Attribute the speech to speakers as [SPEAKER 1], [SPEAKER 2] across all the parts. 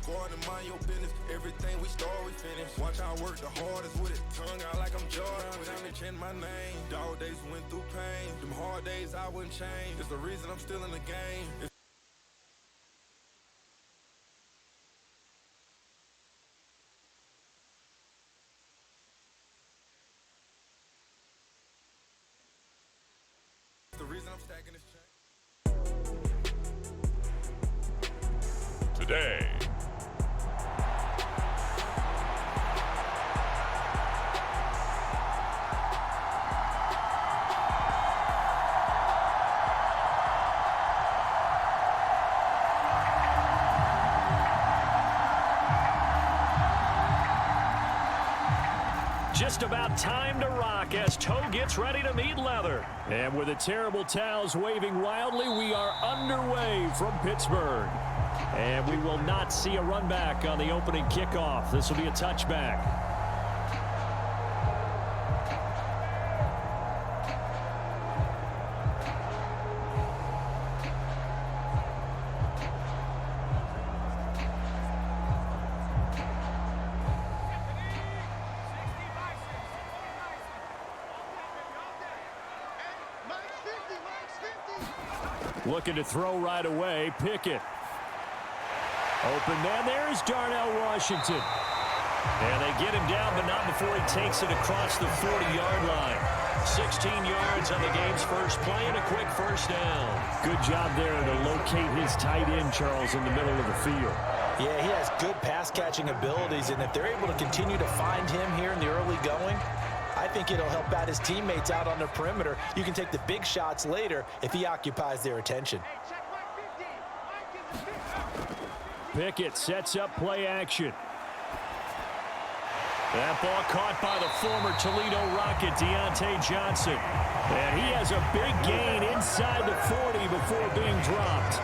[SPEAKER 1] forward and mind your business. Everything we start, we finish. Watch I work the hardest with it. Tongue out like I'm Jordan. Without me chanting my name. Dog days went through pain. Them hard days I wouldn't change. It's the reason I'm still in the game. The reason I'm stacking this chain.
[SPEAKER 2] Today.
[SPEAKER 3] Just about time to rock as toe gets ready to meet leather. And with the terrible towels waving wildly, we are underway from Pittsburgh. And we will not see a run back on the opening kickoff. This will be a touchback. Looking to throw right away. Pickett. Open man. There's Darnell Washington. And they get him down, but not before he takes it across the 40-yard line. 16 yards on the game's first play and a quick first down. Good job there to locate his tight end, Charles, in the middle of the field.
[SPEAKER 4] Yeah, he has good pass-catching abilities, and if they're able to continue to find him here in the early going, I think it'll help out his teammates out on the perimeter. You can take the big shots later if he occupies their attention.
[SPEAKER 3] Pickett sets up play action. That ball caught by the former Toledo Rocket, Deontay Johnson. And he has a big gain inside the 40 before being dropped.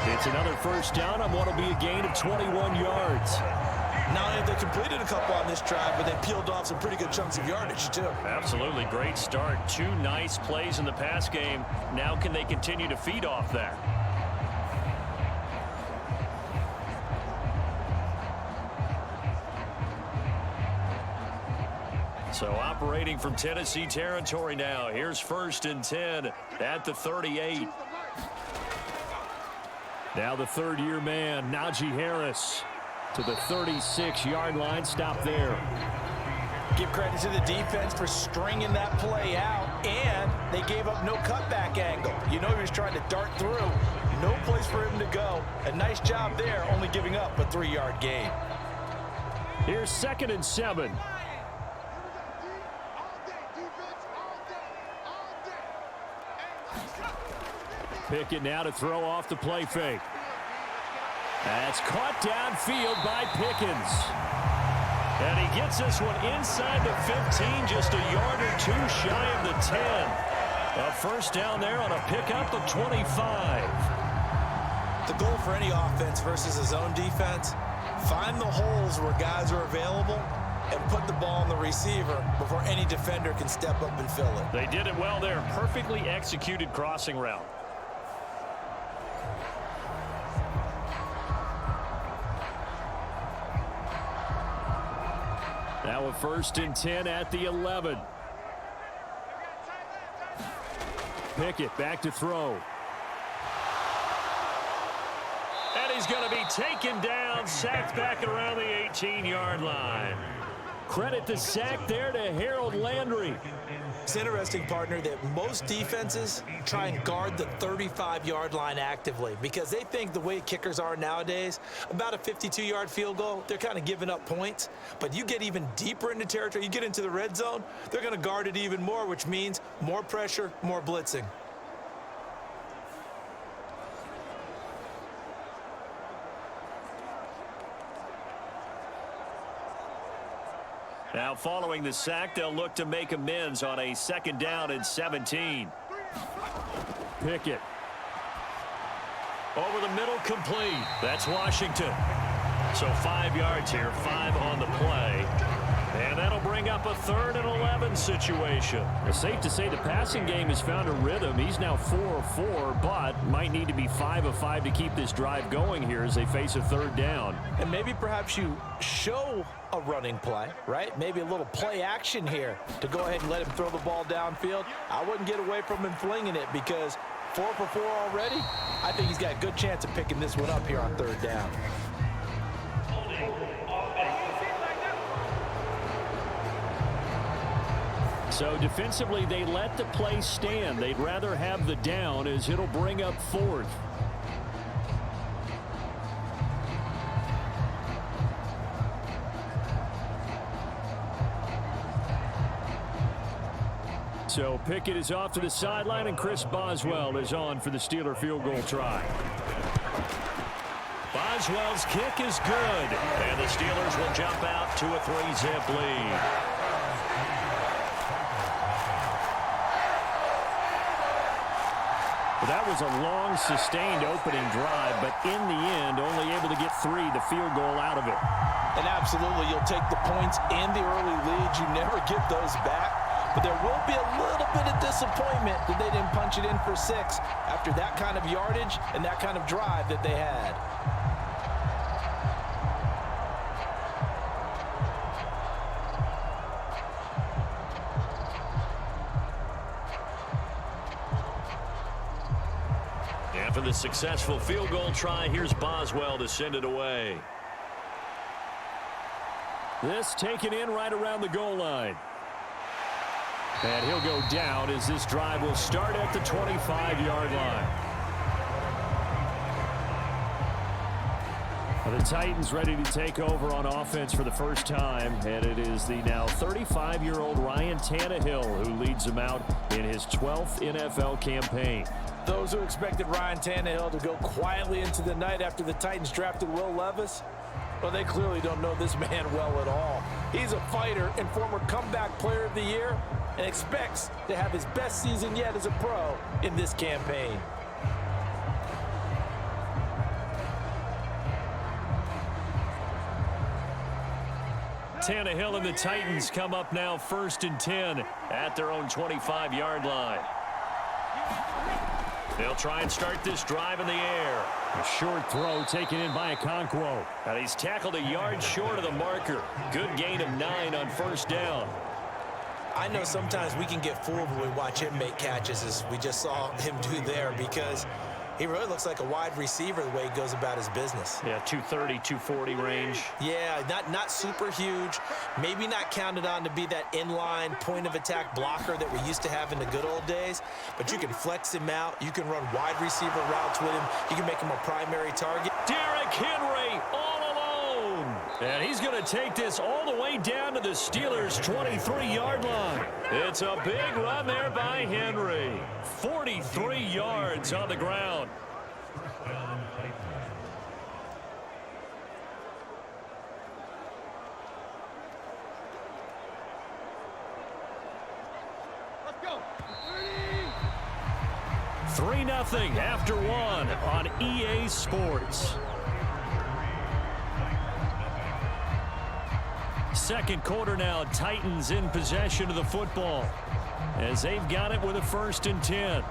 [SPEAKER 3] It's another first down on what will be a gain of 21 yards.
[SPEAKER 4] Not only have they completed a couple on this drive, but they peeled off some pretty good chunks of yardage, too.
[SPEAKER 3] Absolutely. Great start. Two nice plays in the pass game. Now can they continue to feed off that? So operating from Tennessee territory now. Here's 1st and 10 at the 38. Now the third-year man, Najee Harris, to the 36-yard line. Stop there.
[SPEAKER 4] Give credit to the defense for stringing that play out, and they gave up no cutback angle. You know he was trying to dart through. No place for him to go. A nice job there, only giving up a 3-yard gain.
[SPEAKER 3] Here's 2nd and 7. Pickett now to throw off the play fake. That's caught downfield by Pickens. And he gets this one inside the 15, just a yard or two shy of the 10. A first down there on a pickup of 25.
[SPEAKER 4] The goal for any offense versus a zone defense, find the holes where guys are available and put the ball on the receiver before any defender can step up and fill it.
[SPEAKER 3] They did it well there. Perfectly executed crossing route. Now a 1st and 10 at the 11. Pickett back to throw. And he's going to be taken down, sacked back around the 18-yard line. Credit the sack there to Harold Landry.
[SPEAKER 4] It's interesting, partner, that most defenses try and guard the 35-yard line actively because they think the way kickers are nowadays, about a 52-yard field goal, they're kind of giving up points. But you get even deeper into territory, you get into the red zone, they're going to guard it even more, which means more pressure, more blitzing.
[SPEAKER 3] Now following the sack, they'll look to make amends on a 2nd down and 17. Pickett. Over the middle, complete. That's Washington. So 5 yards here, 5 on the play. And that'll bring up a 3rd and 11 situation. It's safe to say the passing game has found a rhythm. He's now 4 of 4, but might need to be 5 of 5 to keep this drive going here as they face a 3rd down.
[SPEAKER 4] And maybe perhaps you show a running play, right? Maybe a little play action here to go ahead and let him throw the ball downfield. I wouldn't get away from him flinging it because 4 for 4 already. I think he's got a good chance of picking this one up here on 3rd down.
[SPEAKER 3] So defensively, they let the play stand. They'd rather have the down as it'll bring up 4th. So Pickett is off to the sideline, and Chris Boswell is on for the Steeler field goal try. Boswell's kick is good, and the Steelers will jump out to a 3-zip lead. That was a long, sustained opening drive, but in the end, only able to get 3, the field goal out of it.
[SPEAKER 4] And absolutely, you'll take the points and the early leads. You never get those back. But there will be a little bit of disappointment that they didn't punch it in for 6 after that kind of yardage and that kind of drive that they had.
[SPEAKER 3] After the successful field goal try, here's Boswell to send it away. This taken in right around the goal line. And he'll go down as this drive will start at the 25-yard line. The Titans ready to take over on offense for the first time, and it is the now 35-year-old Ryan Tannehill who leads them out in his 12th NFL campaign.
[SPEAKER 4] Those who expected Ryan Tannehill to go quietly into the night after the Titans drafted Will Levis, well, they clearly don't know this man well at all. He's a fighter and former comeback player of the year and expects to have his best season yet as a pro in this campaign.
[SPEAKER 3] Tannehill and the Titans come up now 1st and 10 at their own 25-yard line. They'll try and start this drive in the air. A short throw taken in by Okonkwo. And he's tackled a yard short of the marker. Good gain of 9 on 1st down.
[SPEAKER 4] I know sometimes we can get fooled when we watch him make catches, as we just saw him do there, because he really looks like a wide receiver the way he goes about his business.
[SPEAKER 3] Yeah, 230, 240 range.
[SPEAKER 4] Yeah, not super huge. Maybe not counted on to be that inline point-of-attack blocker that we used to have in the good old days. But you can flex him out. You can run wide receiver routes with him. You can make him a primary target.
[SPEAKER 3] Derrick Henry all alone. And he's going to take this all the way down to the Steelers' 23-yard line. It's a big run there by Henry. 43 yards on the ground.
[SPEAKER 1] Let's go.
[SPEAKER 3] 3-0 after 1 on EA Sports. Second quarter now, Titans in possession of the football as they've got it with a 1st and 10.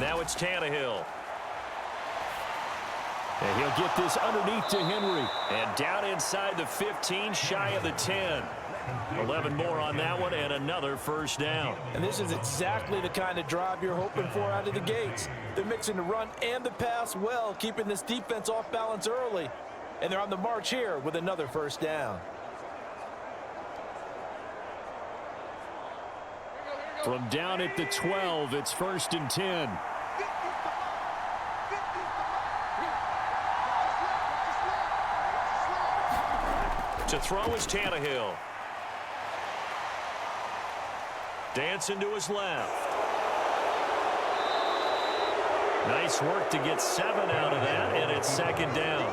[SPEAKER 3] Now it's Tannehill. And he'll get this underneath to Henry. And down inside the 15, shy of the 10. 11 more on that one, and another 1st down.
[SPEAKER 4] And this is exactly the kind of drive you're hoping for out of the gates. They're mixing the run and the pass well, keeping this defense off balance early. And they're on the march here with another 1st down.
[SPEAKER 3] From down at the 12, it's 1st and 10. To throw is Tannehill. Dancing to his left. Nice work to get 7 out of that, and it's 2nd down.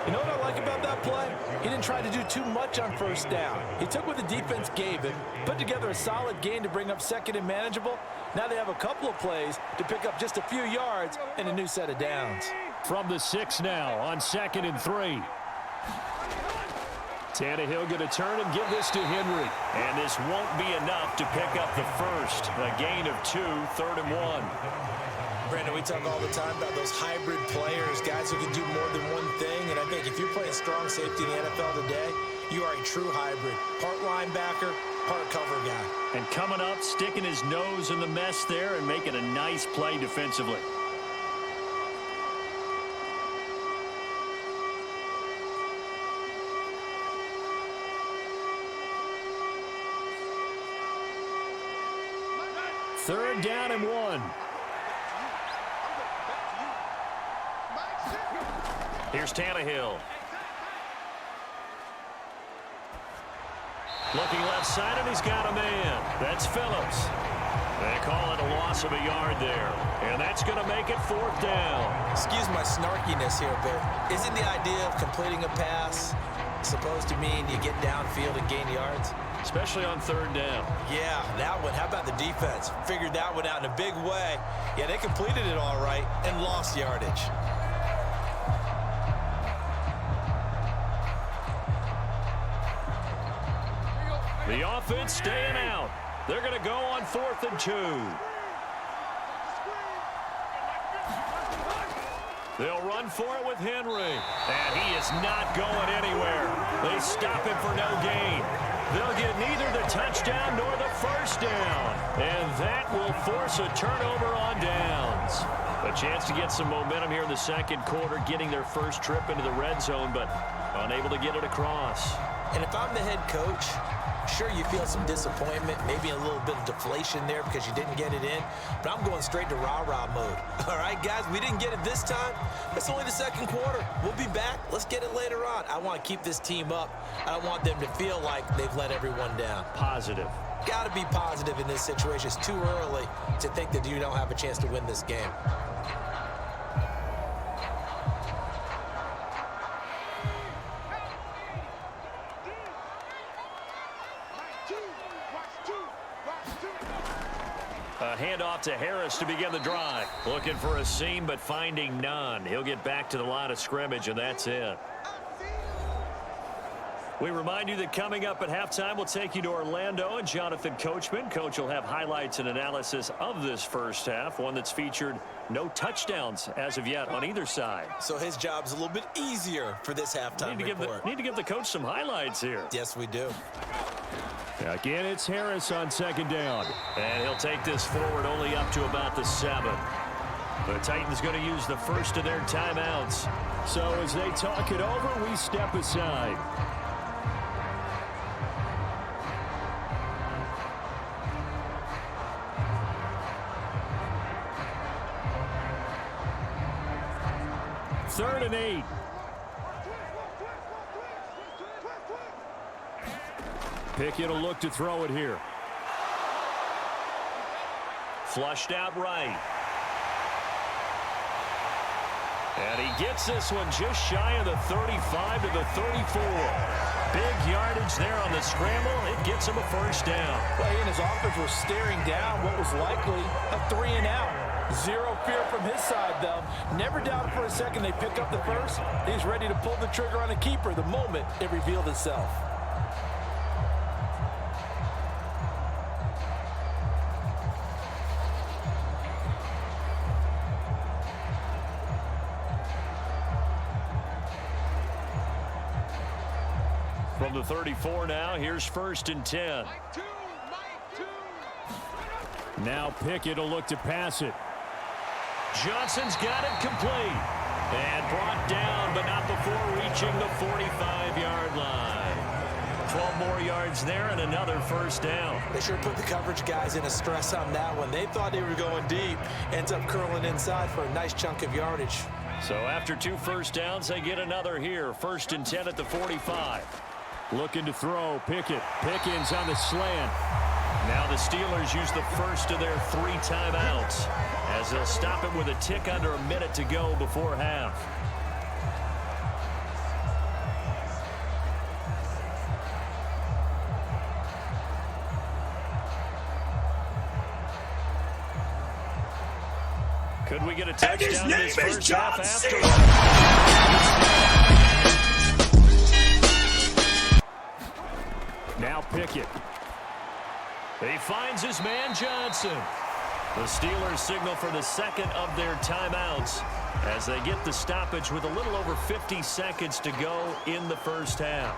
[SPEAKER 4] You know what I like about that play? He didn't try to do too much on first down. He took what the defense gave him, put together a solid gain to bring up second and manageable. Now they have a couple of plays to pick up just a few yards and a new set of downs.
[SPEAKER 3] From the 6 now on 2nd and 3. Tannehill going to turn and give this to Henry. And this won't be enough to pick up the first. A gain of 2, 3rd and 1.
[SPEAKER 4] Brandon, we talk all the time about those hybrid players, guys who can do more than one thing. And I think if you're playing strong safety in the NFL today, you are a true hybrid. Part linebacker, part cover guy.
[SPEAKER 3] And coming up, sticking his nose in the mess there and making a nice play defensively. Third down and 1. Here's Tannehill. Looking left side, and he's got a man. That's Phillips. They call it a loss of a yard there. And that's going to make it 4th down.
[SPEAKER 4] Excuse my snarkiness here, but isn't the idea of completing a pass supposed to mean you get downfield and gain yards?
[SPEAKER 3] Especially on 3rd down.
[SPEAKER 4] Yeah, that one. How about the defense? Figured that one out in a big way. Yeah, they completed it all right and lost yardage.
[SPEAKER 3] The offense staying out. They're going to go on 4th and 2. They'll run for it with Henry. And he is not going anywhere. They stop him for no gain. They'll get neither the touchdown nor the first down. And that will force a turnover on downs. A chance to get some momentum here in the 2nd quarter, getting their first trip into the red zone, but unable to get it across.
[SPEAKER 4] And if I'm the head coach, sure, you feel some disappointment, maybe a little bit of deflation there because you didn't get it in, but I'm going straight to rah-rah mode. All right, guys, we didn't get it this time. It's only the 2nd quarter. We'll be back. Let's get it later on. I want to keep this team up. I don't want them to feel like they've let everyone down.
[SPEAKER 3] Positive.
[SPEAKER 4] Got to be positive in this situation. It's too early to think that you don't have a chance to win this game.
[SPEAKER 3] A handoff to Harris to begin the drive. Looking for a seam, but finding none. He'll get back to the line of scrimmage, and that's it. We remind you that coming up at halftime, we'll take you to Orlando and Jonathan Coachman. Coach will have highlights and analysis of this first half, one that's featured no touchdowns as of yet on either side.
[SPEAKER 4] So his job's a little bit easier for this halftime report.
[SPEAKER 3] Need to give the coach some highlights here.
[SPEAKER 4] Yes, we do.
[SPEAKER 3] Again, it's Harris on 2nd down. And he'll take this forward only up to about the 7. The Titans going to use the first of their timeouts. So as they talk it over, we step aside. Third and 8. Pickett will look to throw it here. Flushed out right. And he gets this one just shy of the 35 to the 34. Big yardage there on the scramble. It gets him a first down.
[SPEAKER 4] Well, he and his offense were staring down what was likely a 3-and-out. Zero fear from his side, though. Never doubted for a second they pick up the first. He's ready to pull the trigger on a keeper the moment it revealed itself.
[SPEAKER 3] From the 34 now, here's 1st and 10. Now Pickett will look to pass it. Johnson's got it complete. And brought down, but not before reaching the 45-yard line. 12 more yards there and another first down.
[SPEAKER 4] They sure put the coverage guys in a stress on that one. They thought they were going deep. Ends up curling inside for a nice chunk of yardage.
[SPEAKER 3] So after 2 first downs, they get another here. 1st and 10 at the 45. Looking to throw. Pickett. Pickens on the slant. Now the Steelers use the first of their 3 timeouts as they'll stop it with a tick under a minute to go before half. Could we get a touchdown in this first half after all? Now Pickett. He finds his man Johnson. The Steelers signal for the second of their timeouts as they get the stoppage with a little over 50 seconds to go in the first half.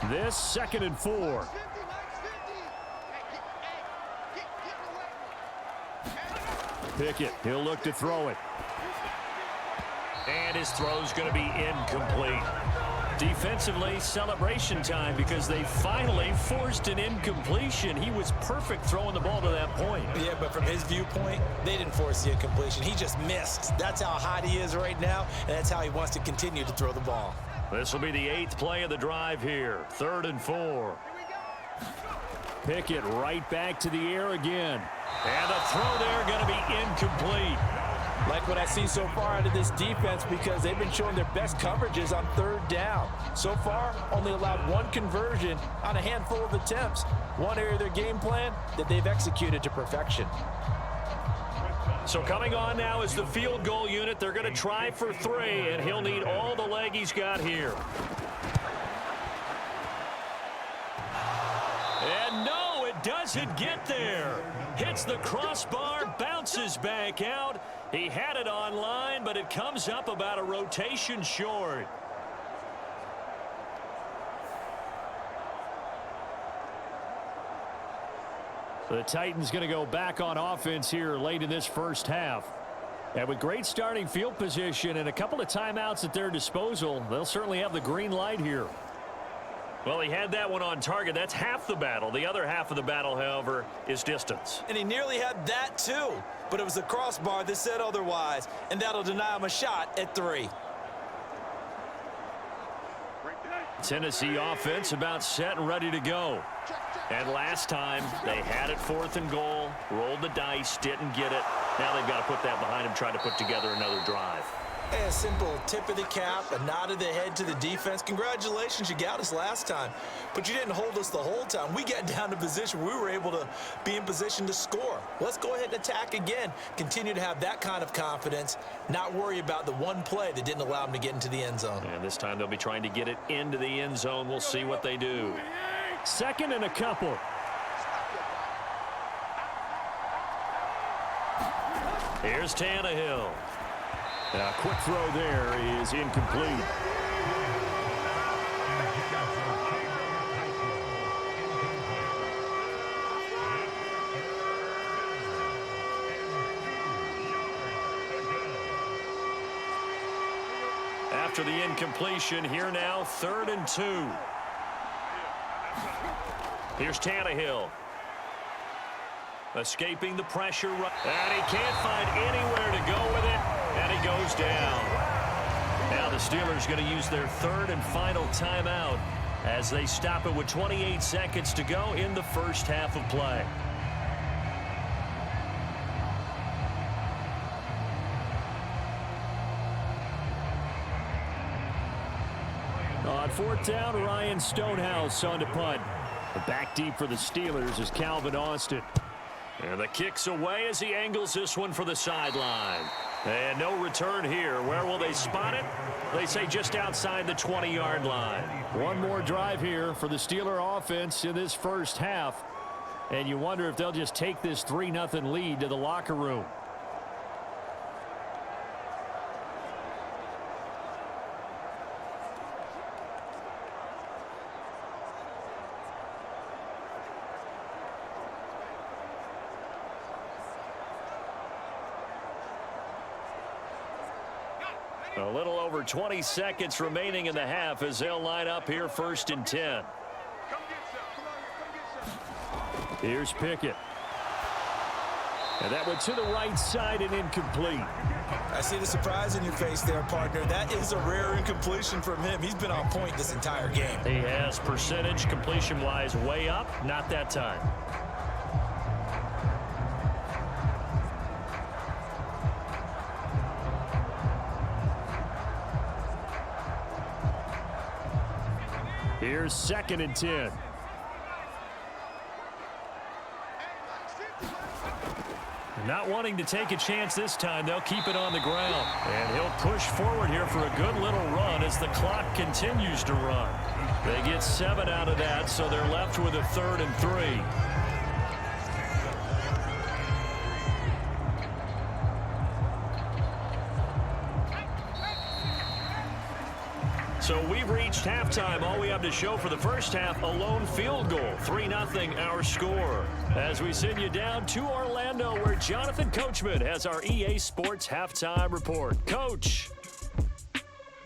[SPEAKER 3] This 2nd and 4. Pickett, he'll look to throw it. And his throw's going to be incomplete. Defensively, celebration time because they finally forced an incompletion. He was perfect throwing the ball to that point.
[SPEAKER 4] Yeah, but from his viewpoint, they didn't force the incompletion. He just missed. That's how hot he is right now, and that's how he wants to continue to throw the ball.
[SPEAKER 3] This will be the 8th play of the drive here. 3rd and 4. Pickett right back to the air again. And the throw there going to be incomplete.
[SPEAKER 4] Like what I see so far out of this defense because they've been showing their best coverages on 3rd down. So far, only allowed 1 conversion on a handful of attempts. One area of their game plan that they've executed to perfection.
[SPEAKER 3] So coming on now is the field goal unit. They're going to try for 3, and he'll need all the leg he's got here. And no, it doesn't get there. Hits the crossbar, bounces back out. He had it on line, but it comes up about a rotation short. The Titans going to go back on offense here late in this first half. And with great starting field position and a couple of timeouts at their disposal, they'll certainly have the green light here. Well, he had that one on target. That's half the battle. The other half of the battle, however, is distance.
[SPEAKER 4] And he nearly had that too, but it was the crossbar that said otherwise, and that'll deny him a shot at 3.
[SPEAKER 3] Tennessee offense about set and ready to go. And last time, they had it 4th and goal, rolled the dice, didn't get it. Now they've got to put that behind them, try to put together another drive.
[SPEAKER 4] A simple tip of the cap, a nod of the head to the defense. Congratulations, you got us last time. But you didn't hold us the whole time. We got down to position where we were able to be in position to score. Let's go ahead and attack again. Continue to have that kind of confidence, not worry about the one play that didn't allow them to get into the end zone.
[SPEAKER 3] And this time they'll be trying to get it into the end zone. We'll see what they do. 2nd and a couple. Here's Tannehill. A quick throw there is incomplete. After the incompletion, here now, 3rd and 2. Here's Tannehill. Escaping the pressure. And he can't find anywhere to go with it. And he goes down. Now the Steelers going to use their 3rd and final timeout as they stop it with 28 seconds to go in the first half of play. On 4th down, Ryan Stonehouse on to punt. Back deep for the Steelers is Calvin Austin. And the kick's away as he angles this one for the sideline. And no return here. Where will they spot it? They say just outside the 20-yard line. One more drive here for the Steeler offense in this first half. And you wonder if they'll just take this 3-0 lead to the locker room. A little over 20 seconds remaining in the half as they'll line up here 1st and 10. Here's Pickett. And that went to the right side and incomplete.
[SPEAKER 4] I see the surprise in your face there, partner. That is a rare incompletion from him. He's been on point this entire game.
[SPEAKER 3] He has percentage completion-wise way up. Not that time. Here's 2nd and 10. Not wanting to take a chance this time, they'll keep it on the ground. And he'll push forward here for a good little run as the clock continues to run. They get 7 out of that, so they're left with a 3rd and 3. So we've reached halftime. All we have to show for the first half, a lone field goal. 3-0 our score. As we send you down to Orlando, where Jonathan Coachman has our EA Sports Halftime Report. Coach.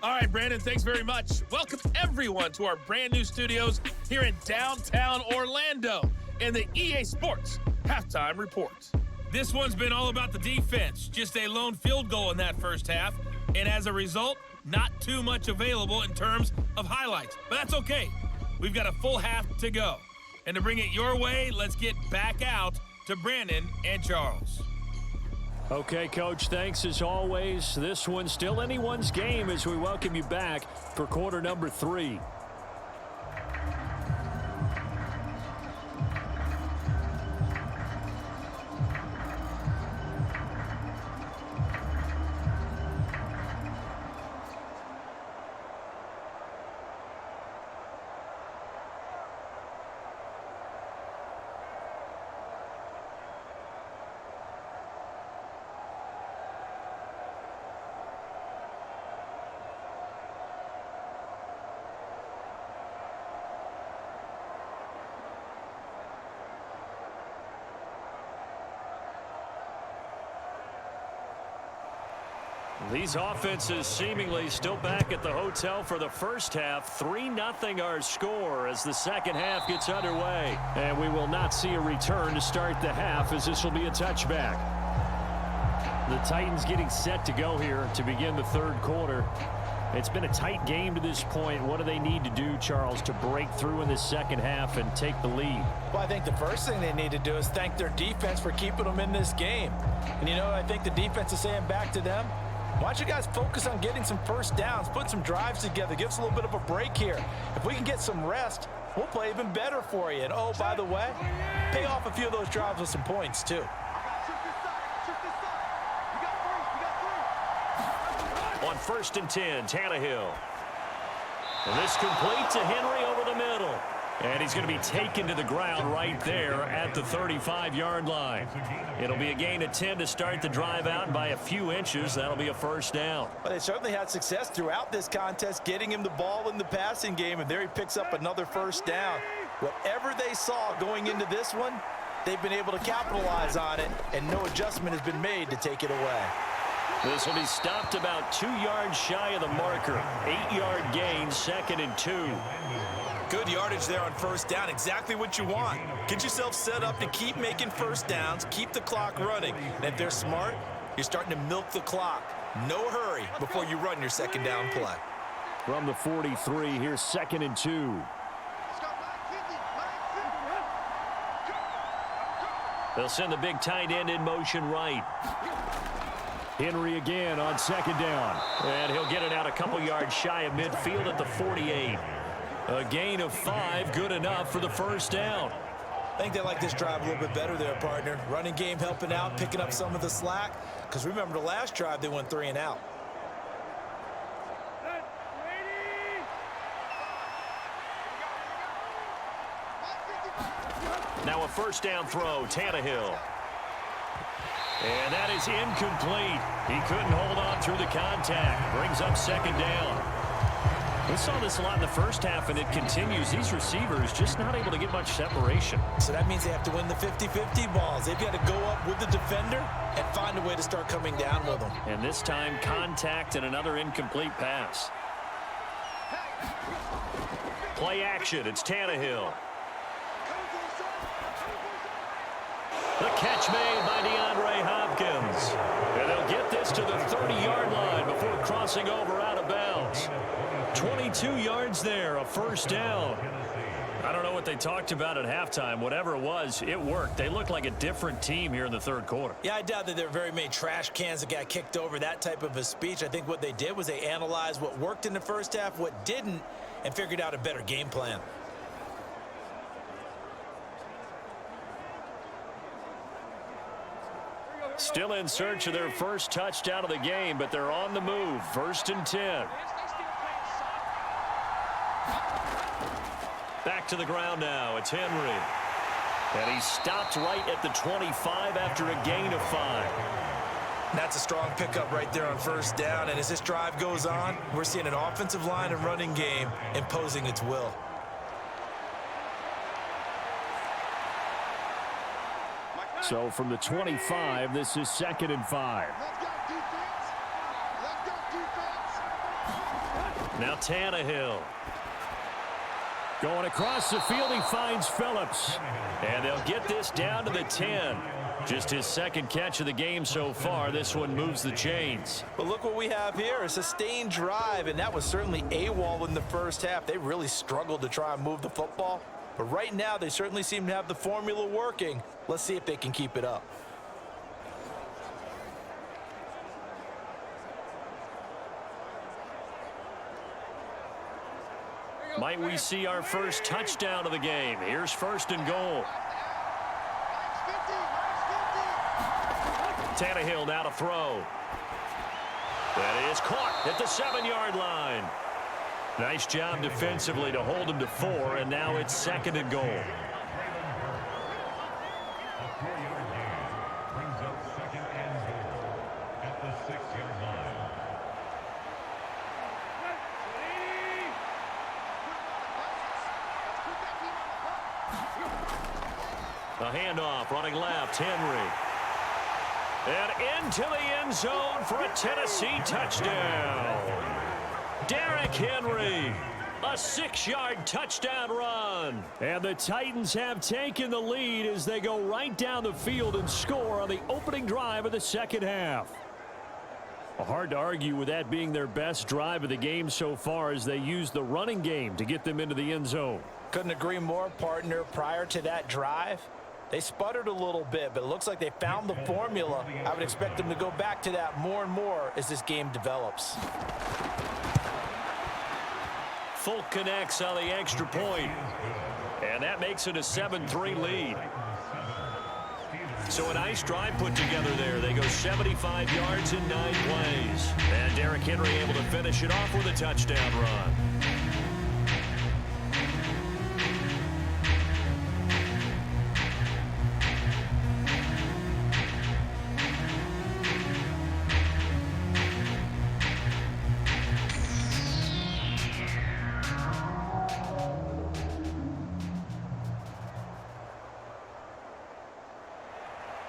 [SPEAKER 2] All right, Brandon, thanks very much. Welcome, everyone, to our brand new studios here in downtown Orlando in the EA Sports Halftime Report. This one's been all about the defense. Just a lone field goal in that first half. And as a result, not too much available in terms of highlights. But that's okay. We've got a full half to go. And to bring it your way, let's get back out to Brandon and Charles.
[SPEAKER 3] Okay, Coach, thanks as always. This one's still anyone's game as we welcome you back for quarter number 3. These offenses seemingly still back at the hotel for the first half. 3-0 our score as the second half gets underway. And we will not see a return to start the half as this will be a touchback. The Titans getting set to go here to begin the third quarter. It's been a tight game to this point. What do they need to do, Charles, to break through in the second half and take the lead?
[SPEAKER 4] Well, I think the first thing they need to do is thank their defense for keeping them in this game. And, you know, I think the defense is saying back to them, why don't you guys focus on getting some first downs, put some drives together, give us a little bit of a break here. If we can get some rest, we'll play even better for you. And, oh, by the way, pay off a few of those drives with some points, too.
[SPEAKER 3] On 1st and 10, Tannehill. And this complete to Henry over the middle. And he's going to be taken to the ground right there at the 35-yard line. It'll be a gain of 10 to start the drive out, and by a few inches, that'll be a first down.
[SPEAKER 4] Well, they certainly had success throughout this contest, getting him the ball in the passing game, and there he picks up another first down. Whatever they saw going into this one, they've been able to capitalize on it, and no adjustment has been made to take it away.
[SPEAKER 3] This will be stopped about 2 yards shy of the marker. 8-yard gain, 2nd and 2.
[SPEAKER 4] Good yardage there on first down. Exactly what you want. Get yourself set up to keep making first downs, keep the clock running. And if they're smart, you're starting to milk the clock. No hurry before you run your second down play.
[SPEAKER 3] From the 43, here's 2nd and 2. They'll send the big tight end in motion right. Henry again on 2nd down. And he'll get it out a couple yards shy of midfield at the 48. A gain of 5, good enough for the first down.
[SPEAKER 4] I think they like this drive a little bit better there, partner. Running game helping out, picking up some of the slack. Because remember, the last drive, they went 3 and out.
[SPEAKER 3] Now a first down throw, Tannehill. And that is incomplete. He couldn't hold on through the contact. Brings up 2nd down. We saw this a lot in the first half, and it continues. These receivers just not able to get much separation.
[SPEAKER 4] So that means they have to win the 50-50 balls. They've got to go up with the defender and find a way to start coming down with them.
[SPEAKER 3] And this time, contact and another incomplete pass. Play action. It's Tannehill. The catch made by DeAndre Hopkins. And they'll get this to the 30-yard line before crossing over out of bounds. 22 yards there, a first down. I don't know what they talked about at halftime. Whatever it was, it worked. They looked like a different team here in the third quarter.
[SPEAKER 4] Yeah, I doubt that there were very many trash cans that got kicked over, that type of a speech. I think what they did was they analyzed what worked in the first half, what didn't, and figured out a better game plan.
[SPEAKER 3] Still in search of their first touchdown of the game, but they're on the move. 1st and 10. Back to the ground now. It's Henry. And he stopped right at the 25 after a gain of 5.
[SPEAKER 4] That's a strong pickup right there on 1st down. And as this drive goes on, we're seeing an offensive line and running game imposing its will.
[SPEAKER 3] So from the 25, this is 2nd and 5. Now Tannehill. Going across the field, he finds Phillips. And they'll get this down to the 10. Just his 2nd catch of the game so far. This one moves the chains.
[SPEAKER 4] But look what we have here, a sustained drive, and that was certainly AWOL in the first half. They really struggled to try and move the football. But right now, they certainly seem to have the formula working. Let's see if they can keep it up.
[SPEAKER 3] Might we see our first touchdown of the game? Here's 1st and goal. Tannehill now to throw. That is caught at the 7-yard line. Nice job defensively to hold him to 4, and now it's 2nd and goal. A handoff, running left, Henry. And into the end zone for a Tennessee touchdown. Derrick Henry, a 6-yard touchdown run. And the Titans have taken the lead as they go right down the field and score on the opening drive of the 2nd half. Hard to argue with that being their best drive of the game so far as they use the running game to get them into the end zone.
[SPEAKER 4] Couldn't agree more, partner. Prior to that drive, they sputtered a little bit, but it looks like they found the formula. I would expect them to go back to that more and more as this game develops.
[SPEAKER 3] Folk connects on the extra point, and that makes it a 7-3 lead. So a nice drive put together there. They go 75 yards in 9 plays. And Derrick Henry able to finish it off with a touchdown run.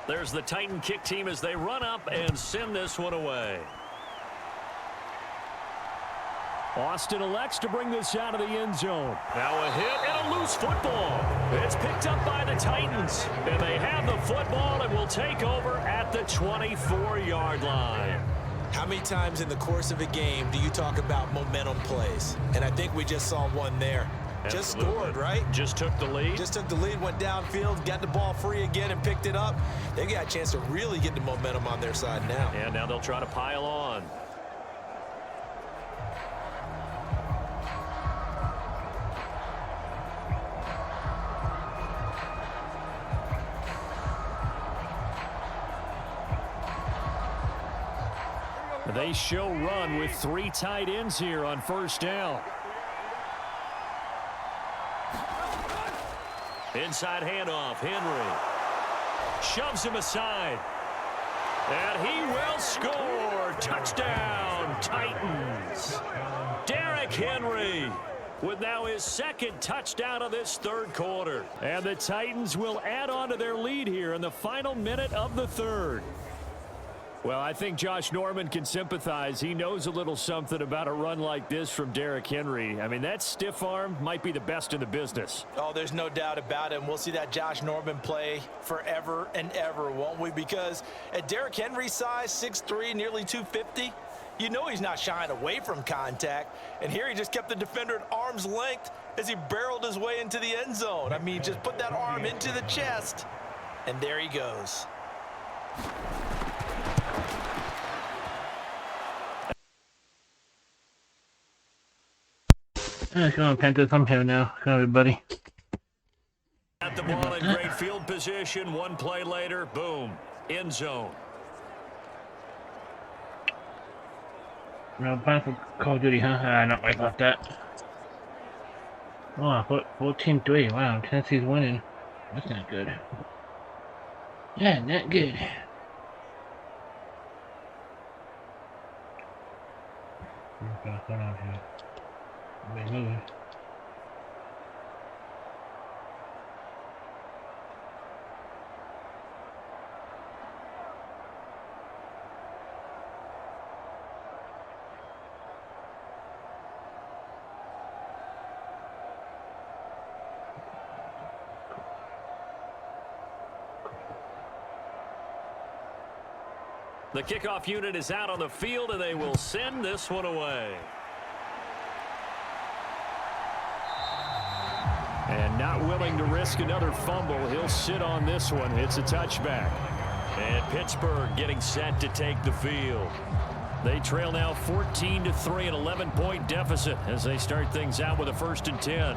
[SPEAKER 3] There's the Titan kick team as they run up and send this one away. Austin elects to bring this out of the end zone. Now a hit and a loose football. It's picked up by the Titans. And they have the football and will take over at the 24-yard line.
[SPEAKER 4] How many times in the course of a game do you talk about momentum plays? And I think we just saw one there.
[SPEAKER 3] Absolutely.
[SPEAKER 4] Just scored, right?
[SPEAKER 3] Just took the lead.
[SPEAKER 4] Just took the lead, went downfield, got the ball free again and picked it up. They got a chance to really get the momentum on their side now.
[SPEAKER 3] And now they'll try to pile on. They show run with 3 tight ends here on 1st down. Inside handoff, Henry shoves him aside. And he will score. Touchdown, Titans. Derrick Henry with now his 2nd touchdown of this 3rd quarter. And the Titans will add on to their lead here in the final minute of the 3rd. Well, I think Josh Norman can sympathize. He knows a little something about a run like this from Derrick Henry. I mean, that stiff arm might be the best in the business.
[SPEAKER 4] Oh, there's no doubt about it. And we'll see that Josh Norman play forever and ever, won't we? Because at Derrick Henry's size, 6'3", nearly 250, you know he's not shying away from contact. And here he just kept the defender at arm's length as he barreled his way into the end zone. I mean, just put that arm into the chest, and there he goes.
[SPEAKER 5] Let's go on, Panthers. I'm here now. Come on, everybody.
[SPEAKER 3] At the ball in great field position. One play later, boom, end zone.
[SPEAKER 5] No, plan for Call of Duty, huh? Not right about that. Oh, I put 14-3. Wow, Tennessee's winning. That's not good. Yeah, not good. What's going on here? Everybody moving.
[SPEAKER 3] The kickoff unit is out on the field, and they will send this one away. And not willing to risk another fumble, he'll sit on this one. It's a touchback. And Pittsburgh getting set to take the field. They trail now 14-3, an 11-point deficit as they start things out with a 1st and 10.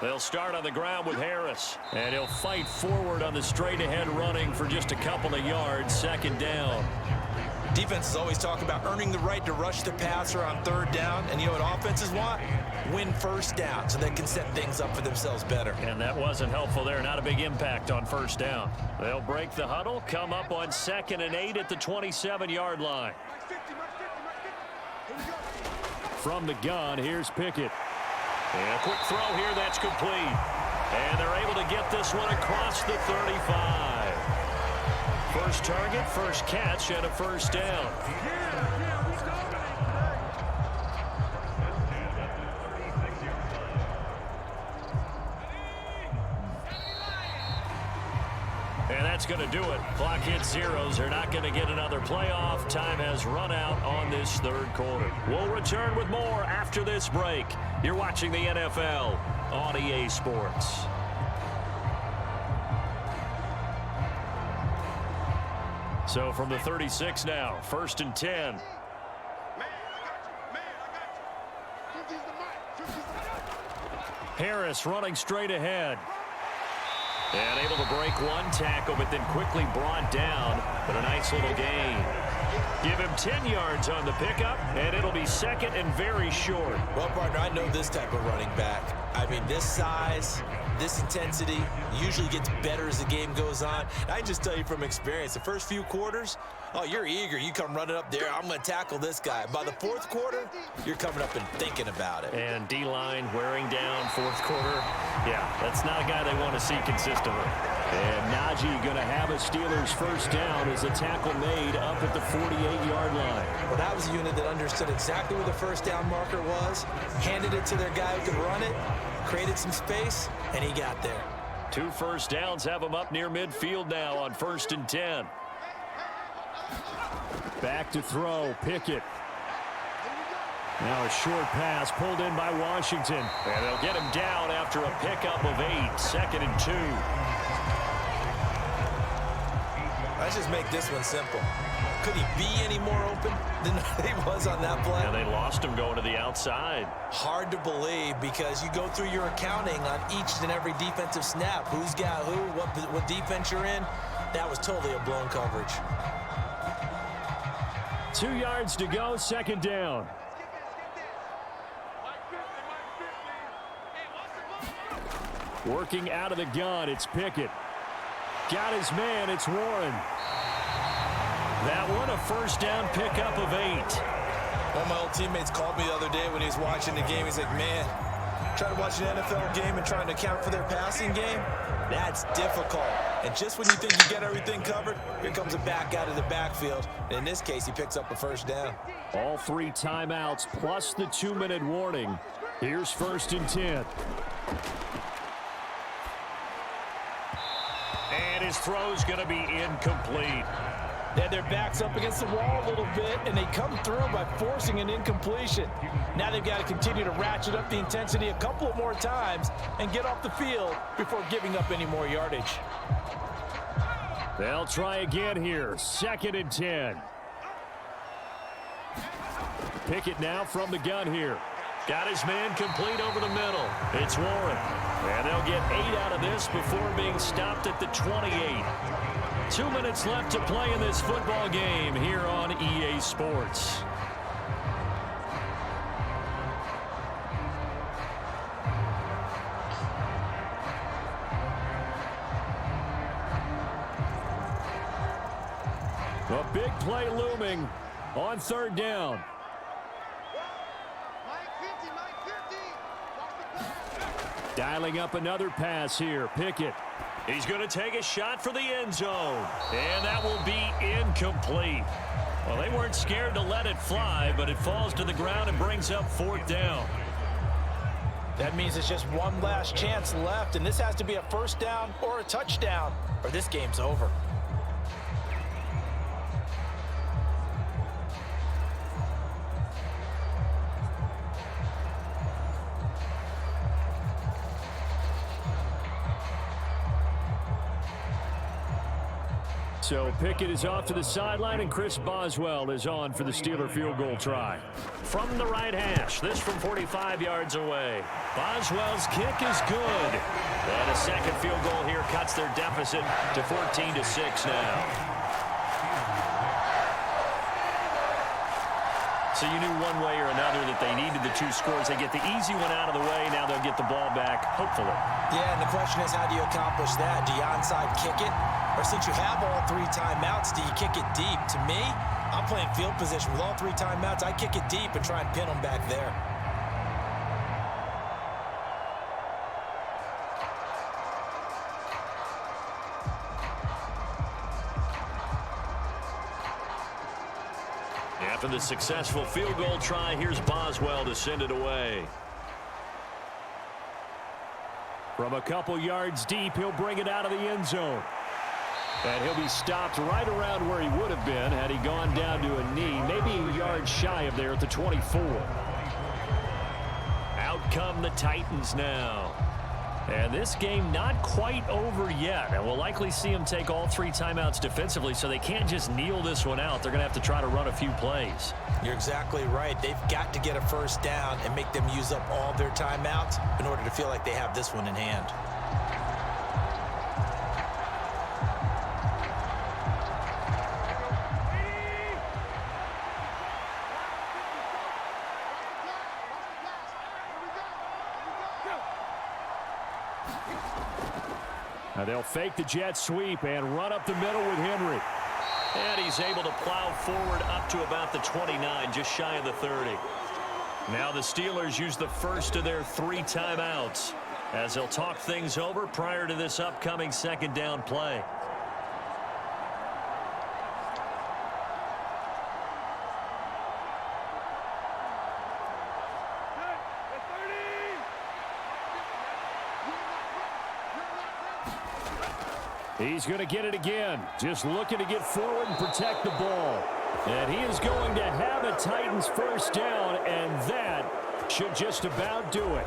[SPEAKER 3] They'll start on the ground with Harris, and he'll fight forward on the straight-ahead running for just a couple of yards, 2nd down.
[SPEAKER 4] Defenses always talk about earning the right to rush the passer on 3rd down, and you know what offenses want? Win 1st down so they can set things up for themselves better.
[SPEAKER 3] And that wasn't helpful there. Not a big impact on 1st down. They'll break the huddle, come up on 2nd and 8 at the 27-yard line. From the gun, here's Pickett. And a quick throw here, that's complete. And they're able to get this one across the 35. First target, first catch, and a 1st down. And that's going to do it. Clock hits zeros. They're not going to get another playoff. Time has run out on this 3rd quarter. We'll return with more after this break. You're watching the NFL on EA Sports. So from the 36 now, 1st and 10. Harris running straight ahead. And able to break one tackle, but then quickly brought down. But a nice little gain. Give him 10 yards on the pickup, and it'll be 2nd and very short.
[SPEAKER 4] Well, partner, I know this type of running back. I mean, this size, this intensity usually gets better as the game goes on. I can just tell you from experience, the first few quarters, oh, you're eager. You come running up there, I'm going to tackle this guy. By the 4th quarter, you're coming up and thinking about it.
[SPEAKER 3] And D-line wearing down 4th quarter. Yeah, that's not a guy they want to see consistently. And Najee going to have a Steelers 1st down as a tackle made up at the 48-yard line.
[SPEAKER 4] Well, that was a unit that understood exactly where the 1st down marker was, handed it to their guy who could run it, created some space, and he got there.
[SPEAKER 3] 2 1st downs have him up near midfield now on 1st and 10. Back to throw, Pickett. Now a short pass pulled in by Washington. And they'll get him down after a pickup of 8, 2nd and 2.
[SPEAKER 4] Let's just make this one simple. Could he be any more open than he was on that play?
[SPEAKER 3] And they lost him going to the outside.
[SPEAKER 4] Hard to believe because you go through your accounting on each and every defensive snap. Who's got who, what defense you're in. That was totally a blown coverage.
[SPEAKER 3] 2 yards to go, 2nd down. Working out of the gun, it's Pickett. Got his man, it's Warren. That one, a 1st down pickup of 8.
[SPEAKER 4] One of my old teammates called me the other day when he was watching the game. He's like, man, trying to watch an NFL game and trying to account for their passing game, that's difficult. And just when you think you get everything covered, here comes a back out of the backfield. And in this case, he picks up a 1st down.
[SPEAKER 3] All 3 timeouts plus the 2-minute warning. Here's 1st and 10. And his throw's going to be incomplete.
[SPEAKER 4] And their back's up against the wall a little bit, and they come through by forcing an incompletion. Now they've got to continue to ratchet up the intensity a couple of more times and get off the field before giving up any more yardage.
[SPEAKER 3] They'll try again here. 2nd and 10. Pickett now from the gun here. Got his man complete over the middle. It's Warren. And they'll get 8 out of this before being stopped at the 28. 2 minutes left to play in this football game here on EA Sports. A big play looming on 3rd down. Dialing up another pass here. Pickett. He's going to take a shot for the end zone. And that will be incomplete. Well, they weren't scared to let it fly, but it falls to the ground and brings up 4th down.
[SPEAKER 4] That means it's just one last chance left, and this has to be a 1st down or a touchdown, or this game's over.
[SPEAKER 3] So Pickett is off to the sideline, and Chris Boswell is on for the Steeler field goal try. From the right hash, this from 45 yards away. Boswell's kick is good. And a second field goal here cuts their deficit to 14-6 now. So you knew one way or another that they needed the 2 scores. They get the easy one out of the way. Now they'll get the ball back, hopefully.
[SPEAKER 4] Yeah, and the question is, how do you accomplish that? Do you onside kick it? Or since you have all 3 timeouts, do you kick it deep? To me, I'm playing field position with all 3 timeouts. I kick it deep and try and pin them back there.
[SPEAKER 3] After the successful field goal try, here's Boswell to send it away. From a couple yards deep, he'll bring it out of the end zone. And he'll be stopped right around where he would have been had he gone down to a knee, maybe a yard shy of there at the 24. Out come the Titans now. And this game not quite over yet. And we'll likely see them take all 3 timeouts defensively, so they can't just kneel this one out. They're going to have to try to run a few plays.
[SPEAKER 4] You're exactly right. They've got to get a 1st down and make them use up all their timeouts in order to feel like they have this one in hand.
[SPEAKER 3] Now they'll fake the jet sweep and run up the middle with Henry. And he's able to plow forward up to about the 29, just shy of the 30. Now the Steelers use the first of their 3 timeouts as they'll talk things over prior to this upcoming 2nd down play. He's going to get it again, just looking to get forward and protect the ball. And he is going to have a Titans 1st down, and that should just about do it.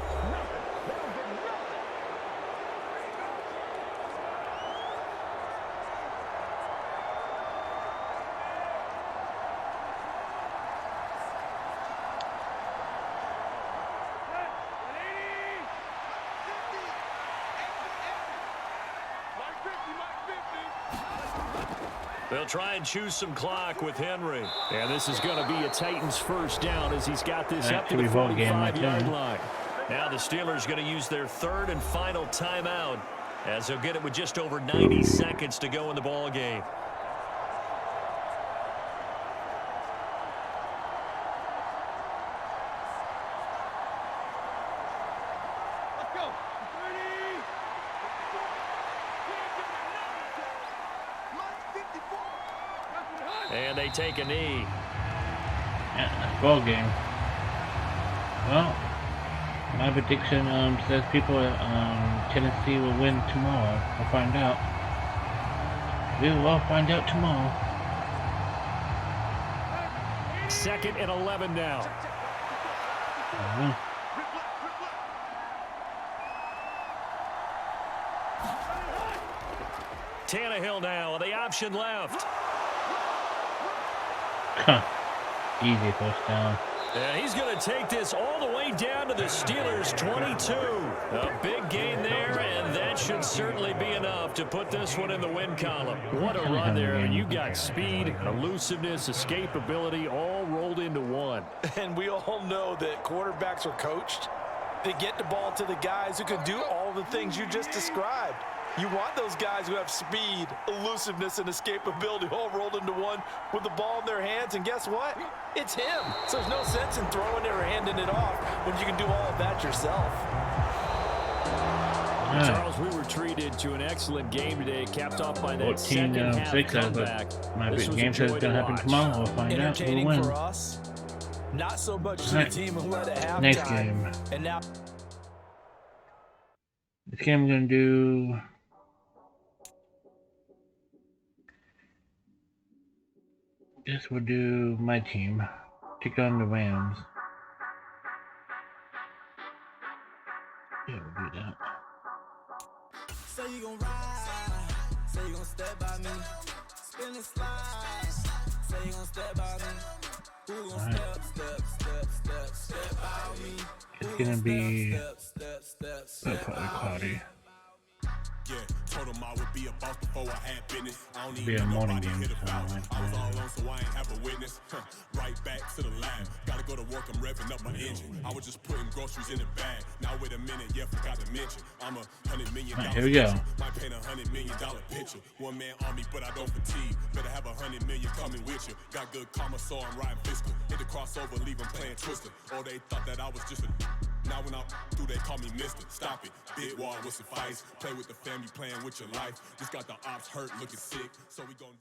[SPEAKER 3] They'll try and choose some clock with Henry. And this is going to be a Titans 1st down as he's got this up to the 45-yard line. Now the Steelers going to use their 3rd and final timeout as they'll get it with just over 90 seconds to go in the ball game. And they take a knee.
[SPEAKER 5] Yeah, ball game. Well, my prediction says people Tennessee will win tomorrow. We'll find out. We'll find out tomorrow.
[SPEAKER 3] 2nd and 11 now. Tannehill now, the option left.
[SPEAKER 5] Easy first down.
[SPEAKER 3] And he's going to take this all the way down to the Steelers' 22. A big gain there, and that should certainly be enough to put this one in the win column. What a run there. You got speed, elusiveness, escapability all rolled into one.
[SPEAKER 4] And we all know that quarterbacks are coached. They get the ball to the guys who can do all the things you just described. You want those guys who have speed, elusiveness, and escapability all rolled into one with the ball in their hands, and guess what? It's him. So there's no sense in throwing it or handing it off when you can do all of that yourself.
[SPEAKER 3] Charles, we were treated to an excellent game today, capped off by that
[SPEAKER 5] 14 6
[SPEAKER 3] comeback.
[SPEAKER 5] My big game says it's going to happen tomorrow. We'll find out who will win.
[SPEAKER 4] For us, not so much to the team who led at halftime.
[SPEAKER 5] Next game.
[SPEAKER 4] And now
[SPEAKER 5] this game I'm going to do... Guess we'll do my team. Take on the Rams. Yeah, we'll do that.
[SPEAKER 6] Say you gon' ride, say you gon' step by me, spin and slide, say you gon' step by me, who gon' step by me.
[SPEAKER 5] It's gonna be probably cloudy.
[SPEAKER 1] Yeah, told him I would be a boss before I had business. I don't
[SPEAKER 5] Be a
[SPEAKER 1] even know
[SPEAKER 5] morning
[SPEAKER 1] nobody
[SPEAKER 5] game,
[SPEAKER 1] hit a
[SPEAKER 5] so
[SPEAKER 1] foul.
[SPEAKER 5] I
[SPEAKER 1] I was all on, so I ain't have a witness. Right back to the lab. Gotta go to work, I'm revving up my engine. I was just putting groceries in the bag. Now wait a minute, yeah, forgot to mention. I'm $100 million.
[SPEAKER 5] Right, here we go.
[SPEAKER 1] Might paint $100 million picture. One man army, but I don't fatigue. Better have $100 million coming with you. Got good karma, so I'm riding fiscal. Hit the crossover, leave them playing Twister. Oh, they thought that I was just a... Now when I'm through, they call me Mister. Stop it. Big wall with some fights. Play with the family, playing with your life. Just got the ops hurt, looking sick. So we gon'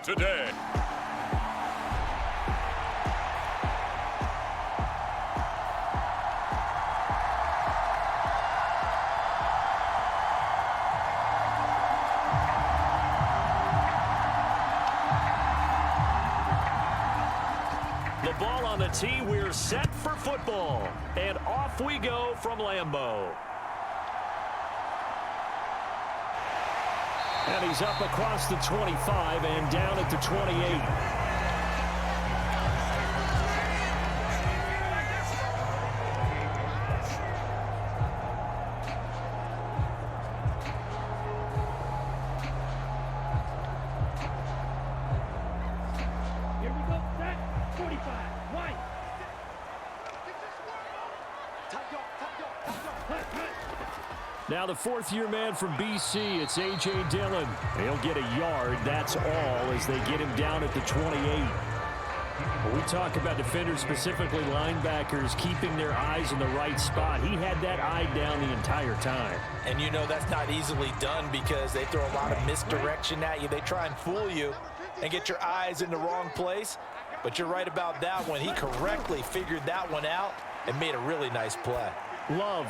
[SPEAKER 3] Today. The ball on the tee, we're set for football. And off we go from Lambeau. And he's up across the 25 and down at the 28. Now the fourth-year man from BC, it's A.J. Dillon. He'll get a yard, that's all, as they get him down at the 28. When we talk about defenders, specifically linebackers, keeping their eyes in the right spot, he had that eye down the entire time.
[SPEAKER 4] And you know that's not easily done because they throw a lot of misdirection at you. They try and fool you and get your eyes in the wrong place. But you're right about that one. He correctly figured that one out and made a really nice play.
[SPEAKER 3] Love.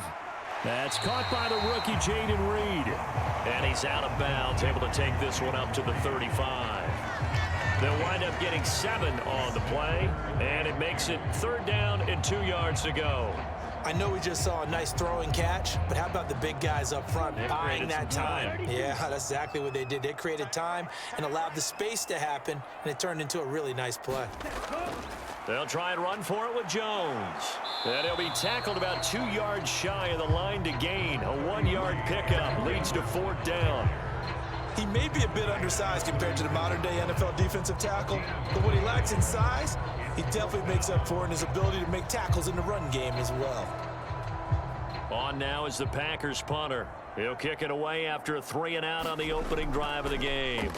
[SPEAKER 3] That's caught by the rookie, Jaden Reed. And he's out of bounds, able to take this one up to the 35. They'll wind up getting 7 on the play, and it makes it 3rd down and 2 yards to go.
[SPEAKER 4] I know we just saw a nice throwing catch, but how about the big guys up front buying that time? Yeah, that's exactly what they did. They created time and allowed the space to happen, and it turned into a really nice play.
[SPEAKER 3] They'll try and run for it with Jones. And he'll be tackled about 2 yards shy of the line to gain. A 1-yard pickup leads to 4th down.
[SPEAKER 4] He may be a bit undersized compared to the modern-day NFL defensive tackle, but what he lacks in size, he definitely makes up for in his ability to make tackles in the run game as well.
[SPEAKER 3] On now is the Packers punter. He'll kick it away after a 3-and-out on the opening drive of the game.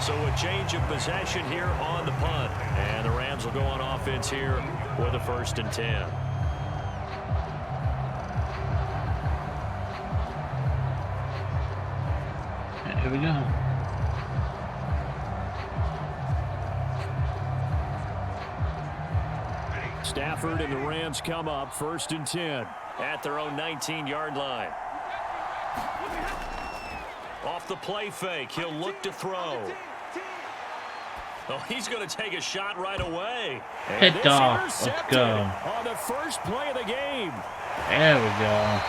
[SPEAKER 3] So a change of possession here on the punt. And the Rams will go on offense here with a 1st and 10.
[SPEAKER 5] Here we go.
[SPEAKER 3] Stafford and the Rams come up 1st and 10 at their own 19-yard line. Off the play fake, he'll look to throw. Oh, he's going to take a shot right away. And
[SPEAKER 5] Picked off. Let's go.
[SPEAKER 3] On the first play of the game.
[SPEAKER 5] There we go.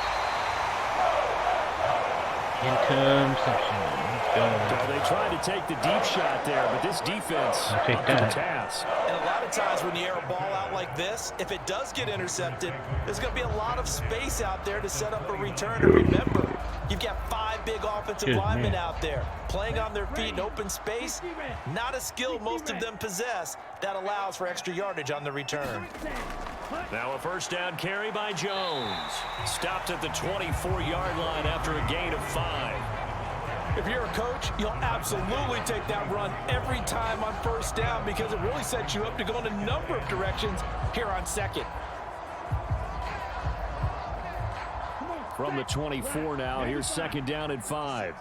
[SPEAKER 5] Interception. Let's go.
[SPEAKER 3] Well, they tried to take the deep shot there, but this defense up to the task.
[SPEAKER 4] And a lot of times when you air a ball out like this, if it does get intercepted, there's going to be a lot of space out there to set up a return. And remember, you've got 5 big offensive linemen out there playing on their feet in open space. Not a skill most of them possess that allows for extra yardage on the return.
[SPEAKER 3] Now a first down carry by Jones. Stopped at the 24-yard line after a gain of 5.
[SPEAKER 4] If you're a coach, you'll absolutely take that run every time on first down because it really sets you up to go in a number of directions here on second.
[SPEAKER 3] From the 24 now, here's 2nd down and 5.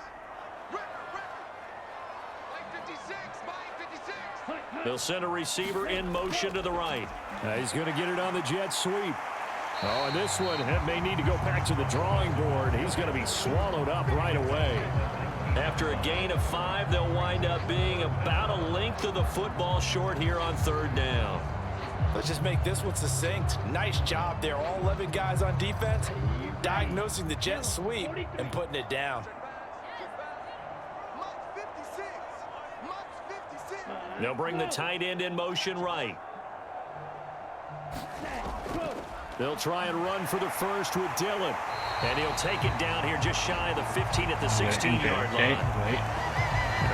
[SPEAKER 3] They'll send a receiver in motion to the right. He's going to get it on the jet sweep. Oh, and this one may need to go back to the drawing board. He's going to be swallowed up right away. After a gain of 5, they'll wind up being about a length of the football short here on 3rd down.
[SPEAKER 4] Let's just make this one succinct. Nice job there. All 11 guys on defense diagnosing the jet sweep and putting it down.
[SPEAKER 3] They'll bring the tight end in motion right. They'll try and run for the first with Dillon. And he'll take it down here just shy of the 15 at the 16-yard line.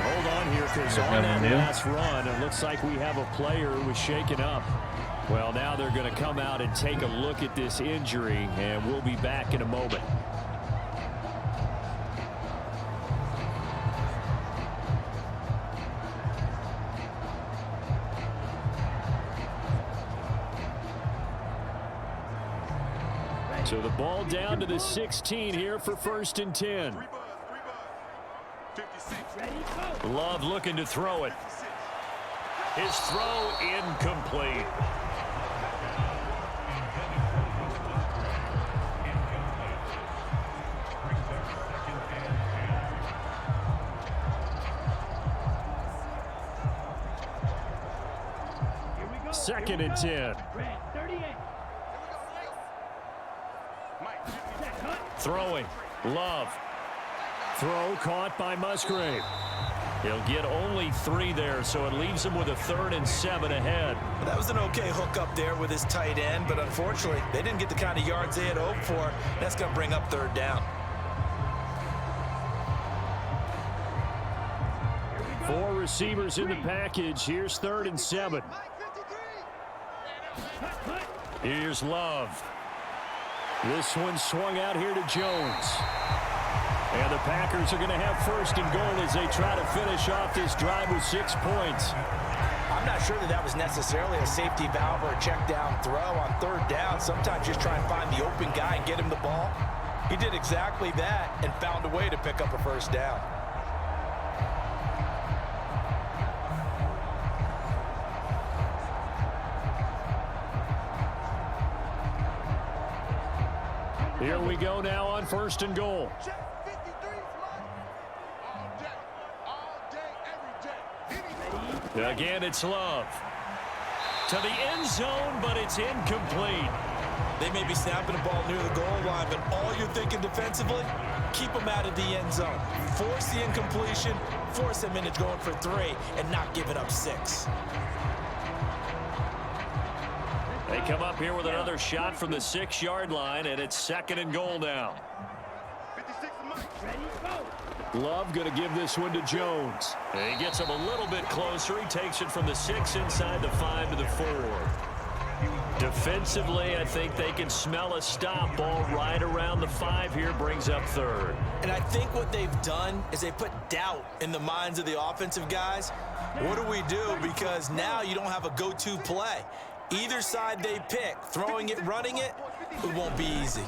[SPEAKER 3] Hold on here because on that last run, it looks like we have a player who was shaken up. Well, now they're going to come out and take a look at this injury, and we'll be back in a moment. So the ball down to the 16 here for 1st and 10. Love looking to throw it. His throw incomplete. Second and 10. Throwing. Love. Throw caught by Musgrave. He'll get only 3 there, so it leaves him with a 3rd and 7 ahead.
[SPEAKER 4] Well, that was an okay hook up there with his tight end, but unfortunately, they didn't get the kind of yards they had hoped for. That's going to bring up 3rd down.
[SPEAKER 3] 4 receivers in the package. Here's 3rd and 7. Here's Love. This one swung out here to Jones. And the Packers are going to have 1st and goal as they try to finish off this drive with 6 points.
[SPEAKER 4] I'm not sure that was necessarily a safety valve or a check down throw on 3rd down. Sometimes just try and find the open guy and get him the ball. He did exactly that and found a way to pick up a 1st down.
[SPEAKER 3] Here we go now on 1st and goal. Again, it's Love. To the end zone, but it's incomplete.
[SPEAKER 4] They may be snapping the ball near the goal line, but all you're thinking defensively, keep them out of the end zone. Force the incompletion, force them into going for 3, and not giving up 6.
[SPEAKER 3] They come up here with another shot from the 6-yard line, and it's 2nd and goal now. Love going to give this one to Jones. And he gets him a little bit closer. He takes it from the 6 inside the 5 to the 4. Defensively, I think they can smell a stop ball right around the 5 here, brings up 3rd.
[SPEAKER 4] And I think what they've done is they put doubt in the minds of the offensive guys. What do we do? Because now you don't have a go-to play. Either side they pick, throwing it, running it, it won't be easy.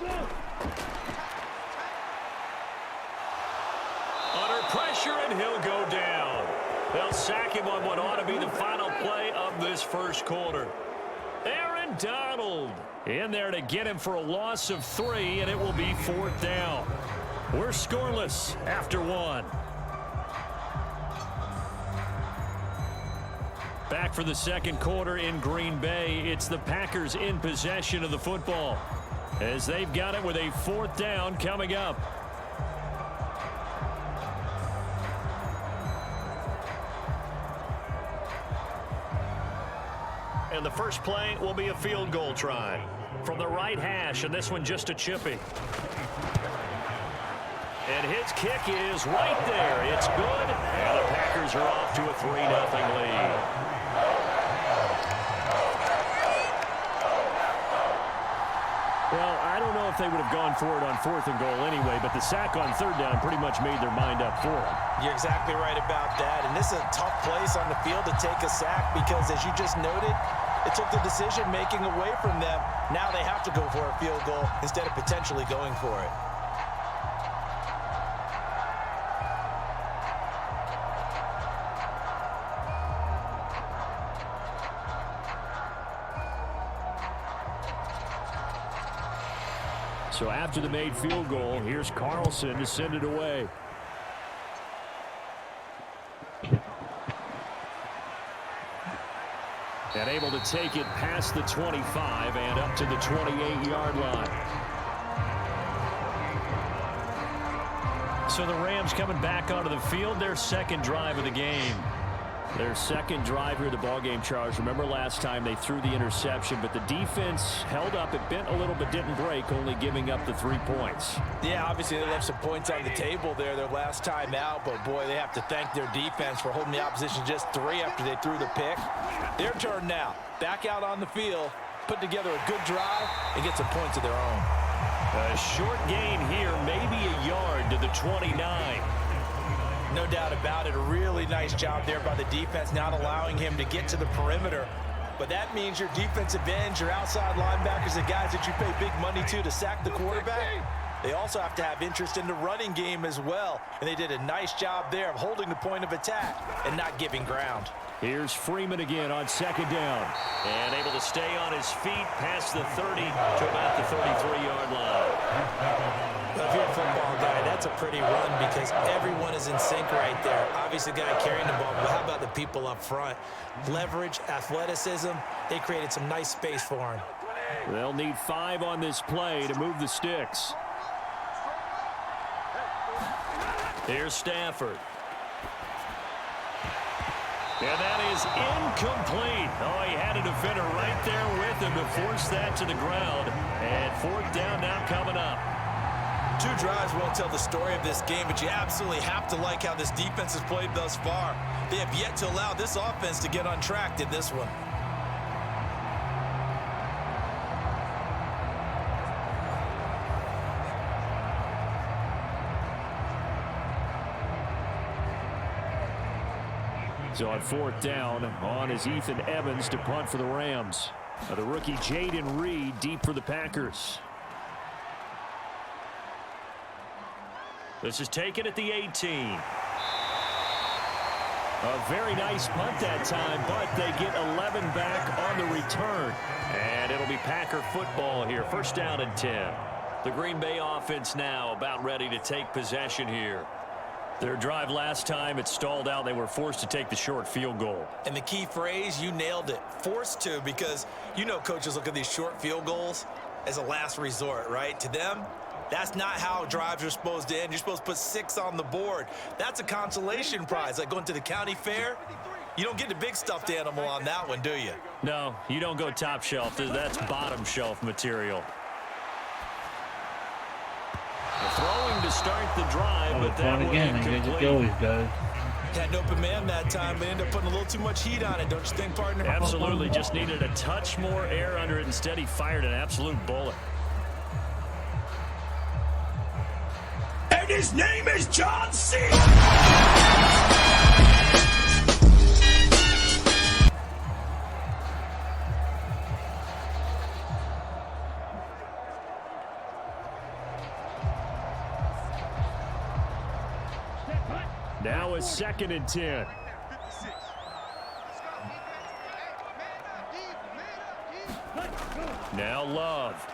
[SPEAKER 3] Under pressure, and he'll go down. They'll sack him on what ought to be the final play of this 1st quarter. Aaron And Donald in there to get him for a loss of 3, and it will be 4th down. We're scoreless after 1. Back for the second quarter in Green Bay. It's the Packers in possession of the football as they've got it with a 4th down coming up. And the first play will be a field goal try from the right hash, and this one just a chippy. And his kick is right there. It's good, and the Packers are off to a 3-0 lead. Well, I don't know if they would have gone for it on 4th and goal anyway, but the sack on 3rd down pretty much made their mind up for it.
[SPEAKER 4] You're exactly right about that, and this is a tough place on the field to take a sack because, as you just noted, it took the decision-making away from them. Now they have to go for a field goal instead of potentially going for it.
[SPEAKER 3] So after the made field goal, here's Carlson to send it away. And able to take it past the 25 and up to the 28-yard line. So the Rams coming back onto the field, their second drive of the game. Their second drive here of the ballgame, Charles. Remember last time they threw the interception, but the defense held up. It bent a little but didn't break, only giving up the 3 points.
[SPEAKER 4] Yeah, obviously they left some points on the table there their last time out, but boy, they have to thank their defense for holding the opposition just 3 after they threw the pick. Their turn now. Back out on the field, put together a good drive, and get some points of their own.
[SPEAKER 3] A short gain here, maybe a yard to the 29.
[SPEAKER 4] No doubt about it. A really nice job there by the defense, not allowing him to get to the perimeter. But that means your defensive ends, your outside linebackers, the guys that you pay big money to sack the quarterback, they also have to have interest in the running game as well. And they did a nice job there of holding the point of attack and not giving ground.
[SPEAKER 3] Here's Freeman again on 2nd down. And able to stay on his feet past the 30 to about the 33-yard line.
[SPEAKER 4] Well, if you're a football guy, that's a pretty run because everyone is in sync right there. Obviously, the guy carrying the ball, but how about the people up front? Leverage, athleticism, they created some nice space for him.
[SPEAKER 3] They'll need 5 on this play to move the sticks. Here's Stafford. And that is incomplete. Oh, he had a defender right there with him to force that to the ground. And 4th down now coming up.
[SPEAKER 4] 2 drives won't tell the story of this game, but you absolutely have to like how this defense has played thus far. They have yet to allow this offense to get untracked in this one.
[SPEAKER 3] So on 4th down, on is Ethan Evans to punt for the Rams. Now the rookie Jaden Reed deep for the Packers. This is taken at the 18. A very nice punt that time, but they get 11 back on the return. And it'll be Packer football here. 1st down and 10. The Green Bay offense now about ready to take possession here. Their drive last time, it stalled out. They were forced to take the short field goal.
[SPEAKER 4] And the key phrase, you nailed it. Forced to, because you know coaches look at these short field goals as a last resort, right? To them, that's not how drives are supposed to end. You're supposed to put 6 on the board. That's a consolation prize, like going to the county fair. You don't get the big stuffed animal on that one, do you?
[SPEAKER 3] No, you don't go top shelf. That's bottom shelf material. Throwing to start the drive, but that one incomplete.
[SPEAKER 5] It always does.
[SPEAKER 4] Had an open man that time, but ended up putting a little too much heat on it, don't you think, partner?
[SPEAKER 3] Absolutely, just needed a touch more air under it. Instead, he fired an absolute bullet.
[SPEAKER 7] And his name is John C.
[SPEAKER 3] Now a 2nd and 10. Now Love.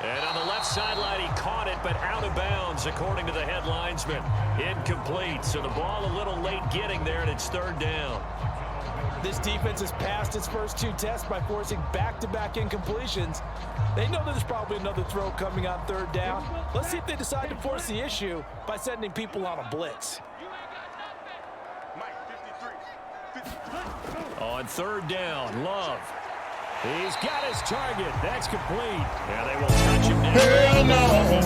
[SPEAKER 3] And on the left sideline, he caught it, but out of bounds, according to the head linesman. Incomplete, so the ball a little late getting there, and it's third down.
[SPEAKER 4] This defense has passed its first 2 tests by forcing back-to-back incompletions. They know there's probably another throw coming on third down. Let's see if they decide to force the issue by sending people on a blitz.
[SPEAKER 3] On third down, Love. He's got his target. That's complete. Yeah, they will touch him now.
[SPEAKER 7] Hell no.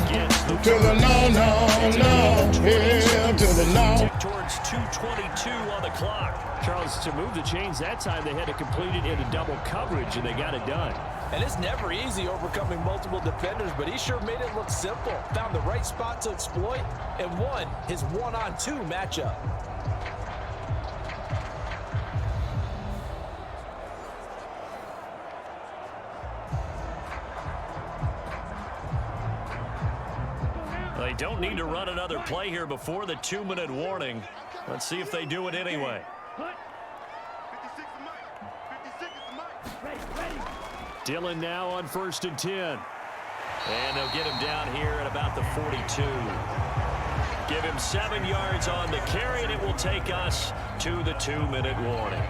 [SPEAKER 7] To the no. Hell to the no.
[SPEAKER 3] Tick towards 2:22 on the clock. Charles, to move the chains that time, they had to complete it into double coverage, and they got it done.
[SPEAKER 4] And it's never easy overcoming multiple defenders, but he sure made it look simple. Found the right spot to exploit and won his 1-on-2 matchup.
[SPEAKER 3] They don't need to run another play here before the 2-minute warning. Let's see if they do it anyway. Dillon now on 1st and 10. And they'll get him down here at about the 42. Give him 7 yards on the carry, and it will take us to the 2-minute warning.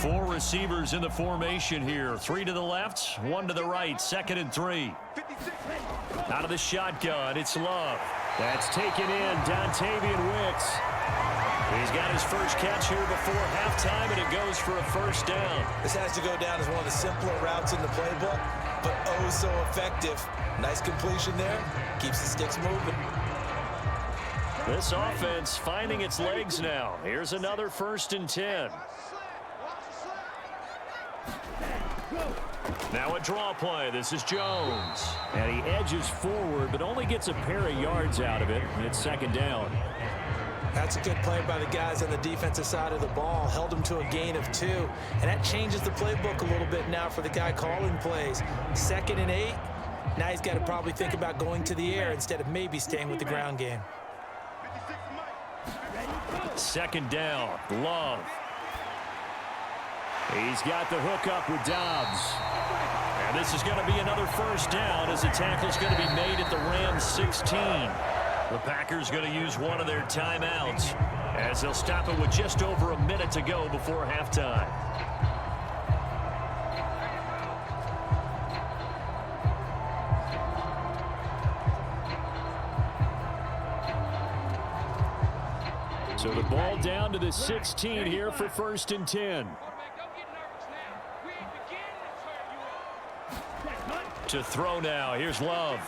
[SPEAKER 3] Four receivers in the formation here. 3 to the left, 1 to the right. 2nd and 3. Out of the shotgun, it's Love. That's taken in. Dontavian Wicks. He's got his first catch here before halftime, and it goes for a first down.
[SPEAKER 4] This has to go down as one of the simpler routes in the playbook, but oh so effective. Nice completion there. Keeps the sticks moving.
[SPEAKER 3] This offense finding its legs now. Here's another 1st and 10. Now a draw play. This is Jones. And he edges forward, but only gets a pair of yards out of it. And it's 2nd down.
[SPEAKER 4] That's a good play by the guys on the defensive side of the ball. Held him to a gain of 2. And that changes the playbook a little bit now for the guy calling plays. 2nd and 8. Now he's got to probably think about going to the air instead of maybe staying with the ground game.
[SPEAKER 3] 2nd down. Love. He's got the hook up with Dobbs. And this is going to be another first down as the tackle's going to be made at the Rams 16. The Packers going to use one of their timeouts as they'll stop it with just over a minute to go before halftime. So the ball down to the 16 here for 1st and 10. To throw now. Here's Love.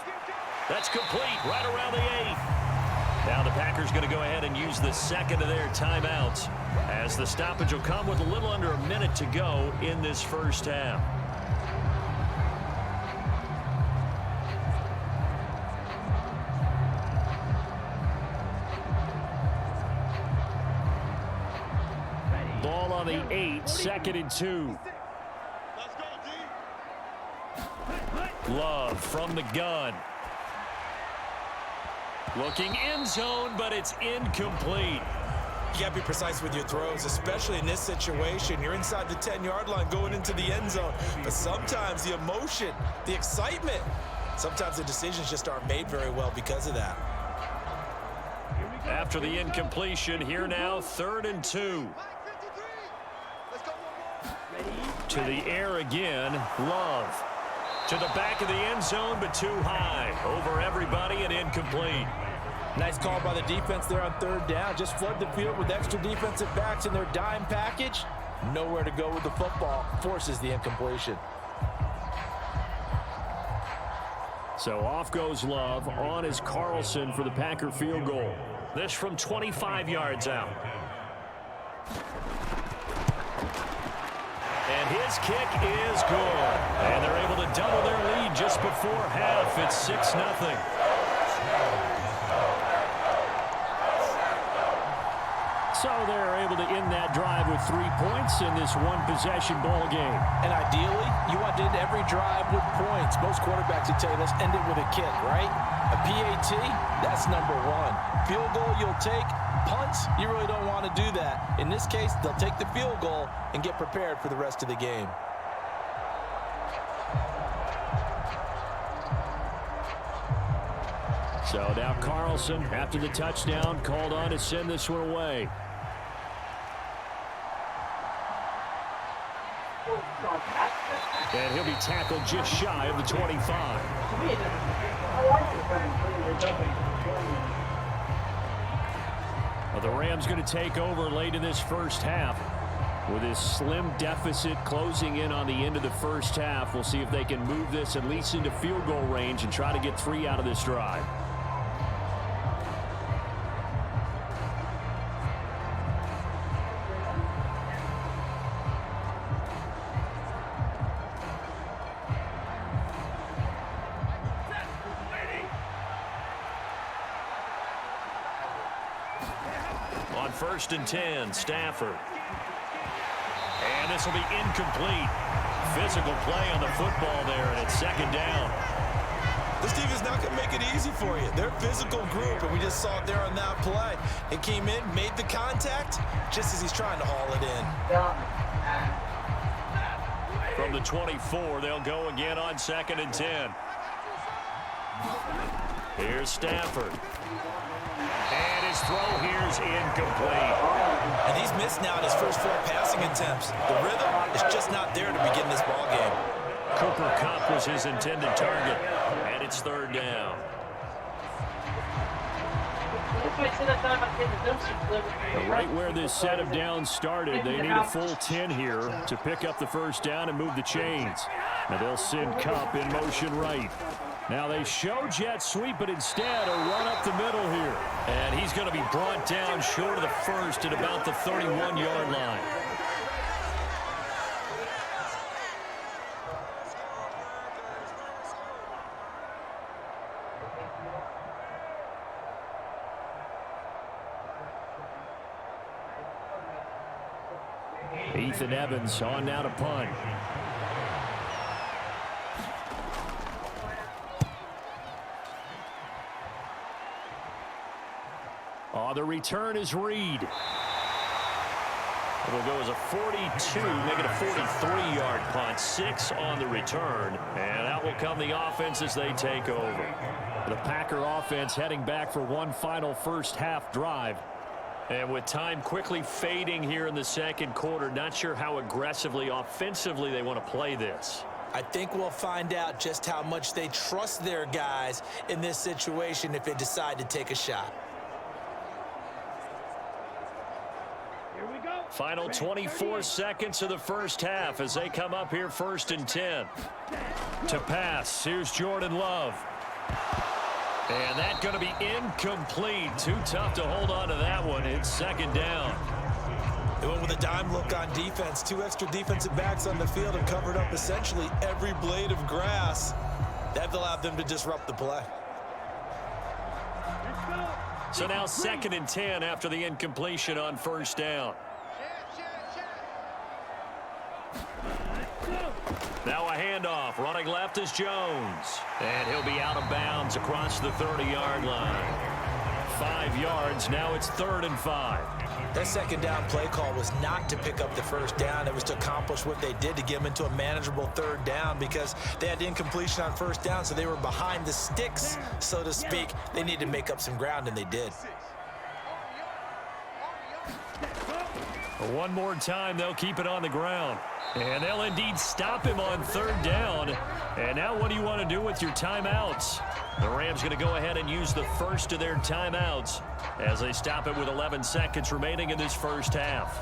[SPEAKER 3] That's complete right around the 8. Now the Packers going to go ahead and use the 2nd of their timeouts as the stoppage will come with a little under a minute to go in this first half. Ball on the 8, 2nd and 2. Love from the gun. Looking end zone, but it's incomplete.
[SPEAKER 4] You got to be precise with your throws, especially in this situation. You're inside the 10-yard line going into the end zone. But sometimes the emotion, the excitement, sometimes the decisions just aren't made very well because of that.
[SPEAKER 3] After the incompletion, here now, 3rd and 2. To the air again, Love. To the back of the end zone, but too high. Over everybody and incomplete.
[SPEAKER 4] Nice call by the defense there on 3rd down. Just flood the field with extra defensive backs in their dime package. Nowhere to go with the football. Forces the incompletion.
[SPEAKER 3] So off goes Love. On is Carlson for the Packer field goal. This from 25 yards out. And his kick is good. And they're able to double their lead just before half. It's 6-0. So they're able to end that drive with 3 points in this one-possession ball game.
[SPEAKER 4] And ideally, you want to end every drive with points. Most quarterbacks would tell you, let's end it with a kick, right? A PAT, that's number one. Field goal you'll take. Punts, you really don't want to do that. In this case, they'll take the field goal and get prepared for the rest of the game.
[SPEAKER 3] So now Carlson, after the touchdown, called on to send this one away. And he'll be tackled just shy of the 25. Well, the Rams going to take over late in this first half. With this slim deficit closing in on the end of the first half, we'll see if they can move this at least into field goal range and try to get 3 out of this drive. On 1st and 10, Stafford. And this will be incomplete. Physical play on the football there, and it's 2nd down.
[SPEAKER 4] This team is not going to make it easy for you. They're a physical group, and we just saw it there on that play. It came in, made the contact, just as he's trying to haul it in.
[SPEAKER 3] From the 24, they'll go again on 2nd and 10. Here's Stafford. And his throw here's incomplete.
[SPEAKER 4] And he's missed now in his first 4 passing attempts. The rhythm is just not there to begin this ball game.
[SPEAKER 3] Cooper Kupp was his intended target, and it's 3rd down. Right where this set of downs started, they need a full 10 here to pick up the 1st down and move the chains. Now they'll send Kupp in motion right. Now they show jet sweep, but instead a run up the middle here. And he's going to be brought down short of the 1st at about the 31-yard line. Ethan Evans on now to punt. The return is Reed. It'll go as a 42, make it a 43-yard punt. 6 on the return. And out will come the offense as they take over. The Packer offense heading back for one final first half drive. And with time quickly fading here in the 2nd quarter, not sure how aggressively, offensively they want to play this.
[SPEAKER 4] I think we'll find out just how much they trust their guys in this situation if they decide to take a shot.
[SPEAKER 3] Final 24 seconds of the first half as they come up here 1st and 10. To pass, here's Jordan Love. And that's going to be incomplete. Too tough to hold on to that one. It's 2nd down.
[SPEAKER 4] They went with a dime look on defense. 2 extra defensive backs on the field and covered up essentially every blade of grass. That allowed them to disrupt the play.
[SPEAKER 3] So now 2nd and 10 after the incompletion on 1st down. Now a handoff. Running left is Jones. And he'll be out of bounds across the 30-yard line. 5 yards. Now it's 3rd and 5.
[SPEAKER 4] That 2nd down play call was not to pick up the 1st down. It was to accomplish what they did to get them into a manageable 3rd down because they had incompletion on 1st down, so they were behind the sticks, so to speak. They needed to make up some ground, and they did.
[SPEAKER 3] One more time, they'll keep it on the ground. And they'll indeed stop him on 3rd down. And now what do you want to do with your timeouts? The Rams going to go ahead and use the first of their timeouts as they stop it with 11 seconds remaining in this first half.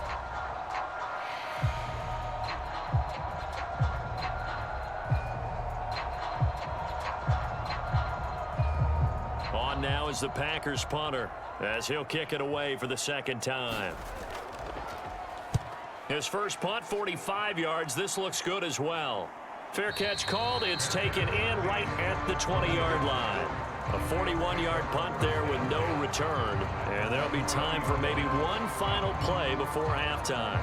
[SPEAKER 3] On now is the Packers punter as he'll kick it away for the 2nd time. His first punt, 45 yards. This looks good as well. Fair catch called. It's taken in right at the 20-yard line. A 41-yard punt there with no return. And there'll be time for maybe one final play before halftime.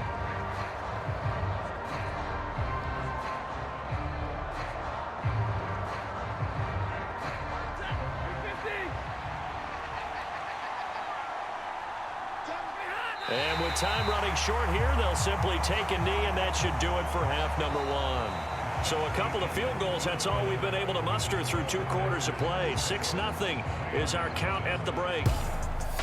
[SPEAKER 3] And with time running short here, they'll simply take a knee, and that should do it for half number one. So a couple of field goals, that's all we've been able to muster through 2 quarters of play. 6-0 is our count at the break.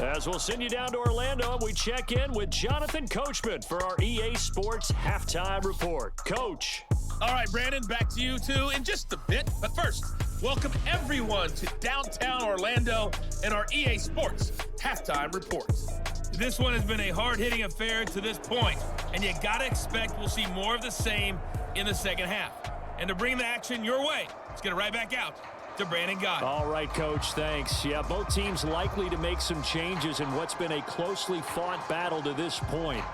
[SPEAKER 3] As we'll send you down to Orlando, we check in with Jonathan Coachman for our EA Sports Halftime Report. Coach.
[SPEAKER 2] All right, Brandon, back to you two in just a bit. But first, welcome everyone to downtown Orlando and our EA Sports Halftime Report. This one has been a hard-hitting affair to this point, and you gotta expect we'll see more of the same in the second half. And to bring the action your way, let's get it right back out to Brandon Gott.
[SPEAKER 3] All right, Coach, thanks. Yeah, both teams likely to make some changes in what's been a closely fought battle to this point.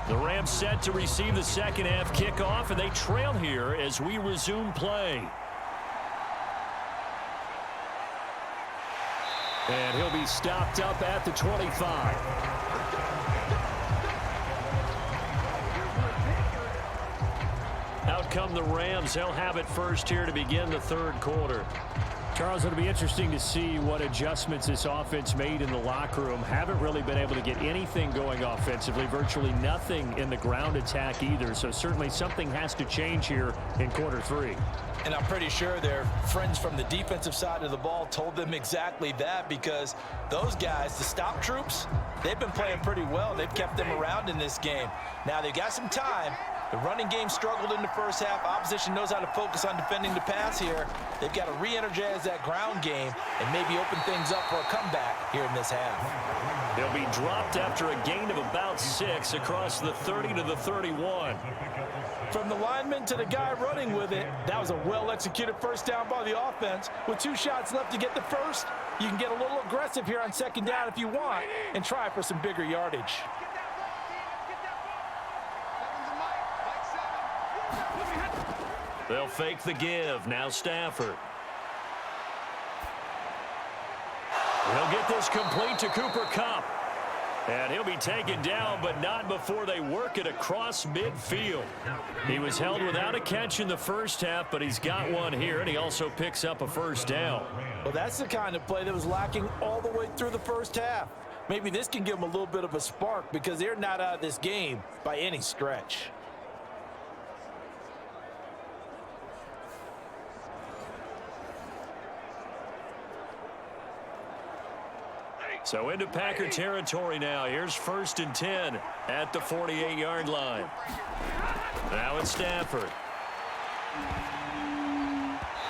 [SPEAKER 3] The Rams set to receive the second half kickoff, and they trail here as we resume play. And he'll be stopped up at the 25. Out come the Rams. They'll have it first here to begin the third quarter. Charles, it'll be interesting to see what adjustments this offense made in the locker room. Haven't really been able to get anything going offensively, virtually nothing in the ground attack either. So certainly something has to change here in quarter 3.
[SPEAKER 4] And I'm pretty sure their friends from the defensive side of the ball told them exactly that, because those guys, the stop troops, they've been playing pretty well. They've kept them around in this game. Now they've got some time. The running game struggled in the first half. Opposition knows how to focus on defending the pass here. They've got to re-energize that ground game and maybe open things up for a comeback here in this half.
[SPEAKER 3] They'll be dropped after a gain of about 6 across the 30 to the 31.
[SPEAKER 4] From the lineman to the guy running with it, that was a well-executed first down by the offense. With 2 shots left to get the first, you can get a little aggressive here on second down if you want and try for some bigger yardage.
[SPEAKER 3] They'll fake the give. Now Stafford. He'll get this complete to Cooper Kupp. And he'll be taken down, but not before they work it across midfield. He was held without a catch in the first half, but he's got one here, and he also picks up a first down.
[SPEAKER 4] Well, that's the kind of play that was lacking all the way through the first half. Maybe this can give them a little bit of a spark, because they're not out of this game by any stretch.
[SPEAKER 3] So into Packer territory now. Here's 1st and 10 at the 48-yard line. Now it's Stafford.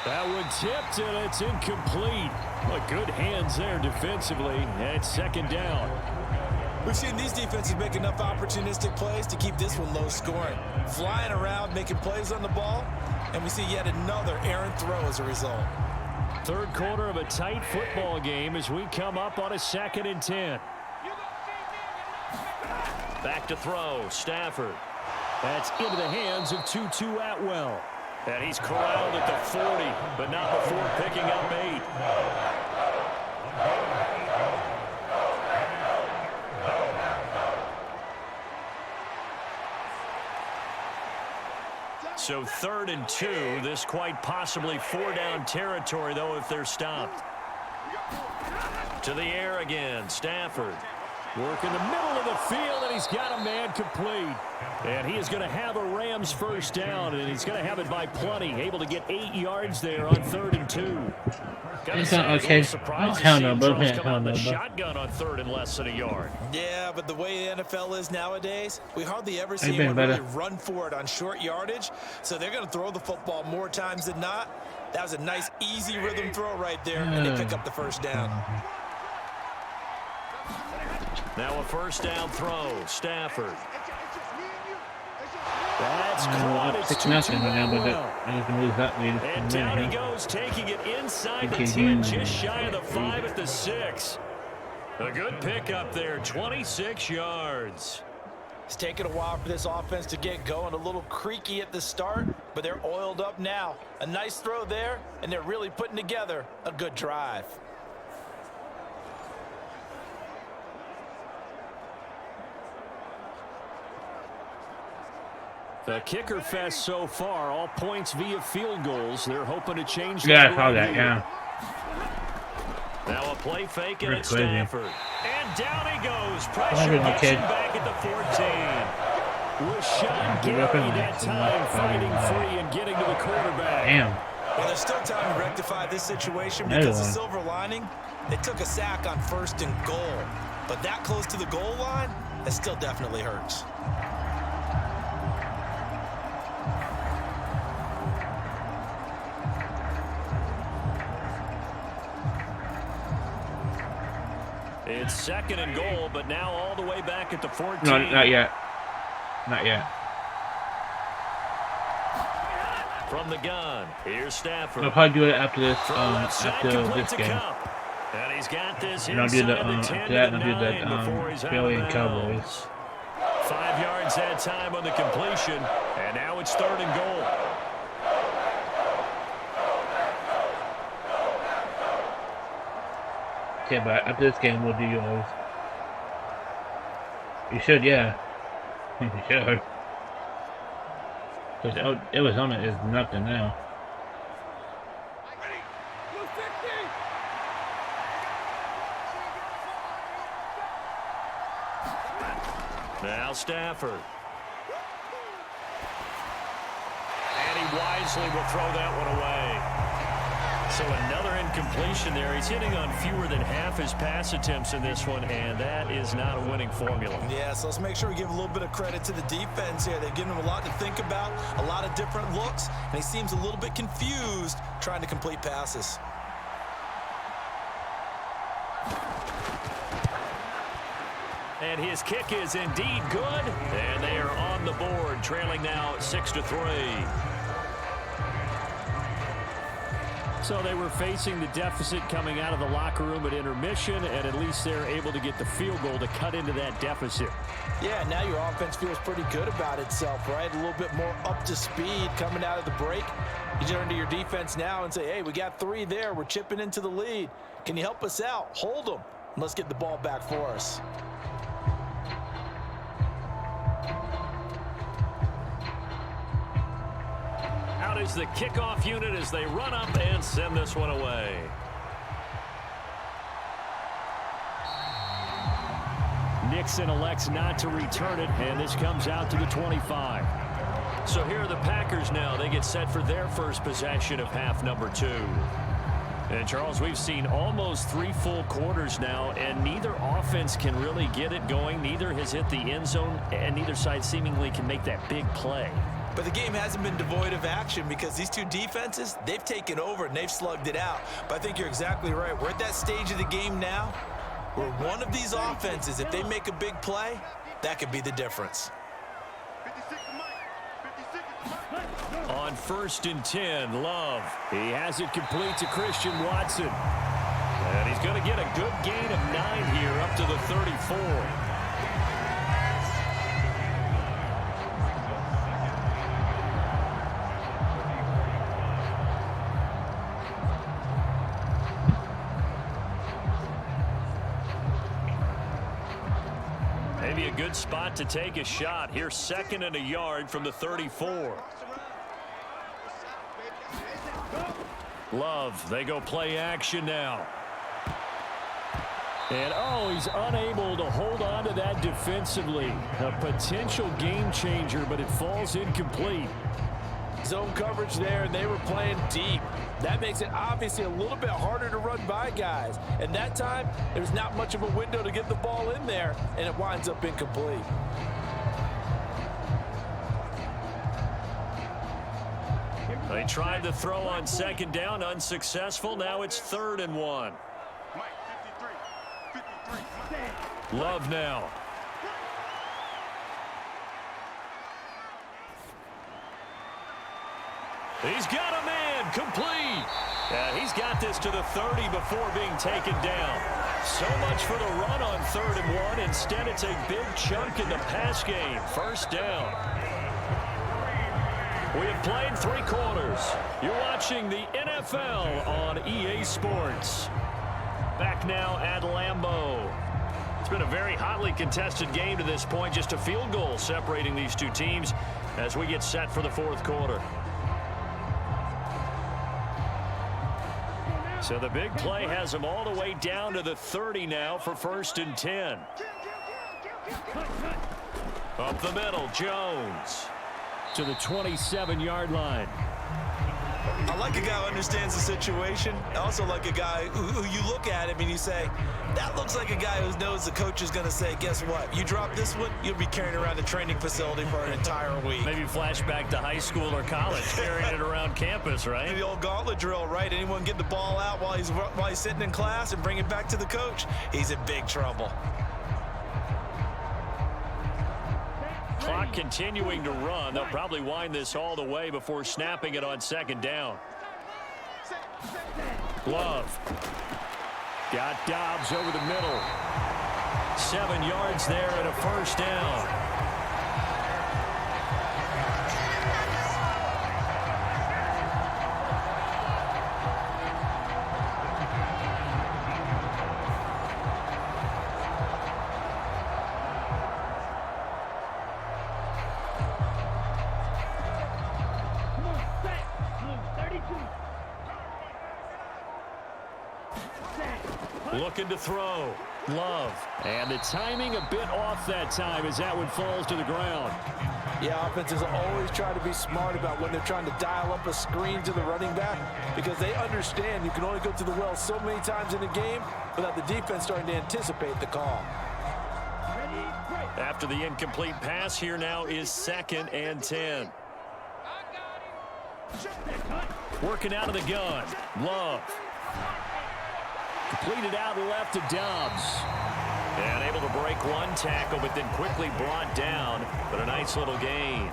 [SPEAKER 3] That one tipped, and it's incomplete. Well, good hands there defensively, and it's second down.
[SPEAKER 4] We've seen these defenses make enough opportunistic plays to keep this one low scoring. Flying around, making plays on the ball, and we see yet another errant throw as a result.
[SPEAKER 3] Third quarter of a tight football game as we come up on a 2nd and 10. Back to throw, Stafford. That's into the hands of Tutu Atwell. And he's corralled at the 40, but not before picking up 8. So 3rd and 2, this quite possibly 4-down territory, though, if they're stopped. To the air again, Stafford. Working the middle of the field, and he's got a man complete. And he is going to have a Rams first down, and he's going to have it by plenty. Able to get 8 yards there on 3rd and 2.
[SPEAKER 5] It's not okay. Hell no, bro. Hell no, bro.
[SPEAKER 3] Shotgun on 3rd and less than a yard.
[SPEAKER 4] Yeah, but the way the NFL is nowadays, we hardly ever see anyone really run for it on short yardage. So they're going to throw the football more times than not. That was a nice, easy rhythm throw right there, and they pick up the first down.
[SPEAKER 3] Now a first down throw. Stafford. That's caught. It's 2-2 now. And down he goes, taking it inside the 10, just shy of the 5 at the 6. A good pickup there, 26 yards.
[SPEAKER 4] It's taken a while for this offense to get going. A little creaky at the start, but they're oiled up now. A nice throw there, and they're really putting together a good drive.
[SPEAKER 3] The kicker fest so far, all points via field goals. They're hoping to change that.
[SPEAKER 5] Yeah, I saw that, yeah.
[SPEAKER 3] Now a play fake and it's Stafford. And down he goes. Pressure gets him back at the 14. Rashawn Gary that time fighting free and getting to the quarterback.
[SPEAKER 5] Damn.
[SPEAKER 4] Well, there's still time to rectify this situation because the silver lining, they took a sack on 1st and goal. But that close to the goal line, that still definitely hurts.
[SPEAKER 3] It's 2nd and goal, but now all the way back at the 14.
[SPEAKER 5] No, not yet. Not yet.
[SPEAKER 3] From the gun, here's Stafford.
[SPEAKER 5] I'll probably do it after this. After this game.
[SPEAKER 3] And he's got this
[SPEAKER 5] and I'll do the after that. I'll do that Philly and Cowboys.
[SPEAKER 3] 5 yards that time on the completion, and now it's 3rd and goal.
[SPEAKER 5] Okay, but after this game, we'll do yours. You should, yeah. You should. Because Arizona is nothing now.
[SPEAKER 3] Now Stafford. And he wisely will throw that one away. So another incompletion there. He's hitting on fewer than half his pass attempts in this one, and that is not a winning formula.
[SPEAKER 4] Yeah, so let's make sure we give a little bit of credit to the defense here. They've given him a lot to think about, a lot of different looks, and he seems a little bit confused trying to complete passes.
[SPEAKER 3] And his kick is indeed good, and they are on the board, trailing now 6-3. So they were facing the deficit coming out of the locker room at intermission, and at least they're able to get the field goal to cut into that deficit.
[SPEAKER 4] Yeah, now your offense feels pretty good about itself, right? A little bit more up to speed coming out of the break. You turn to your defense now and say, hey, we got 3 there. We're chipping into the lead. Can you help us out? Hold them. Let's get the ball back for us.
[SPEAKER 3] Out is the kickoff unit as they run up and send this one away. Nixon elects not to return it, and this comes out to the 25. So here are the Packers now. They get set for their first possession of half number 2. And, Charles, we've seen almost 3 full quarters now, and neither offense can really get it going. Neither has hit the end zone, and neither side seemingly can make that big play.
[SPEAKER 4] But the game hasn't been devoid of action because these two defenses, they've taken over and they've slugged it out. But I think you're exactly right. We're at that stage of the game now where one of these offenses, if they make a big play, that could be the difference.
[SPEAKER 3] On 1st and 10, Love. He has it complete to Christian Watson. And he's going to get a good gain of 9 here up to the 34. Maybe a good spot to take a shot. Here's 2nd and a yard from the 34. Love, they go play action now. And, oh, he's unable to hold on to that defensively. A potential game changer, but it falls incomplete.
[SPEAKER 4] Zone coverage there, and they were playing deep. That makes it obviously a little bit harder to run by guys. And that time, there's not much of a window to get the ball in there, and it winds up incomplete.
[SPEAKER 3] They tried to throw on second down, unsuccessful. Now it's 3rd and 1. Love now. He's got a man, complete. He's got this to the 30 before being taken down. So much for the run on 3rd and 1. Instead, it's a big chunk in the pass game. 1st down. We have played 3 quarters. You're watching the NFL on EA Sports. Back now at Lambeau. It's been a very hotly contested game to this point. Just a field goal separating these two teams as we get set for the 4th quarter. So the big play has them all the way down to the 30 now for 1st and 10. Up the middle, Jones. To the 27-yard line.
[SPEAKER 4] I like a guy who understands the situation. I also like a guy who you look at him and you say, that looks like a guy who knows the coach is going to say, guess what? You drop this one, you'll be carrying around the training facility for an entire week.
[SPEAKER 3] Maybe flashback to high school or college, carrying it around campus, right?
[SPEAKER 4] The old gauntlet drill, right? Anyone get the ball out while he's sitting in class and bring it back to the coach, he's in big trouble.
[SPEAKER 3] Clock continuing to run. They'll probably wind this all the way before snapping it on 2nd down. Love. Got Dobbs over the middle. 7 yards there and a 1st down. Looking to throw. Love. And the timing a bit off that time as that one falls to the ground.
[SPEAKER 4] Yeah, offenses always try to be smart about when they're trying to dial up a screen to the running back because they understand you can only go to the well so many times in a game without the defense starting to anticipate the call.
[SPEAKER 3] After the incomplete pass, here now is 2nd and 10. Working out of the gun. Love. Completed out left to Dobbs. And able to break one tackle, but then quickly brought down. But a nice little gain.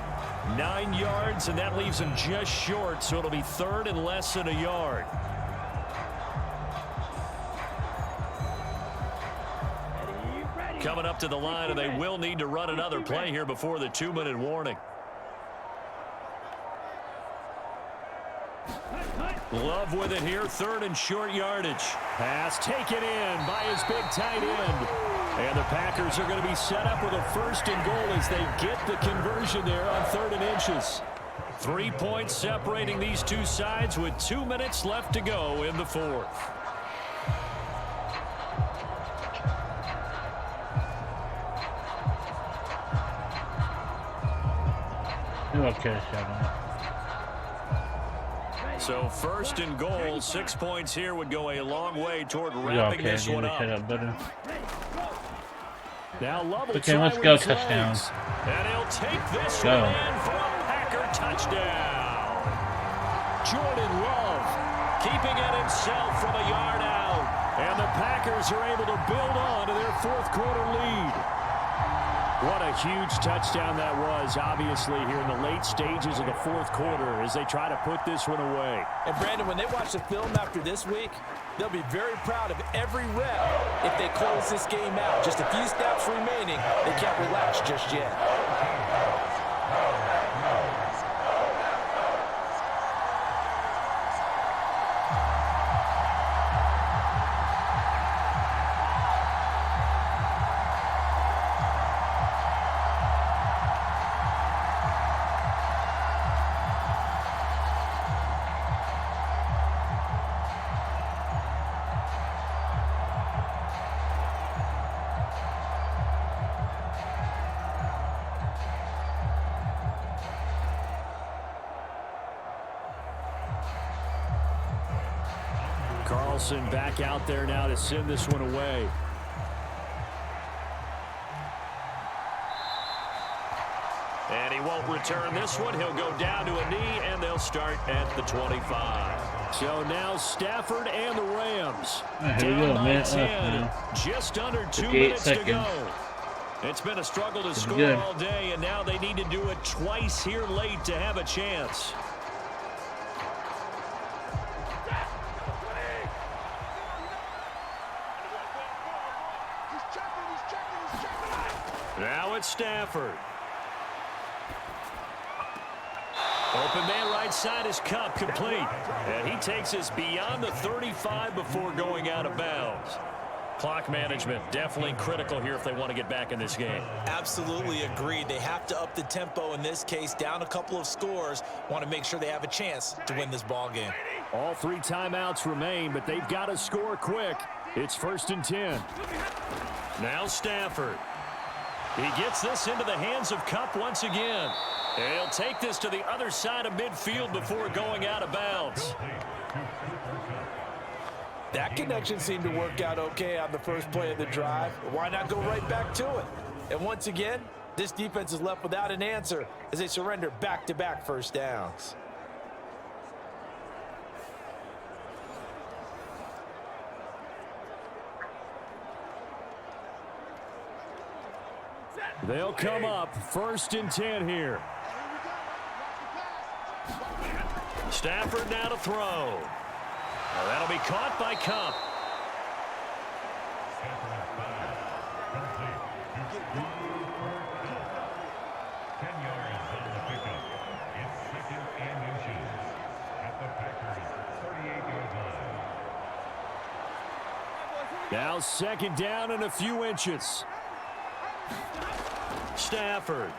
[SPEAKER 3] 9 yards, and that leaves him just short, so it'll be 3rd and less than a yard. Coming up to the line, and they will need to run another play here before the 2-minute warning. Love with it here, 3rd and short yardage. Pass taken in by his big tight end. And the Packers are going to be set up with a 1st and goal as they get the conversion there on 3rd and inches. 3 points separating these two sides with 2 minutes left to go in the 4th.
[SPEAKER 5] Okay, 7.
[SPEAKER 3] So 1st and goal, 6 points here would go a long way toward wrapping this one up. Now Love will
[SPEAKER 5] okay, let's go touchdown.
[SPEAKER 3] And he'll take this one in for a Packer touchdown. Jordan Love keeping it himself from a yard out. And the Packers are able to build on to their 4th quarter lead. What a huge touchdown that was, obviously, here in the late stages of the 4th quarter as they try to put this one away.
[SPEAKER 4] And, Brandon, when they watch the film after this week, they'll be very proud of every rep if they close this game out. Just a few snaps remaining. They can't relax just yet.
[SPEAKER 3] Carlson back out there now to send this one away. And he won't return this one. He'll go down to a knee, and they'll start at the 25. So now Stafford and the Rams down by 10. Just under 2 minutes to go. It's been a struggle to score all day, and now they need to do it twice here late to have a chance. Now it's Stafford. Open man right side is Cup, complete. And he takes us beyond the 35 before going out of bounds. Clock management definitely critical here if they want to get back in this game.
[SPEAKER 4] Absolutely agreed. They have to up the tempo in this case, down a couple of scores. Want to make sure they have a chance to win this ball game.
[SPEAKER 3] All 3 timeouts remain, but they've got to score quick. It's 1st and 10. Now Stafford. He gets this into the hands of Cup once again. He'll take this to the other side of midfield before going out of bounds.
[SPEAKER 4] That connection seemed to work out okay on the first play of the drive. Why not go right back to it? And once again, this defense is left without an answer as they surrender back-to-back first downs.
[SPEAKER 3] They'll come up 1st and 10 here. Stafford now to throw. Well, that'll be caught by Cup. Now 2nd down and a few inches. Stafford.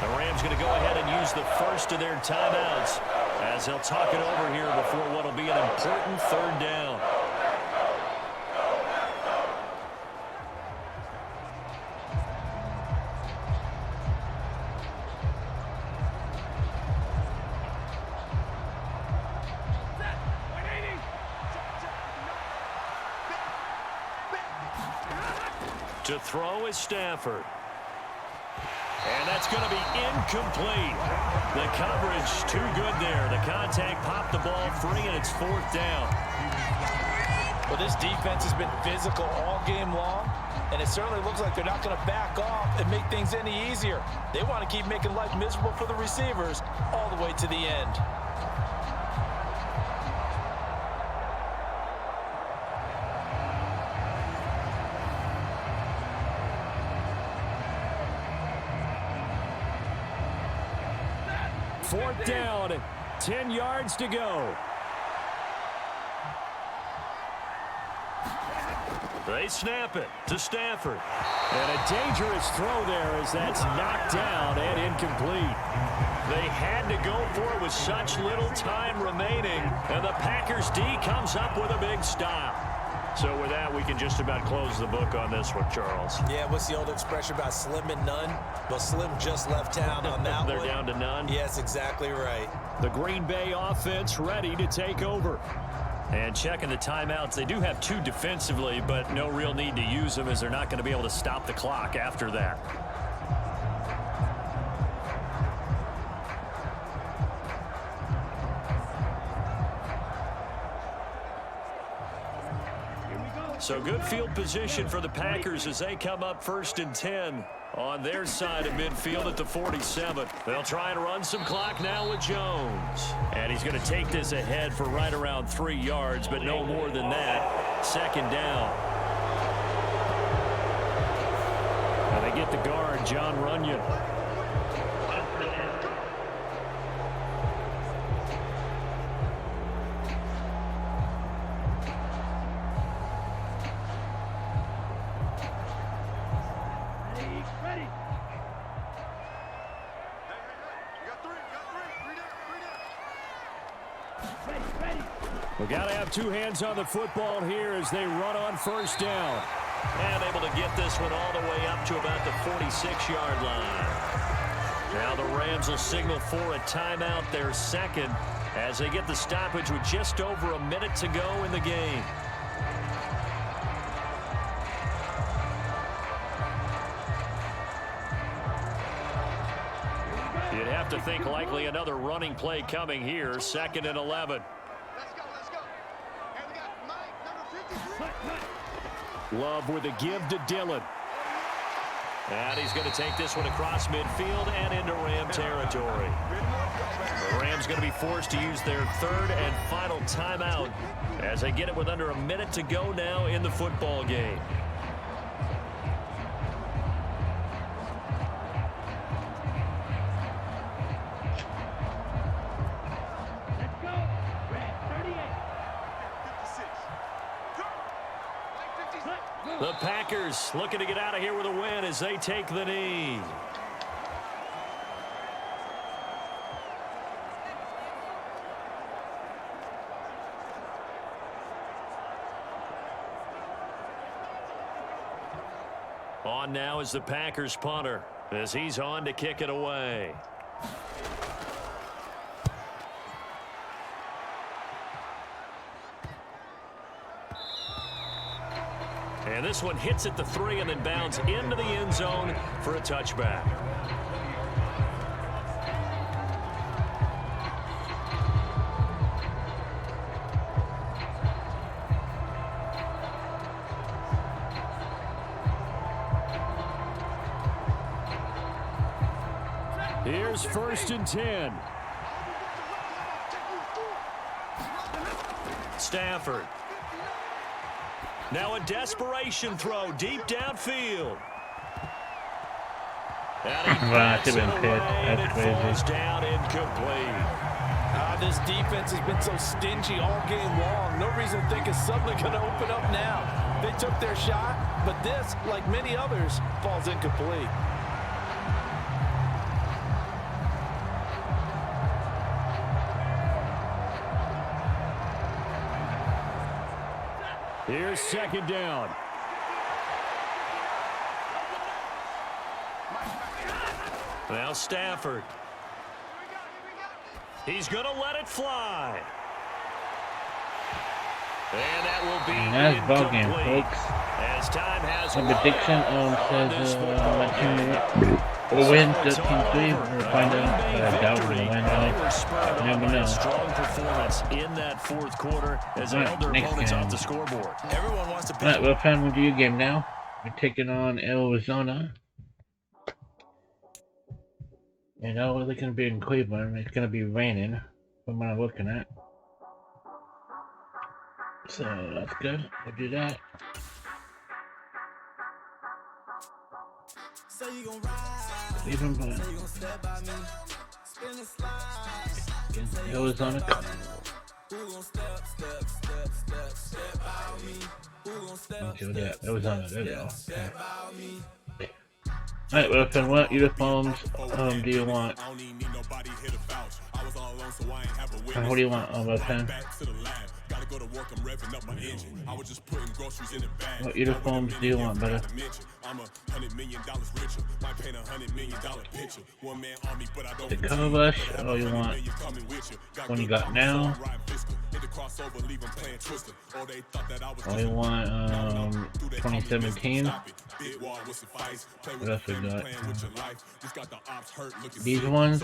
[SPEAKER 3] The Rams going to go ahead and use the first of their timeouts as they'll talk it over here before what will be an important 3rd down. To throw is Stafford. And that's going to be incomplete. The coverage too good there. The contact popped the ball free, and it's 4th down.
[SPEAKER 4] Well, this defense has been physical all game long, and it certainly looks like they're not going to back off and make things any easier. They want to keep making life miserable for the receivers all the way to the end.
[SPEAKER 3] Fourth down, 10 yards to go. They snap it to Stafford. And a dangerous throw there as that's knocked down and incomplete. They had to go for it with such little time remaining. And the Packers D comes up with a big stop. So with that, we can just about close the book on this one, Charles.
[SPEAKER 4] Yeah, what's the old expression about slim and none? Well, Slim just left town on that
[SPEAKER 3] They're
[SPEAKER 4] one.
[SPEAKER 3] down to none?
[SPEAKER 4] Yes, exactly right.
[SPEAKER 3] The Green Bay offense ready to take over. And checking the timeouts, they do have 2 defensively, but no real need to use them as they're not going to be able to stop the clock after that. So good field position for the Packers as they come up 1st and 10 on their side of midfield at the 47. They'll try and run some clock now with Jones. And he's going to take this ahead for right around 3 yards, but no more than that. 2nd down. And they get the guard, John Runyon. We've got to have 2 hands on the football here as they run on 1st down. And able to get this one all the way up to about the 46-yard line. Now the Rams will signal for a timeout, their second, as they get the stoppage with just over a minute to go in the game. You'd have to think likely another running play coming here, 2nd and 11. Love with a give to Dillon. And he's going to take this one across midfield and into Ram territory. The Rams going to be forced to use their 3rd and final timeout as they get it with under a minute to go now in the football game. The Packers looking to get out of here with a win as they take the knee. On now is the Packers punter as he's on to kick it away. And this one hits at the 3 and then bounds into the end zone for a touchback. Here's 1st and 10. Stafford. Now a desperation throw deep downfield.
[SPEAKER 5] Wow, should have been pit. That's crazy.
[SPEAKER 3] Down incomplete.
[SPEAKER 4] This defense has been so stingy all game long. No reason to think it's suddenly going to open up now. They took their shot, but this, like many others, falls incomplete.
[SPEAKER 3] Here's 2nd down. Now Stafford. He's going to let it fly. And that will be
[SPEAKER 5] nice ball game, folks.
[SPEAKER 3] As time has
[SPEAKER 5] the prediction says my team will win 13-3. We'll find out. I doubt we're going to win. You never know.
[SPEAKER 3] Strong performance in that 4th quarter as they held their opponents off the scoreboard.
[SPEAKER 4] Everyone wants to
[SPEAKER 5] All right, well, fan, we'll do your game now. We're taking on Arizona. You know, they're going to be in Cleveland. It's going to be raining from what I'm looking at. So that's good. We'll do that. Cleveland against Arizona. Okay, with that. Arizona. There we go. Okay. Alright, well, then what uniforms do you want? And what do you want, Pen? What uniforms do you want, better? The cover rush, or you want one you got now? Or you want 2017? What else we got? These ones?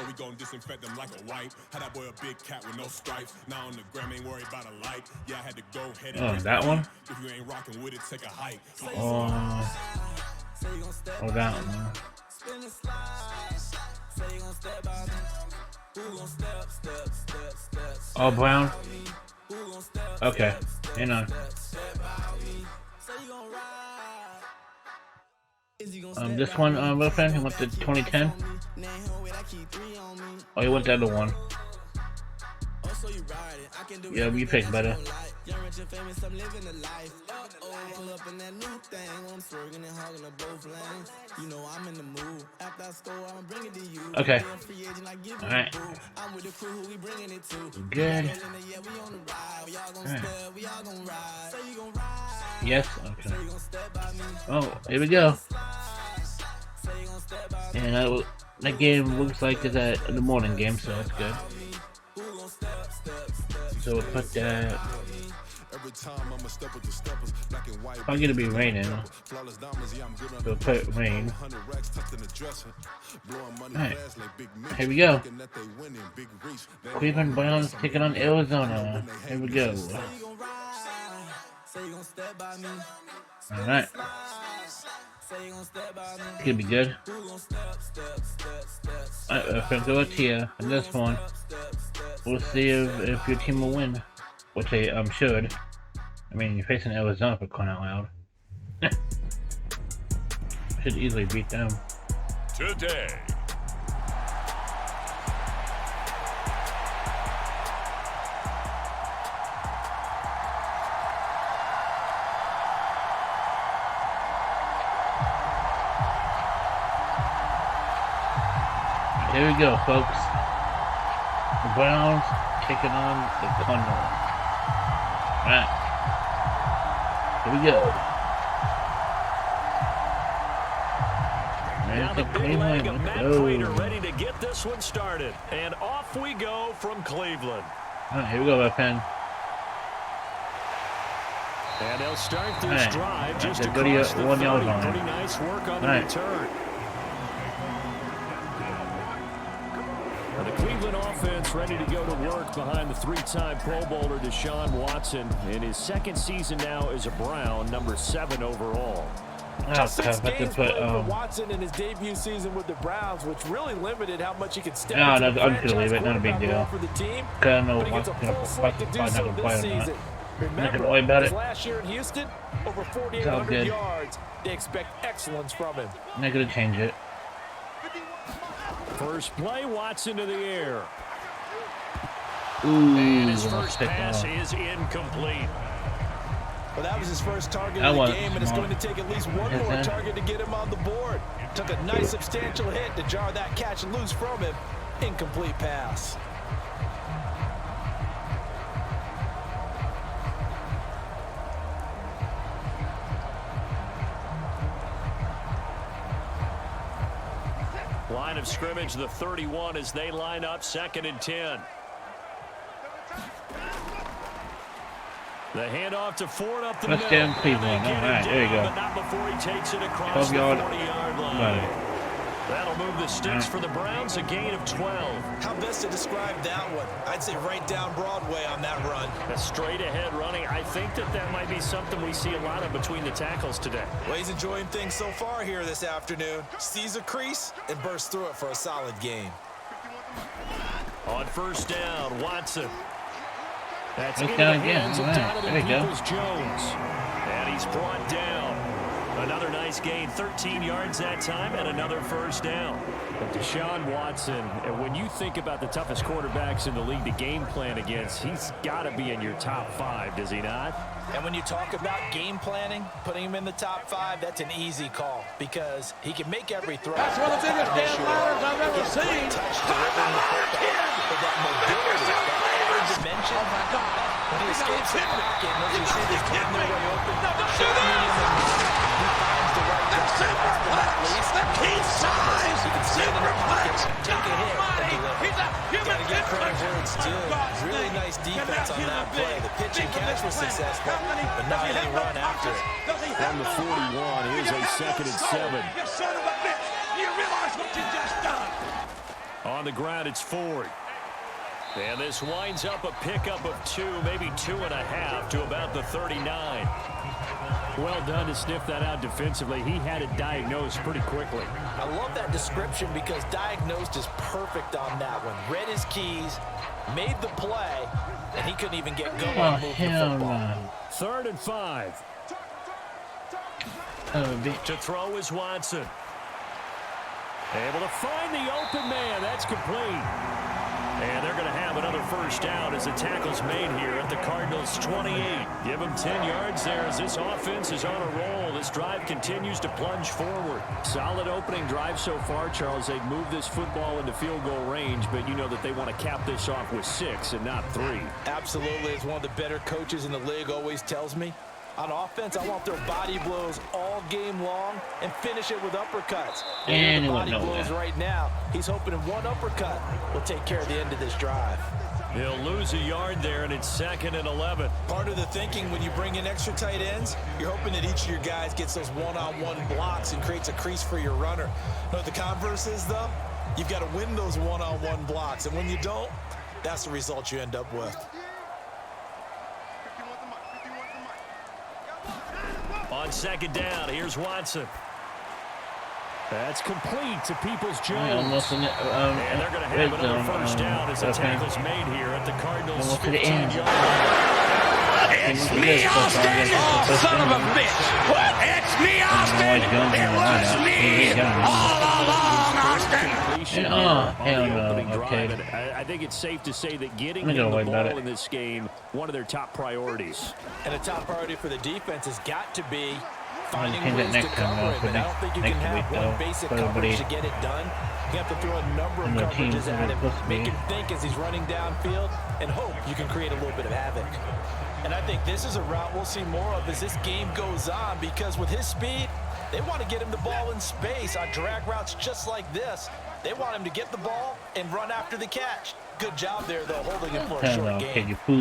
[SPEAKER 5] Oh, that one? Oh, that one. All brown? Okay, hang on. This one, Wilfred, you want the 2010? Oh, you want the other one? Yeah, you pick better. Okay. Alright. Good. Alright. Yes? Okay. Oh, here we go. And That game looks like it's the morning game, so that's good. So we'll put that. Probably gonna be raining. So we'll put rain. Alright, here we go. Cleveland Browns taking on Arizona. Here we go. Alright. It's gonna be good. Alright, if I go here in this one, we'll see if your team will win. Which they should. I mean, you're facing Arizona for crying out loud. Should easily beat them.
[SPEAKER 3] Today.
[SPEAKER 5] Here we go, folks. The Browns taking on the Cardinals. Alright. Here we go.
[SPEAKER 3] Now the big leg of Matt Prater ready to get this one started. And off we go from Cleveland.
[SPEAKER 5] Alright, here we go, Red Pen.
[SPEAKER 3] And they'll start this drive just across the
[SPEAKER 5] 1 yard
[SPEAKER 3] 30.
[SPEAKER 5] line.
[SPEAKER 3] Pretty nice work on the return. The Cleveland offense ready to go to work behind the three-time Pro Bowler Deshaun Watson in his second season now as a Brown, number 7 overall.
[SPEAKER 4] Just 6 games played for Watson in his debut season with the Browns, which really limited how much he could step into the
[SPEAKER 5] I'm just gonna leave it. Not a big deal.
[SPEAKER 4] for the team.
[SPEAKER 5] I don't know
[SPEAKER 4] But he gets a full slate to do so this season. Remember, his last year in Houston, over 4,800 yards. They expect excellence from him.
[SPEAKER 5] Not gonna change it.
[SPEAKER 3] First play, Watson to the air.
[SPEAKER 5] Ooh,
[SPEAKER 3] and his first pass is incomplete.
[SPEAKER 4] Well, that was his first target of the game, and it's going to take at least one more target to get him on the board. Took a nice substantial hit to jar that catch loose from him. Incomplete pass.
[SPEAKER 3] Line of scrimmage, the 31 as they line up 2nd and 10. The handoff to Ford up the middle.
[SPEAKER 5] Touchdown Cleveland. All right, there you go.
[SPEAKER 3] But not before he takes it across the 40-yard line.
[SPEAKER 5] Right.
[SPEAKER 3] That'll move the sticks for the Browns, a gain of 12.
[SPEAKER 4] How best to describe that one? I'd say right down Broadway on that run.
[SPEAKER 3] A straight-ahead running. I think that might be something we see a lot of between the tackles today.
[SPEAKER 4] Well, he's enjoying things so far here this afternoon. Sees a crease and bursts through it for a solid gain.
[SPEAKER 3] On first down, Watson. That's
[SPEAKER 5] First down again.
[SPEAKER 3] There you go. Jones. And he's brought down. Another nice gain, 13 yards that time, and another first down. But Deshaun Watson, and when you think about the toughest quarterbacks in the league to game plan against, he's got to be in your top 5, does he not?
[SPEAKER 4] And when you talk about game planning, putting him in the top 5, that's an easy call because he can make every throw.
[SPEAKER 7] That's one of the biggest damn ladders I've ever seen.
[SPEAKER 4] But that mobility, that dimension, oh my God. When he escapes the pocket, and as you see this team their way open, short, medium, and he finds the right guy. Last but not least, he's size. He can stand in the pocket, take a hit, and deliver. Gotta give credit where it's due. Really nice defense on that play. The pitch and catch was successful, but not any run after it.
[SPEAKER 3] From the 41, here's a 2nd and 7.
[SPEAKER 7] You son of a bitch! You realize what you just done?
[SPEAKER 3] On the ground, it's Ford. And this winds up a pickup of 2, maybe 2.5 to about the 39. Well done to sniff that out defensively. He had it diagnosed pretty quickly.
[SPEAKER 4] I love that description because diagnosed is perfect on that one. Read his keys, made the play, and he couldn't even get going and move the football.
[SPEAKER 3] 3rd and 5. To throw is Watson. Able to find the open man. That's complete. And they're going to have another first down as the tackle's made here at the Cardinals' 28. Give them 10 yards there as this offense is on a roll. This drive continues to plunge forward. Solid opening drive so far, Charles. They've moved this football into field goal range, but you know that they want to cap this off with 6 and not 3.
[SPEAKER 4] Absolutely. As one of the better coaches in the league always tells me, On offense, I want their body blows all game long and finish it with uppercuts.
[SPEAKER 5] And
[SPEAKER 4] the
[SPEAKER 5] it went
[SPEAKER 4] body blows
[SPEAKER 5] nowhere.
[SPEAKER 4] right now. He's hoping in one uppercut will take care of the end of this drive.
[SPEAKER 3] He'll lose a yard there, and it's 2nd and 11.
[SPEAKER 4] Part of the thinking when you bring in extra tight ends, you're hoping that each of your guys gets those one-on-one blocks and creates a crease for your runner. Know what the converse is, though? You've got to win those one-on-one blocks, and when you don't, that's the result you end up with.
[SPEAKER 3] On 2nd down, here's Watson. That's complete to Peoples-Jones.
[SPEAKER 5] Almost in the,
[SPEAKER 3] And they're going to have another
[SPEAKER 5] zone,
[SPEAKER 3] first down as the
[SPEAKER 5] okay.
[SPEAKER 3] tackle's made here at the Cardinals'
[SPEAKER 5] Almost to the end.
[SPEAKER 3] 15-yard line.
[SPEAKER 8] It's me, Austin! Oh, son of a bitch! It's me, Austin! It was me all along, Austin!
[SPEAKER 5] Hell no. Okay.
[SPEAKER 3] I think it's safe to say that getting
[SPEAKER 5] I'm
[SPEAKER 3] him
[SPEAKER 5] gonna
[SPEAKER 3] the
[SPEAKER 5] worry about
[SPEAKER 3] ball
[SPEAKER 5] it.
[SPEAKER 3] in this game, one of their top priorities.
[SPEAKER 4] And a top priority for the defense has got to be
[SPEAKER 5] I'll
[SPEAKER 4] finding
[SPEAKER 5] change that
[SPEAKER 4] ways to
[SPEAKER 5] next time,
[SPEAKER 4] cover him.
[SPEAKER 5] for
[SPEAKER 4] And I don't think you can
[SPEAKER 5] next
[SPEAKER 4] have
[SPEAKER 5] week,
[SPEAKER 4] one
[SPEAKER 5] though,
[SPEAKER 4] basic
[SPEAKER 5] for
[SPEAKER 4] coverage
[SPEAKER 5] everybody.
[SPEAKER 4] to get it done. You have to throw a number of
[SPEAKER 5] And the teams
[SPEAKER 4] coverages
[SPEAKER 5] that
[SPEAKER 4] at him,
[SPEAKER 5] are supposed to
[SPEAKER 4] make
[SPEAKER 5] be.
[SPEAKER 4] him think as he's running downfield, and hope you can create a little bit of havoc. And I think this is a route we'll see more of as this game goes on, because with his speed, they want to get him the ball in space on drag routes just like this. They want him to get the ball and run after the catch. Good job there, though, holding him for a
[SPEAKER 5] Hell
[SPEAKER 4] short
[SPEAKER 5] no.
[SPEAKER 4] game.
[SPEAKER 5] Okay, you fool.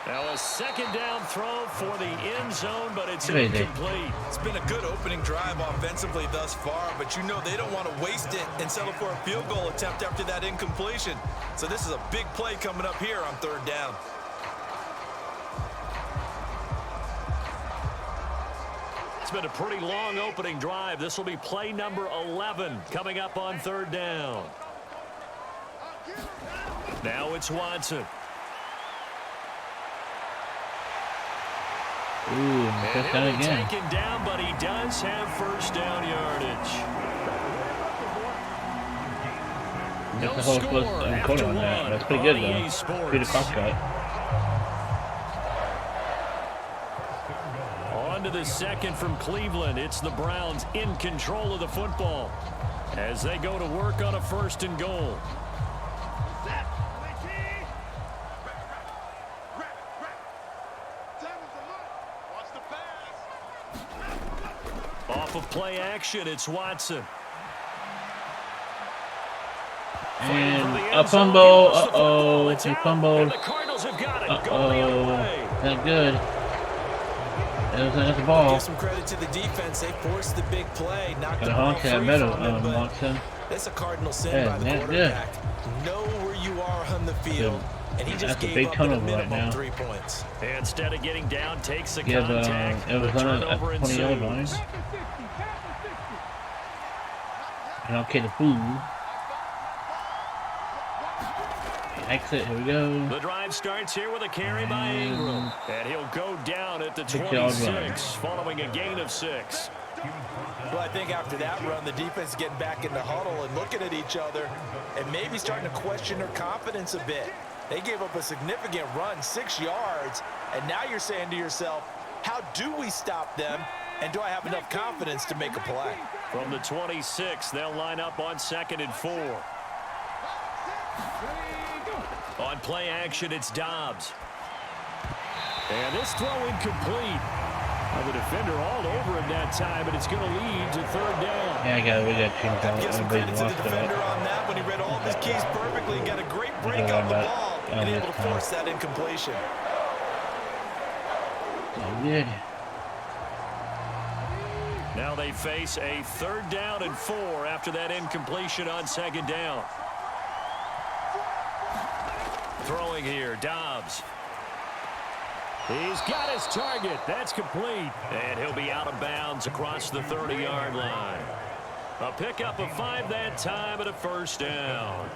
[SPEAKER 3] Now a 2nd down throw for the end zone, but it's
[SPEAKER 5] Crazy.
[SPEAKER 3] incomplete.
[SPEAKER 4] It's been a good opening drive offensively thus far, but you know they don't want to waste it and settle for a field goal attempt after that incompletion. So this is a big play coming up here on 3rd down.
[SPEAKER 3] It's been a pretty long opening drive. This will be play number 11 coming up on 3rd down. Now it's Watson.
[SPEAKER 5] Ooh,
[SPEAKER 3] And
[SPEAKER 5] first
[SPEAKER 3] he'll
[SPEAKER 5] down
[SPEAKER 3] be
[SPEAKER 5] again.
[SPEAKER 3] taken down, but he does have first down yardage. No
[SPEAKER 5] That's the whole
[SPEAKER 3] score
[SPEAKER 5] close
[SPEAKER 3] after
[SPEAKER 5] quarter on that.
[SPEAKER 3] one
[SPEAKER 5] That's pretty good,
[SPEAKER 3] on
[SPEAKER 5] though.
[SPEAKER 3] EA Sports.
[SPEAKER 5] Pretty clock cut.
[SPEAKER 3] On to the 2nd from Cleveland. It's the Browns in control of the football as they go to work on a 1st and goal. Off of play action, it's Watson.
[SPEAKER 5] And a fumble. Uh-oh. He fumbled.
[SPEAKER 3] The Cardinals have got it. Go the other way.
[SPEAKER 5] Not good. That's the ball.
[SPEAKER 4] Give some credit to the defense. They forced the big play, knocked the
[SPEAKER 5] Gotta
[SPEAKER 4] ball
[SPEAKER 5] honk
[SPEAKER 4] free
[SPEAKER 5] that middle,
[SPEAKER 4] from him, but
[SPEAKER 5] Watson.
[SPEAKER 4] that's a Cardinal sin
[SPEAKER 5] Yeah,
[SPEAKER 4] by the
[SPEAKER 5] not
[SPEAKER 4] quarterback. Know where you are on the field, and he just
[SPEAKER 5] That's a
[SPEAKER 4] gave
[SPEAKER 5] big
[SPEAKER 4] up at a
[SPEAKER 5] turnover
[SPEAKER 4] minimum
[SPEAKER 5] right now.
[SPEAKER 4] 3 points.
[SPEAKER 3] Instead of getting down, takes the
[SPEAKER 5] Yeah,
[SPEAKER 3] contact.
[SPEAKER 5] it was
[SPEAKER 3] The
[SPEAKER 5] on a
[SPEAKER 3] turnover
[SPEAKER 5] 20-yard line.
[SPEAKER 3] ensues.
[SPEAKER 5] And okay, the fool. Exit, here we go.
[SPEAKER 3] The drive starts here with a carry by Ingram. And he'll go down at the
[SPEAKER 5] 6-yard
[SPEAKER 3] 26 following a gain of 6.
[SPEAKER 4] Well, I think after that run, the defense is getting back in the huddle and looking at each other and maybe starting to question their confidence a bit. They gave up a significant run, 6 yards, and now you're saying to yourself, how do we stop them, and do I have enough confidence to make a play?
[SPEAKER 3] From the 26, they'll line up on 2nd and 4. On play action, it's Dobbs. And this throw incomplete. Well, the defender all over him that time, and it's going to lead to 3rd down.
[SPEAKER 5] Yeah, we got change out.
[SPEAKER 4] Give some credit
[SPEAKER 5] Everybody's
[SPEAKER 4] to the
[SPEAKER 5] lost
[SPEAKER 4] defender
[SPEAKER 5] it.
[SPEAKER 4] on that when he read all of his keys perfectly, got a great break
[SPEAKER 5] Yeah,
[SPEAKER 4] on the
[SPEAKER 5] but-
[SPEAKER 4] ball, and able to
[SPEAKER 5] this time.
[SPEAKER 4] force that incompletion.
[SPEAKER 5] So good.
[SPEAKER 3] Now they face a 3rd down and 4 after that incompletion on 2nd down. Throwing here, Dobbs. He's got his target. That's complete. And he'll be out of bounds across the 30-yard line. A pickup of 5 that time and a 1st down.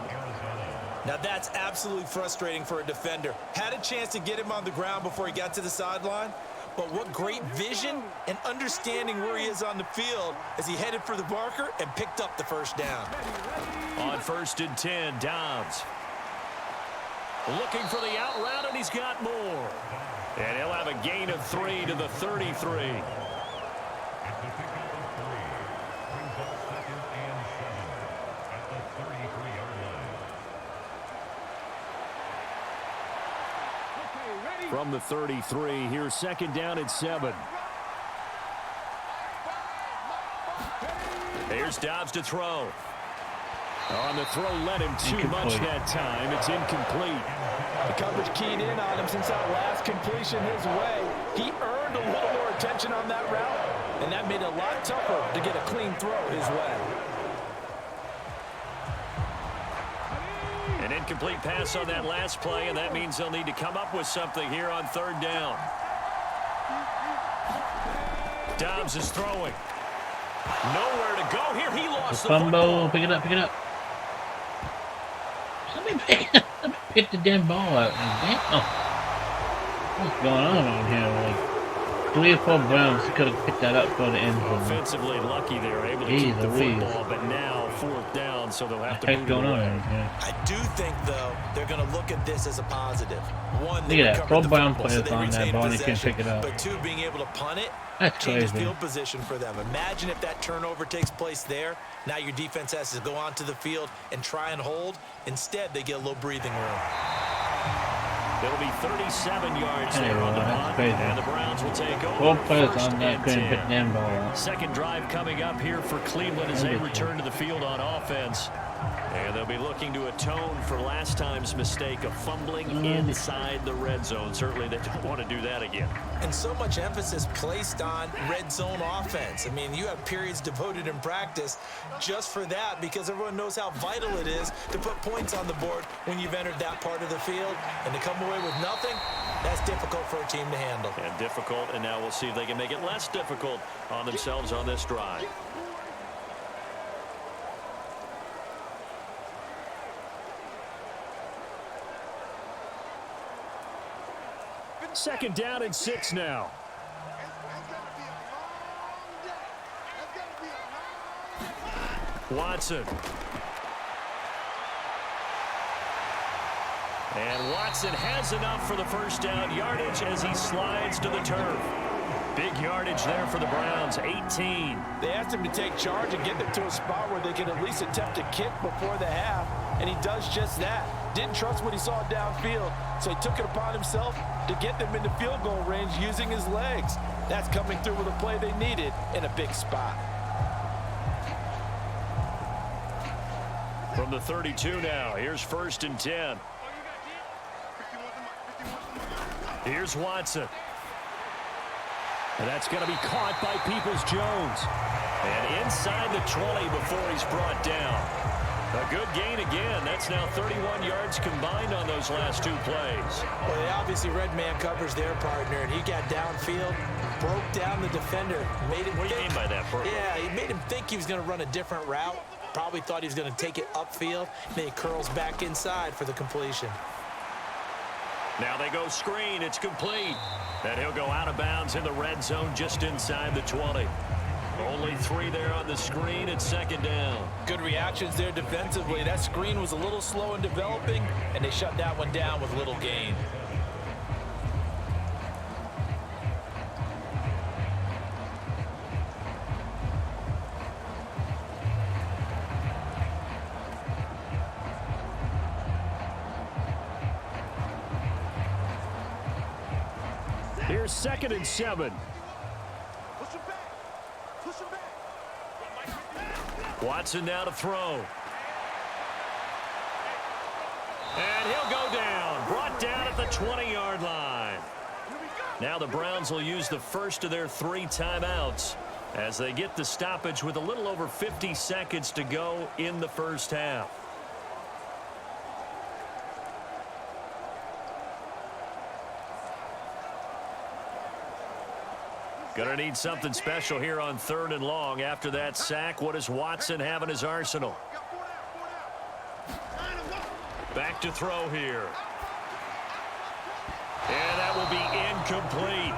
[SPEAKER 4] Now that's absolutely frustrating for a defender. Had a chance to get him on the ground before he got to the sideline, but what great vision and understanding where he is on the field as he headed for the marker and picked up the 1st down.
[SPEAKER 3] On 1st and 10, Dobbs. Looking for the out route, and he's got more. And he'll have a gain of 3 to the 33. From the 33, here's 2nd down and 7. Here's Dobbs to throw. On the throw, led him too much that time. It's incomplete.
[SPEAKER 4] The coverage keyed in on him since that last completion his way. He earned a little more attention on that route, and that made it a lot tougher to get a clean throw his way.
[SPEAKER 3] An incomplete pass on that last play, and that means they'll need to come up with something here on 3rd down. Dobbs is throwing. Nowhere to go here. He lost the football.
[SPEAKER 5] Pick it up, pick it up. Let me pick the damn ball out. Oh. What's going on over here? Like 3 or 4 Browns could have picked that up for the end zone.
[SPEAKER 3] Offensively lucky they were able to keep the football, but now 4th down, so they'll have to move it away.
[SPEAKER 4] I do think, though, they're going to look at this as a positive. One,
[SPEAKER 5] look at that. 4 Brown players on that ball and they can't pick it up.
[SPEAKER 4] But 2, being able to punt it,
[SPEAKER 5] that's
[SPEAKER 4] changes
[SPEAKER 5] crazy.
[SPEAKER 4] Field position for them. Imagine if that turnover takes place there. Now your defense has to go onto the field and try and hold. Instead, they get a little breathing room.
[SPEAKER 3] It'll be 37 yards there on the punt, and the Browns will take over.
[SPEAKER 5] 4 players on that couldn't pick them ball up.
[SPEAKER 3] 2nd drive coming up here for Cleveland as they return to the field on offense. And they'll be looking to atone for last time's mistake of fumbling inside the red zone. Certainly they don't want to do that again.
[SPEAKER 4] And so much emphasis placed on red zone offense. I mean, you have periods devoted in practice just for that because everyone knows how vital it is to put points on the board when you've entered that part of the field. And to come away with nothing, that's difficult for a team to handle.
[SPEAKER 3] And difficult, and now we'll see if they can make it less difficult on themselves on this drive. Second down and 6 now. Watson. And Watson has enough for the 1st down yardage as he slides to the turf. Big yardage there for the Browns, 18.
[SPEAKER 4] They asked him to take charge and get them to a spot where they could at least attempt a kick before the half, and he does just that. Didn't trust what he saw downfield, so he took it upon himself to get them into field goal range using his legs. That's coming through with a play they needed in a big spot.
[SPEAKER 3] From the 32 now, here's 1st and 10. Here's Watson. And that's going to be caught by Peoples-Jones. And inside the 20 before he's brought down. A good gain again. That's now 31 yards combined on those last 2 plays.
[SPEAKER 4] Well, they obviously read man coverage their partner, and he got downfield, broke down the defender. Made him
[SPEAKER 3] what do you mean by that, Purple?
[SPEAKER 4] Yeah, he made him think he was going to run a different route. Probably thought he was going to take it upfield. Then he curls back inside for the completion.
[SPEAKER 3] Now they go screen. It's complete. And he'll go out of bounds in the red zone just inside the 20. Only 3 there on the screen at 2nd down.
[SPEAKER 4] Good reactions there defensively. That screen was a little slow in developing, and they shut that one down with little gain.
[SPEAKER 3] Here's 2nd and 7. Watson now to throw. And he'll go down. Brought down at the 20-yard line. Now the Browns will use the first of their 3 timeouts as they get the stoppage with a little over 50 seconds to go in the 1st half. Gonna need something special here on 3rd and long. After that sack, what does Watson have in his arsenal? Back to throw here. And that will be incomplete.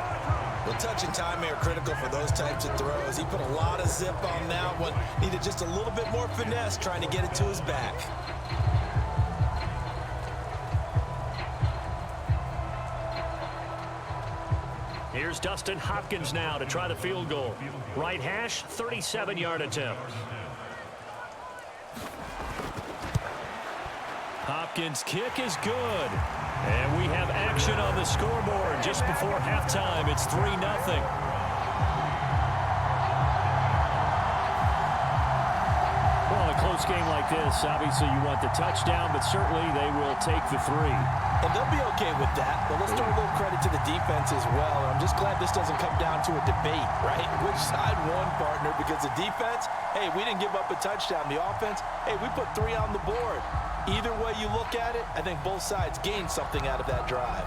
[SPEAKER 4] Well, touch and timing are critical for those types of throws. He put a lot of zip on that one. Needed just a little bit more finesse trying to get it to his back.
[SPEAKER 3] Here's Dustin Hopkins now to try the field goal. Right hash, 37-yard attempt. Hopkins' kick is good. And we have action on the scoreboard just before halftime. It's 3-0. Well, a close game like this, obviously you want the touchdown, but certainly they will take the 3.
[SPEAKER 4] And they'll be okay with that, but let's throw a little credit to the defense as well. And I'm just glad this doesn't come down to a debate, right? Which side won, partner? Because the defense, hey, we didn't give up a touchdown. The offense, hey, we put 3 on the board. Either way you look at it, I think both sides gained something out of that drive.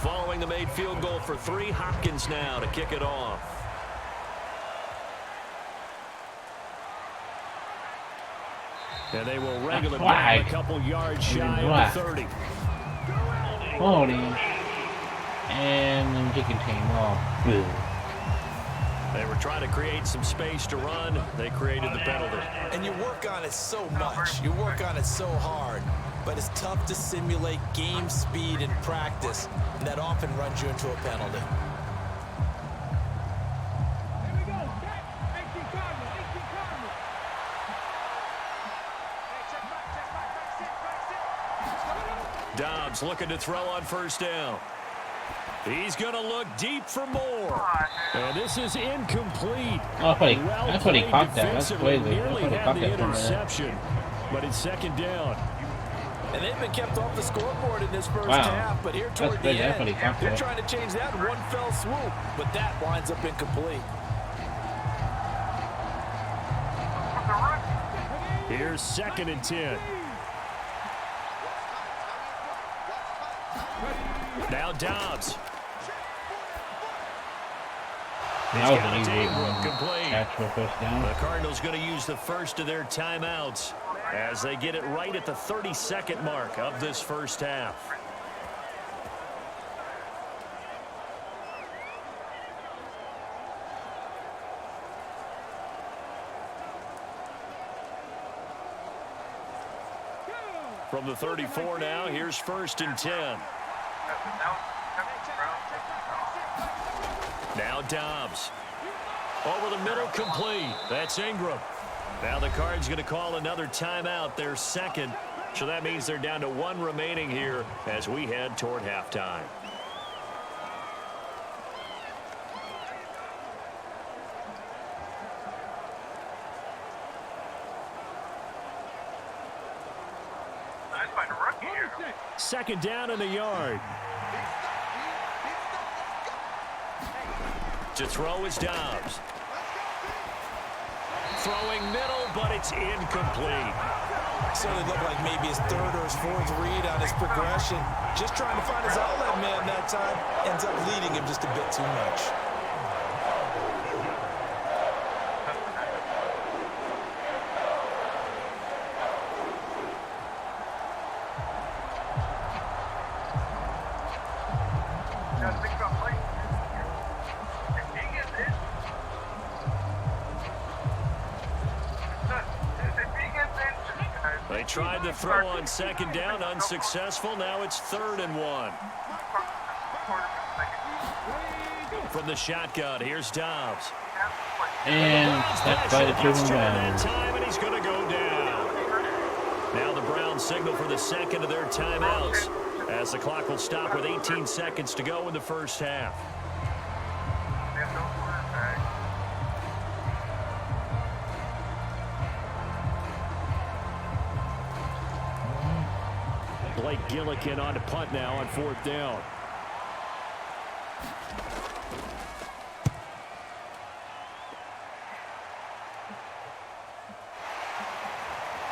[SPEAKER 3] Following the made field goal for 3, Hopkins now to kick it off. And they will wrangle it down a couple yards shy of the 30.
[SPEAKER 5] Holding. And then kicking team off.
[SPEAKER 3] They were trying to create some space to run. They created the penalty.
[SPEAKER 4] And you work on it so much. You work on it so hard. But it's tough to simulate game speed in practice. And that often runs you into a penalty.
[SPEAKER 3] Dobbs looking to throw on first down. He's going to look deep for more. And this is incomplete.
[SPEAKER 5] Oh, I thought he caught that. That's crazy.
[SPEAKER 3] Nearly had the interception, but it's second down.
[SPEAKER 4] And they've been kept off the scoreboard in this first half, but here toward the end, they're trying to change that in one fell swoop, but that winds up incomplete.
[SPEAKER 3] Here's 2nd and 10. Now Dobbs.
[SPEAKER 5] That was an easy catch for first down.
[SPEAKER 3] The Cardinals going to use the first of their timeouts as they get it right at the 32nd mark of this first half. From the 34 now, here's 1st and 10. Now Dobbs. Over the middle, complete. That's Ingram. Now the Cards going to call another timeout, their second. So that means they're down to 1 remaining here as we head toward halftime. Second down in the yard. To throw is Dobbs. Throwing middle, but it's incomplete.
[SPEAKER 4] Certainly looked like maybe his 3rd or his 4th read on his progression. Just trying to find his outlet man that time. Ends up leading him just a bit too much.
[SPEAKER 3] They tried to throw on second down, unsuccessful. Now it's 3rd and 1. From the shotgun, here's Dobbs.
[SPEAKER 5] And that's by the proven
[SPEAKER 3] that time, and he's going to go down. Now the Browns signal for the second of their timeouts as the clock will stop with 18 seconds to go in the first half. Blake Gillikin on to punt now on 4th down.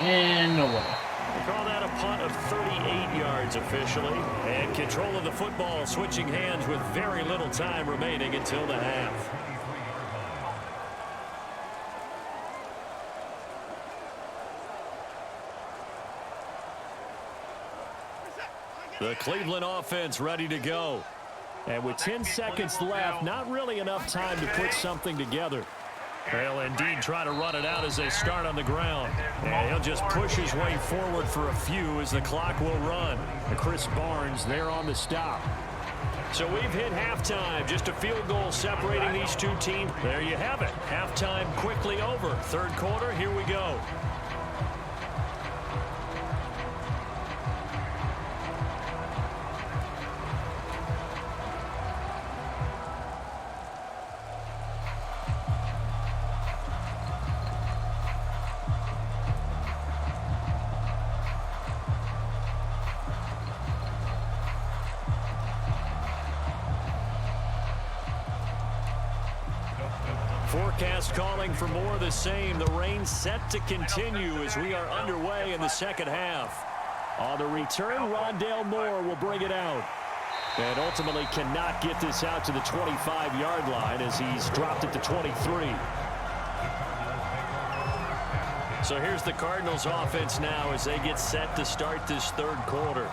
[SPEAKER 5] And nowhere.
[SPEAKER 3] We call that a punt of 38 yards officially. And control of the football switching hands with very little time remaining until the half. The Cleveland offense ready to go. And with 10 seconds left, not really enough time to put something together. They'll indeed try to run it out as they start on the ground. And he'll just push his way forward for a few as the clock will run. And Chris Barnes there on the stop. So we've hit halftime. Just a field goal separating these two teams. There you have it. Halftime quickly over. Third quarter, here we go. Forecast calling for more of the same. The rain set to continue as we are underway in the second half. On the return, Rondale Moore will bring it out. And ultimately cannot get this out to the 25-yard line as he's dropped it to 23. So here's the Cardinals offense now as they get set to start this third quarter.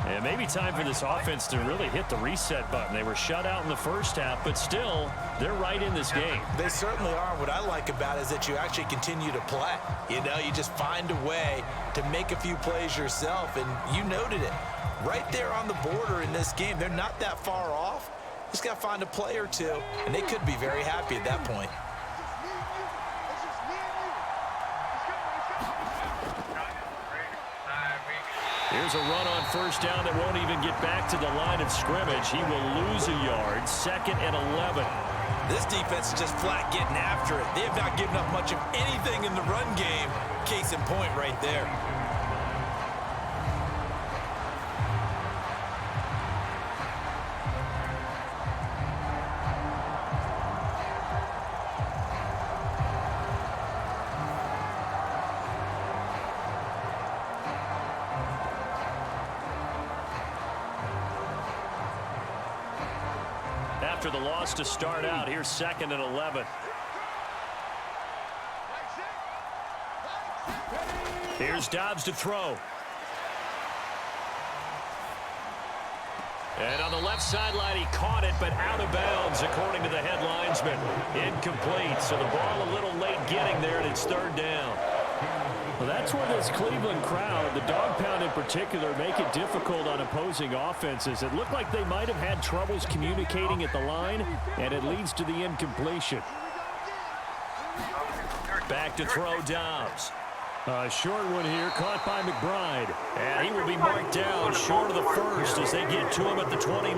[SPEAKER 3] And maybe time for this offense to really hit the reset button. They were shut out in the first half, but still, they're right in this game.
[SPEAKER 4] They certainly are. What I like about it is that you actually continue to play. You know, you just find a way to make a few plays yourself, and you noted it. Right there on the border in this game, they're not that far off. Just got to find a play or two, and they could be very happy at that point.
[SPEAKER 3] Here's a run on first down that won't even get back to the line of scrimmage. He will lose a yard. 2nd and 11.
[SPEAKER 4] This defense is just flat getting after it. They have not given up much of anything in the run game. Case in point right there.
[SPEAKER 3] After the loss to start out, here's 2nd and 11. Here's Dobbs to throw. And on the left sideline, he caught it, but out of bounds, according to the head linesman. Incomplete, so the ball a little late getting there, and it's 3rd down. Well, that's where this Cleveland crowd, the dog pound in particular, make it difficult on opposing offenses. It looked like they might have had troubles communicating at the line, and it leads to the incompletion. Back to throw Dobbs. A short one here, caught by McBride. And he will be marked down short of the first as they get to him at the 29.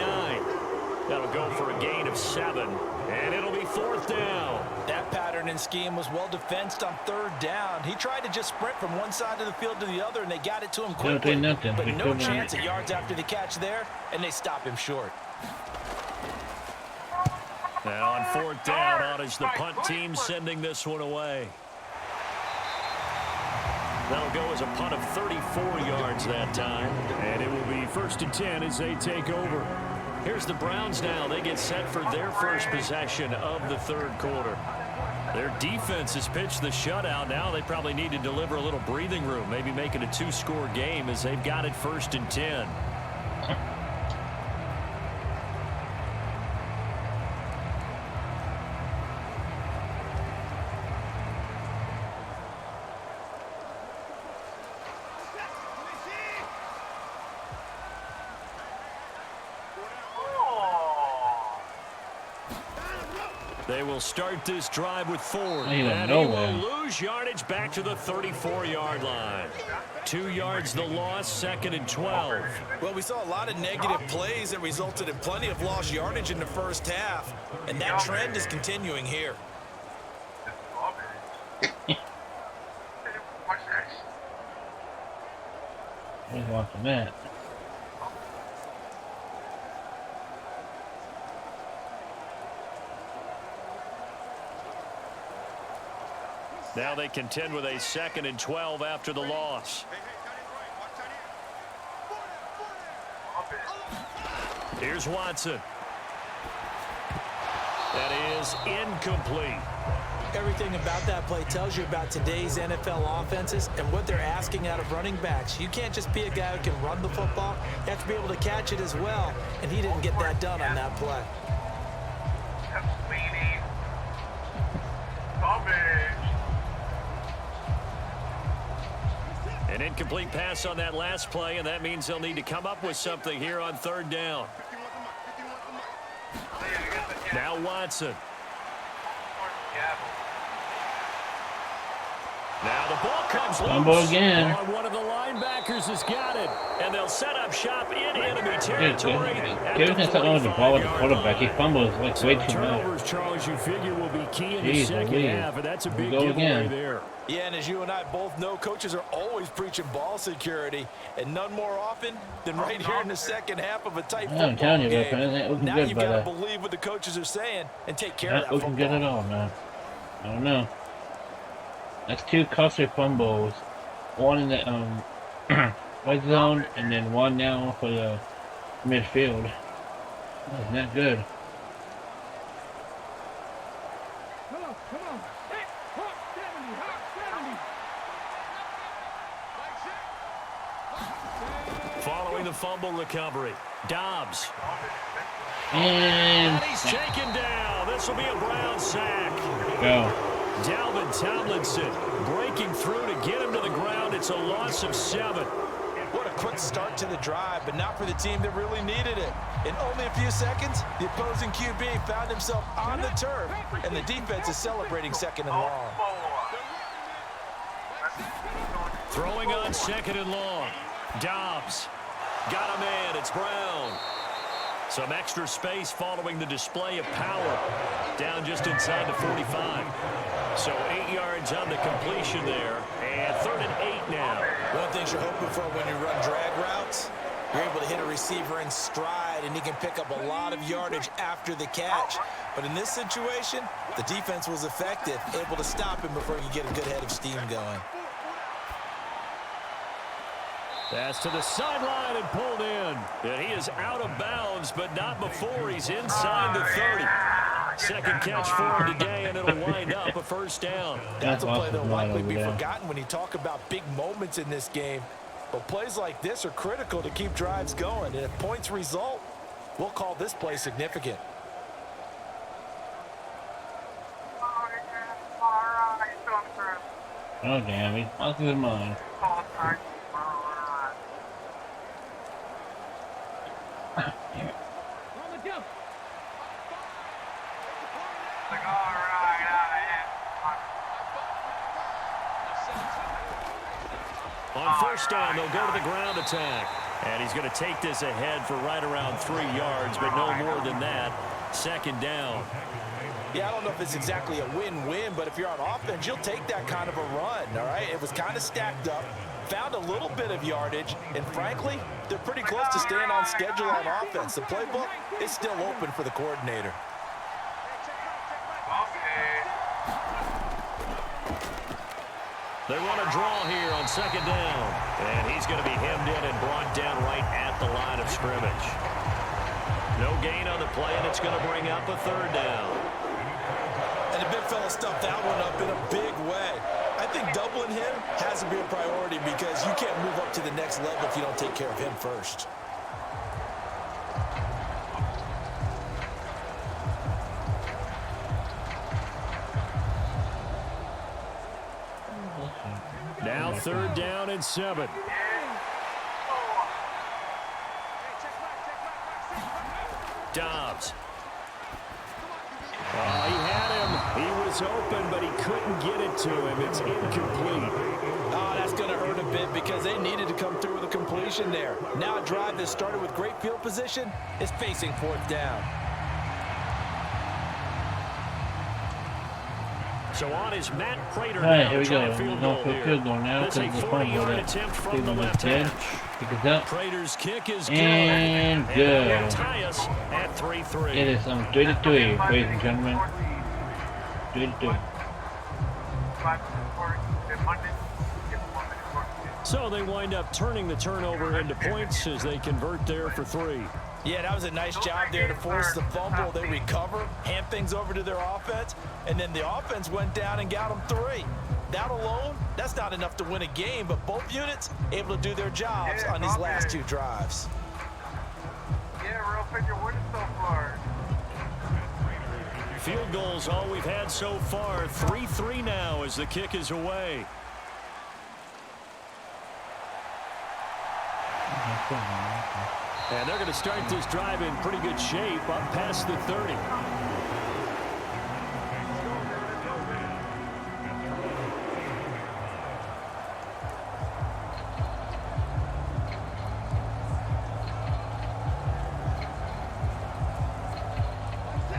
[SPEAKER 3] That'll go for a gain of 7, and it'll be 4th down.
[SPEAKER 4] That pattern and scheme was well defensed on 3rd down. He tried to just sprint from one side of the field to the other, and they got it to him quickly. But no chance at yards after the catch there, and they stop him short.
[SPEAKER 3] Now on 4th down, on is the punt team sending this one away. That'll go as a punt of 34 yards that time, and it will be 1st and 10 as they take over. Here's the Browns now. They get set for their first possession of the 3rd quarter. Their defense has pitched the shutout. Now they probably need to deliver a little breathing room, maybe make it a 2-score game as they've got it 1st and 10. They will start this drive with Ford, and he will lose yardage back to the 34-yard line. 2 yards the loss, 2nd and 12.
[SPEAKER 4] Well, we saw a lot of negative plays that resulted in plenty of lost yardage in the first half, and that trend is continuing here.
[SPEAKER 5] He's watching that.
[SPEAKER 3] Now they contend with a 2nd and 12 after the loss. Here's Watson. That is incomplete.
[SPEAKER 4] Everything about that play tells you about today's NFL offenses and what they're asking out of running backs. You can't just be a guy who can run the football. You have to be able to catch it as well, and he didn't get that done on that play.
[SPEAKER 3] An incomplete pass on that last play, and that means they'll need to come up with something here on 3rd down. Now Watson. Now the ball comes
[SPEAKER 5] Fumble
[SPEAKER 3] loose.
[SPEAKER 5] again.
[SPEAKER 3] One of the linebackers has got it, and they'll set up shop in enemy territory.
[SPEAKER 5] Give us something with the ball with the quarterback. He fumbles like way too much.
[SPEAKER 3] Turnovers, Charles, you figure will be key in the second half, and that's a big giveaway there.
[SPEAKER 4] Yeah, and as you and I both know, coaches are always preaching ball security, and none more often than right here in the second half of a tight football
[SPEAKER 5] I'm telling you,
[SPEAKER 4] game.
[SPEAKER 5] man,
[SPEAKER 4] Now you've got to believe what the coaches are saying and take care of that
[SPEAKER 5] football. Not looking good at all, man. I don't know. That's 2 costly fumbles. One in the red zone, and then one now for the midfield. That's not good.
[SPEAKER 3] Following the fumble recovery, Dobbs.
[SPEAKER 5] And
[SPEAKER 3] he's taken down. This will be a Brown sack.
[SPEAKER 5] Go.
[SPEAKER 3] Dalvin Tomlinson breaking through to get him to the ground. It's a loss of 7.
[SPEAKER 4] What a quick start to the drive, but not for the team that really needed it. In only a few seconds, the opposing QB found himself on the turf, and the defense is celebrating 2nd and long.
[SPEAKER 3] Throwing on 2nd and long. Dobbs got him in. It's Brown. Some extra space following the display of power. Down just inside the 45. So 8 yards on the completion there. And 3rd and 8 now.
[SPEAKER 4] One of the things you're hoping for when you run drag routes, you're able to hit a receiver in stride, and he can pick up a lot of yardage after the catch. But in this situation, the defense was effective, able to stop him before he could get a good head of steam going.
[SPEAKER 3] Pass to the sideline and pulled in. And he is out of bounds, but not before he's inside the 30. Second catch for him today, and it'll wind up a 1st down.
[SPEAKER 4] That's a play that'll likely be forgotten when you talk about big moments in this game. But plays like this are critical to keep drives going. And if points result, we'll call this play significant.
[SPEAKER 5] Oh, damn. He's lost his mind.
[SPEAKER 3] On 1st down, they'll go to the ground attack. And he's going to take this ahead for right around 3 yards, but no more than that. 2nd down.
[SPEAKER 4] Yeah, I don't know if it's exactly a win-win, but if you're on offense, you'll take that kind of a run, all right? It was kind of stacked up, found a little bit of yardage, and frankly, they're pretty close to staying on schedule on offense. The playbook is still open for the coordinator.
[SPEAKER 3] They run a draw here on 2nd down. And he's going to be hemmed in and brought down right at the line of scrimmage. No gain on the play, and it's going to bring up a 3rd down.
[SPEAKER 4] And the big fella stuffed that one up in a big way. I think doubling him has to be a priority because you can't move up to the next level if you don't take care of him first.
[SPEAKER 3] Now 3rd down and 7. Dobbs. Oh, he had him. He was open, but he couldn't get it to him. It's incomplete.
[SPEAKER 4] Oh, that's going to hurt a bit because they needed to come through with a completion there. Now a drive that started with great field position is facing 4th down.
[SPEAKER 3] So on is Matt Prater.
[SPEAKER 5] All right,
[SPEAKER 3] now,
[SPEAKER 5] here we go.
[SPEAKER 3] field
[SPEAKER 5] No
[SPEAKER 3] goal
[SPEAKER 5] field goal now
[SPEAKER 3] That's
[SPEAKER 5] because
[SPEAKER 3] a
[SPEAKER 5] the fumble
[SPEAKER 3] 40-yard
[SPEAKER 5] that
[SPEAKER 3] attempt from the
[SPEAKER 5] Cleveland
[SPEAKER 3] left
[SPEAKER 5] did.
[SPEAKER 3] hash.
[SPEAKER 5] Pick it up.
[SPEAKER 3] Prater's kick is good.
[SPEAKER 5] And
[SPEAKER 3] And
[SPEAKER 5] good.
[SPEAKER 3] it'll tie us at 3-3.
[SPEAKER 5] It is 3-3, ladies and gentlemen. 3-3.
[SPEAKER 3] So they wind up turning the turnover into points as they convert there for 3.
[SPEAKER 4] Yeah, that was a nice job there to force the fumble. They recover, hand things over to their offense, and then the offense went down and got them 3. That alone, that's not enough to win a game, but both units able to do their jobs on these last 2 drives.
[SPEAKER 9] Yeah, real figure winning so far.
[SPEAKER 3] Field goal's all we've had so far. 3-3 now as the kick is away. And they're going to start this drive in pretty good shape up past the 30.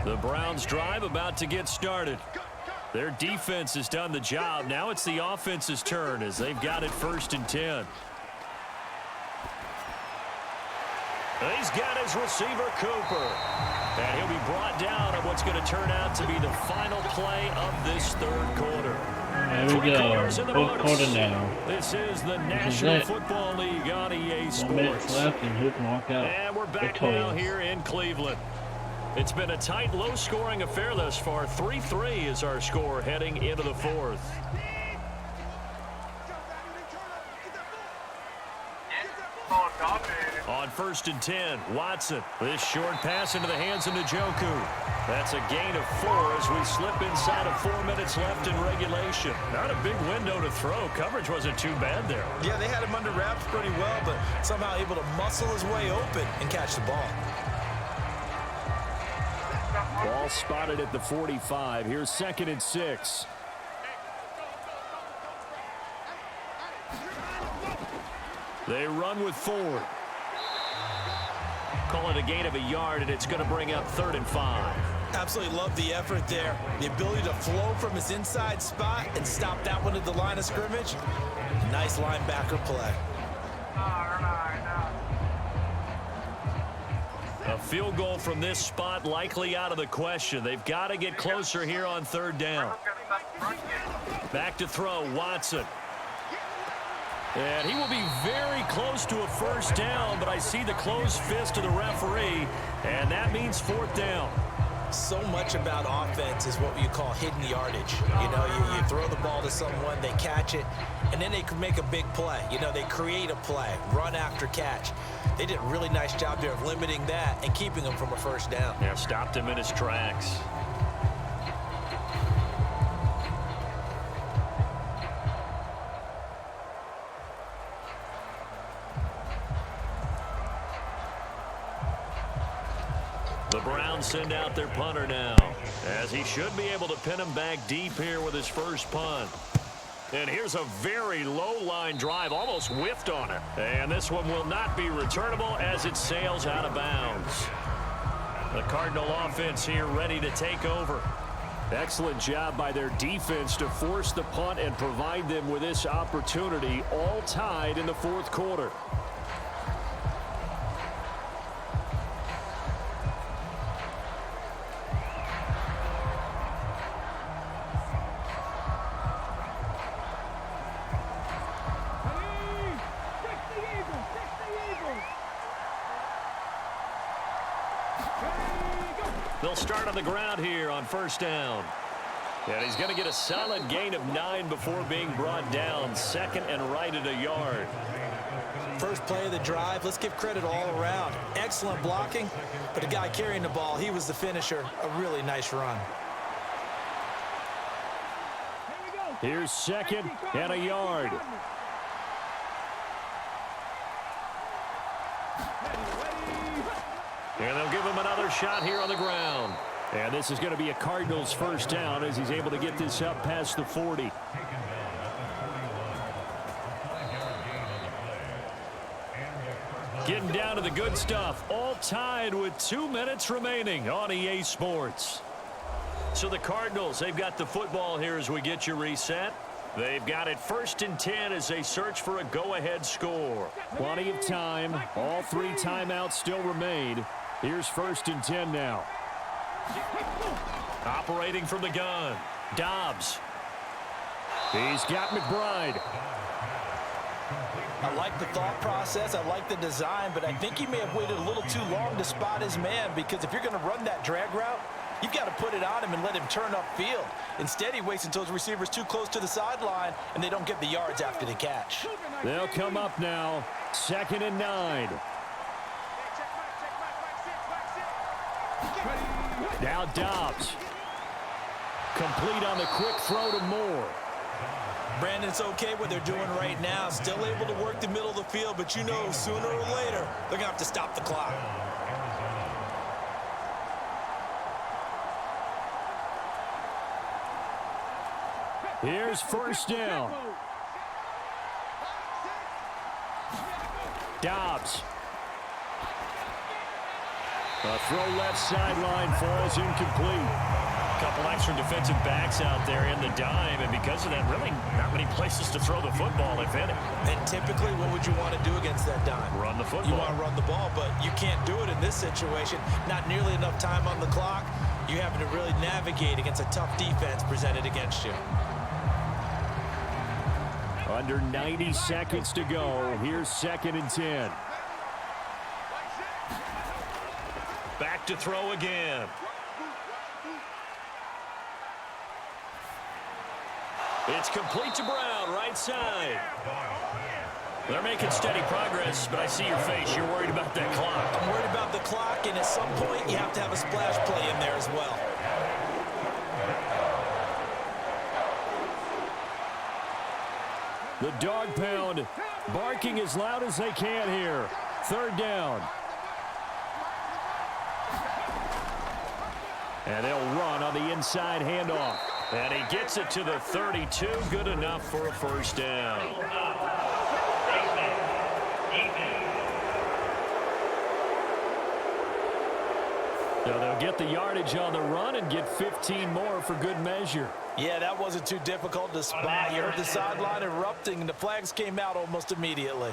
[SPEAKER 3] The Browns drive about to get started. Their defense has done the job. Now it's the offense's turn as they've got it 1st and 10. He's got his receiver, Cooper. And he'll be brought down on what's going to turn out to be the final play of this 3rd quarter.
[SPEAKER 5] There we go. 4th quarter now.
[SPEAKER 3] This is the National Football League on EA Sports.
[SPEAKER 5] 1 minute left and who can walk out?
[SPEAKER 3] And we're back now here in Cleveland. It's been a tight, low-scoring affair thus far. 3-3 is our score heading into the 4th. On 1st and 10, Watson. This short pass into the hands of Njoku. That's a gain of 4 as we slip inside of 4 minutes left in regulation. Not a big window to throw. Coverage wasn't too bad there.
[SPEAKER 4] Yeah, they had him under wraps pretty well, but somehow able to muscle his way open and catch the ball.
[SPEAKER 3] Ball spotted at the 45. Here's 2nd and 6. They run with Ford. Call it a gain of a yard, and it's going to bring up 3rd and 5.
[SPEAKER 4] Absolutely love the effort there. The ability to flow from his inside spot and stop that one at the line of scrimmage. Nice linebacker play.
[SPEAKER 3] A field goal from this spot likely out of the question. They've got to get closer here on 3rd down. Back to throw, Watson. And he will be very close to a 1st down, but I see the closed fist of the referee, and that means 4th down.
[SPEAKER 4] So much about offense is what you call hidden yardage. You know, you throw the ball to someone, they catch it, and then they can make a big play. You know, they create a play, run after catch. They did a really nice job there of limiting that and keeping him from a 1st down.
[SPEAKER 3] Yeah, stopped him in his tracks. The Browns send out their punter now, as he should be able to pin him back deep here with his 1st punt. And here's a very low-line drive, almost whiffed on it. And this one will not be returnable as it sails out of bounds. The Cardinal offense here ready to take over. Excellent job by their defense to force the punt and provide them with this opportunity, all tied in the 4th quarter. They'll start on the ground here on 1st down. And he's going to get a solid gain of 9 before being brought down. 2nd and right at a yard.
[SPEAKER 4] First play of the drive, let's give credit all around. Excellent blocking, but the guy carrying the ball, he was the finisher. A really nice run.
[SPEAKER 3] Here's 2nd and a yard. And they'll give him another shot here on the ground. And this is going to be a Cardinals 1st down as he's able to get this up past the 40. Getting down to the good stuff. All tied with 2 minutes remaining on EA Sports. So the Cardinals, they've got the football here as we get you reset. They've got it 1st and 10 as they search for a go-ahead score. Plenty of time. All 3 timeouts still remain. Here's 1st and 10 now. Operating from the gun, Dobbs. He's got McBride.
[SPEAKER 4] I like the thought process. I like the design, but I think he may have waited a little too long to spot his man, because if you're going to run that drag route, you've got to put it on him and let him turn upfield. Instead, he waits until his receiver's too close to the sideline, and they don't get the yards after the catch.
[SPEAKER 3] They'll come up now. 2nd and 9. Now Dobbs. Complete on the quick throw to Moore.
[SPEAKER 4] Brandon, it's okay what they're doing right now. Still able to work the middle of the field, but you know sooner or later they're going to have to stop the clock.
[SPEAKER 3] Here's first down. Dobbs. A throw left sideline falls incomplete. A couple extra defensive backs out there in the dime, and because of that, really not many places to throw the football, if any.
[SPEAKER 4] And typically, what would you want to do against that dime?
[SPEAKER 3] Run the football.
[SPEAKER 4] You want to run the ball, but you can't do it in this situation. Not nearly enough time on the clock. You're having to really navigate against a tough defense presented against you.
[SPEAKER 3] Under 90 seconds to go. Here's 2nd and 10. Back to throw again. It's complete to Brown, right side. They're making steady progress, but I see your face. You're worried about that clock.
[SPEAKER 4] I'm worried about the clock, and at some point, you have to have a splash play in there as well.
[SPEAKER 3] The dog pound barking as loud as they can here. 3rd down. And they'll run on the inside handoff. And he gets it to the 32. Good enough for a first down. So they'll get the yardage on the run and get 15 more for good measure.
[SPEAKER 4] Yeah, that wasn't too difficult to spot. You heard the sideline erupting, and the flags came out almost immediately.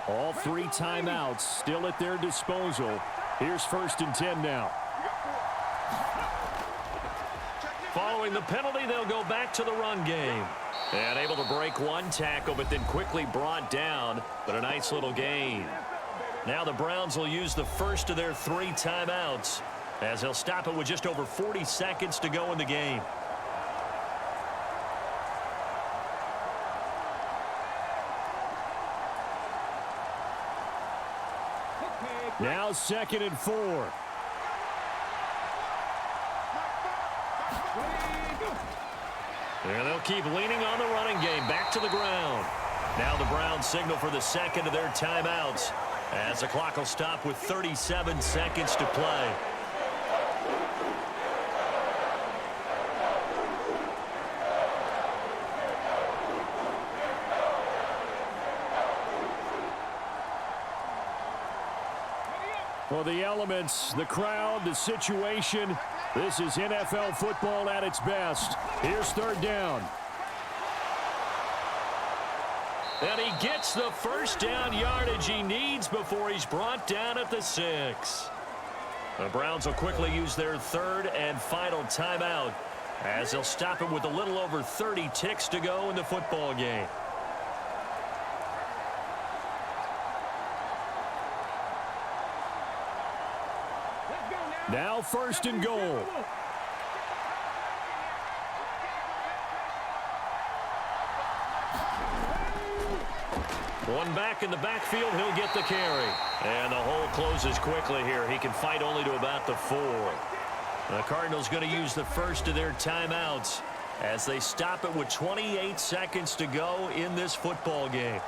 [SPEAKER 3] All 3 timeouts still at their disposal. Here's 1st and 10 now. Following the penalty, they'll go back to the run game. And able to break one tackle, but then quickly brought down. But a nice little gain. Now the Browns will use the first of their 3 timeouts, as they'll stop it with just over 40 seconds to go in the game. Now 2nd and 4. And they'll keep leaning on the running game. Back to the ground. Now the Browns signal for the 2nd of their timeouts, as the clock will stop with 37 seconds to play. Well, the elements, the crowd, the situation, this is NFL football at its best. Here's 3rd down. And he gets the first down yardage he needs before he's brought down at the 6. The Browns will quickly use their 3rd and final timeout, as they'll stop it with a little over 30 ticks to go in the football game. Now 1st and goal. One back in the backfield, he'll get the carry. And the hole closes quickly here. He can fight only to about the 4. The Cardinals going to use the first of their timeouts as they stop it with 28 seconds to go in this football game.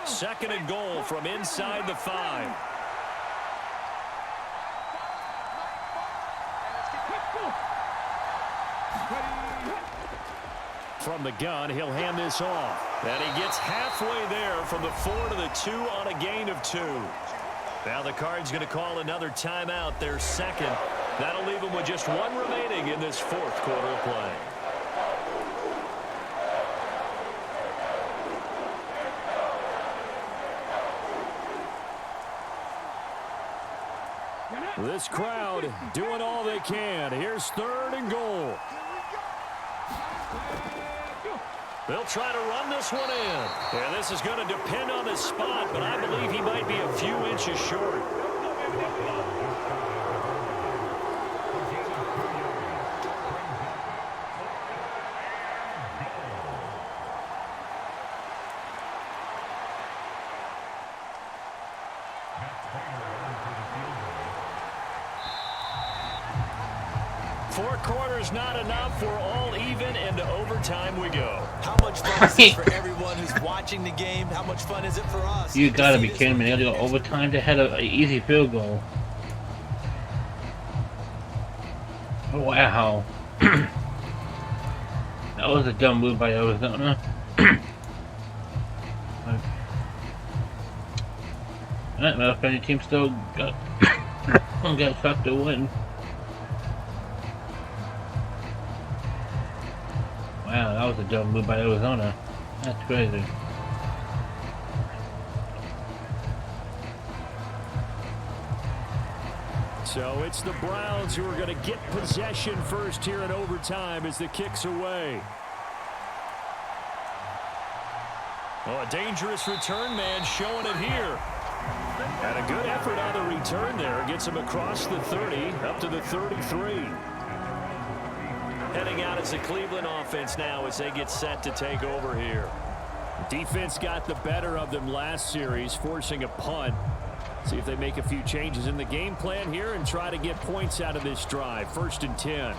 [SPEAKER 3] Second and goal from inside the 5. From the gun, he'll hand this off. And he gets halfway there from the 4 to the 2 on a gain of 2. Now the Cards going to call another timeout, their 2nd. That'll leave them with just 1 remaining in this 4th quarter of play. This crowd doing all they can. Here's 3rd and goal. They'll try to run this one in. And this is going to depend on the spot, but I believe he might be a few inches short. 4 quarters not enough. We're all even, and to overtime we go.
[SPEAKER 4] How much fun is it for everyone who's watching the game? How much fun is it for us?
[SPEAKER 5] You gotta be kidding me. They gotta go overtime to head an easy field goal. Wow. That was a dumb move by Arizona. Well, if any team still got got shot to win. Wow, that was a dumb move by Arizona. That's crazy.
[SPEAKER 3] So it's the Browns who are going to get possession first here in overtime as the kick's away. Oh, a dangerous return man showing it here. And a good effort on the return there. Gets him across the 30, up to the 33. Heading out as the Cleveland offense now as they get set to take over here. Defense got the better of them last series, forcing a punt. See if they make a few changes in the game plan here and try to get points out of this drive. 1st and 10.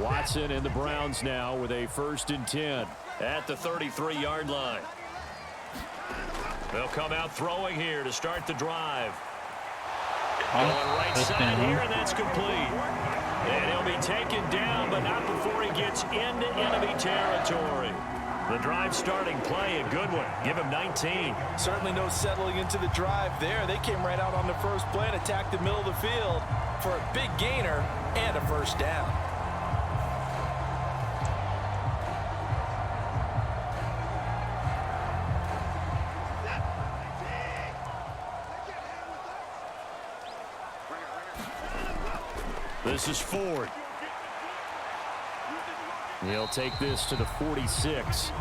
[SPEAKER 3] Watson and the Browns now with a 1st and 10 at the 33-yard line. They'll come out throwing here to start the drive. Going right side here, and that's complete. And he'll be taken down, but not before he gets into enemy territory. The drive starting play, a good one. Give him 19.
[SPEAKER 4] Certainly no settling into the drive there. They came right out on the first play and attacked the middle of the field for a big gainer and a 1st down.
[SPEAKER 3] This is Ford. He'll take this to the 46.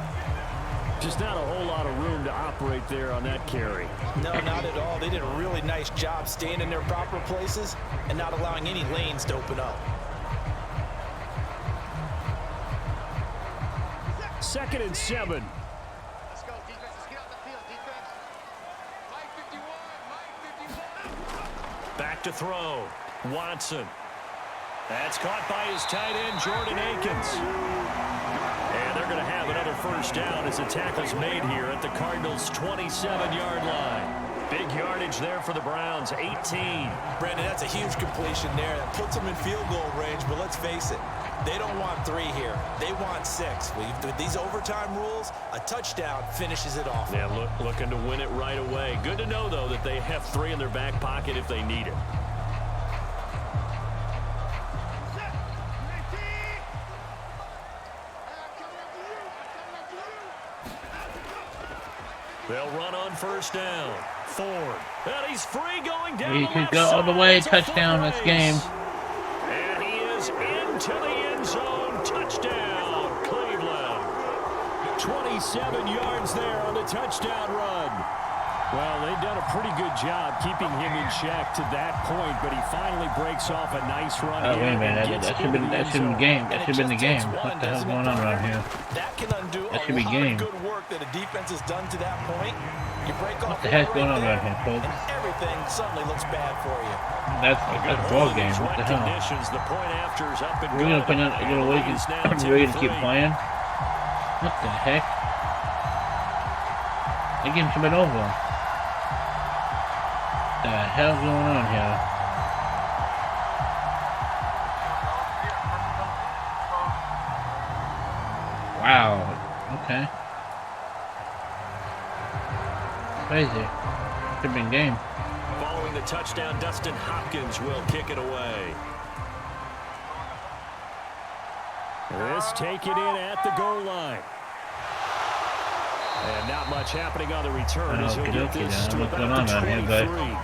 [SPEAKER 3] Just not a whole lot of room to operate there on that carry.
[SPEAKER 4] No, not at all. They did a really nice job staying in their proper places and not allowing any lanes to open up.
[SPEAKER 3] 2nd and 7.
[SPEAKER 9] Let's go, defense. Let's get out the field, defense. Mike 51, Mike 51.
[SPEAKER 3] Back to throw. Watson. That's caught by his tight end, Jordan Akins. And they're going to have another 1st down as the tackle's made here at the Cardinals' 27-yard line. Big yardage there for the Browns, 18.
[SPEAKER 4] Brandon, that's a huge completion there. That puts them in field goal range, but let's face it, they don't want 3 here. They want 6. With these overtime rules, a touchdown finishes it off.
[SPEAKER 3] Yeah, looking to win it right away. Good to know, though, that they have 3 in their back pocket if they need it. They'll run on 1st down. Ford. And he's free going down.
[SPEAKER 5] He could go all the way. Touchdown this game.
[SPEAKER 3] And he is into the end zone. Touchdown, Cleveland. 27 yards there on the touchdown run. Well, they've done a pretty good job keeping him in check to that point, but he finally breaks off a nice run.
[SPEAKER 5] Oh, wait a minute. That should have been the game. That should have been the game. What the hell's going on around here?
[SPEAKER 4] That can undo
[SPEAKER 5] That should be
[SPEAKER 4] a lot
[SPEAKER 5] game.
[SPEAKER 4] of good work that a defense has done to that point. You break off
[SPEAKER 5] What the heck's going on
[SPEAKER 4] there,
[SPEAKER 5] around here, folks?
[SPEAKER 4] and everything suddenly looks bad for you.
[SPEAKER 5] That's ball game. What the hell?
[SPEAKER 3] The point after's up and
[SPEAKER 5] We're gonna wait and ready to keep playing. What the heck? That game should have been over. What the hell's going on here? Wow. Okay. Crazy. Could have been game.
[SPEAKER 3] Following the touchdown, Dustin Hopkins will kick it away. This taken in at the goal line. And not much happening on the return as he'll get this to about the 23.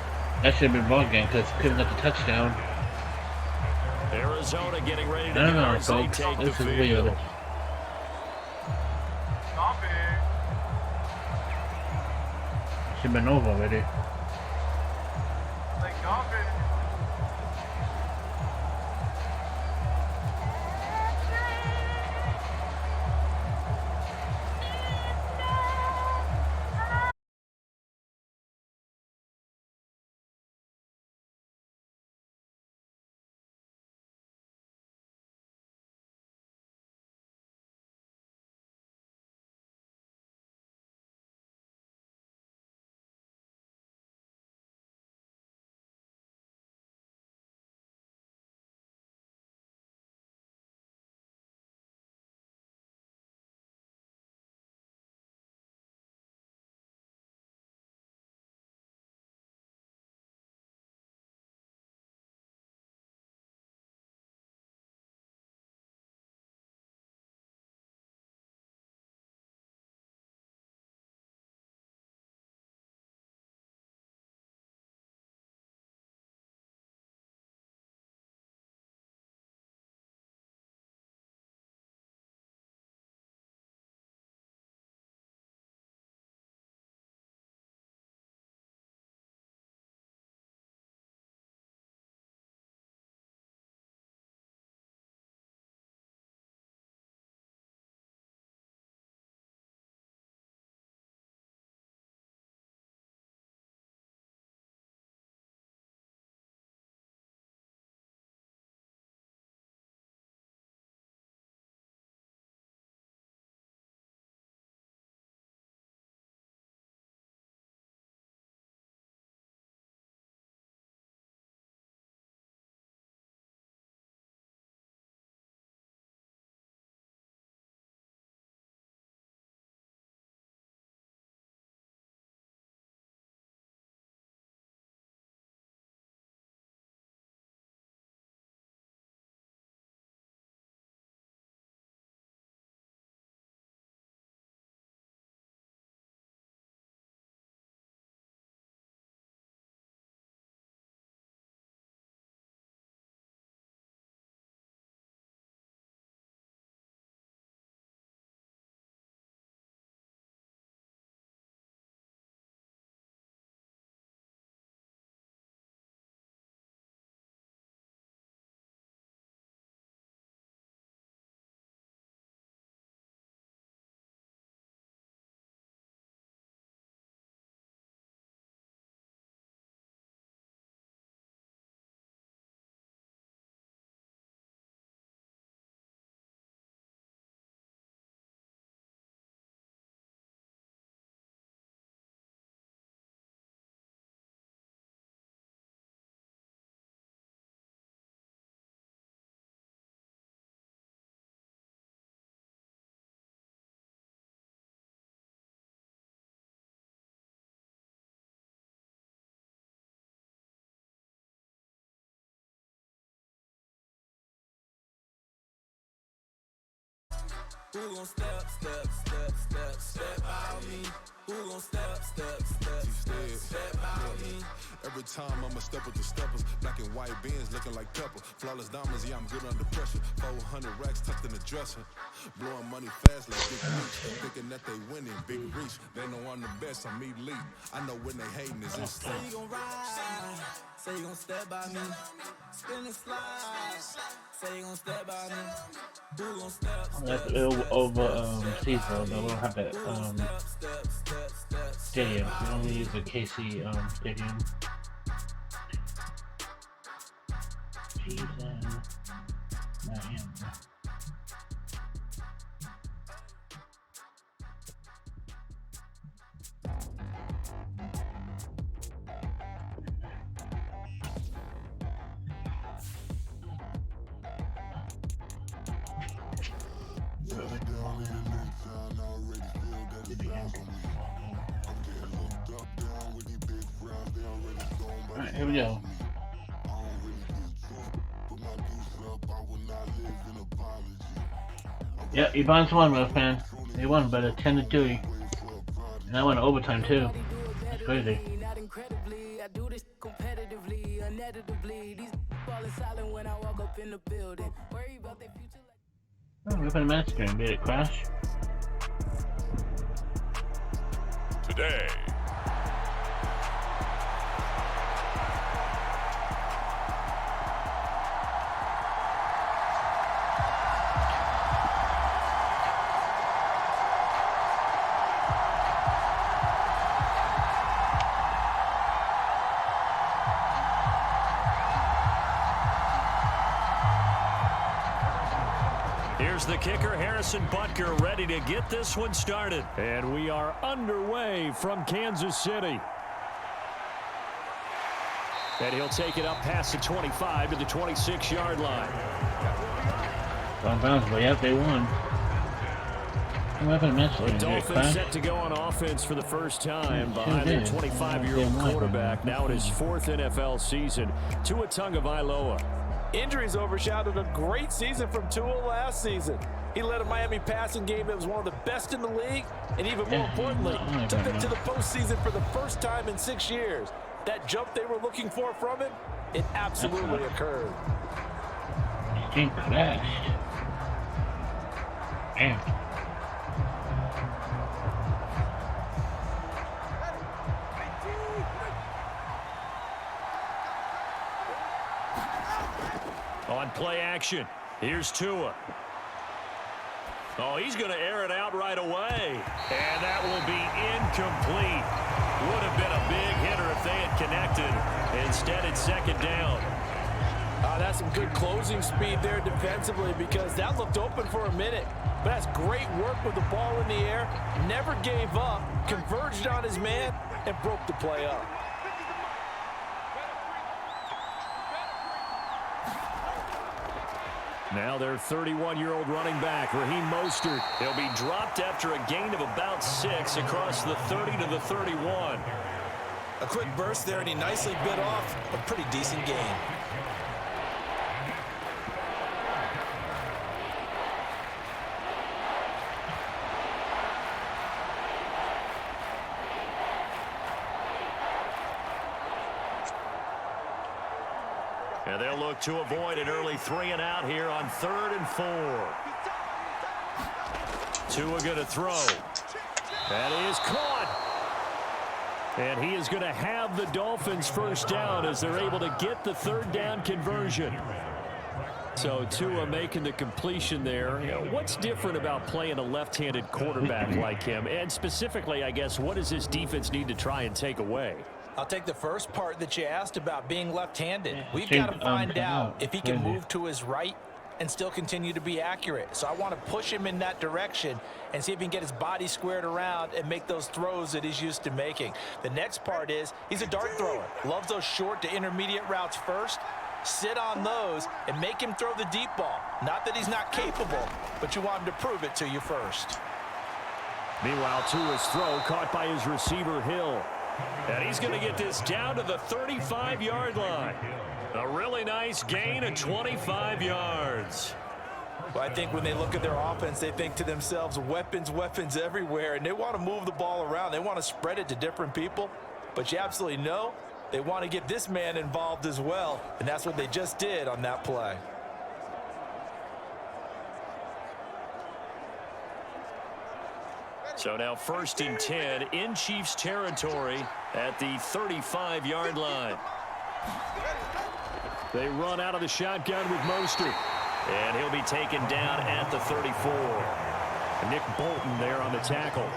[SPEAKER 5] That should have been ball game because couldn't get the touchdown.
[SPEAKER 3] Arizona getting ready to
[SPEAKER 5] I don't know,
[SPEAKER 3] take
[SPEAKER 5] folks.
[SPEAKER 3] the
[SPEAKER 5] This is
[SPEAKER 3] field.
[SPEAKER 5] weird. Should have been over already.
[SPEAKER 6] Who gon' step out me? Who gon' step out me?
[SPEAKER 1] Every time I'ma step with the steppers, black and white beans looking like pepper. Flawless diamonds, yeah, I'm good under pressure. 400 racks tucked in the dresser. Blowing money fast like big reach. Thinking that they winning, big reach. They know I'm the best, I'm elite. I know when they hating is instant.
[SPEAKER 6] Say you gon' ride, say you gon' step by me. Spin and slide, say you gon' step by me. Who gon' step?
[SPEAKER 5] That's over seasonal, though. We don't have that stadium. We only use the KC stadium. Jesus. Alright, here we go. Yeah, Ebon's won, my fan. They won by the 10-3. And I went overtime too. That's crazy. Oh, we opened a match screen. Did it crash?
[SPEAKER 1] Today,
[SPEAKER 3] Here's the kicker, Harrison Butker, ready to get this one started. And we are underway from Kansas City. And he'll take it up past the 25 to the 26-yard line.
[SPEAKER 5] On bounds, but yep, they won.
[SPEAKER 3] The Dolphins set to go on offense for the first time behind their 25-year-old quarterback. Now in his 4th NFL season, Tua Tagovailoa.
[SPEAKER 4] Injuries overshadowed a great season from Tua last season. He led a Miami passing game that was one of the best in the league, and even more importantly, took them to the postseason for the first time in 6 years. That jump they were looking for from him, it absolutely occurred.
[SPEAKER 5] He crashed. Damn.
[SPEAKER 3] On play action, here's Tua. Oh, he's going to air it out right away. And that will be incomplete. Would have been a big hitter if they had connected. Instead, it's second down.
[SPEAKER 4] That's some good closing speed there defensively because that looked open for a minute. But that's great work with the ball in the air. Never gave up, converged on his man, and broke the play up.
[SPEAKER 3] Now their 31-year-old running back, Raheem Mostert. He'll be dropped after a gain of about 6 across the 30 to the 31.
[SPEAKER 4] A quick burst there, and he nicely bit off a pretty decent gain.
[SPEAKER 3] And they'll look to avoid an early 3-and-out here on 3rd and 4. Tua going to throw. That is caught. And he is going to have the Dolphins first down as they're able to get the 3rd down conversion. So Tua making the completion there. You know, what's different about playing a left-handed quarterback like him? And specifically, I guess, what does this defense need to try and take away?
[SPEAKER 4] I'll take the first part that you asked about being left-handed. We've got to find out if he can move to his right and still continue to be accurate. So I want to push him in that direction and see if he can get his body squared around and make those throws that he's used to making. The next part is he's a dart thrower. Loves those short to intermediate routes first. Sit on those and make him throw the deep ball. Not that he's not capable, but you want him to prove it to you first.
[SPEAKER 3] Meanwhile, Tua's throw caught by his receiver, Hill. And he's going to get this down to the 35-yard line. A really nice gain of 25 yards.
[SPEAKER 4] Well, I think when they look at their offense, they think to themselves, weapons, weapons everywhere, and they want to move the ball around. They want to spread it to different people. But you absolutely know they want to get this man involved as well, and that's what they just did on that play.
[SPEAKER 3] So now 1st and 10 in Chiefs territory at the 35-yard line. They run out of the shotgun with Mostert. And he'll be taken down at the 34. Nick Bolton there on the tackle.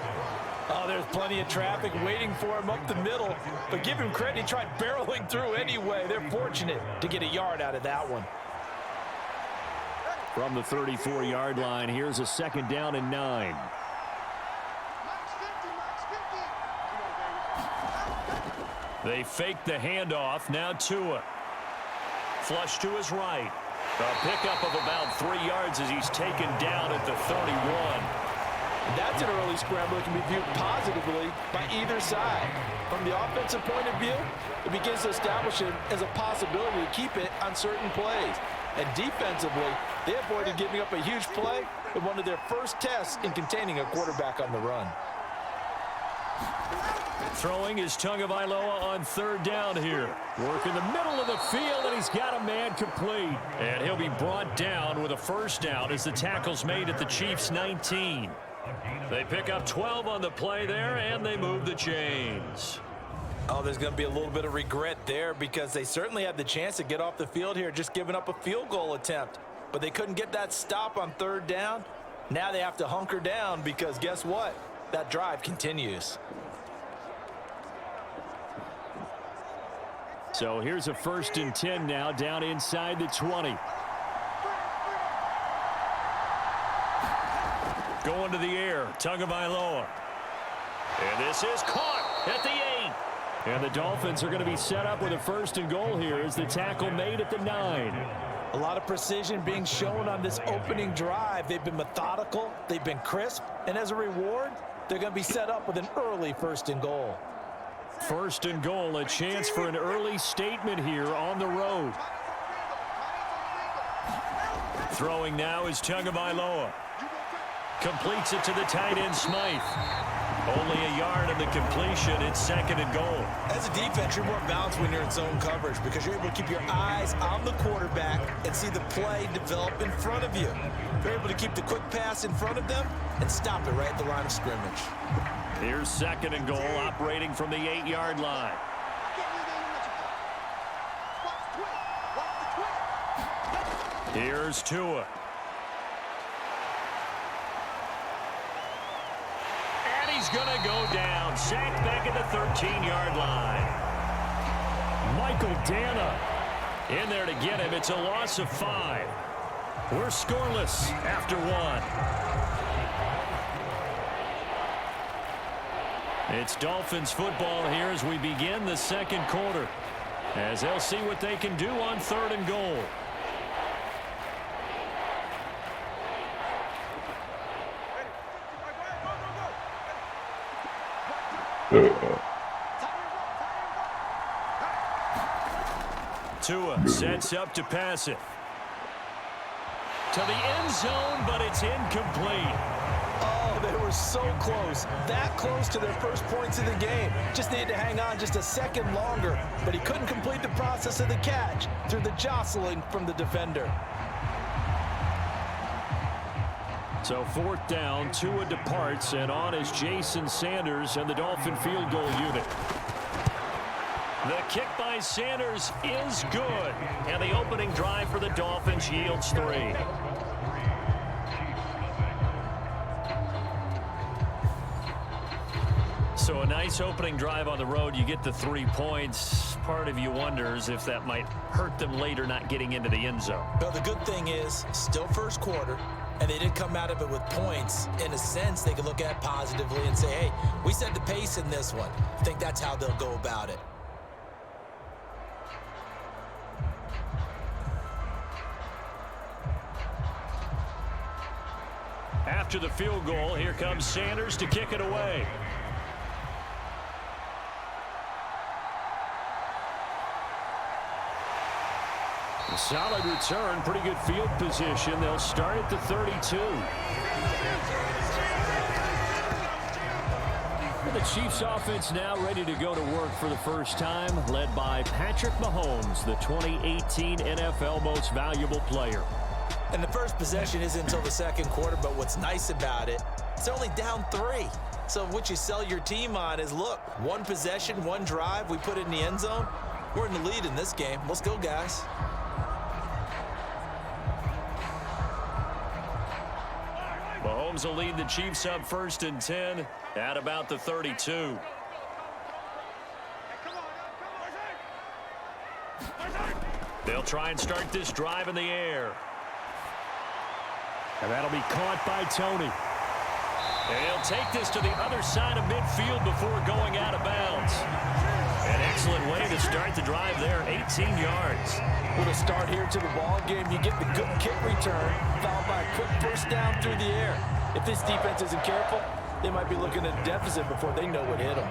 [SPEAKER 4] Oh, there's plenty of traffic waiting for him up the middle. But give him credit, he tried barreling through anyway. They're fortunate to get a yard out of that one.
[SPEAKER 3] From the 34-yard line, here's a 2nd down and 9. They fake the handoff. Now Tua. Flush to his right. A pickup of about 3 yards as he's taken down at the 31.
[SPEAKER 4] That's an early scramble that can be viewed positively by either side. From the offensive point of view, it begins to establish him as a possibility to keep it on certain plays. And defensively, they avoided giving up a huge play in one of their first tests in containing a quarterback on the run.
[SPEAKER 3] Throwing is Tagovailoa on 3rd down here. Work in the middle of the field, and he's got a man complete. And he'll be brought down with a 1st down as the tackle's made at the Chiefs' 19. They pick up 12 on the play there, and they move the chains.
[SPEAKER 4] Oh, there's going to be a little bit of regret there because they certainly had the chance to get off the field here, just giving up a field goal attempt. But they couldn't get that stop on 3rd down. Now they have to hunker down because guess what? That drive continues.
[SPEAKER 3] So here's a 1st and 10 now down inside the 20. Going to the air, Tagovailoa. And this is caught at the 8. And the Dolphins are going to be set up with a 1st and goal here as the tackle made at the 9.
[SPEAKER 4] A lot of precision being shown on this opening drive. They've been methodical, they've been crisp, and as a reward, they're going to be set up with an early 1st and goal.
[SPEAKER 3] 1st and goal, a chance for an early statement here on the road. Throwing now is Tagovailoa. Completes it to the tight end, Smythe. Only a yard in the completion. It's 2nd and goal.
[SPEAKER 4] As a defense, you're more balanced when you're in zone coverage because you're able to keep your eyes on the quarterback and see the play develop in front of you. You're able to keep the quick pass in front of them and stop it right at the line of scrimmage.
[SPEAKER 3] Here's 2nd and goal, operating from the 8-yard line. Here's Tua. And he's going to go down. Sacked back at the 13-yard line. Michael Dana in there to get him. It's a loss of 5. We're scoreless after 1. It's Dolphins football here as we begin the 2nd quarter, as they'll see what they can do on 3rd and goal. Tua sets up to pass it to the end zone, but it's incomplete.
[SPEAKER 4] Oh, they were so close, that close to their first points of the game. Just needed to hang on just a second longer, but he couldn't complete the process of the catch through the jostling from the defender.
[SPEAKER 3] So 4th down, Tua departs, and on is Jason Sanders and the Dolphin field goal unit. The kick by Sanders is good, and the opening drive for the Dolphins yields 3. So a nice opening drive on the road. You get the 3 points. Part of you wonders if that might hurt them later not getting into the end zone.
[SPEAKER 4] Well, the good thing is, still first quarter, and they did come out of it with points. In a sense, they could look at it positively and say, hey, we set the pace in this one. I think that's how they'll go about it.
[SPEAKER 3] After the field goal, here comes Sanders to kick it away. A solid return, pretty good field position. They'll start at the 32. The Chiefs offense now ready to go to work for the first time, led by Patrick Mahomes, the 2018 NFL Most Valuable Player.
[SPEAKER 4] And the first possession isn't until the 2nd quarter, but what's nice about it, it's only down 3. So what you sell your team on is, look, 1 possession, 1 drive, we put it in the end zone. We're in the lead in this game. Let's go, guys.
[SPEAKER 3] Mahomes will lead the Chiefs up 1st and 10 at about the 32. They'll try and start this drive in the air. And that'll be caught by Tony. And he'll take this to the other side of midfield before going out of bounds. An excellent way to start the drive there, 18 yards.
[SPEAKER 4] With a start here to the ball game, you get the good kick return, followed by a quick first down through the air. If this defense isn't careful, they might be looking at a deficit before they know what hit them.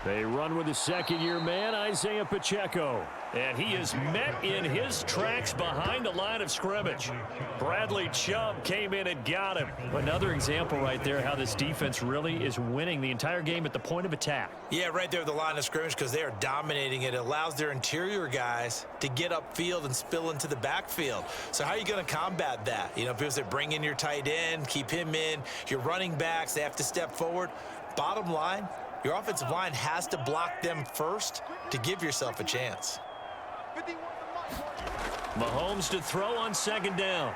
[SPEAKER 3] They run with the 2nd-year man, Isaiah Pacheco. And he is met in his tracks behind the line of scrimmage. Bradley Chubb came in and got him. Another example right there how this defense really is winning the entire game at the point of attack.
[SPEAKER 4] Yeah, right there at the line of scrimmage because they are dominating it. It allows their interior guys to get upfield and spill into the backfield. So how are you going to combat that? You know, because they bring in your tight end, keep him in. Your running backs, they have to step forward. Bottom line, your offensive line has to block them first to give yourself a chance.
[SPEAKER 3] Mahomes to throw on second down.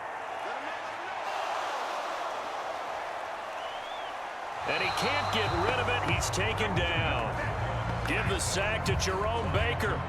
[SPEAKER 3] And he can't get rid of it. He's taken down. Give the sack to Jerome Baker.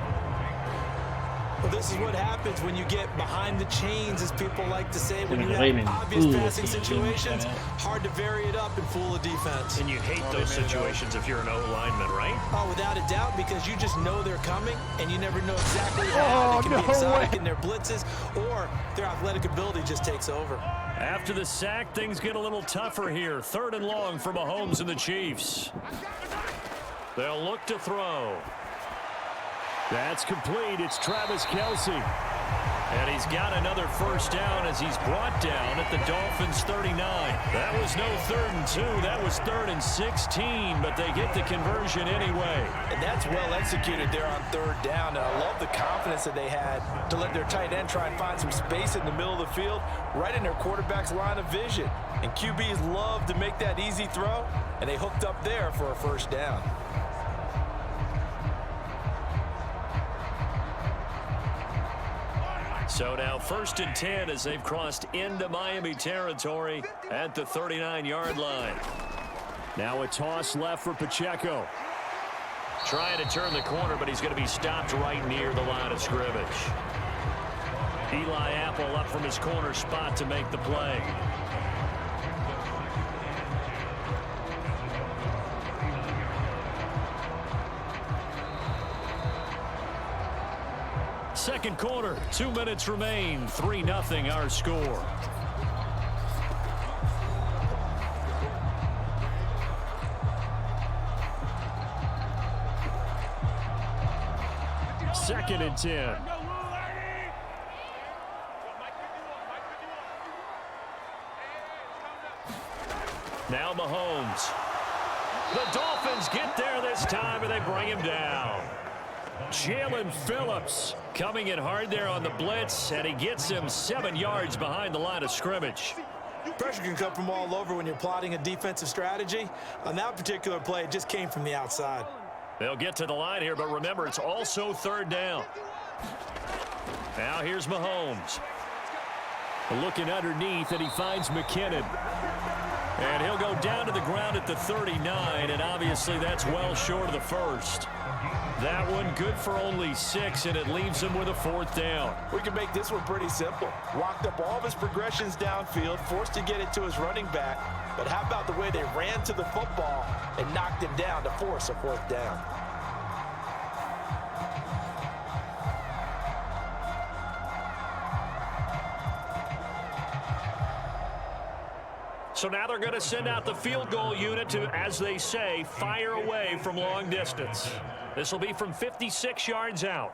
[SPEAKER 4] Well, this is what happens when you get behind the chains, as people like to say. When you have obvious passing situations, hard to vary it up and fool the defense.
[SPEAKER 3] And you hate those situations if you're an O-lineman, right?
[SPEAKER 4] Oh, without a doubt, because you just know they're coming, and you never know exactly how they can be exotic in their blitzes, or their athletic ability just takes over.
[SPEAKER 3] After the sack, things get a little tougher here. 3rd and long for Mahomes and the Chiefs. They'll look to throw. That's complete. It's Travis Kelce. And he's got another first down as he's brought down at the Dolphins' 39. That was no 3rd and 2. That was 3rd and 16, but they get the conversion anyway.
[SPEAKER 4] And that's well executed there on 3rd down. And I love the confidence that they had to let their tight end try and find some space in the middle of the field, right in their quarterback's line of vision. And QBs love to make that easy throw, and they hooked up there for a first down.
[SPEAKER 3] So now 1st and 10 as they've crossed into Miami territory at the 39-yard line. Now a toss left for Pacheco. Trying to turn the corner, but he's going to be stopped right near the line of scrimmage. Eli Apple up from his corner spot to make the play. Second quarter, 2 minutes remain. 3-0 our score. Second and 10. Now Mahomes. The Dolphins get there this time, and they bring him down. Jalen Phillips coming in hard there on the blitz, and he gets him 7 yards behind the line of scrimmage.
[SPEAKER 4] Pressure can come from all over when you're plotting a defensive strategy. On that particular play, it just came from the outside.
[SPEAKER 3] They'll get to the line here, but remember, it's also 3rd down. Now here's Mahomes. Looking underneath, and he finds McKinnon. And he'll go down to the ground at the 39, and obviously that's well short of the first. That one good for only 6, and it leaves him with a 4th down.
[SPEAKER 4] We can make this one pretty simple. Walked up all of his progressions downfield, forced to get it to his running back. But how about the way they ran to the football and knocked him down to force a 4th down?
[SPEAKER 3] So now they're going to send out the field goal unit to, as they say, fire away from long distance. This will be from 56 yards out.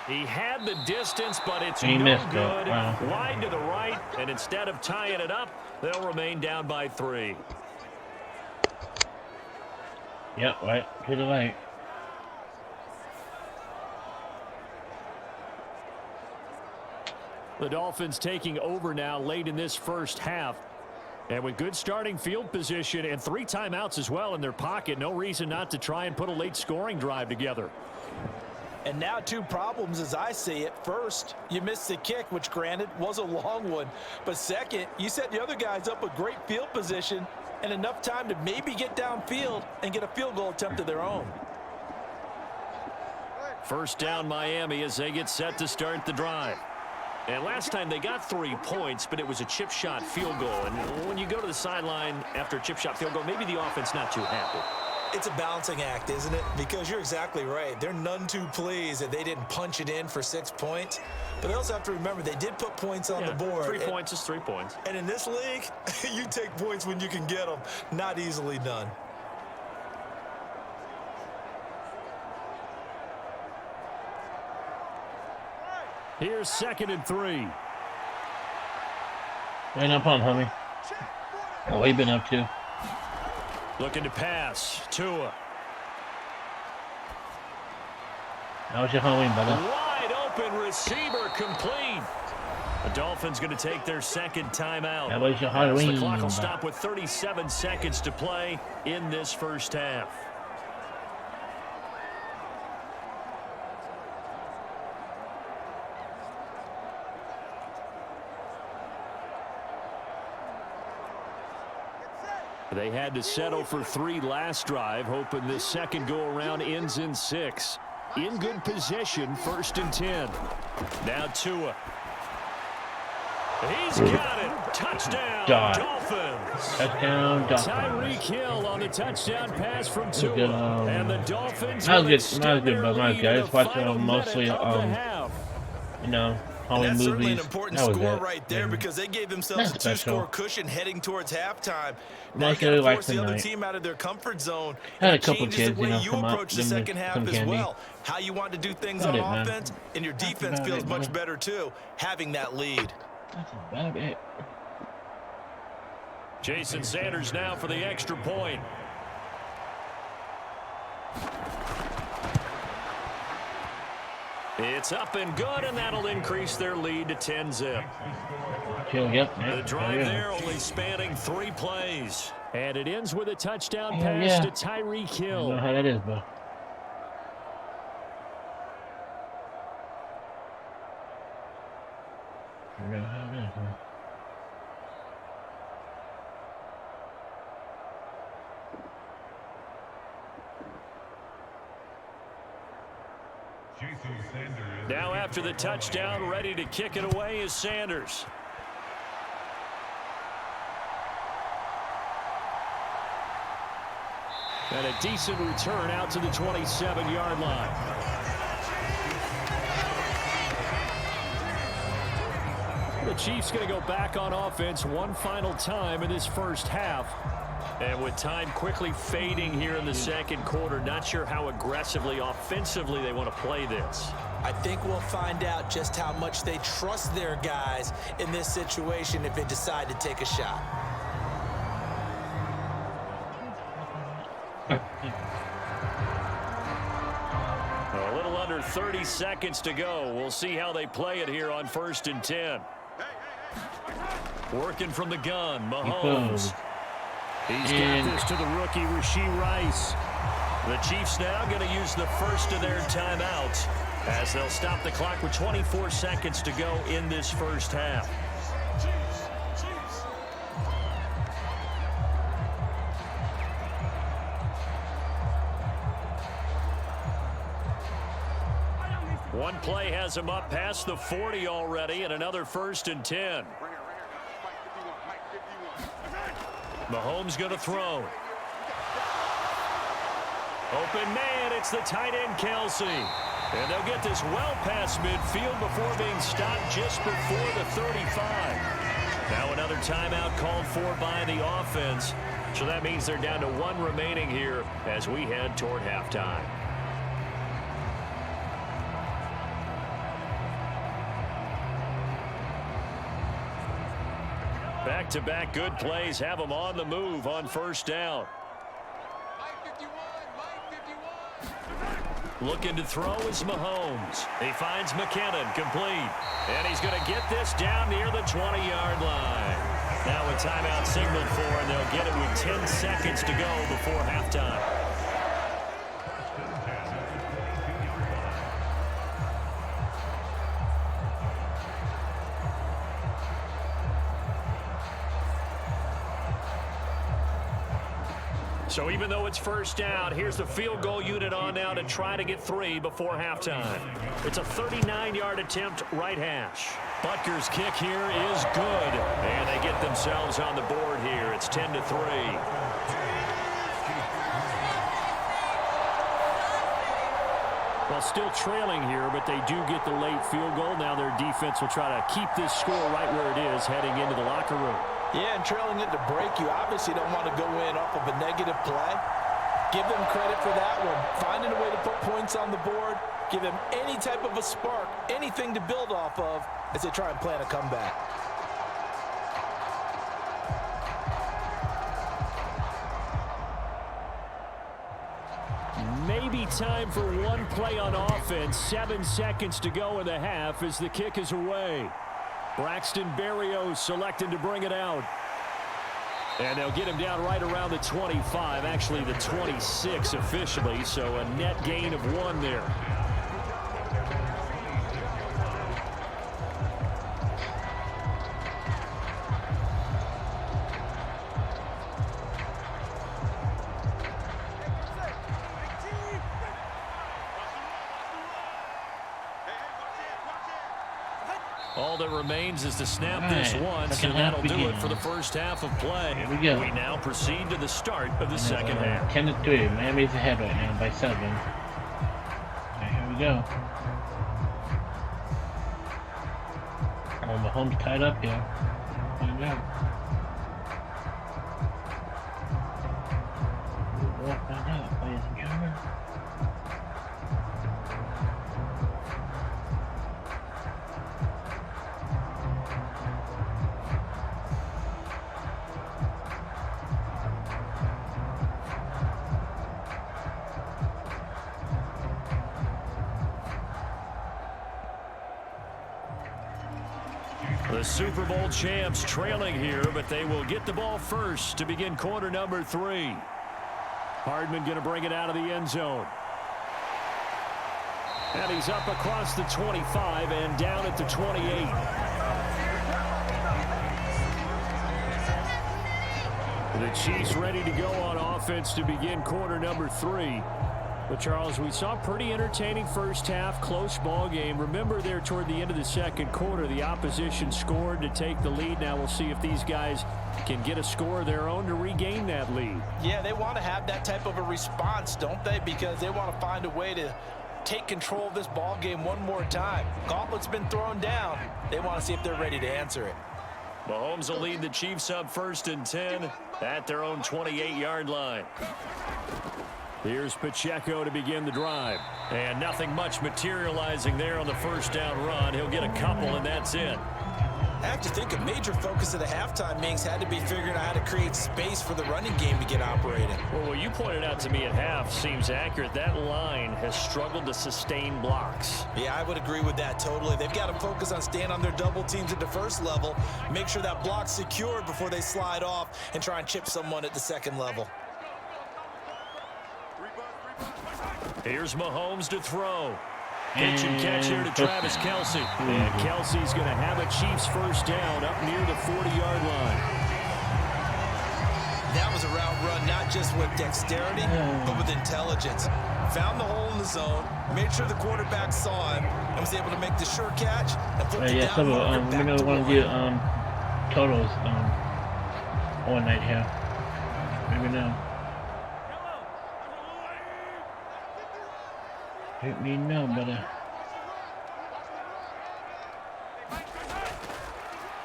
[SPEAKER 3] He had the distance, but it's no good.
[SPEAKER 5] Wow.
[SPEAKER 3] Wide to the right, and instead of tying it up, they'll remain down by 3.
[SPEAKER 5] Yep, right to the right.
[SPEAKER 3] The Dolphins taking over now late in this first half. And with good starting field position and 3 timeouts as well in their pocket, no reason not to try and put a late scoring drive together.
[SPEAKER 4] And now 2 problems as I see it. First, you missed the kick, which granted was a long one. But second, you set the other guys up with great field position and enough time to maybe get downfield and get a field goal attempt of their own.
[SPEAKER 3] First down Miami as they get set to start the drive. And last time they got 3 points, but it was a chip shot field goal. And when you go to the sideline after a chip shot field goal, maybe the offense not too happy.
[SPEAKER 4] It's a balancing act, isn't it? Because you're exactly right. They're none too pleased that they didn't punch it in for 6 points. But they also have to remember they did put points on the board.
[SPEAKER 3] 3 points is 3 points.
[SPEAKER 4] And in this league, you take points when you can get them. Not easily done.
[SPEAKER 3] Here's 2nd and 3.
[SPEAKER 5] Ain't up on, homie. What you been up to?
[SPEAKER 3] Looking to pass. Tua.
[SPEAKER 5] How was your Halloween, brother?
[SPEAKER 3] Wide open receiver complete. The Dolphins going to take their 2nd timeout.
[SPEAKER 5] How was your Halloween?
[SPEAKER 3] The clock will stop with 37 seconds to play in this first half. They had to settle for 3 last drive, hoping this second go-around ends in 6. In good position, 1st and 10. Now Tua. He's got it. Touchdown, Dolphins.
[SPEAKER 5] Touchdown, Dolphins.
[SPEAKER 3] Tyreek Hill on the touchdown pass from Tua. And the Dolphins
[SPEAKER 5] That was good.
[SPEAKER 3] extend
[SPEAKER 5] That was good,
[SPEAKER 3] their
[SPEAKER 5] but
[SPEAKER 3] lead
[SPEAKER 5] I
[SPEAKER 3] in
[SPEAKER 5] just
[SPEAKER 3] the
[SPEAKER 5] watched
[SPEAKER 3] final
[SPEAKER 5] mostly,
[SPEAKER 3] minute of the half.
[SPEAKER 5] you know,
[SPEAKER 4] And
[SPEAKER 5] Hollywood
[SPEAKER 4] that's certainly an
[SPEAKER 5] movies.
[SPEAKER 4] important
[SPEAKER 5] That was
[SPEAKER 4] score
[SPEAKER 5] it.
[SPEAKER 4] right there
[SPEAKER 5] And
[SPEAKER 4] because they gave themselves a
[SPEAKER 5] that's special.
[SPEAKER 4] 2-score cushion heading towards halftime. Now
[SPEAKER 5] Mostly
[SPEAKER 4] you got to
[SPEAKER 5] like
[SPEAKER 4] force the other
[SPEAKER 5] tonight.
[SPEAKER 4] team out of their comfort zone.
[SPEAKER 5] Had a
[SPEAKER 4] And it
[SPEAKER 5] couple
[SPEAKER 4] changes
[SPEAKER 5] kids,
[SPEAKER 4] the way
[SPEAKER 5] you know,
[SPEAKER 4] you
[SPEAKER 5] come up,
[SPEAKER 4] approach the
[SPEAKER 5] give 'em
[SPEAKER 4] second half
[SPEAKER 5] some
[SPEAKER 4] as
[SPEAKER 5] candy.
[SPEAKER 4] well. How you want to do things
[SPEAKER 5] About
[SPEAKER 4] on
[SPEAKER 5] it, man.
[SPEAKER 4] offense, and your
[SPEAKER 5] That's
[SPEAKER 4] defense
[SPEAKER 5] about
[SPEAKER 4] feels
[SPEAKER 5] it,
[SPEAKER 4] much
[SPEAKER 5] man.
[SPEAKER 4] better too, having that lead.
[SPEAKER 5] That's about it.
[SPEAKER 3] Jason Sanders now for the extra point. It's up and good, and that'll increase their lead to 10-zip.
[SPEAKER 5] Yep.
[SPEAKER 3] The drive there only spanning 3 plays. And it ends with a touchdown
[SPEAKER 5] Hell
[SPEAKER 3] pass
[SPEAKER 5] yeah.
[SPEAKER 3] to Tyreek
[SPEAKER 5] I don't know
[SPEAKER 3] Hill.
[SPEAKER 5] how that is, bro. I don't know how that is, bro.
[SPEAKER 3] Now after the touchdown, ready to kick it away is Sanders. And a decent return out to the 27-yard line. The Chiefs going to go back on offense one final time in this first half. And with time quickly fading here in the second quarter, not sure how aggressively, offensively they want to play this.
[SPEAKER 4] I think we'll find out just how much they trust their guys in this situation if they decide to take a shot.
[SPEAKER 3] A little under 30 seconds to go. We'll see how they play it here on 1st and 10. Working from the gun, Mahomes. He's got this to the rookie, Rashee Rice. The Chiefs now going to use the first of their timeouts as they'll stop the clock with 24 seconds to go in this first half. One play has him up past the 40 already, and another 1st and 10. Mahomes going to throw. Open man, it's the tight end, Kelsey. And they'll get this well past midfield before being stopped just before the 35. Now another timeout called for by the offense. So that means they're down to 1 remaining here as we head toward halftime. Back-to-back good plays have them on the move on 1st down. Looking to throw is Mahomes. He finds McKinnon, complete. And he's going to get this down near the 20-yard line. Now a timeout signaled for, and they'll get it with 10 seconds to go before halftime. So even though it's 1st down, here's the field goal unit on now to try to get 3 before halftime. It's a 39-yard attempt, right hash. Butker's kick here is good. And they get themselves on the board here. It's 10-3. Well, still trailing here, but they do get the late field goal. Now their defense will try to keep this score right where it is heading into the locker room.
[SPEAKER 4] Yeah, and trailing it to break, you obviously don't want to go in off of a negative play. Give them credit for that one. Finding a way to put points on the board, give them any type of a spark, anything to build off of as they try and plan a comeback.
[SPEAKER 3] Maybe time for one play on offense. 7 seconds to go in the half as the kick is away. Braxton Berrios selected to bring it out. And they'll get him down right around the 25, actually the 26 officially, so a net gain of 1 there. All that remains is to snap this once, and that'll do it for the first half of play.
[SPEAKER 5] Here we go.
[SPEAKER 3] We now proceed to the start of the second half.
[SPEAKER 5] 10-3. Miami's ahead right now by 7. Okay, here we go. Oh, Mahomes tied up here. Here we go. We'll find out, ladies and gentlemen.
[SPEAKER 3] The Super Bowl champs trailing here, but they will get the ball first to begin quarter number 3. Hardman going to bring it out of the end zone. And he's up across the 25 and down at the 28. The Chiefs ready to go on offense to begin quarter number 3. But, Charles, we saw a pretty entertaining first half, close ball game. Remember there toward the end of the second quarter, the opposition scored to take the lead. Now we'll see if these guys can get a score of their own to regain that lead.
[SPEAKER 4] Yeah, they want to have that type of a response, don't they? Because they want to find a way to take control of this ball game one more time. Gauntlet's been thrown down. They want to see if they're ready to answer it.
[SPEAKER 3] Mahomes will lead the Chiefs up 1st and 10 at their own 28-yard line. Here's Pacheco to begin the drive. And nothing much materializing there on the first down run. He'll get a couple, and that's it.
[SPEAKER 4] I have to think a major focus of the halftime meetings had to be figuring out how to create space for the running game to get operating.
[SPEAKER 3] Well, what you pointed out to me at half seems accurate. That line has struggled to sustain blocks.
[SPEAKER 4] Yeah, I would agree with that totally. They've got to focus on staying on their double teams at the first level, make sure that block's secured before they slide off and try and chip someone at the second level.
[SPEAKER 3] Here's Mahomes to throw. Pitch and catch here to Travis Kelce. And Kelce's going to have a Chiefs first down up near the 40-yard line.
[SPEAKER 4] That was a route run, not just with dexterity, but with intelligence. Found the hole in the zone, made sure the quarterback saw him, and was able to make the sure catch and put the down marker back to
[SPEAKER 5] want to do totals all night here. Maybe now. Let me know, brother.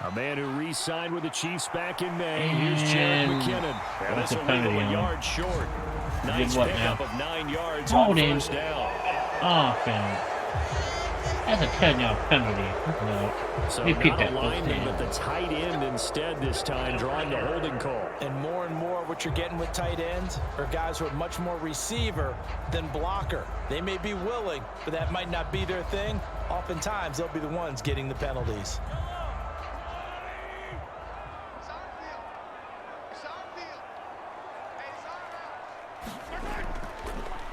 [SPEAKER 3] A man who re-signed with the Chiefs back in May. Here's Jared McKinnon. And this will leave him a yard short. Nice pickup of 9 yards on first down.
[SPEAKER 5] Oh, man. That's a 10-yard penalty. No.
[SPEAKER 3] So not a lineman, but the tight end instead this time, drawing the holding call.
[SPEAKER 4] And more what you're getting with tight ends are guys who are much more receiver than blocker. They may be willing, but that might not be their thing. Oftentimes, they'll be the ones getting the penalties.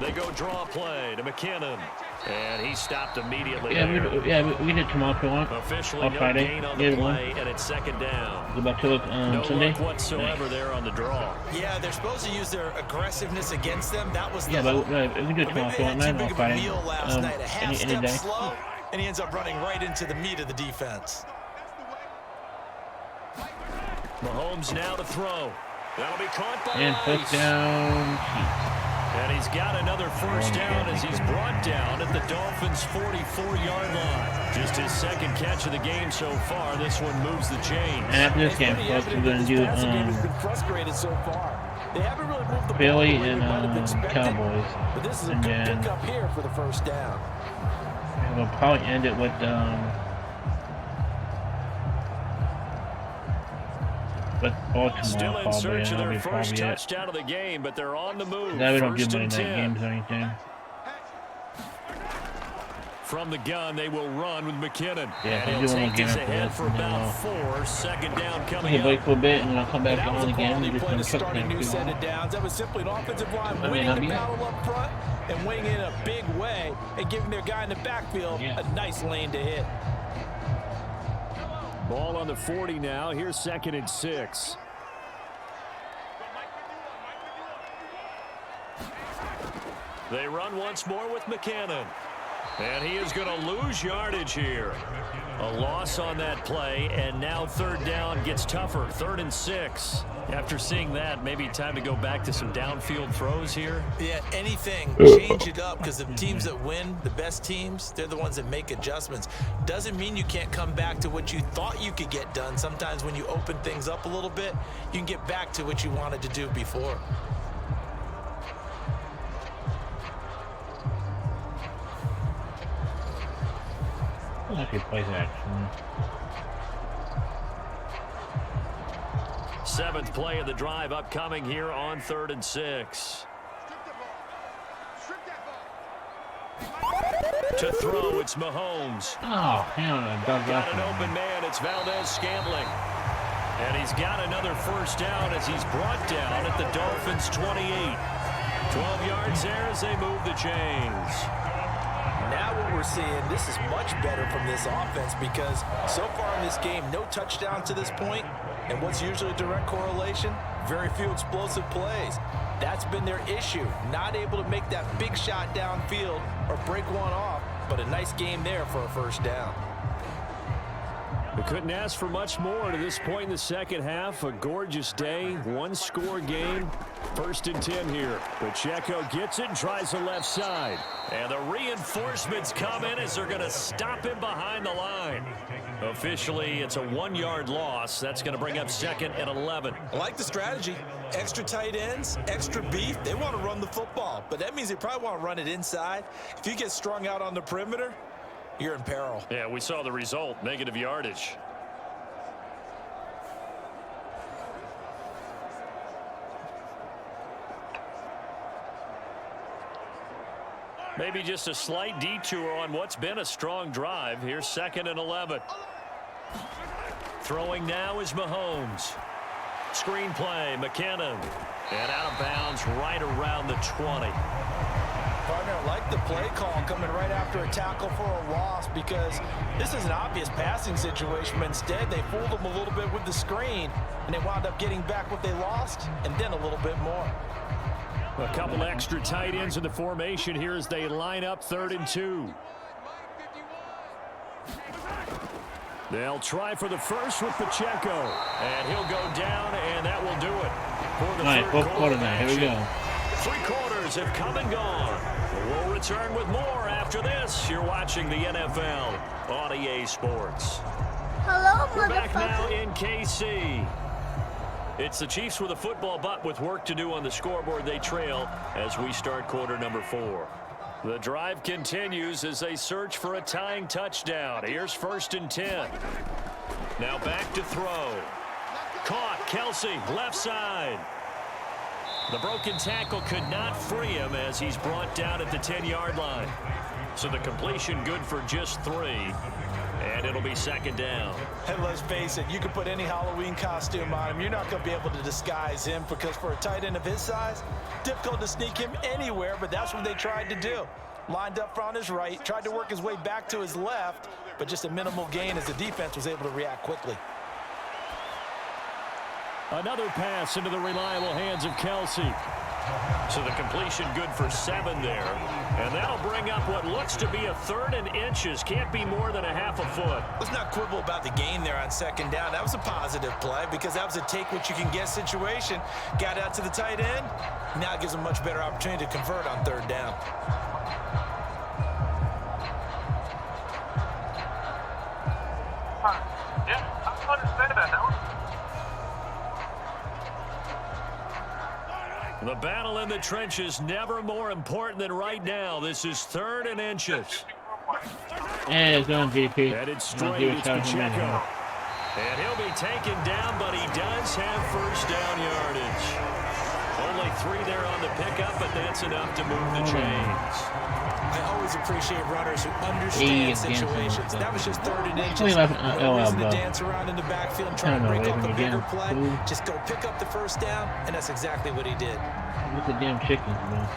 [SPEAKER 3] They go draw play to McKinnon. And he stopped immediately.
[SPEAKER 5] Yeah, we did tomorrow if you want.
[SPEAKER 3] Officially no
[SPEAKER 5] Friday.
[SPEAKER 3] gain on the play, and it's second down.
[SPEAKER 5] Go back to look
[SPEAKER 3] no
[SPEAKER 5] Sunday.
[SPEAKER 3] Luck whatsoever there on the draw.
[SPEAKER 4] Yeah, they're supposed to use their aggressiveness against them. That was the
[SPEAKER 5] but we can do it tomorrow if you want.
[SPEAKER 4] Too big of a
[SPEAKER 5] Friday.
[SPEAKER 4] meal last night. A half
[SPEAKER 5] any
[SPEAKER 4] step
[SPEAKER 5] day.
[SPEAKER 4] slow, and he ends up running right into the meat of the defense.
[SPEAKER 3] Mahomes now to throw. That'll be caught by
[SPEAKER 5] And first down.
[SPEAKER 3] And he's got another first down as he's brought down at the Dolphins' 44-yard line. Just his second catch of the game so far. This one moves the chains.
[SPEAKER 5] And after this game, folks, we're going to do
[SPEAKER 4] frustrated so far. They haven't really moved the
[SPEAKER 5] Philly
[SPEAKER 4] ball
[SPEAKER 5] and Cowboys.
[SPEAKER 4] But this is a good pickup here for the first down.
[SPEAKER 5] We'll probably end it with Baltimore.
[SPEAKER 3] Still in search of their first
[SPEAKER 5] probably
[SPEAKER 3] touchdown of the game, but they're on the move.
[SPEAKER 5] Now we don't do
[SPEAKER 3] First
[SPEAKER 5] Monday
[SPEAKER 3] and
[SPEAKER 5] night
[SPEAKER 3] 10.
[SPEAKER 5] games or anything.
[SPEAKER 3] From the gun, they will run with McKinnon.
[SPEAKER 5] Yeah,
[SPEAKER 3] and he'll take this ahead for about 4. Second down coming up.
[SPEAKER 5] Break for a bit, and I'll come back
[SPEAKER 4] That was
[SPEAKER 5] on
[SPEAKER 4] a
[SPEAKER 5] again.
[SPEAKER 4] quality
[SPEAKER 5] Just
[SPEAKER 4] play to
[SPEAKER 5] some
[SPEAKER 4] start a new set of downs. That was simply an offensive line winning the battle up front and winning in a big way and giving their guy in the backfield a nice lane to hit.
[SPEAKER 3] Ball on the 40 now. Here's 2nd and 6. They run once more with McKinnon. And he is going to lose yardage here. A loss on that play, and now third down gets tougher. 3rd and 6. After seeing that, maybe time to go back to some downfield throws here.
[SPEAKER 4] Yeah, anything. Change it up, because the teams that win, the best teams, they're the ones that make adjustments. Doesn't mean you can't come back to what you thought you could get done. Sometimes when you open things up a little bit, you can get back to what you wanted to do before.
[SPEAKER 5] I could play that.
[SPEAKER 3] 7th play of the drive upcoming here on 3rd and 6. To throw, it's Mahomes.
[SPEAKER 5] Oh, hell no.
[SPEAKER 3] Got an open man, it's Valdez-Scantling. And he's got another first down as he's brought down at the Dolphins' 28. 12 yards there as they move the chains.
[SPEAKER 4] Now what we're seeing, this is much better from this offense, because so far in this game, no touchdown to this point, and what's usually a direct correlation? Very few explosive plays. That's been their issue, not able to make that big shot downfield or break one off, but a nice game there for a first down.
[SPEAKER 3] We couldn't ask for much more to this point in the second half. A gorgeous day, one-score game. 1st and 10 here. Pacheco gets it and tries the left side. And the reinforcements come in as they're going to stop him behind the line. Officially, it's a 1-yard loss. That's going to bring up 2nd and 11.
[SPEAKER 4] I like the strategy. Extra tight ends, extra beef. They want to run the football, but that means they probably want to run it inside. If you get strung out on the perimeter, you're in peril.
[SPEAKER 3] Yeah, we saw the result, negative yardage. Maybe just a slight detour on what's been a strong drive. Here's 2nd and 11. Throwing now is Mahomes. Screen play, McKinnon. And out of bounds right around the 20.
[SPEAKER 4] Partner, I like the play call coming right after a tackle for a loss, because this is an obvious passing situation, but instead they fooled them a little bit with the screen, and they wound up getting back what they lost and then a little bit more.
[SPEAKER 3] A couple extra tight ends in the formation here as they line up 3rd and 2. They'll try for the first with Pacheco, and he'll go down, and that will do it for the third quarter.
[SPEAKER 5] Here we go.
[SPEAKER 3] 3 quarters have come and gone. We'll return with more after this. You're watching the NFL on EA Sports.
[SPEAKER 10] Hello,
[SPEAKER 3] We're back now in KC. It's the Chiefs with a football, but with work to do on the scoreboard. They trail as we start quarter number 4. The drive continues as they search for a tying touchdown. Here's 1st and 10. Now back to throw. Caught, Kelsey, left side. The broken tackle could not free him as he's brought down at the 10-yard line. So the completion good for just 3. And it'll be 2nd down.
[SPEAKER 4] And let's face it, you can put any Halloween costume on him. You're not going to be able to disguise him, because for a tight end of his size, difficult to sneak him anywhere, but that's what they tried to do. Lined up on his right, tried to work his way back to his left, but just a minimal gain as the defense was able to react quickly.
[SPEAKER 3] Another pass into the reliable hands of Kelsey. So the completion good for 7 there. And that'll bring up what looks to be a 3rd and inches. Can't be more than a half a foot.
[SPEAKER 4] Let's not quibble about the gain there on 2nd down. That was a positive play, because that was a take-what-you-can-get situation. Got out to the tight end. Now it gives them a much better opportunity to convert on 3rd down.
[SPEAKER 11] Yeah, I understand that now.
[SPEAKER 3] The battle in the trenches never more important than right now. This is 3rd and inches.
[SPEAKER 5] Yeah, it's on GP.
[SPEAKER 3] Headed straight, it's Pacheco. And he'll be taken down, but he does have first down yardage. Only 3 there on the pickup, but that's enough to move the chains.
[SPEAKER 4] I always appreciate runners who understand situations. That was just 3rd and inches.
[SPEAKER 5] No
[SPEAKER 4] reason to dance around in the backfield and try to break up a bigger play. Just go pick up the first down, and that's exactly what he did.
[SPEAKER 5] Look at the damn chickens, man.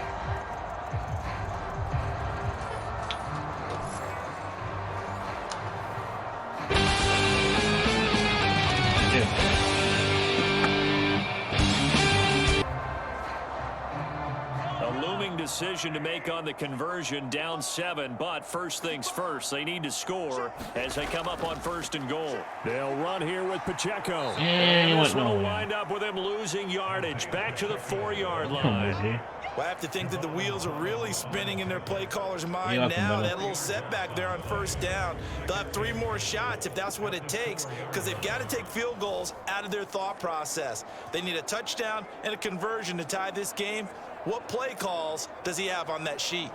[SPEAKER 3] decision to make on the conversion, down 7, but first things first, they need to score as they come up on 1st and goal. They'll run here with Pacheco. And this one will wind up with him losing yardage back to the 4-yard line.
[SPEAKER 4] Well, I have to think that the wheels are really spinning in their play caller's mind now. That little setback there on 1st down. They'll have 3 more shots if that's what it takes, because they've got to take field goals out of their thought process. They need a touchdown and a conversion to tie this game. What play calls does he have on that sheet?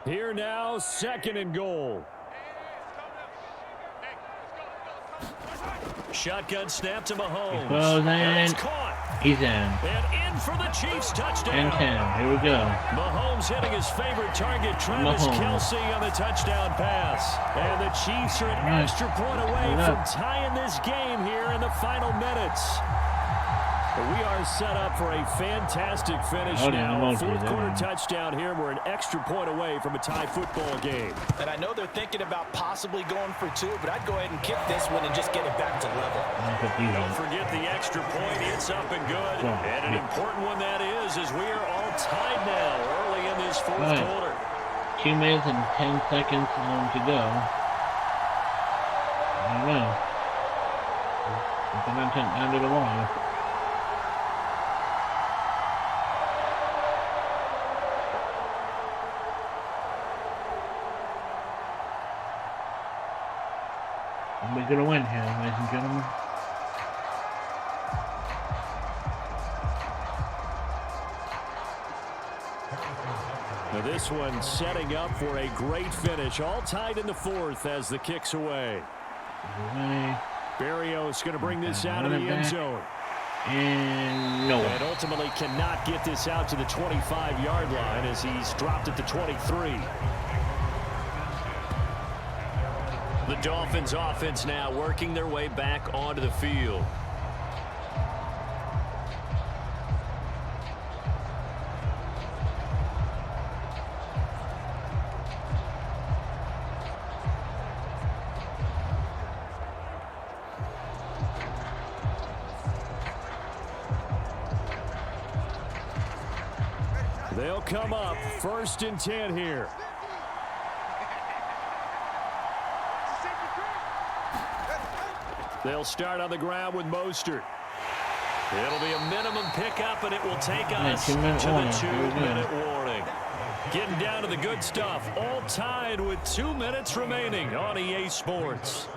[SPEAKER 3] Here now, 2nd and goal. Shotgun snap to Mahomes.
[SPEAKER 5] Goes in.
[SPEAKER 3] Caught.
[SPEAKER 5] He's in.
[SPEAKER 3] And in for the Chiefs touchdown.
[SPEAKER 5] 10-10. Here we go.
[SPEAKER 3] Mahomes hitting his favorite target, Travis Kelce on the touchdown pass. And the Chiefs are an extra point away from tying this game here in the final minutes. We are set up for a fantastic finish now. 4th quarter touchdown here. We're an extra point away from a tie football game.
[SPEAKER 4] And I know they're thinking about possibly going for 2, but I'd go ahead and kick this one and just get it back to level.
[SPEAKER 3] Don't forget the extra point. It's up and good. And an important one that is, as we are all tied now early in this 4th quarter.
[SPEAKER 5] 2 minutes and 10 seconds to go. I don't know. Something under the wire. We're going to win here, ladies and gentlemen.
[SPEAKER 3] Now this one setting up for a great finish. All tied in the 4th as the kick's away. Berrios going to bring this out of the end zone.
[SPEAKER 5] And no.
[SPEAKER 3] And ultimately cannot get this out to the 25-yard line as he's dropped at the 23. The Dolphins offense now working their way back onto the field. They'll come up 1st and 10 here. They'll start on the ground with Mostert. It'll be a minimum pickup, and it will take us to the 2-minute warning. Getting down to the good stuff. All tied with 2 minutes remaining on EA Sports.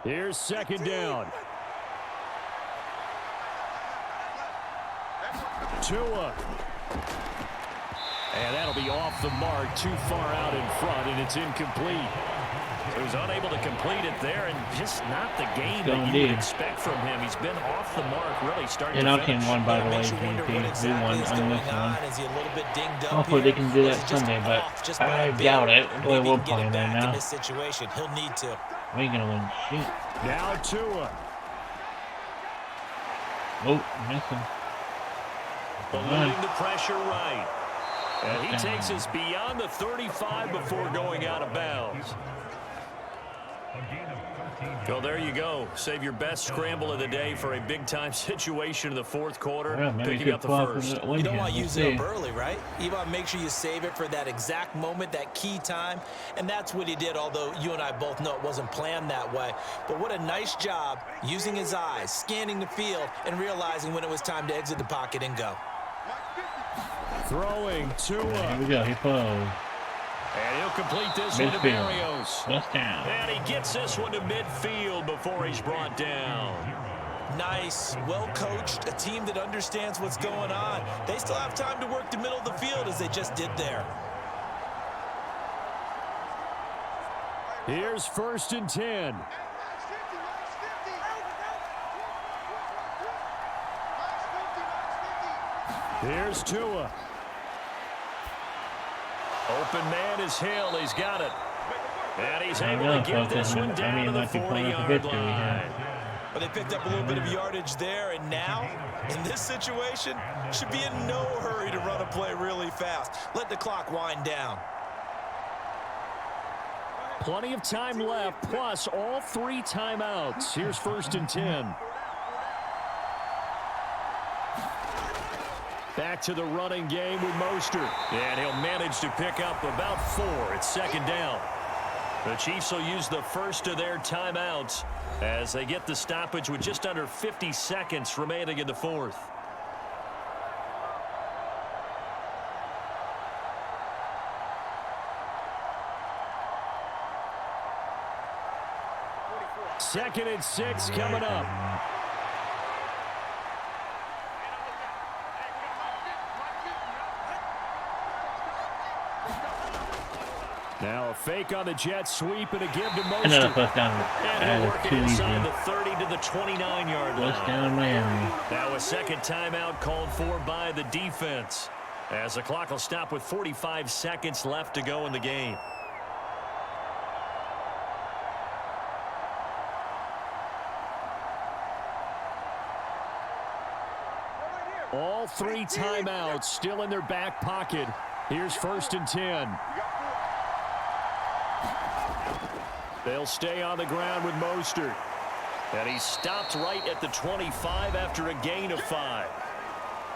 [SPEAKER 3] Here's 2nd down. Tua. And that'll be off the mark, too far out in front, and it's incomplete. He was unable to complete it there, and just not the game that you would expect from him. He's been off the mark, really starting to finish.
[SPEAKER 5] And won, by the way, VP. We won on this one. Hopefully they can do that Sunday, but I doubt it. Boy, we'll play there now.
[SPEAKER 4] He'll need to.
[SPEAKER 5] We ain't gonna win shit.
[SPEAKER 3] Now Tua.
[SPEAKER 5] Oh, missing.
[SPEAKER 3] Eluding the pressure right. And he takes us beyond the 35 before going out of bounds. Well, there you go. Save your best scramble of the day for a big-time situation in the 4th quarter, picking up the 1st.
[SPEAKER 4] You don't want to use it up early, right? You want to make sure you save it for that exact moment, that key time, and that's what he did, although you and I both know it wasn't planned that way. But what a nice job using his eyes, scanning the field, and realizing when it was time to exit the pocket and go.
[SPEAKER 3] Throwing Tua.
[SPEAKER 5] Here we go. He throws.
[SPEAKER 3] And he'll complete this one to Berrios.
[SPEAKER 5] Touchdown.
[SPEAKER 3] And he gets this one to midfield before he's brought down.
[SPEAKER 4] Nice, well coached, a team that understands what's going on. They still have time to work the middle of the field as they just did there.
[SPEAKER 3] Here's 1st and 10. Here's Tua. Open man is Hill. He's got it. And he's able to get this one down to the 40-yard line.
[SPEAKER 4] But they picked up a little bit of yardage there, and now, in this situation, should be in no hurry to run a play really fast. Let the clock wind down.
[SPEAKER 3] Plenty of time left, plus all 3 timeouts. Here's 1st and 10. Back to the running game with Mostert. And he'll manage to pick up about 4. It's 2nd down. The Chiefs will use the first of their timeouts as they get the stoppage with just under 50 seconds remaining in the 4th. Second and 6 coming up. Now a fake on the jet sweep and a give to Mostert.
[SPEAKER 5] Another first down.
[SPEAKER 3] And he'll work it inside the 30 to the 29-yard line.
[SPEAKER 5] First down, Miami.
[SPEAKER 3] Now a second timeout called for by the defense, as the clock will stop with 45 seconds left to go in the game. All 3 timeouts still in their back pocket. Here's 1st and 10. They'll stay on the ground with Mostert. And he stopped right at the 25 after a gain of 5.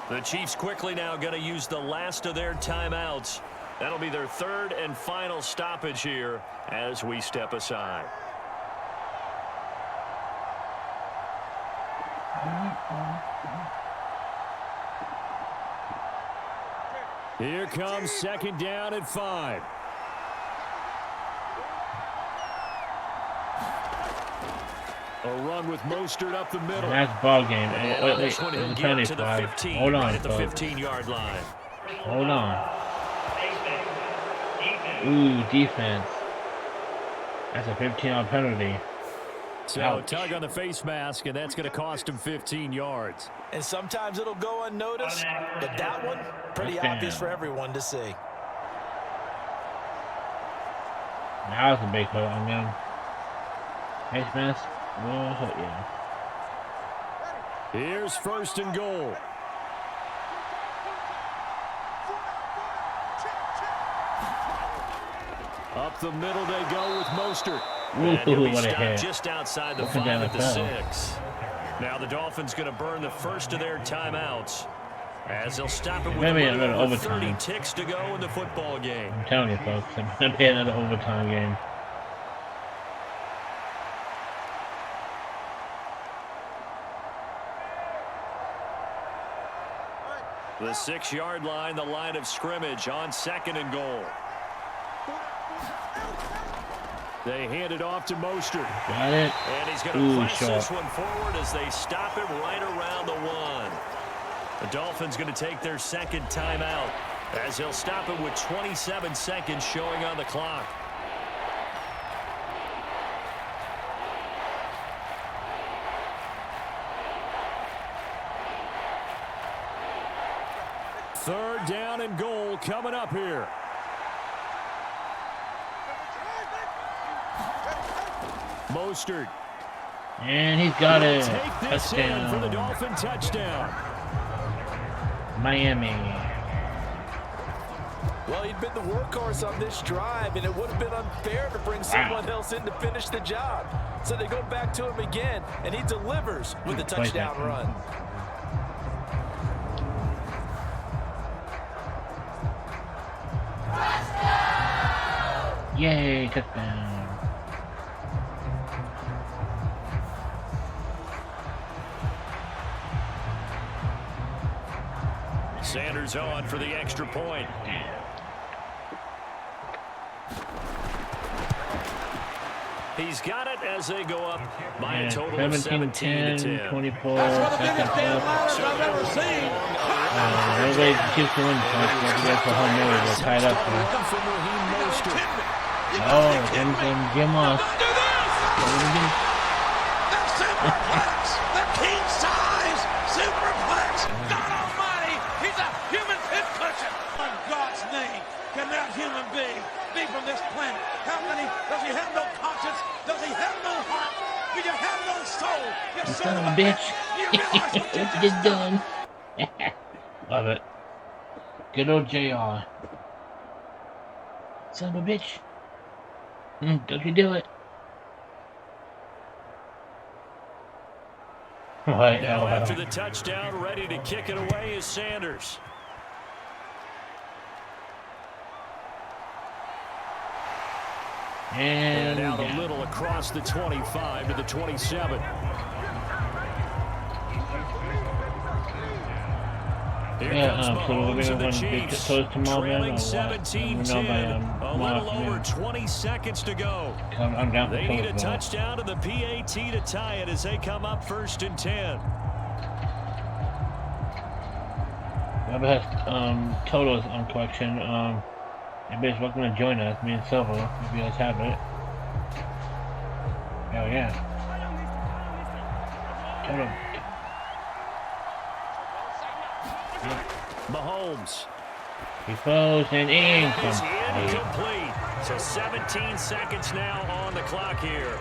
[SPEAKER 3] The Chiefs quickly now going to use the last of their timeouts. That'll be their 3rd and final stoppage here as we step aside. Here comes 2nd down and 5. A run with Mostert up the middle.
[SPEAKER 5] That's ball game. Wait.
[SPEAKER 3] This one he'll get to the 15.
[SPEAKER 5] Hold on,
[SPEAKER 3] right at the
[SPEAKER 5] folks.
[SPEAKER 3] 15-yard line.
[SPEAKER 5] Hold on. Ooh, defense. That's a 15-yard penalty.
[SPEAKER 3] So
[SPEAKER 5] Ouch.
[SPEAKER 3] tug on the face mask, and that's going to cost him 15 yards.
[SPEAKER 4] And sometimes it'll go unnoticed, but that one, pretty obvious for everyone to see.
[SPEAKER 5] That was a big hit on him. Face mask. Oh, yeah.
[SPEAKER 3] Here's 1st and goal. Up the middle they go with Mostert. And he'll be
[SPEAKER 5] What a
[SPEAKER 3] stopped
[SPEAKER 5] hit.
[SPEAKER 3] just outside the
[SPEAKER 5] Looking
[SPEAKER 3] 5
[SPEAKER 5] down
[SPEAKER 3] at
[SPEAKER 5] the
[SPEAKER 3] the
[SPEAKER 5] field.
[SPEAKER 3] 6. Now the Dolphins going to burn the first of their timeouts as they'll stop it with
[SPEAKER 5] Maybe another
[SPEAKER 3] over 30
[SPEAKER 5] overtime.
[SPEAKER 3] ticks to go in the football game.
[SPEAKER 5] I'm telling you, folks. It's going to be another overtime game.
[SPEAKER 3] The 6-yard line, the line of scrimmage on 2nd and goal. They hand it off to Mostert.
[SPEAKER 5] Got it.
[SPEAKER 3] And he's going to press this one forward as they stop it right around the 1. The Dolphins going to take their 2nd timeout as they'll stop it with 27 seconds showing on the clock. Third down and goal coming up here. Mostert.
[SPEAKER 5] And he's got it.
[SPEAKER 3] Take this in for the
[SPEAKER 5] Touchdown.
[SPEAKER 3] Dolphin touchdown.
[SPEAKER 5] Miami.
[SPEAKER 4] Well, he'd been the workhorse on this drive, and it would have been unfair to bring someone else in to finish the job. So they go back to him again, and he delivers with a touchdown run.
[SPEAKER 5] Yay, touchdown.
[SPEAKER 3] Sanders on for the extra point. He's got it as they go up by a total of 17 to 10.
[SPEAKER 5] 24.
[SPEAKER 8] That's one of the biggest damn ladders I've ever seen.
[SPEAKER 5] Everybody keeps the win. That's the whole movie. We're tied up here. Oh, Jim Moss.
[SPEAKER 8] The king size superplex. God almighty, he's a human pincushion. In God's name, can that human being be from this planet? How many? Does he have no conscience? Does he have no heart? Do you have no soul? You
[SPEAKER 5] Son of a bitch.
[SPEAKER 8] Do you realize what you
[SPEAKER 5] Just done. Love it. Good old JR. Son of a bitch. Don't you do it. Right,
[SPEAKER 3] Now after the touchdown, ready to kick it away is Sanders. And out a little across the 25 to the 27.
[SPEAKER 5] Yeah, so we're going to get close to
[SPEAKER 3] trailing 17-10. A little over 20 seconds to go.
[SPEAKER 5] I'm down for
[SPEAKER 3] they need a touchdown to the PAT to tie it as they come up 1st and 10.
[SPEAKER 5] Whoever has totals on collection, everybody's welcome to join us, me and Silver, if you guys have it. Hell yeah. Total.
[SPEAKER 3] Mahomes.
[SPEAKER 5] He throws and
[SPEAKER 3] incomplete. So 17 seconds now on the clock here.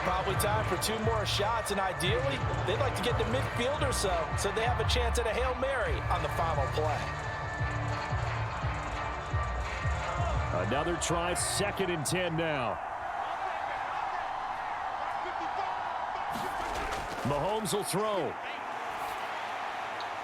[SPEAKER 4] Probably time for 2 more shots, and ideally, they'd like to get to midfield or so they have a chance at a Hail Mary on the final play.
[SPEAKER 3] Another try, 2nd and 10 now. Mahomes will throw.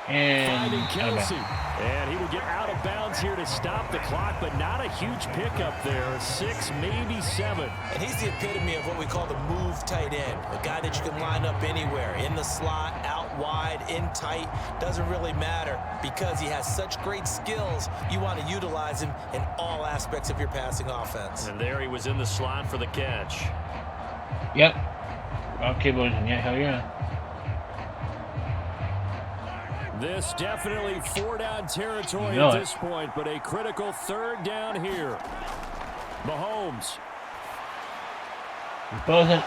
[SPEAKER 5] And
[SPEAKER 3] finding Kelsey. And he will get out of bounds here to stop the clock, but not a huge pickup there. 6, maybe 7.
[SPEAKER 4] And he's the epitome of what we call the move tight end. A guy that you can line up anywhere. In the slot, out wide, in tight. Doesn't really matter because he has such great skills. You want to utilize him in all aspects of your passing offense.
[SPEAKER 3] And there he was in the slot for the catch.
[SPEAKER 5] Yep. Okay, boys. Yeah, hell yeah.
[SPEAKER 3] This definitely 4-down territory at this point, but a critical 3rd down here. Mahomes.
[SPEAKER 5] That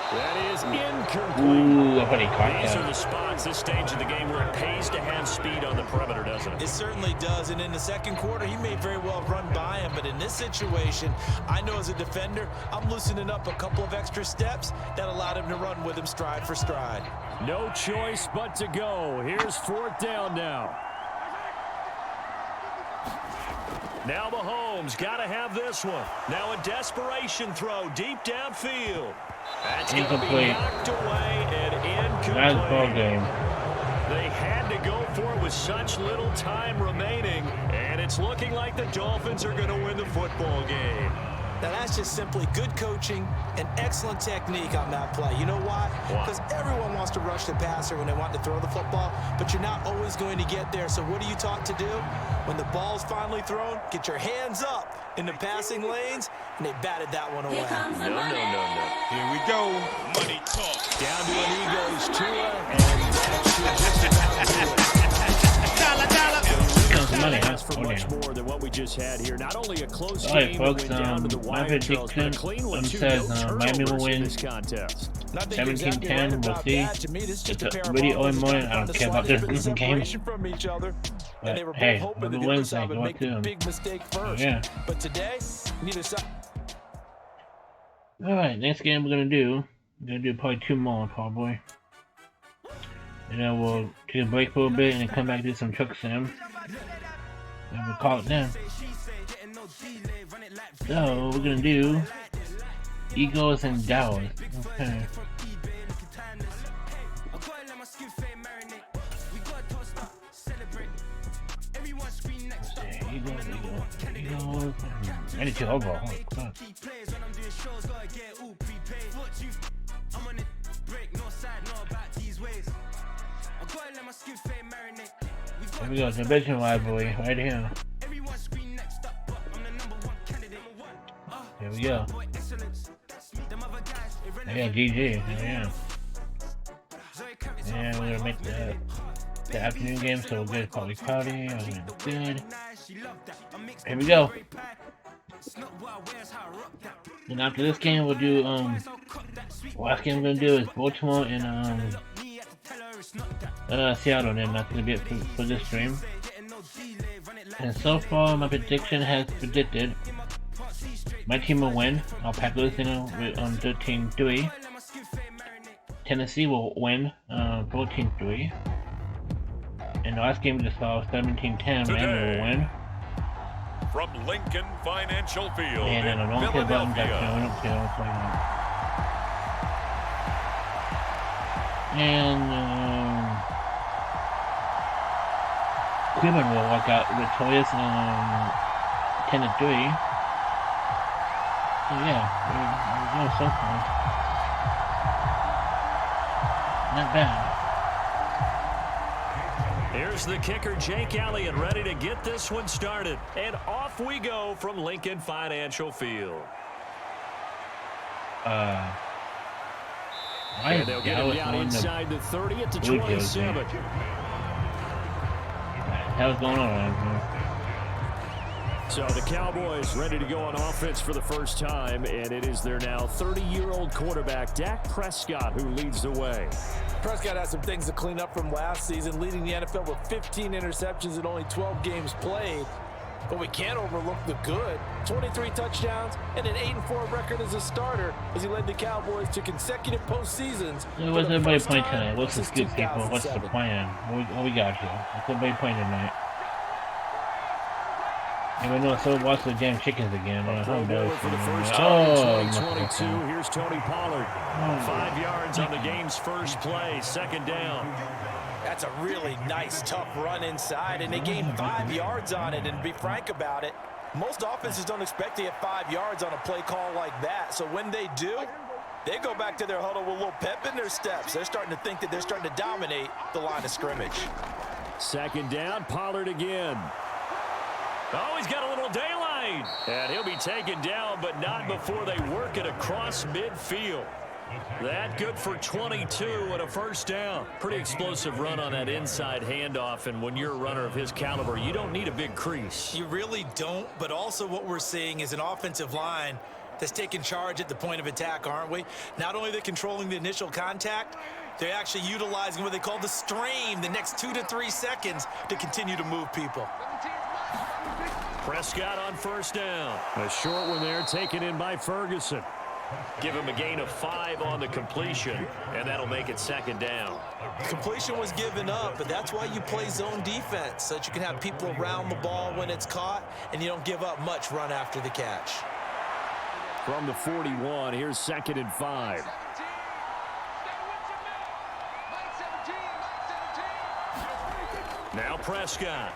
[SPEAKER 3] is incomplete.
[SPEAKER 5] Ooh, I thought he caught
[SPEAKER 3] These
[SPEAKER 5] that.
[SPEAKER 3] are the spots this stage of the game where it pays to have speed on the perimeter, doesn't it?
[SPEAKER 4] It certainly does, and in the 2nd quarter, he may very well run by him, but in this situation, I know as a defender, I'm loosening up a couple of extra steps that allowed him to run with him stride for stride.
[SPEAKER 3] No choice but to go. Here's 4th down now. Now Mahomes got to have this one. Now a desperation throw deep downfield. That's going to be knocked away and incomplete.
[SPEAKER 5] Nice ball game.
[SPEAKER 3] They had to go for it with such little time remaining, and it's looking like the Dolphins are going to win the football game.
[SPEAKER 4] Now that's just simply good coaching and excellent technique on that play. You know why? Because everyone wants to rush the passer when they want to throw the football, but you're not always going to get there. So what are you taught to do? When the ball's finally thrown, get your hands up in the passing lanes, and they batted that one away.
[SPEAKER 3] No.
[SPEAKER 8] Here we go. Money talk.
[SPEAKER 3] Down to an Eagles Tua, and that should just about do it.
[SPEAKER 5] Money, huh?
[SPEAKER 3] For much more than what we just had here. Not only a close
[SPEAKER 5] Alright,
[SPEAKER 3] game,
[SPEAKER 5] folks,
[SPEAKER 3] down to the
[SPEAKER 5] my
[SPEAKER 3] wire, Charles, but a
[SPEAKER 5] prediction
[SPEAKER 3] clean one too.
[SPEAKER 5] says
[SPEAKER 3] No
[SPEAKER 5] Miami will
[SPEAKER 3] turnovers in
[SPEAKER 5] win
[SPEAKER 3] this contest.
[SPEAKER 5] 17-10, we'll see. It's really all in morning. I don't care about this game. But hey, whoever wins, I go to them. Yeah.
[SPEAKER 4] But today, neither side.
[SPEAKER 5] Alright, next game we're gonna do probably 2 more, probably. And then we'll take a break for a bit and then come back and do some truck sim. And we'll call it then. So we're gonna do Eagles and Dallas. Okay. Eagles. I need to overall. Holy crap. Here we go, the division rivalry right here. Here we go. Yeah, GG. Yeah. And we're gonna make the afternoon game, so we'll get probably cloudy. Good. Here we go. And after this game, we'll do last game we're gonna do is Baltimore and Seattle, and that's gonna be it for this stream. And so far, my prediction has predicted my team will win. I'll pack those in on 13-3. Tennessee will win 14-3. And the last game we just saw 17-10. Miami will win.
[SPEAKER 3] from Lincoln Financial Field
[SPEAKER 5] And then
[SPEAKER 3] in
[SPEAKER 5] I don't care about
[SPEAKER 3] Philadelphia.
[SPEAKER 5] And Cleveland will walk out victorious 10-3. So yeah, we're doing so far. Not bad.
[SPEAKER 3] Here's the kicker, Jake Elliott, ready to get this one started. And off we go from Lincoln Financial Field. And they'll get him down inside the 30 at the 27.
[SPEAKER 5] What the hell's going on?
[SPEAKER 3] So the Cowboys ready to go on offense for the first time, and it is their now 30-year-old quarterback, Dak Prescott, who leads the way.
[SPEAKER 4] Prescott has some things to clean up from last season, leading the NFL with 15 interceptions in only 12 games played. But we can't overlook the good. 23 touchdowns and an 8-4 record as a starter as he led the Cowboys to consecutive postseasons.
[SPEAKER 5] So what's everybody playing tonight? What's the scoop, people? What's the plan? What we got here? What's everybody playing tonight? And we know so watch the damn chickens again.
[SPEAKER 3] For the first time in 2022, here's Tony Pollard. 5 yards on the game's first play, second down.
[SPEAKER 4] That's a really nice, tough run inside, and they gained 5 yards on it. And to be frank about it, most offenses don't expect to get 5 yards on a play call like that. So when they do, they go back to their huddle with a little pep in their steps. They're starting to think that they're starting to dominate the line of scrimmage.
[SPEAKER 3] Second down, Pollard again. Oh, he's got a little daylight. And he'll be taken down, but not before they work it across midfield. That good for 22 and a first down. Pretty explosive run on that inside handoff, and when you're a runner of his caliber, you don't need a big crease.
[SPEAKER 4] You really don't, but also what we're seeing is an offensive line that's taking charge at the point of attack, aren't we? Not only are they controlling the initial contact, they're actually utilizing what they call the strain, the next 2 to 3 seconds, to continue to move people.
[SPEAKER 3] Prescott on first down. A short one there taken in by Ferguson. Give him a gain of 5 on the completion, and that'll make it second down.
[SPEAKER 4] The completion was given up, but that's why you play zone defense, so that you can have people around the ball when it's caught, and you don't give up much run after the catch.
[SPEAKER 3] From the 41, here's second and 5. Now Prescott.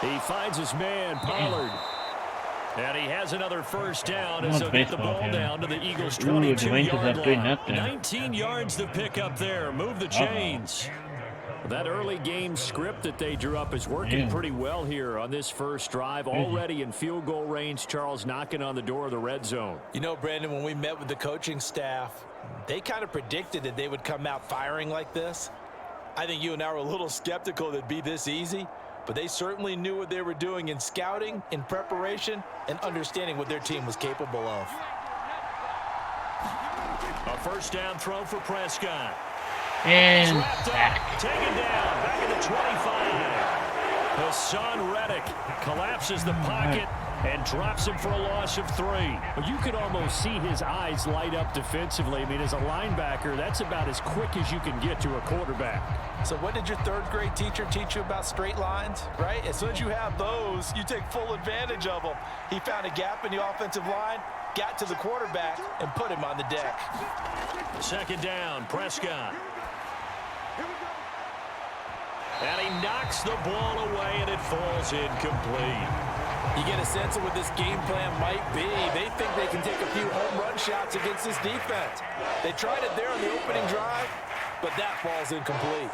[SPEAKER 3] He finds his man, Pollard. And he has another first down as he'll get the ball down to the Eagles' 22-yard line. 19 yards to pick up there. Move the chains. That early game script that they drew up is working pretty well here on this first drive. Already in field goal range, Charles knocking on the door of the red zone.
[SPEAKER 4] You know, Brandon, when we met with the coaching staff, they kind of predicted that they would come out firing like this. I think you and I were a little skeptical that it'd be this easy. But they certainly knew what they were doing in scouting, in preparation, and understanding what their team was capable of.
[SPEAKER 3] A first down throw for Prescott.
[SPEAKER 5] And
[SPEAKER 3] taken down, back at the 25. Hassan Reddick collapses the pocket and drops him for a loss of 3. But you could almost see his eyes light up defensively. I mean, as a linebacker, that's about as quick as you can get to a quarterback.
[SPEAKER 4] So what did your third-grade teacher teach you about straight lines, right? As soon as you have those, you take full advantage of them. He found a gap in the offensive line, got to the quarterback, and put him on the deck.
[SPEAKER 3] Second down, Prescott. And he knocks the ball away, and it falls incomplete.
[SPEAKER 4] You get a sense of what this game plan might be. They think they can take a few home run shots against this defense. They tried it there on the opening drive, but that falls incomplete.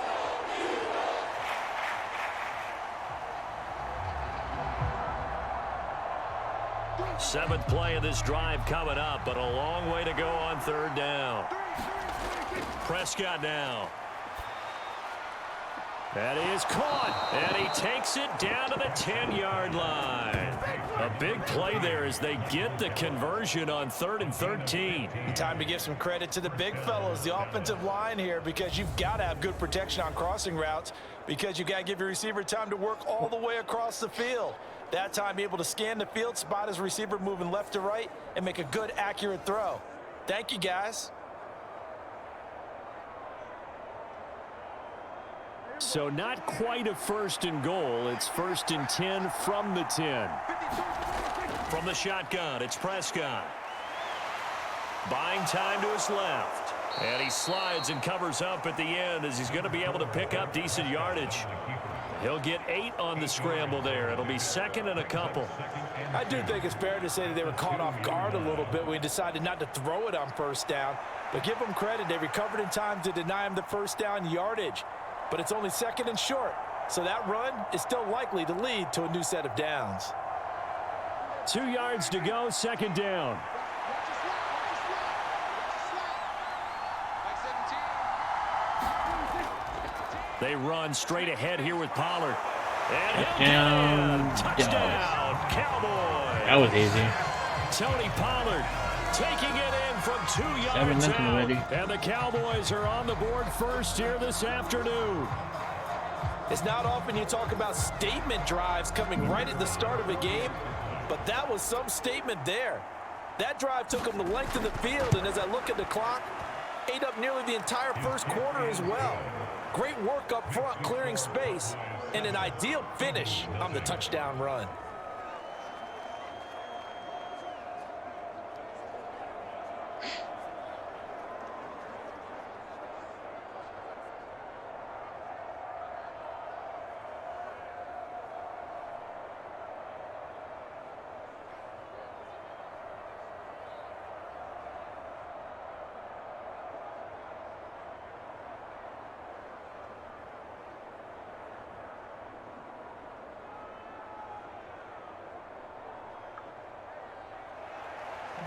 [SPEAKER 3] Seventh play of this drive coming up, but a long way to go on third down. Prescott now. That is caught, and he takes it down to the 10-yard line. A big play there as they get the conversion on 3rd and 13.
[SPEAKER 4] Time to give some credit to the big fellows, the offensive line here, because you've got to have good protection on crossing routes, because you've got to give your receiver time to work all the way across the field. That time, be able to scan the field, spot his receiver moving left to right, and make a good, accurate throw. Thank you, guys.
[SPEAKER 3] So not quite a 1st and goal. It's 1st and 10 from the 10. From the shotgun, it's Prescott. Buying time to his left. And he slides and covers up at the end as he's going to be able to pick up decent yardage. He'll get 8 on the scramble there. It'll be 2nd and a couple.
[SPEAKER 4] I do think it's fair to say that they were caught off guard a little bit when we decided not to throw it on 1st down. But give them credit. They recovered in time to deny him the 1st down yardage. But it's only 2nd and short. So that run is still likely to lead to a new set of downs.
[SPEAKER 3] 2 yards to go, 2nd down. They run straight ahead here with Pollard. And touchdown, Cowboys.
[SPEAKER 5] That was easy.
[SPEAKER 3] Tony Pollard taking it in from 2 yards out.
[SPEAKER 5] Already.
[SPEAKER 3] And the Cowboys are on the board first here this afternoon.
[SPEAKER 4] It's not often you talk about statement drives coming right at the start of a game, but that was some statement there. That drive took them the length of the field, and as I look at the clock, ate up nearly the entire 1st quarter as well. Great work up front, clearing space, and an ideal finish on the touchdown run.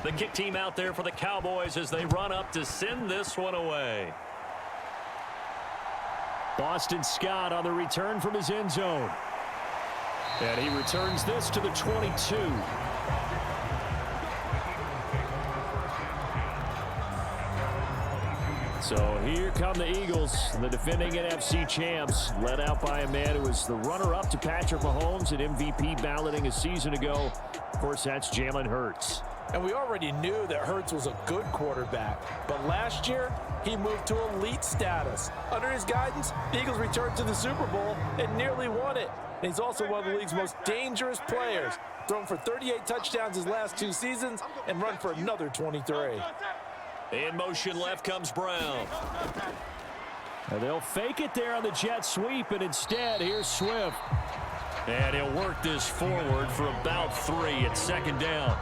[SPEAKER 3] The kick team out there for the Cowboys as they run up to send this one away. Boston Scott on the return from his end zone. And he returns this to the 22. So here come the Eagles, the defending NFC champs, led out by a man who was the runner-up to Patrick Mahomes at MVP balloting a season ago. Of course, that's Jalen Hurts.
[SPEAKER 4] And we already knew that Hurts was a good quarterback. But last year, he moved to elite status. Under his guidance, the Eagles returned to the Super Bowl and nearly won it. And he's also one of the league's most dangerous players. Thrown for 38 touchdowns his last 2 seasons and run for another 23.
[SPEAKER 3] In motion left comes Brown. And they'll fake it there on the jet sweep, and instead, here's Swift. And he'll work this forward for about 3 at 2nd down.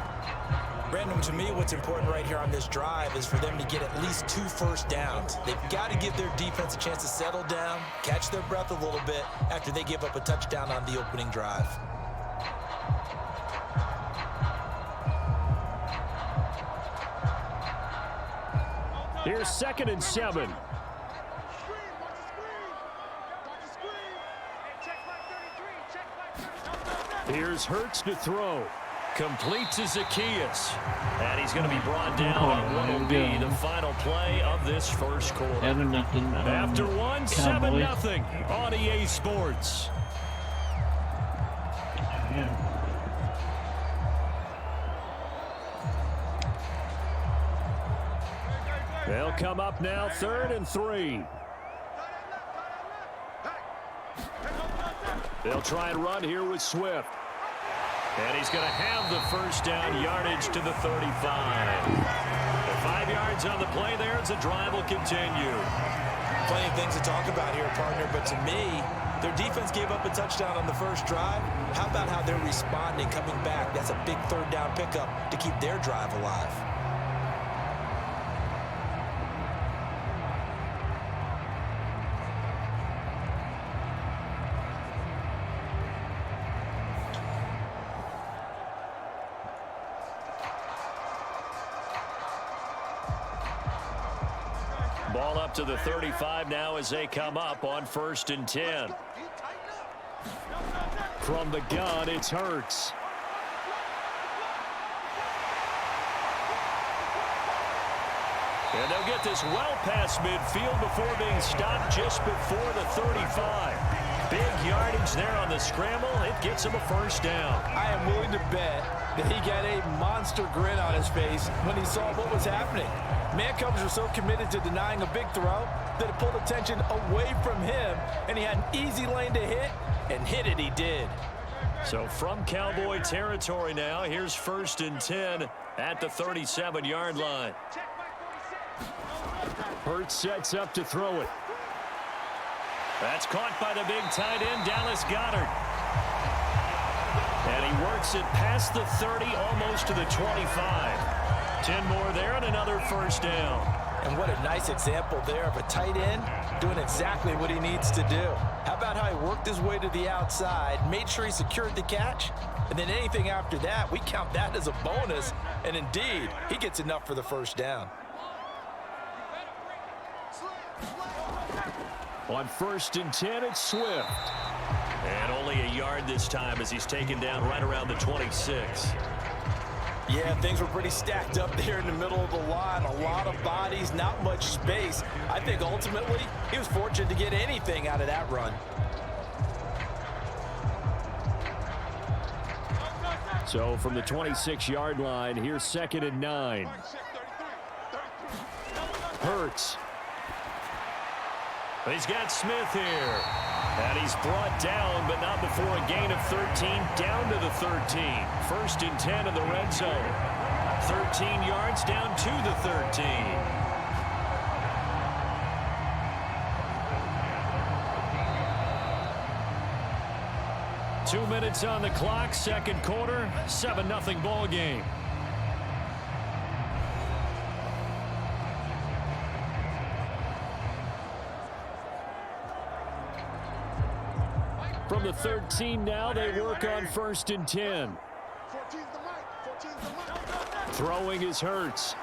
[SPEAKER 4] Brandon, to me, what's important right here on this drive is for them to get at least 2 first downs. They've got to give their defense a chance to settle down, catch their breath a little bit after they give up a touchdown on the opening drive.
[SPEAKER 3] Here's 2nd and 7. Here's Hurts to throw. Complete to Zacchaeus. And he's going to be brought down on what will be the final play of this 1st quarter.
[SPEAKER 5] 7-0.
[SPEAKER 3] After one, 7-0 on EA Sports.
[SPEAKER 5] Yeah.
[SPEAKER 3] They'll come up now, 3rd and 3. They'll try and run here with Swift. And he's going to have the 1st down yardage to the 35. The 5 yards on the play there as the drive will continue.
[SPEAKER 4] Plenty of things to talk about here, partner, but to me, their defense gave up a touchdown on the 1st drive. How about how they're responding, coming back? That's a big 3rd down pickup to keep their drive alive.
[SPEAKER 3] Ball up to the 35 now as they come up on 1st and 10. From the gun, it's Hurts. And they'll get this well past midfield before being stopped just before the 35. Big yardage there on the scramble. It gets him a first down.
[SPEAKER 4] I am willing to bet that he got a monster grin on his face when he saw what was happening. Man coverage was so committed to denying a big throw that it pulled attention away from him, and he had an easy lane to hit, and hit it he did.
[SPEAKER 3] So from Cowboy territory now, here's 1st and 10 at the 37-yard line. Hurts sets up to throw it. That's caught by the big tight end, Dallas Goedert. And he works it past the 30, almost to the 25. 10 more there and another first down.
[SPEAKER 4] And what a nice example there of a tight end doing exactly what he needs to do. How about how he worked his way to the outside, made sure he secured the catch, and then anything after that, we count that as a bonus. And indeed, he gets enough for the first down.
[SPEAKER 3] On 1st and 10, it's Swift. And only a yard this time as he's taken down right around the 26.
[SPEAKER 4] Yeah, things were pretty stacked up there in the middle of the line. A lot of bodies, not much space. I think ultimately he was fortunate to get anything out of that run.
[SPEAKER 3] So from the 26-yard line, here's 2nd and 9. Hurts. He's got Smith here. And he's brought down, but not before a gain of 13, down to the 13. 1st and 10 in the red zone. 13 yards down to the 13. Two minutes on the clock, second quarter, 7-0 ball game. From the 13 now, they work on 1st and 10. Throwing is Hurts.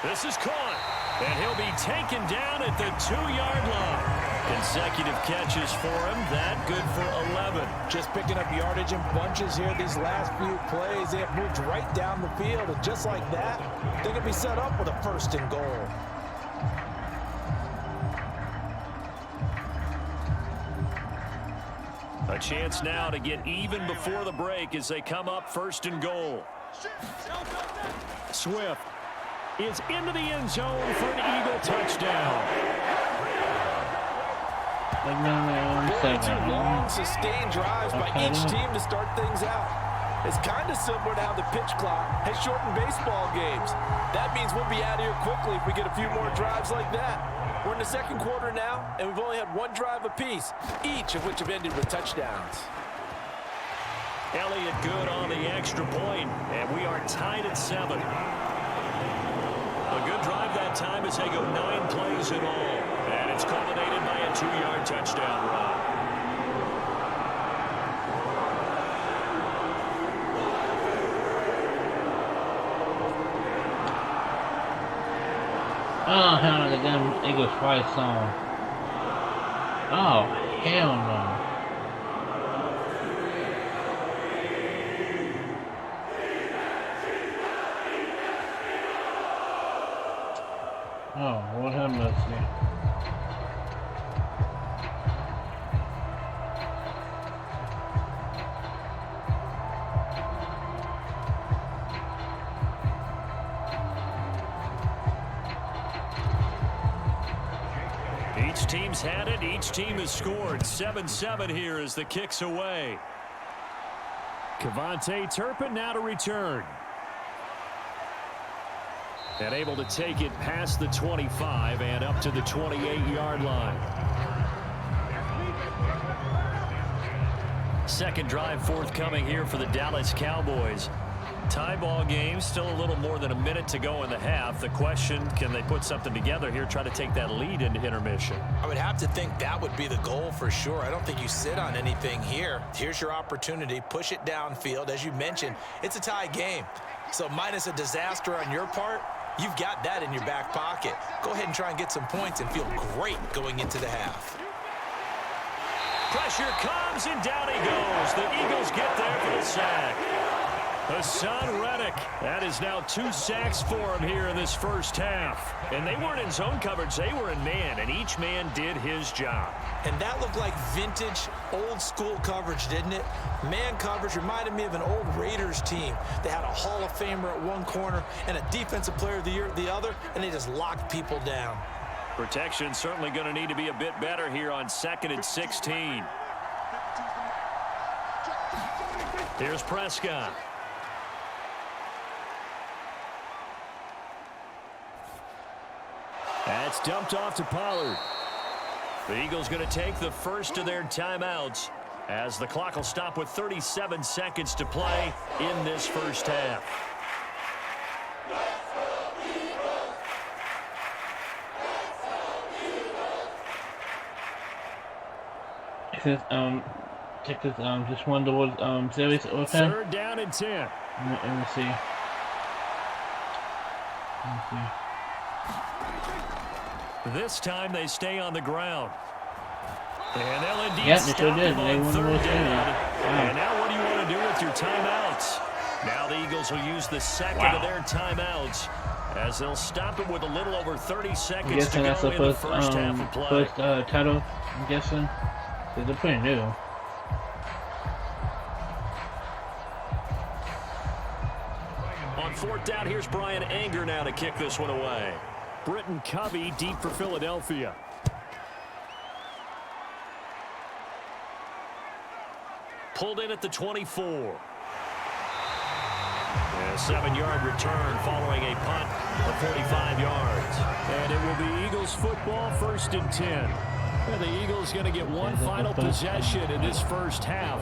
[SPEAKER 3] This is caught, and he'll be taken down at the 2-yard line. Consecutive catches for him. That good for 11.
[SPEAKER 4] Just picking up yardage in bunches here these last few plays. They have moved right down the field, and just like that, they can be set up with a 1st and goal.
[SPEAKER 3] A chance now to get even before the break as they come up 1st and goal. Swift is into the end zone for an Eagle touchdown.
[SPEAKER 4] Two long, sustained drives by each team to start things out. It's kind of similar to how the pitch clock has shortened baseball games. That means we'll be out of here quickly if we get a few more drives like that. We're in the second quarter now, and we've only had one drive apiece, each of which have ended with touchdowns.
[SPEAKER 3] Elliott good on the extra point, and we are tied at 7. A good drive that time as they go 9 plays in all, and it's culminated by a 2-yard touchdown run.
[SPEAKER 5] Oh, hell, the damn Eagles fight song. Oh, hell no. Oh, what happened? Let's see.
[SPEAKER 3] Each team's had it. Each team has scored. 7-7 here as the kick's away. Kevontae Turpin now to return. And able to take it past the 25 and up to the 28-yard line. Second drive forthcoming here for the Dallas Cowboys. Tie ball game, still a little more than a minute to go in the half. The question, can they put something together here, try to take that lead into intermission?
[SPEAKER 4] I would have to think that would be the goal for sure. I don't think you sit on anything here. Here's your opportunity. Push it downfield. As you mentioned, it's a tie game. So minus a disaster on your part, you've got that in your back pocket. Go ahead and try and get some points and feel great going into the half.
[SPEAKER 3] Pressure comes, and down he goes. The Eagles get there for the sack. Hassan Reddick. That is now 2 sacks for him here in this first half. And they weren't in zone coverage. They were in man, and each man did his job.
[SPEAKER 4] And that looked like vintage, old-school coverage, didn't it? Man coverage reminded me of an old Raiders team. They had a Hall of Famer at one corner and a Defensive Player of the Year at the other, and they just locked people down.
[SPEAKER 3] Protection certainly going to need to be a bit better here on 2nd and 16. Here's Prescott. That's dumped off to Pollard. The Eagles going to take the first of their timeouts as the clock will stop with 37 seconds to play in this first half.
[SPEAKER 5] It says, check this, just one double, series overtime.
[SPEAKER 3] 3rd down and 10.
[SPEAKER 5] Let me see.
[SPEAKER 3] This time they stay on the ground. And they'll indeed
[SPEAKER 5] Yep,
[SPEAKER 3] stop
[SPEAKER 5] they sure did.
[SPEAKER 3] him
[SPEAKER 5] They
[SPEAKER 3] on
[SPEAKER 5] won
[SPEAKER 3] 3rd
[SPEAKER 5] the
[SPEAKER 3] down.
[SPEAKER 5] Wow.
[SPEAKER 3] And now what do you want to do with your timeouts? Now the Eagles will use the second of their timeouts as they'll stop it with a little over 30 seconds
[SPEAKER 5] I'm guessing
[SPEAKER 3] to
[SPEAKER 5] that's
[SPEAKER 3] go
[SPEAKER 5] the
[SPEAKER 3] in the
[SPEAKER 5] first,
[SPEAKER 3] first half of play.
[SPEAKER 5] first title, I'm guessing. They're pretty new.
[SPEAKER 3] On 4th down, here's Brian Anger now to kick this one away. Britton Covey deep for Philadelphia. Pulled in at the 24. And a 7-yard return following a punt of 45 yards. And it will be Eagles football, 1st and 10. And the Eagles going to get one final possession in this first half.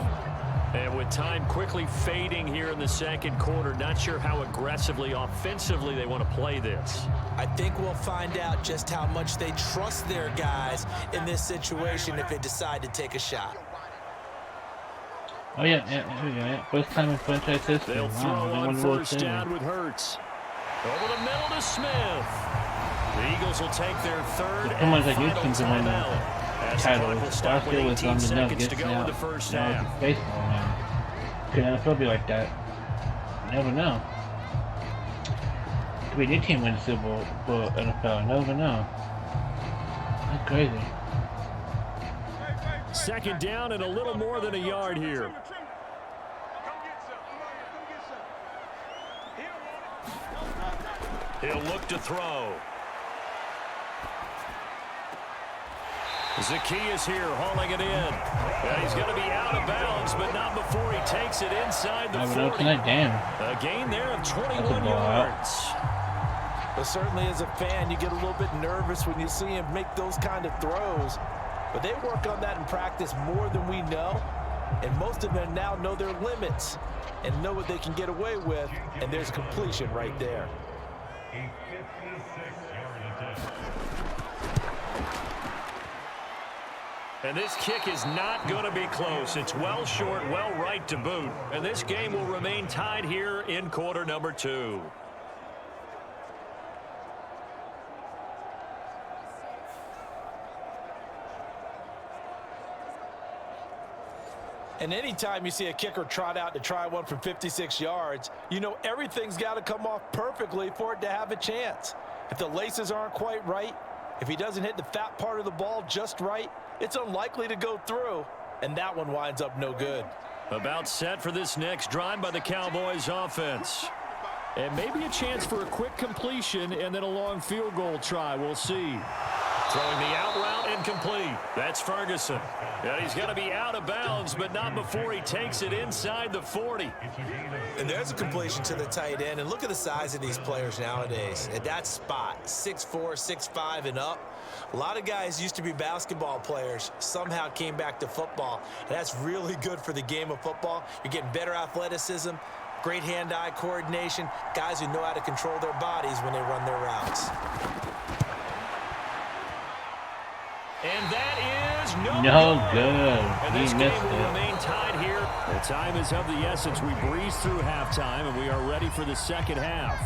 [SPEAKER 3] And with time quickly fading here in the second quarter, not sure how aggressively, offensively they want to play this.
[SPEAKER 4] I think we'll find out just how much they trust their guys in this situation if they decide to take a shot.
[SPEAKER 5] Oh yeah. First time in franchise history.
[SPEAKER 3] They'll throw on 1st down with Hurts. Over the middle to Smith. The Eagles will take their 3rd and final timeout. As the clock will stop with 18 seconds to go in the first half.
[SPEAKER 5] Baseball now. Could NFL be like that? You never know. Could be a new team win the Super Bowl for NFL. You never know. That's crazy.
[SPEAKER 3] 2nd down and a little more than a yard here. He'll look to throw. Zacchaeus here hauling it in. And he's going to be out of bounds, but not before he takes it inside the 40. A gain there of 21 yards.
[SPEAKER 4] But certainly as a fan, you get a little bit nervous when you see him make those kind of throws. But they work on that in practice more than we know. And most of them now know their limits and know what they can get away with. And there's completion right there.
[SPEAKER 3] And this kick is not going to be close. It's well short, well right to boot. And this game will remain tied here in quarter number 2.
[SPEAKER 4] And anytime you see a kicker trot out to try one from 56 yards, you know everything's got to come off perfectly for it to have a chance. If the laces aren't quite right, if he doesn't hit the fat part of the ball just right, it's unlikely to go through, and that one winds up no good.
[SPEAKER 3] About set for this next drive by the Cowboys offense. And maybe a chance for a quick completion and then a long field goal try. We'll see. Throwing the out route incomplete. That's Ferguson. And he's going to be out of bounds, but not before he takes it inside the 40.
[SPEAKER 4] And there's a completion to the tight end. And look at the size of these players nowadays. At that spot, 6'4", 6'5", and up. A lot of guys used to be basketball players, somehow came back to football. And that's really good for the game of football. You're getting better athleticism, great hand-eye coordination, guys who know how to control their bodies when they run their routes.
[SPEAKER 3] And that is no
[SPEAKER 5] good.
[SPEAKER 3] And this
[SPEAKER 5] He
[SPEAKER 3] game
[SPEAKER 5] missed
[SPEAKER 3] will
[SPEAKER 5] it.
[SPEAKER 3] remain tied here. The time is of the essence. We breeze through halftime, and we are ready for the second half.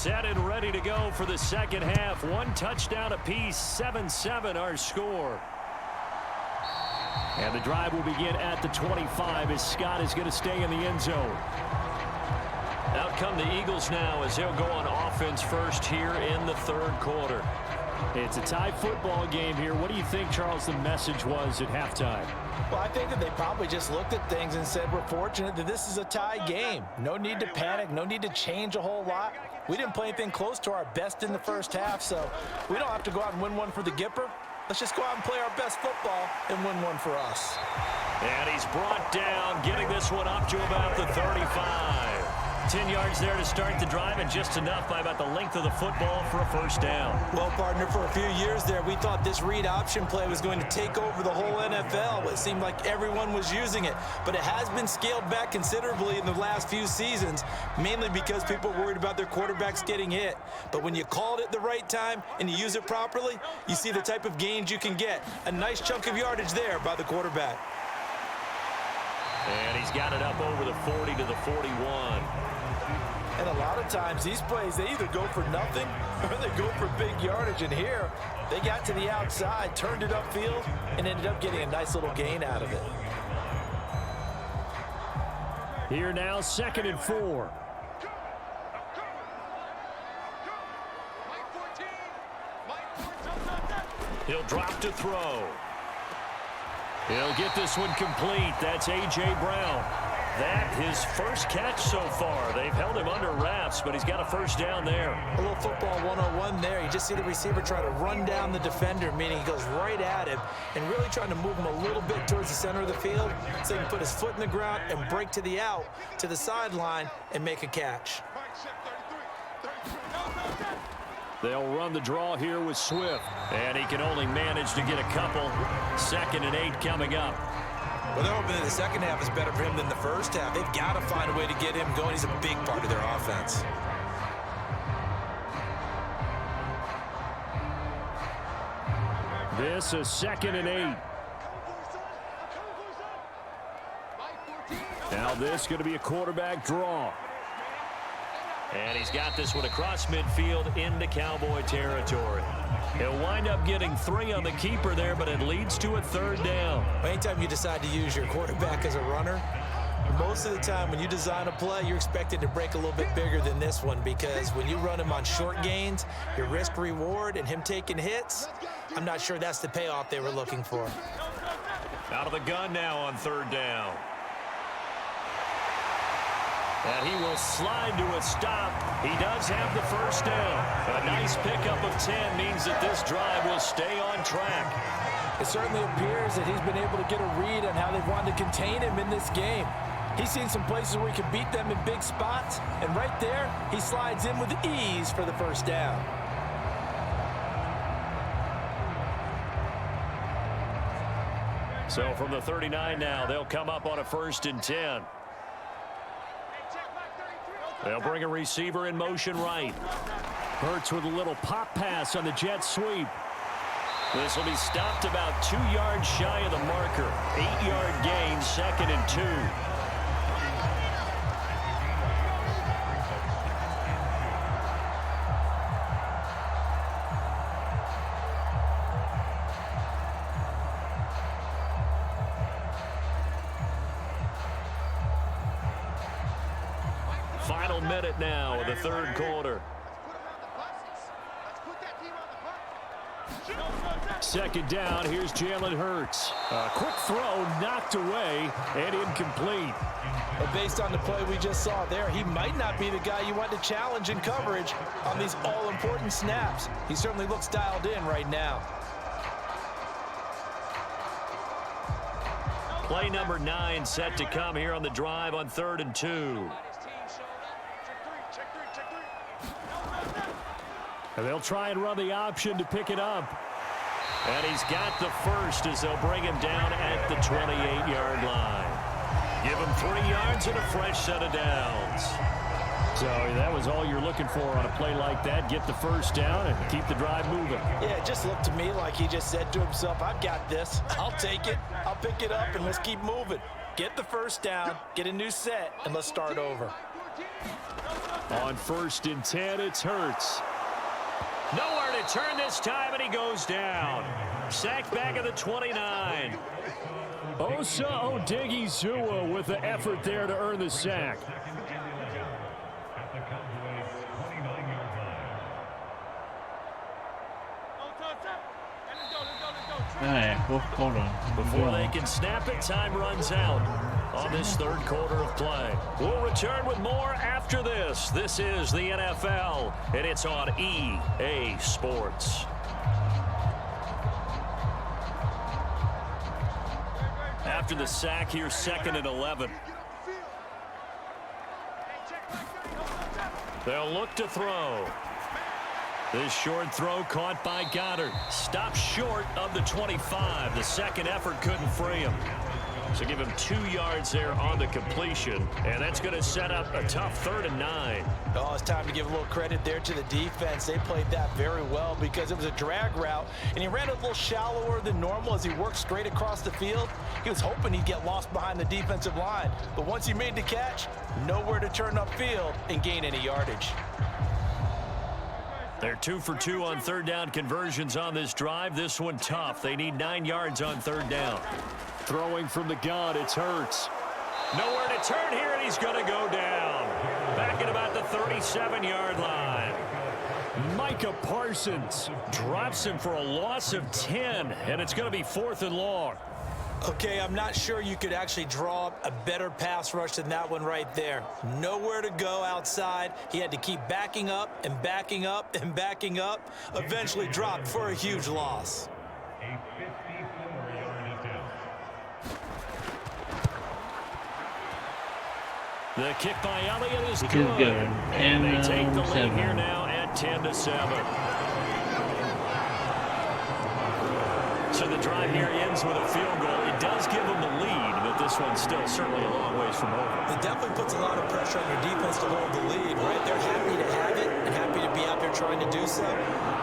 [SPEAKER 3] Set and ready to go for the second half. One touchdown apiece, 7-7 our score. And the drive will begin at the 25 as Scott is going to stay in the end zone. Out come the Eagles now as they'll go on offense first here in the third quarter. It's a tie football game here. What do you think, Charles, the message was at halftime?
[SPEAKER 4] Well, I think that they probably just looked at things and said, we're fortunate that this is a tie game. No need to panic, no need to change a whole lot. We didn't play anything close to our best in the first half, so we don't have to go out and win one for the Gipper. Let's just go out and play our best football and win one for us.
[SPEAKER 3] And he's brought down, getting this one up to about the 35. 10 yards there to start the drive, and just enough by about the length of the football for a first down.
[SPEAKER 4] Well, partner, for a few years there, we thought this read option play was going to take over the whole NFL. It seemed like everyone was using it, but it has been scaled back considerably in the last few seasons, mainly because people are worried about their quarterbacks getting hit. But when you call it at the right time and you use it properly, you see the type of gains you can get. A nice chunk of yardage there by the quarterback.
[SPEAKER 3] And he's got it up over the 40 to the 41.
[SPEAKER 4] And a lot of times, these plays, they either go for nothing or they go for big yardage. And here, they got to the outside, turned it upfield, and ended up getting a nice little gain out of it.
[SPEAKER 3] Here now, 2nd and 4. He'll drop to throw. He'll get this one complete. That's A.J. Brown. That his first catch so far. They've held him under wraps, but he's got a first down there.
[SPEAKER 4] A little football 101 there. You just see the receiver try to run down the defender, meaning he goes right at him and really trying to move him a little bit towards the center of the field so he can put his foot in the ground and break to the out, to the sideline, and make a catch.
[SPEAKER 3] They'll run the draw here with Swift, and he can only manage to get a couple. 2nd and 8 coming up.
[SPEAKER 4] Well, they're hoping that the second half is better for him than the first half. They've got to find a way to get him going. He's a big part of their offense.
[SPEAKER 3] This is 2nd and 8. Now this is going to be a quarterback draw. And he's got this one across midfield into Cowboy territory. He'll wind up getting 3 on the keeper there, but it leads to a 3rd down.
[SPEAKER 4] Anytime you decide to use your quarterback as a runner, most of the time when you design a play, you're expected to break a little bit bigger than this one, because when you run him on short gains, your risk reward and him taking hits, I'm not sure that's the payoff they were looking for.
[SPEAKER 3] Out of the gun now on 3rd down. And he will slide to a stop. He does have the first down. A nice pickup of 10 means that this drive will stay on track.
[SPEAKER 4] It certainly appears that he's been able to get a read on how they've wanted to contain him in this game. He's seen some places where he can beat them in big spots, and right there, he slides in with ease for the first down.
[SPEAKER 3] So from the 39 now, they'll come up on a 1st and 10. They'll bring a receiver in motion right. Hurts with a little pop pass on the jet sweep. This will be stopped about 2 yards shy of the marker. 8-yard gain, 2nd and 2. Final minute now of the 3rd quarter. 2nd down, here's Jalen Hurts. A quick throw knocked away and incomplete.
[SPEAKER 4] But based on the play we just saw there, he might not be the guy you want to challenge in coverage on these all-important snaps. He certainly looks dialed in right now.
[SPEAKER 3] Play number 9 set to come here on the drive on 3rd and 2. And they'll try and run the option to pick it up. And he's got the first as they'll bring him down at the 28-yard line. Give him 3 yards and a fresh set of downs. So that was all you're looking for on a play like that. Get the first down and keep the drive moving.
[SPEAKER 4] Yeah, it just looked to me like he just said to himself, I've got this. I'll take it. I'll pick it up, and let's keep moving. Get the first down, get a new set, and let's start over.
[SPEAKER 3] On 1st and 10, it's Hurts. Nowhere to turn this time, and he goes down. Sacked back at the 29. Osa Odighizuwa with the effort there to earn the sack.
[SPEAKER 5] Alright, fourth quarter.
[SPEAKER 3] Before they can snap it, time runs out on this third quarter of play. We'll return with more after this. This is the NFL, and it's on EA Sports. After the sack, here's 2nd and 11. They'll look to throw. This short throw caught by Goddard. Stopped short of the 25. The second effort couldn't free him. So give him 2 yards there on the completion. And that's going to set up a tough 3rd and 9.
[SPEAKER 4] Oh, it's time to give a little credit there to the defense. They played that very well because it was a drag route, and he ran a little shallower than normal as he worked straight across the field. He was hoping he'd get lost behind the defensive line. But once he made the catch, nowhere to turn upfield and gain any yardage.
[SPEAKER 3] They're 2 for 2 on 3rd down conversions on this drive. This one tough. They need 9 yards on 3rd down. Throwing from the gun, it's Hurts. Nowhere to turn here, and he's going to go down. Back at about the 37-yard line. Micah Parsons drops him for a loss of 10, and it's going to be 4th and long.
[SPEAKER 4] Okay, I'm not sure you could actually draw up a better pass rush than that one right there. Nowhere to go outside. He had to keep backing up and backing up and backing up. Eventually dropped for a huge loss.
[SPEAKER 3] The kick by Elliott is
[SPEAKER 5] Good.
[SPEAKER 3] good. And they take the lead
[SPEAKER 5] 10-7.
[SPEAKER 3] here now at 10-7. So the drive here ends with a field goal. It does give them the lead, but this one's still certainly a long ways from over.
[SPEAKER 4] It definitely puts a lot of pressure on your defense to hold the lead, right? They're happy to have it and happy to be out there trying to do so.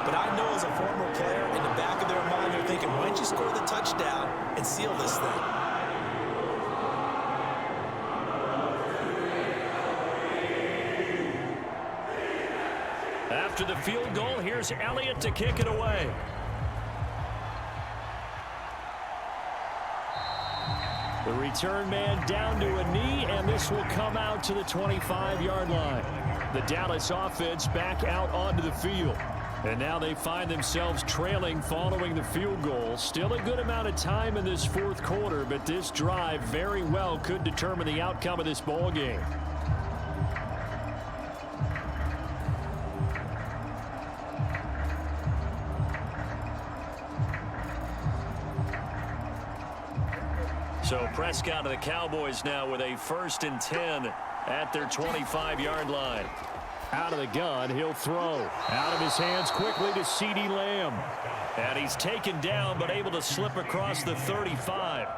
[SPEAKER 4] But I know as a former player, in the back of their mind, they're thinking, why don't you score the touchdown and seal this thing?
[SPEAKER 3] After the field goal, here's Elliott to kick it away. The return man down to a knee, and this will come out to the 25-yard line. The Dallas offense back out onto the field. And now they find themselves trailing following the field goal. Still a good amount of time in this 4th quarter, but this drive very well could determine the outcome of this ball game. So Prescott of the Cowboys now with a 1st and 10 at their 25-yard line. Out of the gun, he'll throw. Out of his hands quickly to CeeDee Lamb. And he's taken down but able to slip across the 35.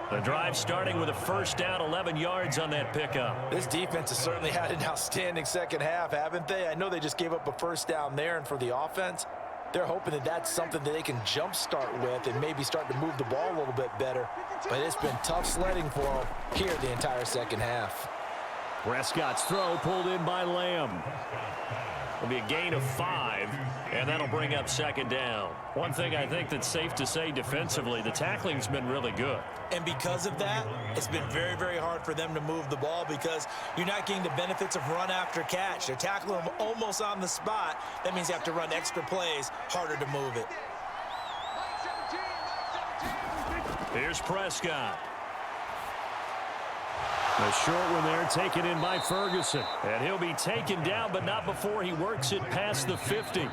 [SPEAKER 3] The drive starting with a 1st down, 11 yards on that pickup.
[SPEAKER 4] This defense has certainly had an outstanding second half, haven't they? I know they just gave up a 1st down there, and for the offense, they're hoping that that's something that they can jumpstart with and maybe start to move the ball a little bit better. But it's been tough sledding for them here the entire second half.
[SPEAKER 3] Prescott's throw pulled in by Lamb. It'll be a gain of 5, and that'll bring up 2nd down. One thing I think that's safe to say defensively, the tackling's been really good.
[SPEAKER 4] And because of that, it's been very, very hard for them to move the ball because you're not getting the benefits of run after catch. They're tackling them almost on the spot. That means you have to run extra plays, harder to move it.
[SPEAKER 3] Here's Prescott. The short one there taken in by Ferguson. And he'll be taken down, but not before he works it past the 50.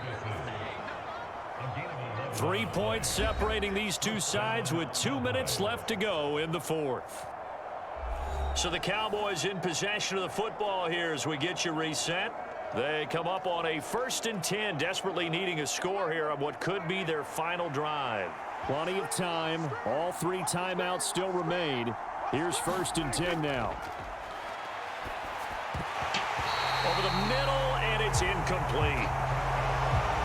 [SPEAKER 3] 3 points separating these two sides with 2 minutes left to go in the 4th. So the Cowboys in possession of the football here as we get you reset. They come up on a 1st and 10, desperately needing a score here on what could be their final drive. Plenty of time. All 3 timeouts still remain. Here's 1st and 10 now. Over the middle, and it's incomplete.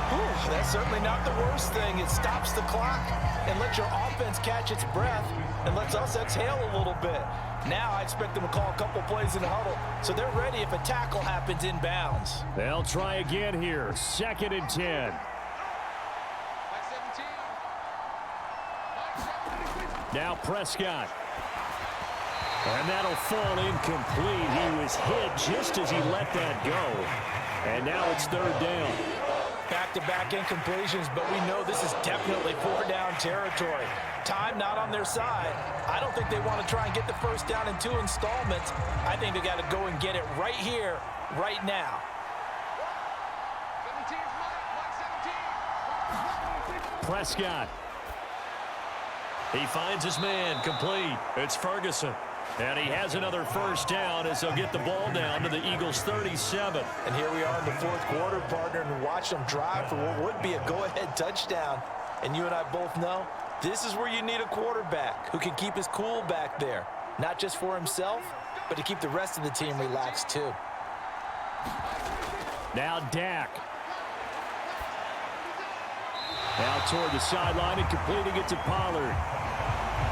[SPEAKER 4] Whew, that's certainly not the worst thing. It stops the clock and lets your offense catch its breath and lets us exhale a little bit. Now I expect them to call a couple plays in the huddle, so they're ready if a tackle happens inbounds.
[SPEAKER 3] They'll try again here. 2nd and 10. Now Prescott. And that'll fall incomplete. He was hit just as he let that go. And now it's 3rd down.
[SPEAKER 4] Back-to-back incompletions, but we know this is definitely 4-down territory. Time not on their side. I don't think they want to try and get the first down in 2 installments. I think they got to go and get it right here, right now.
[SPEAKER 3] Prescott. He finds his man, complete. It's Ferguson. And he has another first down as they'll get the ball down to the Eagles' 37.
[SPEAKER 4] And here we are in the 4th quarter, partner, and watch them drive for what would be a go-ahead touchdown. And you and I both know this is where you need a quarterback who can keep his cool back there. Not just for himself, but to keep the rest of the team relaxed too.
[SPEAKER 3] Now Dak. Now toward the sideline and completing it to Pollard.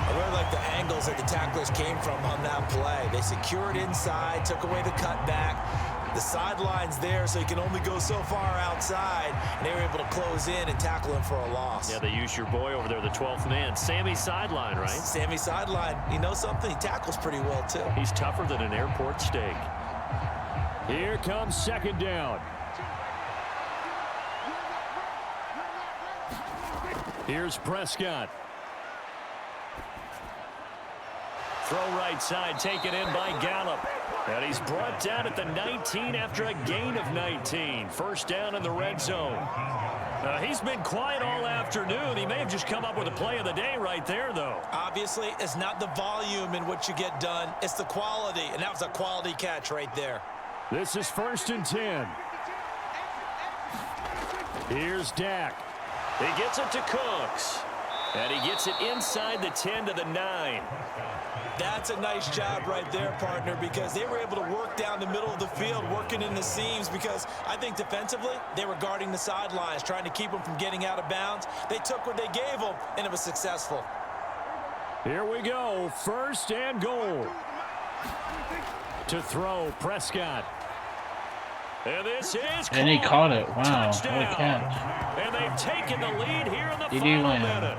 [SPEAKER 4] I really like the angles that the tacklers came from on that play. They secured inside, took away the cutback. The sideline's there, so you can only go so far outside. And they were able to close in and tackle him for a loss.
[SPEAKER 3] Yeah, they used your boy over there, the 12th man. Sammy Sideline, right?
[SPEAKER 4] Sammy Sideline. You know something? He tackles pretty well, too.
[SPEAKER 3] He's tougher than an airport steak. Here comes 2nd down. Here's Prescott. Throw right side, taken in by Gallup. And he's brought down at the 19 after a gain of 19. First down in the red zone. He's been quiet all afternoon. He may have just come up with a play of the day right there, though.
[SPEAKER 4] Obviously, it's not the volume in what you get done. It's the quality, and that was a quality catch right there.
[SPEAKER 3] This is 1st and 10. Here's Dak. He gets it to Cooks. And he gets it inside the 10 to the 9.
[SPEAKER 4] That's a nice job right there, partner, because they were able to work down the middle of the field, working in the seams, because I think defensively they were guarding the sidelines, trying to keep them from getting out of bounds. They took what they gave them, and it was successful.
[SPEAKER 3] Here we go. 1st and goal. To throw, Prescott. And this is
[SPEAKER 5] And he caught it. Wow,
[SPEAKER 3] touchdown.
[SPEAKER 5] what a catch.
[SPEAKER 3] And they've taken the lead here in the
[SPEAKER 5] Did
[SPEAKER 3] final
[SPEAKER 5] he win?
[SPEAKER 3] minute.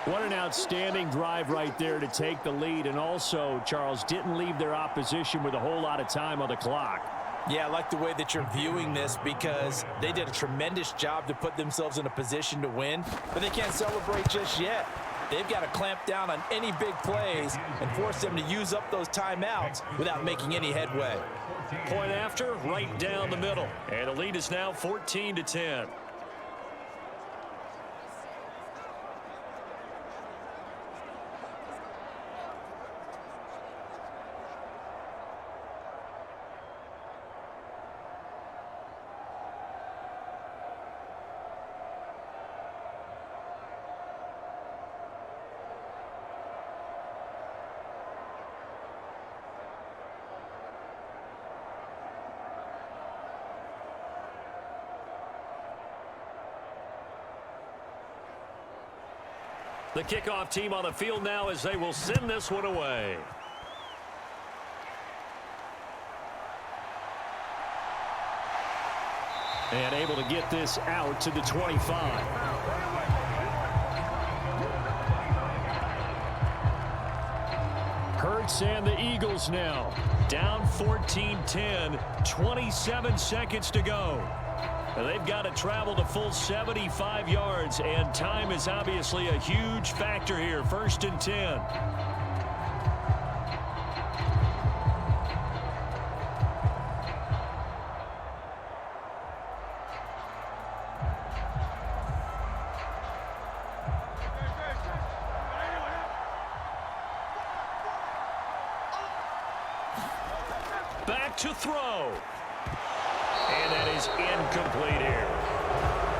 [SPEAKER 3] What an outstanding drive right there to take the lead. And also, Charles, didn't leave their opposition with a whole lot of time on the clock.
[SPEAKER 4] Yeah, I like the way that you're viewing this because they did a tremendous job to put themselves in a position to win, but they can't celebrate just yet. They've got to clamp down on any big plays and force them to use up those timeouts without making any headway.
[SPEAKER 3] Point after, right down the middle. And the lead is now 14-10. The kickoff team on the field now as they will send this one away. And able to get this out to the 25. Hurts and the Eagles now. Down 14-10, 27 seconds to go. They've got to travel the full 75 yards, and time is obviously a huge factor here. 1st and 10. Back to throw. And that is incomplete here.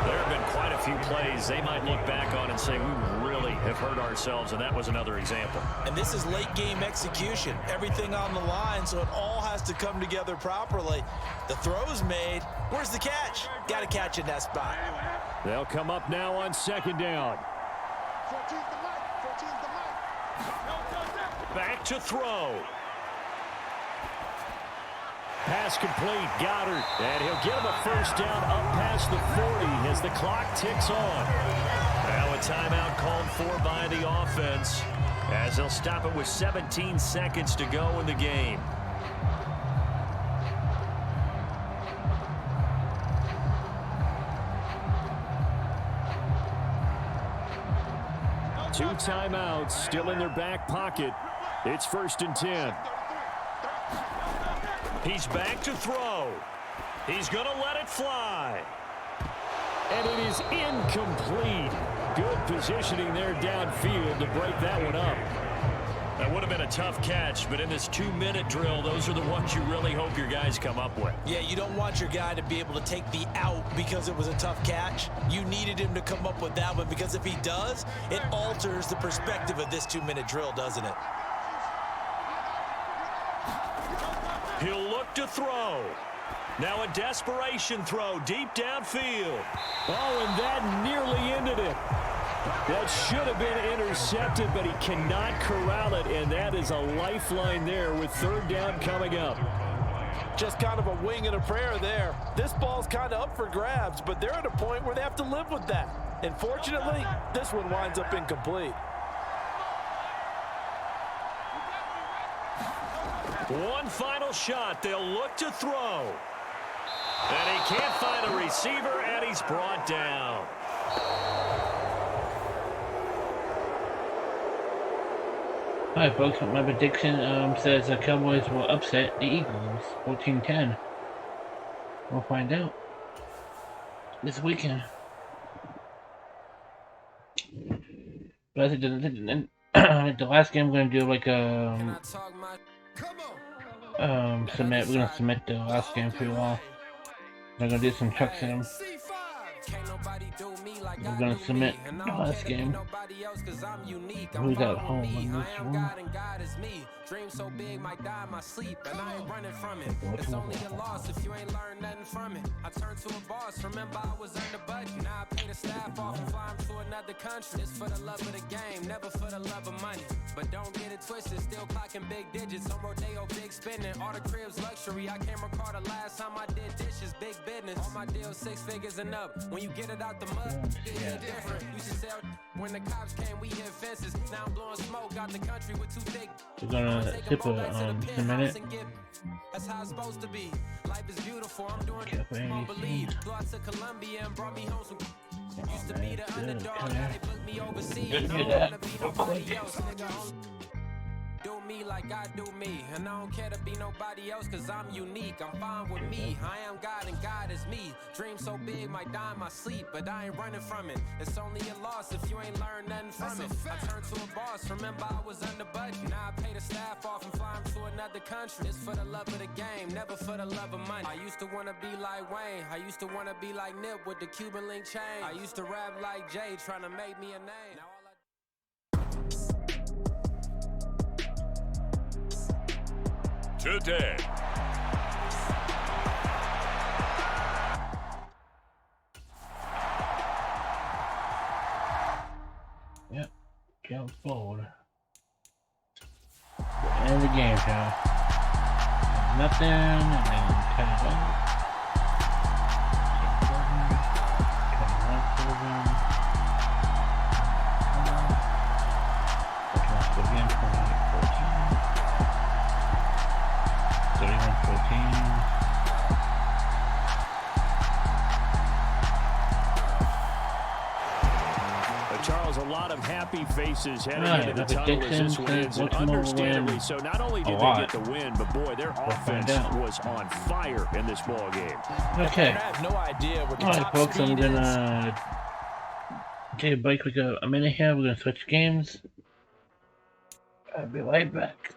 [SPEAKER 3] There have been quite a few plays they might look back on and say, we really have hurt ourselves, and that was another example.
[SPEAKER 4] And this is late game execution. Everything on the line, so it all has to come together properly. The throw's made. Where's the catch? Got to catch in that spot.
[SPEAKER 3] They'll come up now on second down.
[SPEAKER 7] 14's the mic. 14's the mic.
[SPEAKER 3] Back to throw. Pass complete, Goddard, and he'll get him a first down up past the 40 as the clock ticks on. Now a timeout called for by the offense as they'll stop it with 17 seconds to go in the game. Two timeouts still in their back pocket. It's 1st and 10. He's back to throw. He's going to let it fly. And it is incomplete. Good positioning there downfield to break that one up. That would have been a tough catch, but in this 2-minute drill, those are the ones you really hope your guys come up with.
[SPEAKER 4] Yeah, you don't want your guy to be able to take the out because it was a tough catch. You needed him to come up with that one because if he does, it alters the perspective of this 2-minute drill, doesn't it?
[SPEAKER 3] He'll look to throw. Now a desperation throw deep downfield. Oh, and that nearly ended it. That should have been intercepted, but he cannot corral it, and that is a lifeline there with 3rd down coming up.
[SPEAKER 4] Just kind of a wing and a prayer there. This ball's kind of up for grabs, but they're at a point where they have to live with that. And fortunately, this one winds up incomplete.
[SPEAKER 3] One final shot. They'll look to throw. And he can't find a receiver, and he's brought down.
[SPEAKER 5] Hi folks, my prediction says the Cowboys will upset the Eagles 14-10. We'll find out this weekend. But I think the last game we're gonna do like submit. We're gonna submit the last game for you all. We're gonna do some trucks in them. We're gonna submit the last game. Who's at home in this room? Dream so big, might die in my sleep, and I ain't running from it. It's only a loss if you ain't learned nothing from it. I turned to a boss, remember I was under budget. Now I pay the staff off and fly them to another country. It's for the love of the game, never for the love of money. But don't get it twisted, still clocking big digits. On Rodeo, big spending, all the cribs luxury. I can't recall the last time I did dishes, big business. All my deals 6 figures and up. When you get it out the mud, it's different. You should sell when the cops came, we hit fences. Now I'm blowing smoke out the country with 2 thick. We're gonna tip a minute.
[SPEAKER 6] That's how it's supposed to be. Life is beautiful. I'm doing it. Won't believe. Flew out to Colombia and brought me home some. Used to be the underdog. Now they booked me overseas. I don't wanna be nobody else, nigga. Do me like I do me, and I don't care to be nobody else, cause I'm unique. I'm fine with me. I am God and God is me. Dream so big, might die in my sleep, but I ain't running from it. It's only a loss if you ain't learned nothing from it. I turned to a boss, remember I was under budget. Now I pay the staff off and fly them to another country. It's for the love of the game, never for the love of money. I used to wanna be like Wayne. I used to wanna be like Nip with the Cuban link chain. I used to rap like Jay, trying to make me a name. Now
[SPEAKER 3] Today.
[SPEAKER 5] Yep, jump forward. End the game, pal. Nothing, and then cut it off. 21-7. Again, 31-14.
[SPEAKER 3] Charles, a lot of happy faces heading into the tunnel as this one ends, and understandably so. Not only did they get the win, but boy, their offense was on fire in this ball game.
[SPEAKER 5] Okay.
[SPEAKER 4] I have no idea what the
[SPEAKER 5] All right,
[SPEAKER 4] top
[SPEAKER 5] folks, I'm
[SPEAKER 4] speed
[SPEAKER 5] gonna take a break. We got a minute here. We're gonna switch games. I'll be right back.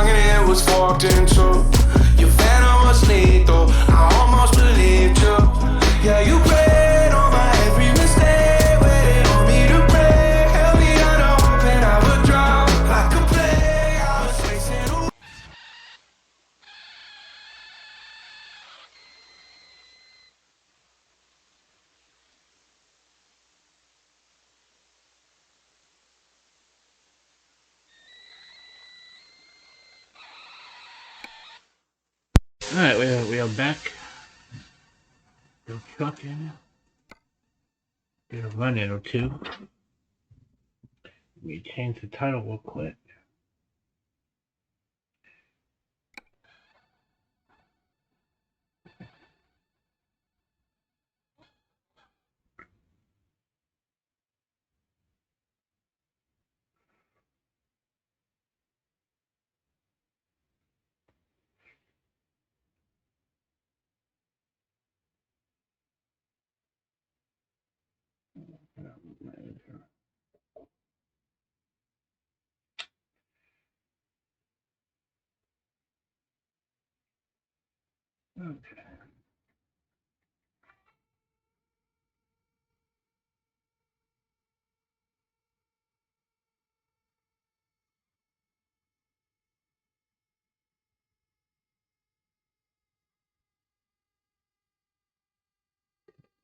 [SPEAKER 10] wrong and it was fucked into. Your venom was lethal, I almost believed you. Yeah, you prayed on my every mistake, waiting on me to break. Held me under hope and I would drop like a plague. I was chasing away.
[SPEAKER 5] Alright, we are back. Still trucking. Did a run in or two. We changed the title real quick. Okay.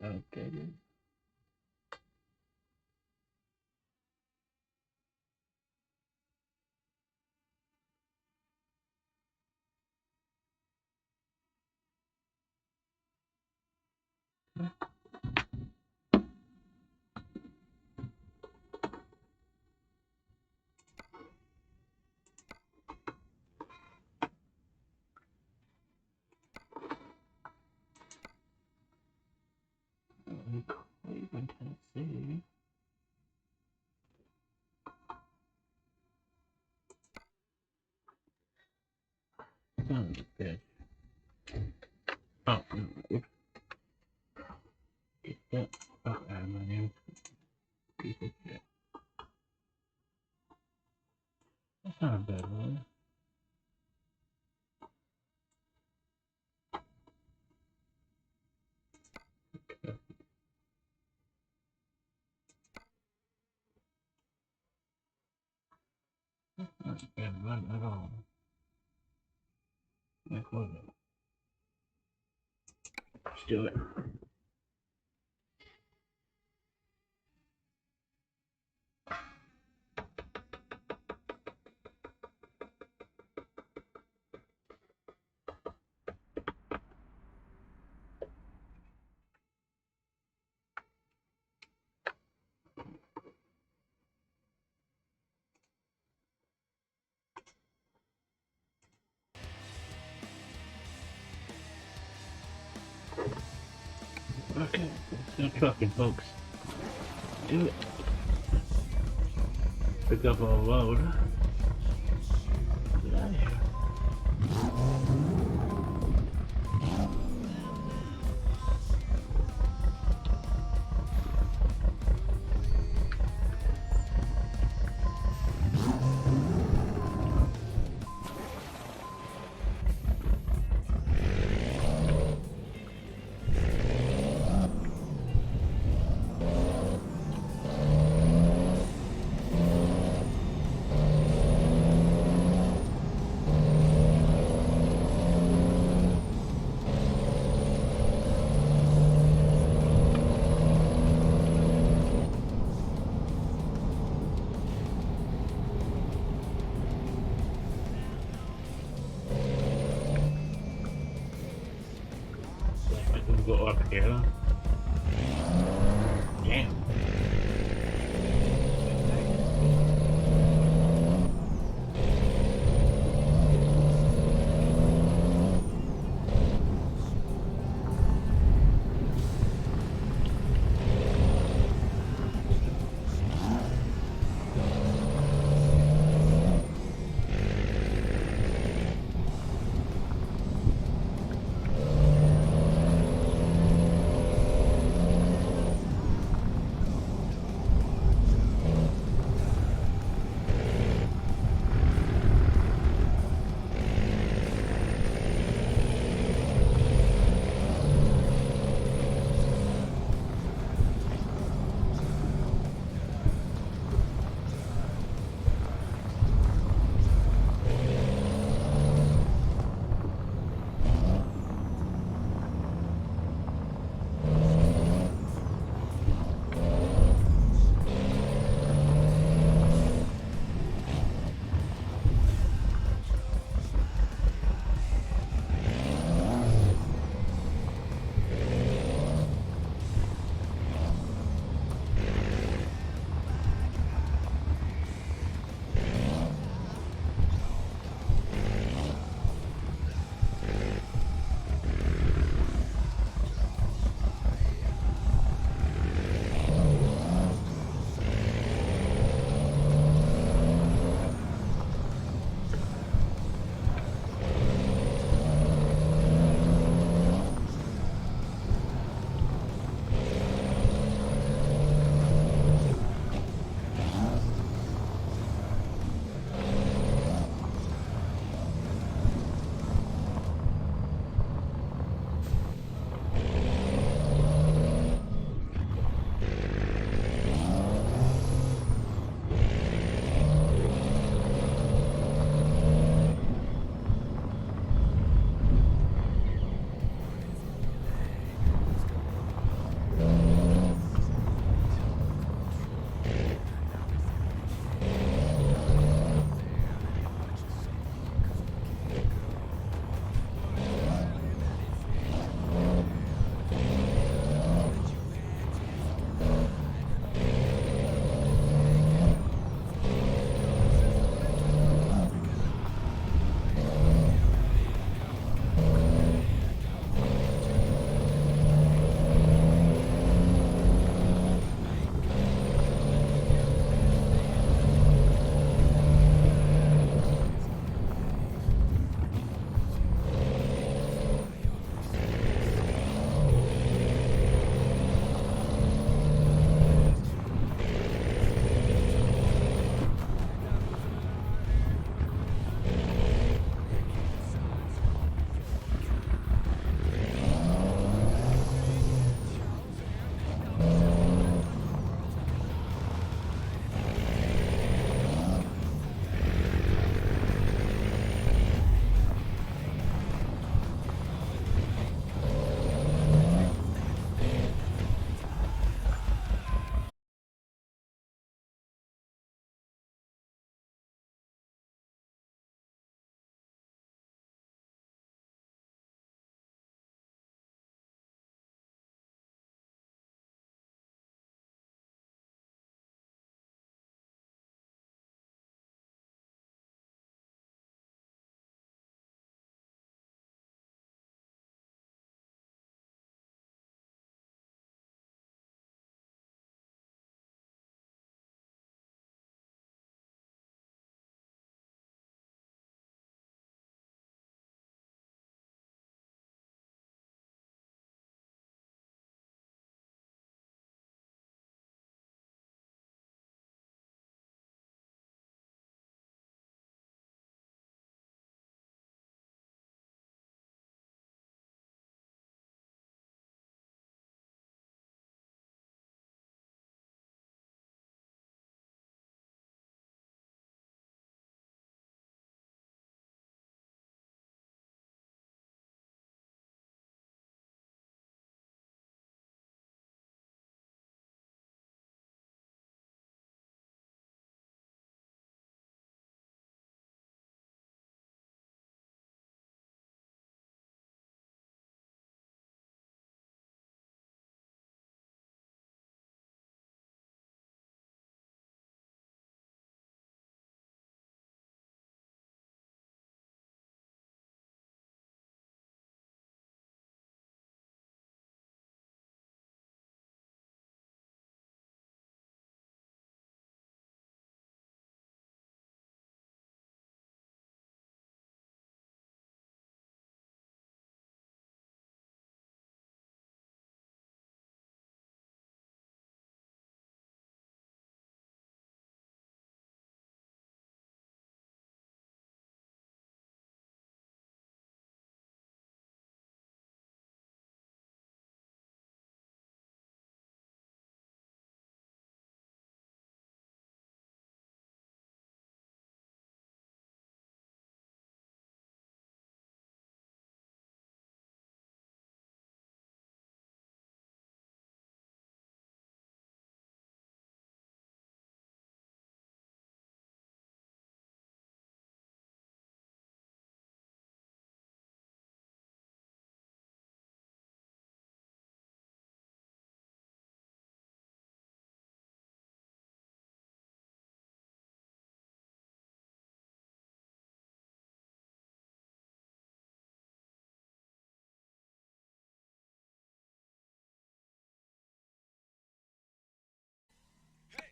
[SPEAKER 5] Okay. Cleveland, Tennessee. Son of a bitch. Oh, no. Oops. Get that fuck out of my name. Piece of shit. That's not a bad one. Not a bad run at all. Like, what? Let's do it. Okay, still trucking, folks. Do it. Pick up a load. Get out of here. Go up here. Damn.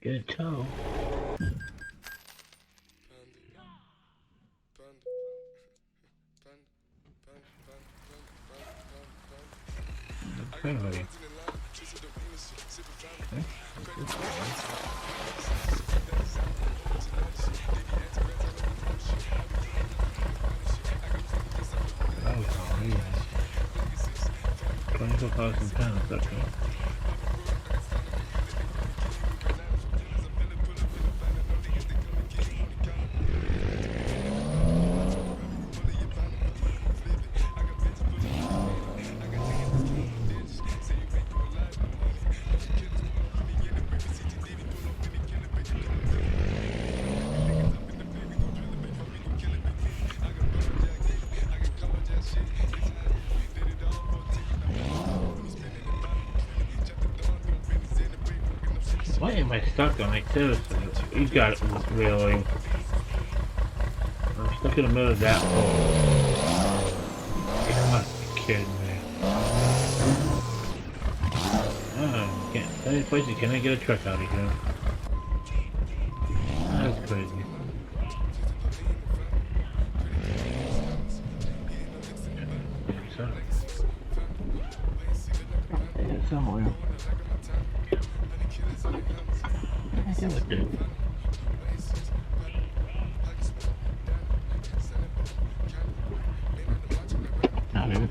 [SPEAKER 5] Get a toe. Okay, buddy. Oh, 24,000 pounds, okay. Why am I stuck on like this? You got it, really. I'm stuck in the middle of that hole. You must be kidding me. Oh, can't. Any places can I get a truck out of here? That's crazy. Yeah, somewhere. I feel like it. Not it.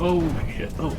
[SPEAKER 5] Oh shit. Oh.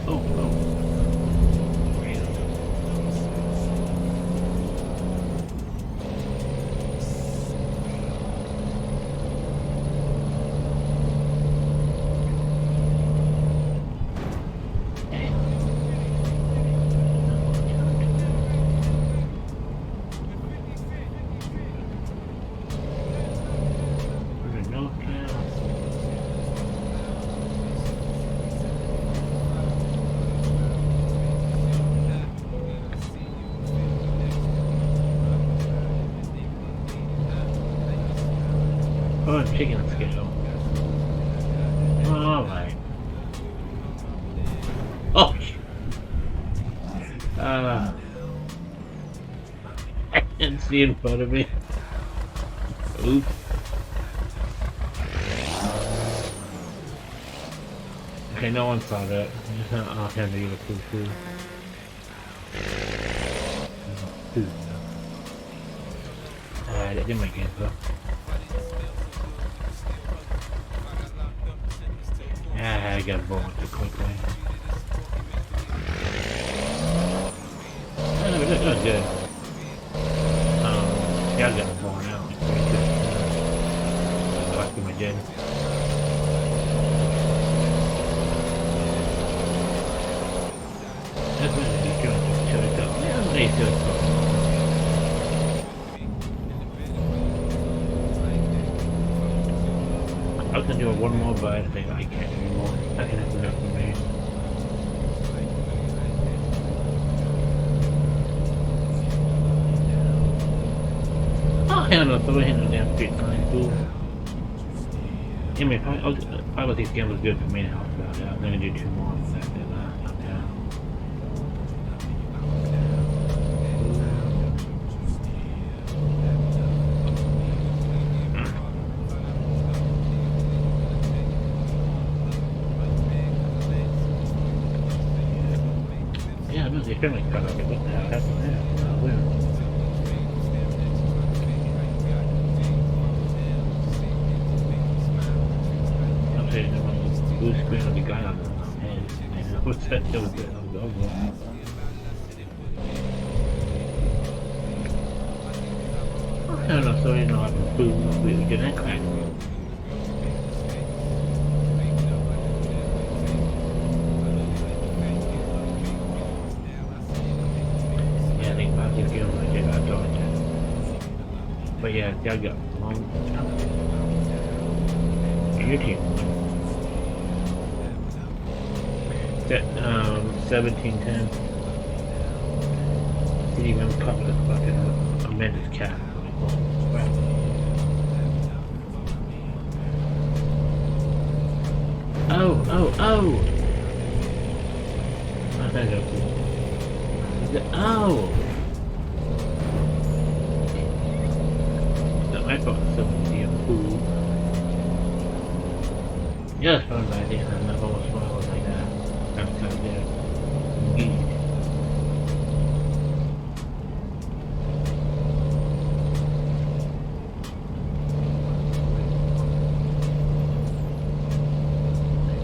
[SPEAKER 5] Oh, chicken scale. Alright. Oh! I can't see in front of me. Oops. Okay, no one saw that. I'm just not offhand to eat a poo-poo. Alright, that didn't make it though. Yeah, I got bored too quickly. That was good. Yeah, I got born out. Like my dad. That's what he's doing to each other. Yeah, they do. I was gonna do one more, but I think I can't anymore. I think that's enough for me. Oh hell no, throw him in the damn street sign, fool. I mean, if I this game was good for me to help about that. I'm gonna do 2 more for that. Yeah, I'm really feeling kind of like what the hell happened there. I'm saying there was a blue screen of the guy on the head. What's that? That was over. I don't know, so you know, I can food we get that crack. But yeah, I got long your team. That 17-10. Didn't even cover the fucking Amanda's cat. Oh! I think I thought 70 of food. Yeah, that's fun, but I think I'm not almost smiling like that. That's kind of there. Indeed.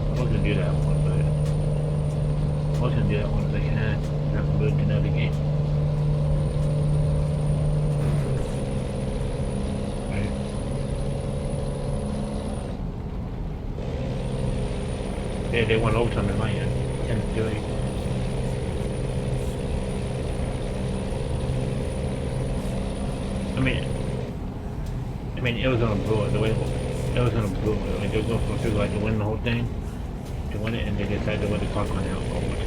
[SPEAKER 5] I was gonna do that one, but I was gonna do that one if I can. Not moved to another game. Yeah, they went overtime in my end. 10-3. I mean, it was on a brewer. The way it was on a brewer. Like they were going for like to win the whole thing, to win it, and they decided to win the clock on out overtime.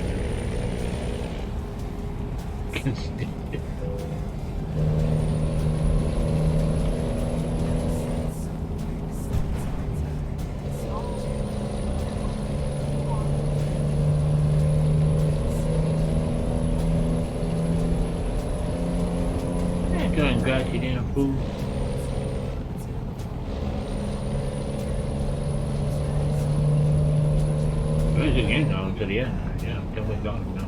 [SPEAKER 5] Got you damn fool. Where's the game going to the end? Yeah, until we got him now.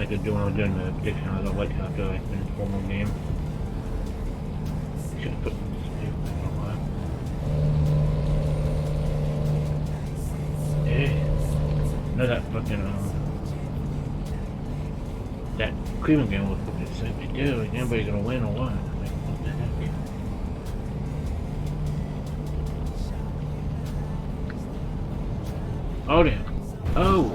[SPEAKER 5] like to do when I was doing the prediction. I don't like to have to like finish one more game. Should have put this in a while. Hey, no, that fucking that Cleveland game was fucking sick. Dude, like, anybody gonna win or what? Like, what the heck? Oh damn! Oh!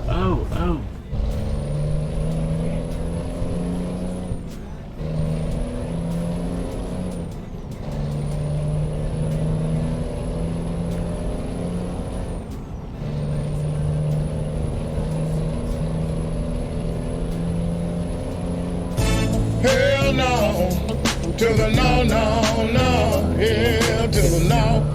[SPEAKER 7] Hell no, to the no, no, no, hell to the no.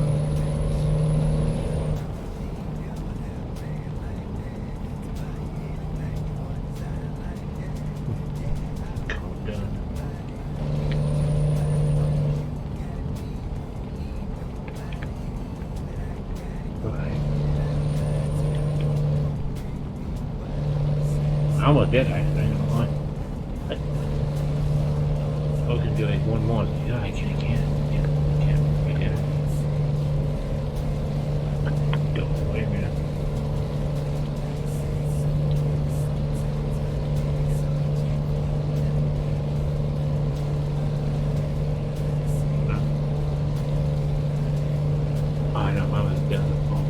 [SPEAKER 5] I almost did actually, I don't know why. I was gonna do like one more. Yeah, I can't. I did it. Don't wait a minute. Oh, I know, I was down the phone.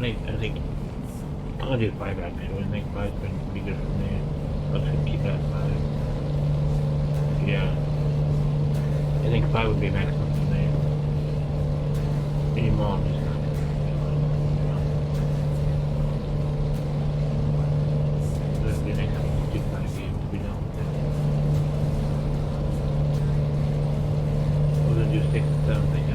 [SPEAKER 5] I think I'll do 5 actually. I think 5's been pretty good for me. Let's keep that 5. Yeah. I think 5 would be maximum for me. Any more, I'm just not gonna so it'll be next week, do 5 games to be done with it. We're gonna do 6 and 7 thing now.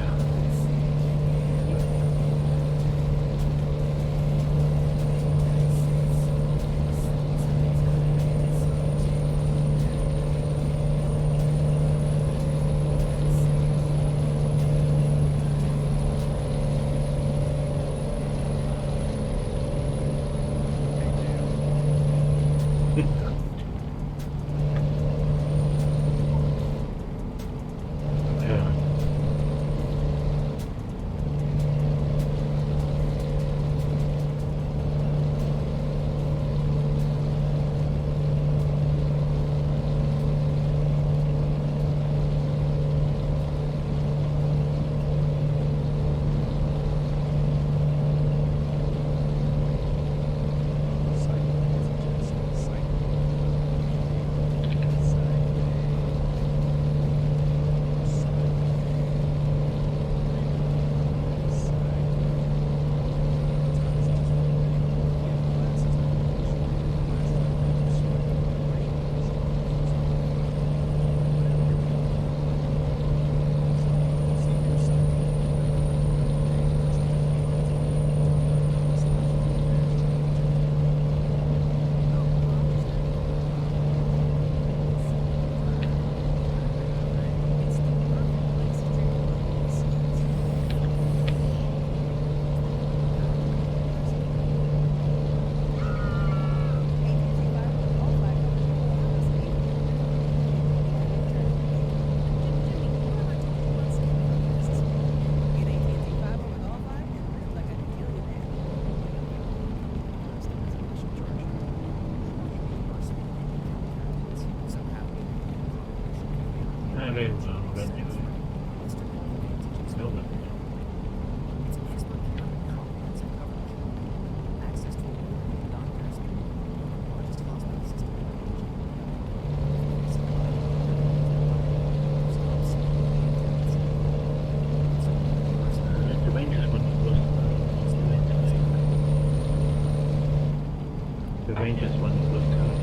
[SPEAKER 5] Rangers won the Blue Cup.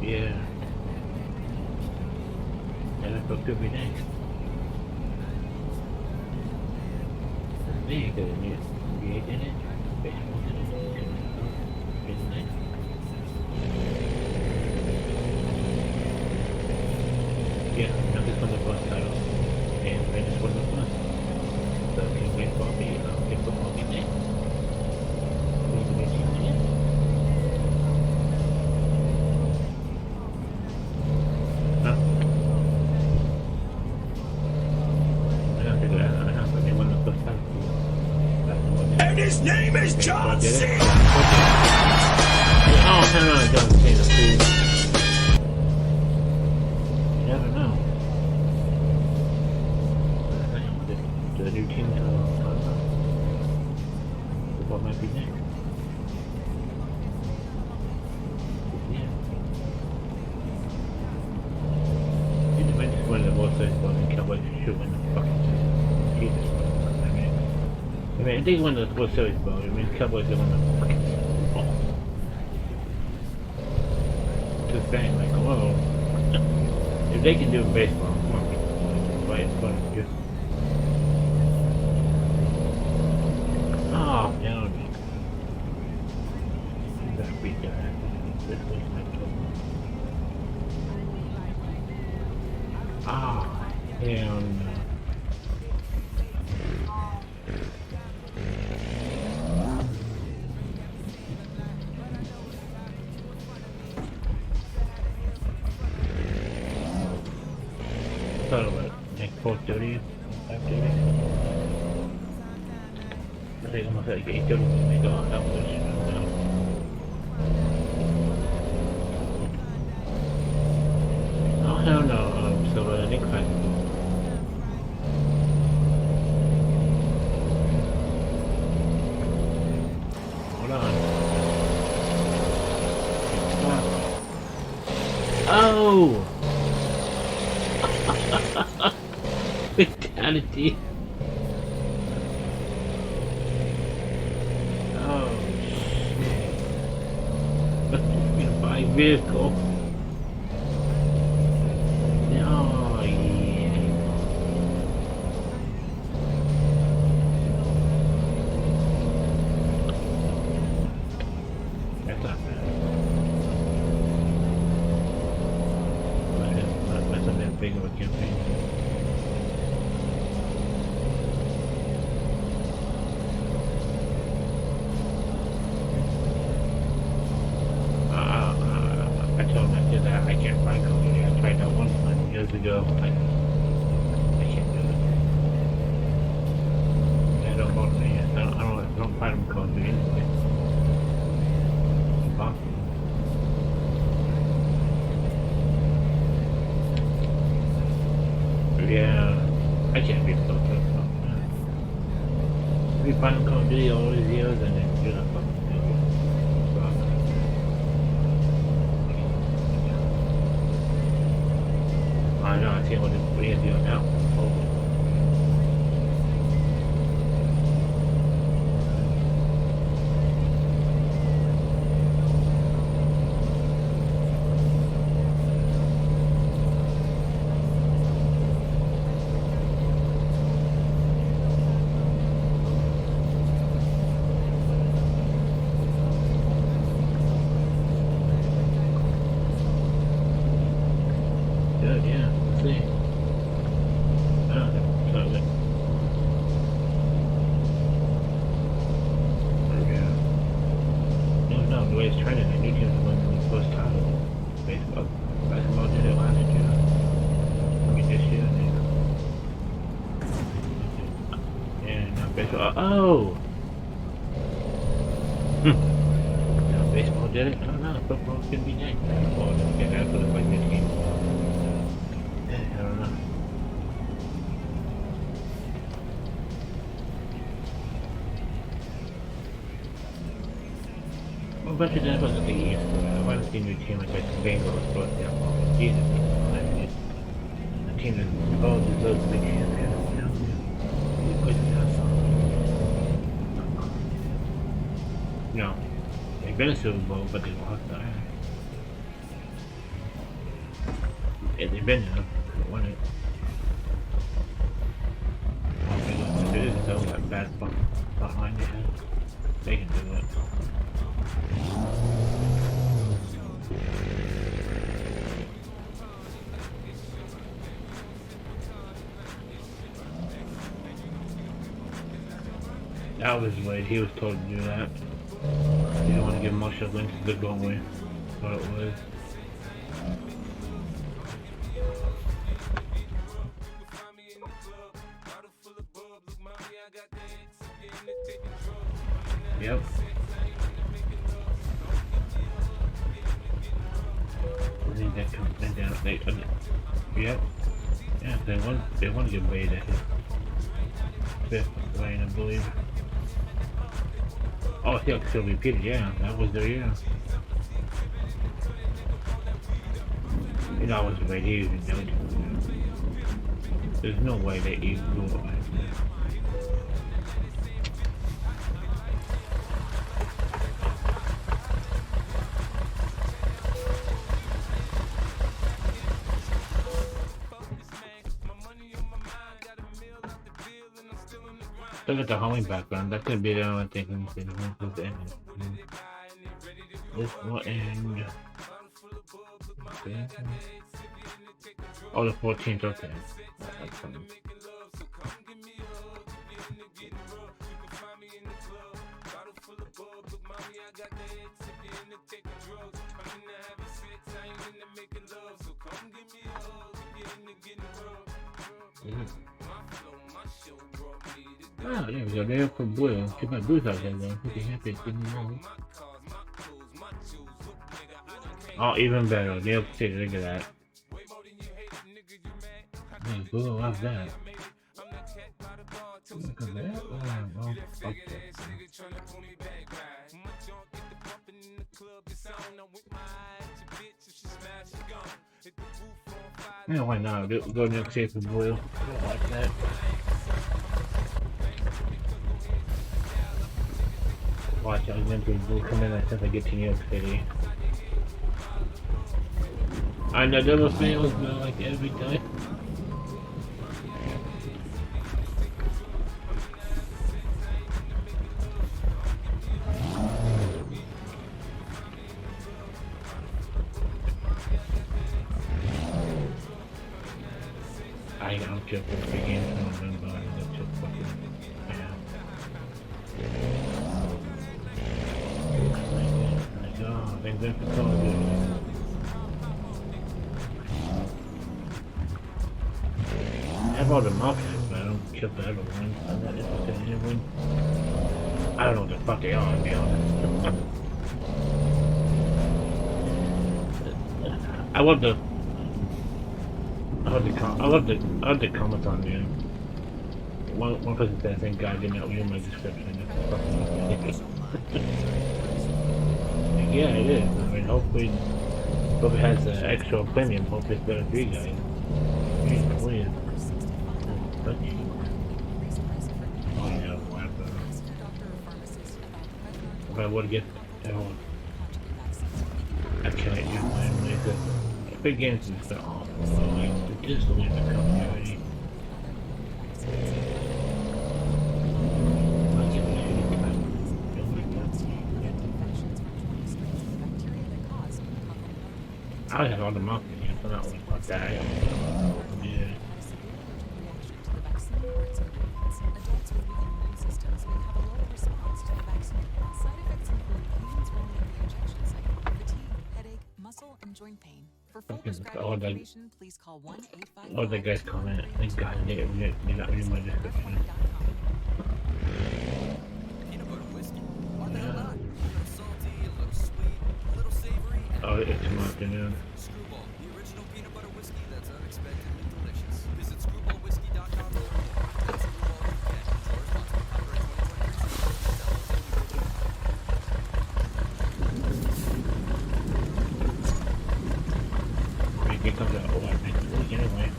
[SPEAKER 5] Yeah. NFL could be next. They could have NBA did it. Baseball did it. Didn't they? Yeah, Nuggets won the bus title. And Rangers won the bus.
[SPEAKER 3] His name is John Cena!
[SPEAKER 5] Oh, hang on, John Cena, please. You never know. The new team, what might be next? Yeah. It depends when the World Series goes and Cowboys should win the fucking season. I mean, if they win the World Series ball, it means Cowboys are win the fucking ball. Just saying, like, whoa. If they can do baseball, come on. Why it's fun, just. Oh, no. You gotta beat their ass. This was my trouble. Ah, hell no. Thought about it. Like 4:30, 5:30. I think almost like 8:30 when they go out there. Oh hell no, so Nick Hunt. Hold on. Oh! Fatality. Oh shit. By vehicle. Oh yeah. That's not bad. That's not that big of a campaign. I told him I did that. I can't find Cody. I tried that one time years ago. I can't do it. I don't want to. I don't find him Cody anyway. It's impossible. Yeah, I can't be so good. We find him Cody all these years and then you're not fucking doing it. I know, I see what he's doing now. Good, yeah. Let's see. Totally. Yeah. No, the way it's trending, I knew he was winning the first title. Basketball did it last year. I mean, this year. Yeah, now baseball. Oh! Now baseball did it? I don't know. Football's gonna be next. Football didn't get that for the like this game. I don't know. Well, but it was the East. I want to see a new team like the Bengals, but yeah, well, Jesus. I mean, a team that all deserves to be champion. You couldn't have something. No. They've been a Super Bowl, but they lost that. Yeah, they've been there. They won it. All they got to do is tell that bad behind their head. They can do it. That was Wade. He was told to do that. You don't want to give Marshall Lynch a good going away. That's what it was. Yep. I think that comes down. Yep. Yeah, they want to get Wade at his 5th lane, I believe. Oh, yeah, still repeated. Yeah, that was their year. You know, I was Wade. He even knew it. There's no way that you go like that. Look at the homing background. That could be the only thing I'm thinking of the end. This will end. Okay. Oh, the 14th. Okay. That's funny. Oh, there we go. There for Blue. Get my boots out there, though. Pretty happy. Oh, even better. They'll take a look at that. Man, Blue, I love that. Look at that. Oh, fuck that. Yeah, why not? Go next shape for Blue. Like that. Watch, I was going to come in as soon as I get to New York City. I know double fails, but like every time. I don't care for the game, I don't remember. I don't just fucking. Oh, they've been for so good. I have all the mockers, but I don't kill the other ones. I'm not interested in anyone. I don't know what the fuck they are, to be honest. I love the comments on there. One person said, "Thank God I did not read my description." That's fucking yeah, it is. I mean, hopefully it has an extra premium. Hopefully it's better for you guys. Jeez, please. Oh yeah, if I would get I can't use my laser. Big games is so awful. So like, just leave the company already. I had all the marketing, so not worried about that. Yeah. All the guys comment. Thank God they got me in my description. Oh, it's in my afternoon.
[SPEAKER 6] The original peanut butter whiskey that's unexpectedly delicious. Visit screwballwhiskey.com.
[SPEAKER 5] It comes out a lot next week anyway.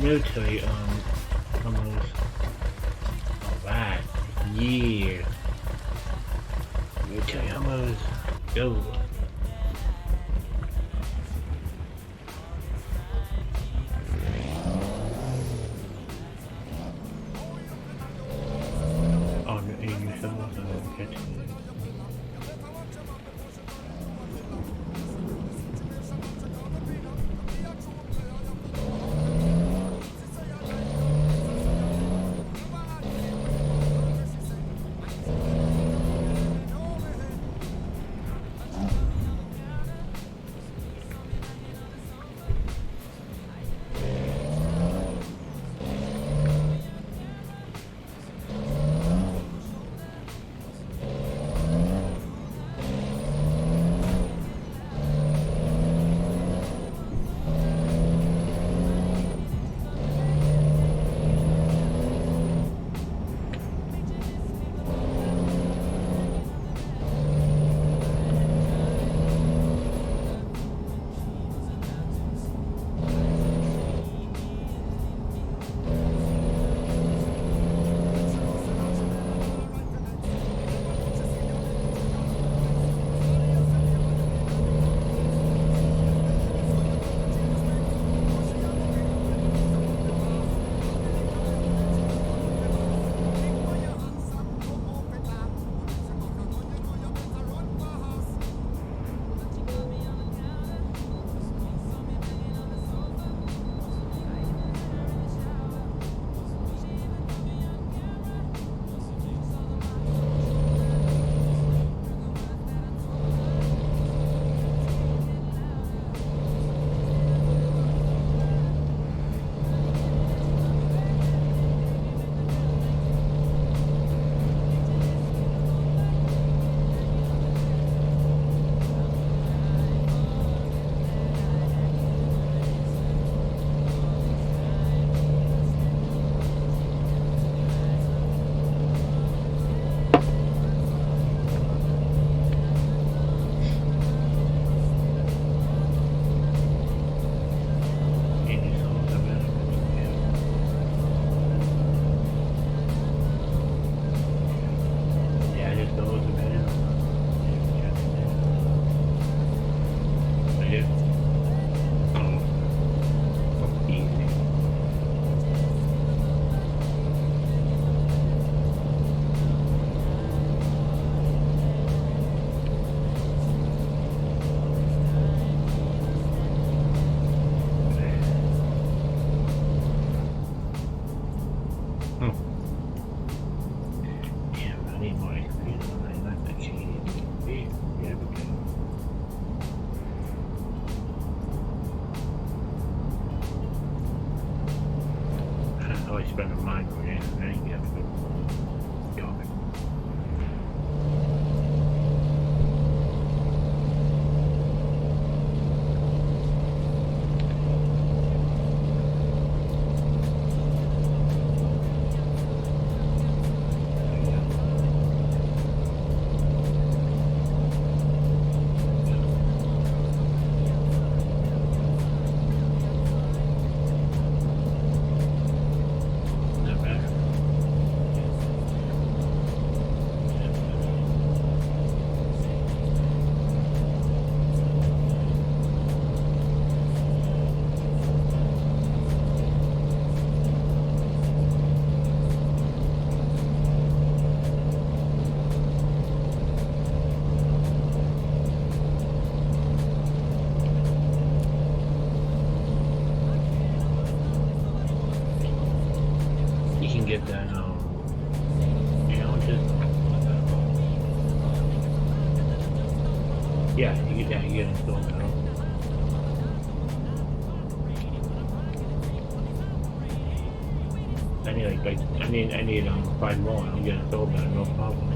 [SPEAKER 5] Military almost alright, yeah. Military almost go. Oh, no, you should also catch it. need more experience. I like that cheese. Yeah, we can. I always spend a mind for it, and then you have to go. Get that, you know, just yeah, you get that, you get installed now. I need 5 more. I'll get installed now, no problem.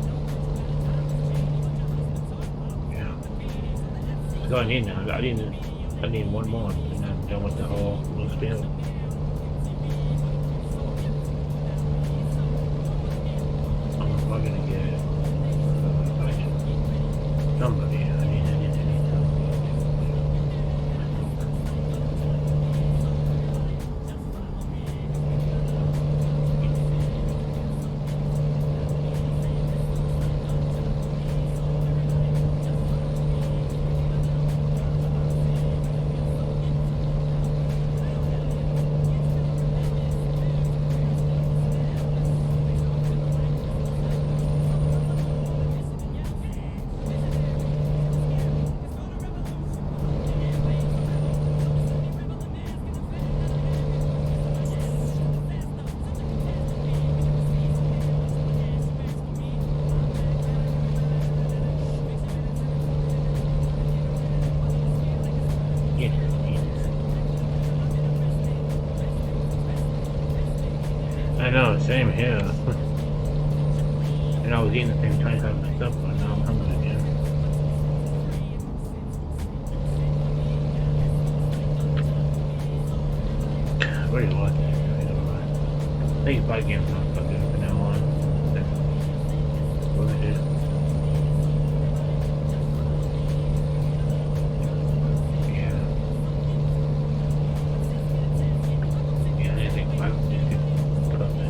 [SPEAKER 5] Yeah, that's all I need now. I need 1 more, and I'm done with the whole field. I'm gonna get somebody. I need I know, same here. And I was eating the same time type of stuff, but now I'm hungry again. Where do you watch? I think you probably get some stuff from now on. What is it? Yeah, anything. I would just put up that.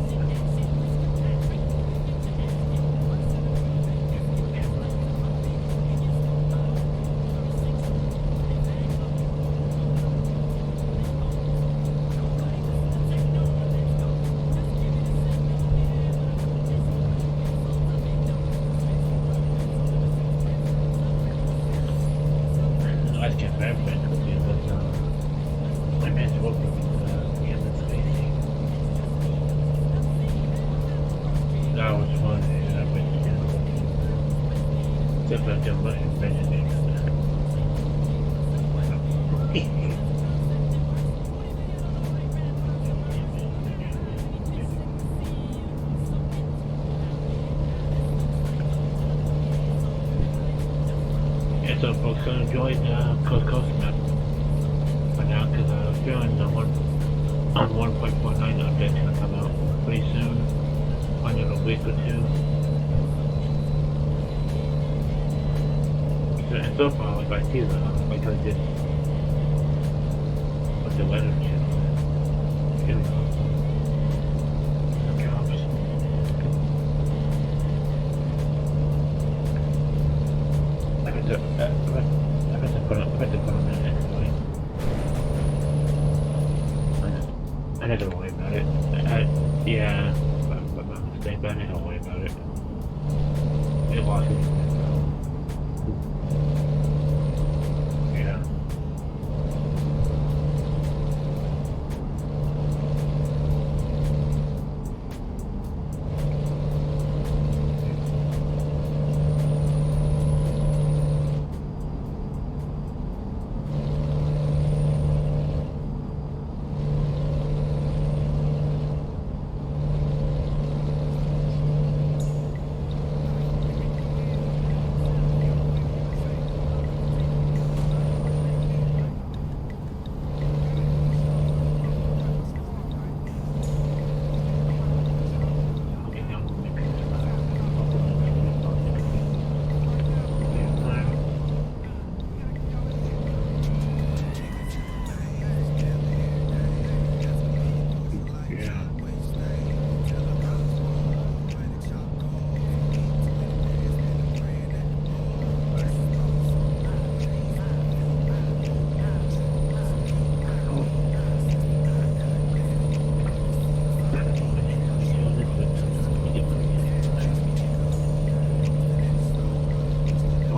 [SPEAKER 5] I can't verify it because my man's working with the other spacing. That was fun, and I went to except I've done much invention. Yeah, so folks, so enjoy Coast to Coast map for now, because I'm feeling on 1.49 update's gonna come out pretty soon, in a week or 2. And so far, like I see the, like I did with the weather channel. I have to put on that anyway. I'm not gonna worry about it. Yeah, but my mistake, but I'm not gonna worry about it. It lost me. Yeah.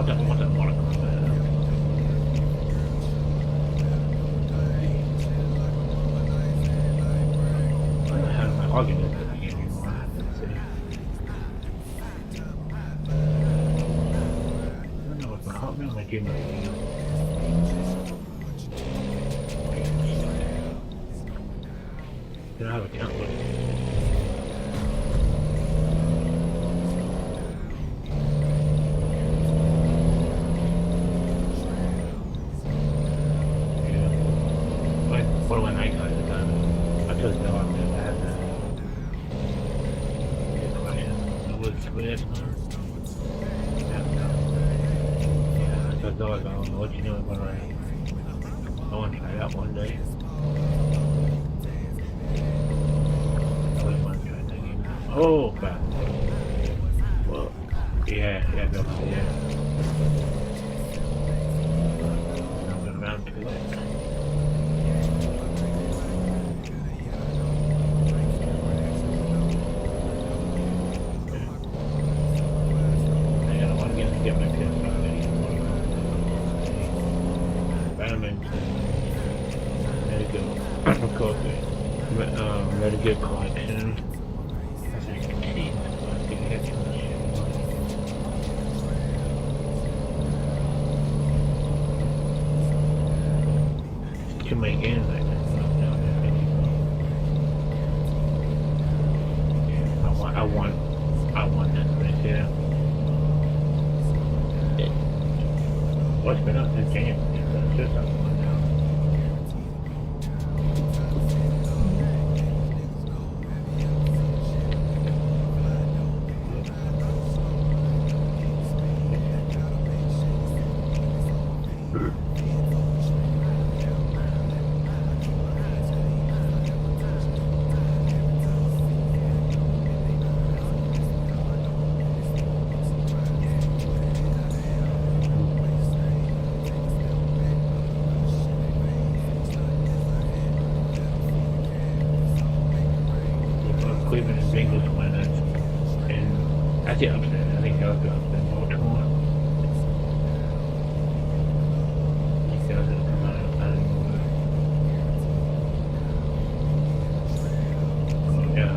[SPEAKER 5] want that mark. I don't have my argument with the anymore. Let's see. I don't know if my hotmail or my Gmail. I don't have a account with it. What when I got it done, I took the dog and I had that. Good question. It was weird. Yeah, I took the dog. I don't know what you doing, but I want to try it out one day. I always want to try that game. Oh, crap. Well, yeah, definitely, yeah. I'm going around to it. Get my PS5 anymore. Badminton. Very good. Of course, very good collection. As you can see, I think I have too much shit. Too many games like that. I want that right there. What's been up since January? It's just up one now. Cleveland and Bengals win it, and that's the upset. I think that was the upset. Baltimore. I think that was going to come out of nowhere. Oh, yeah.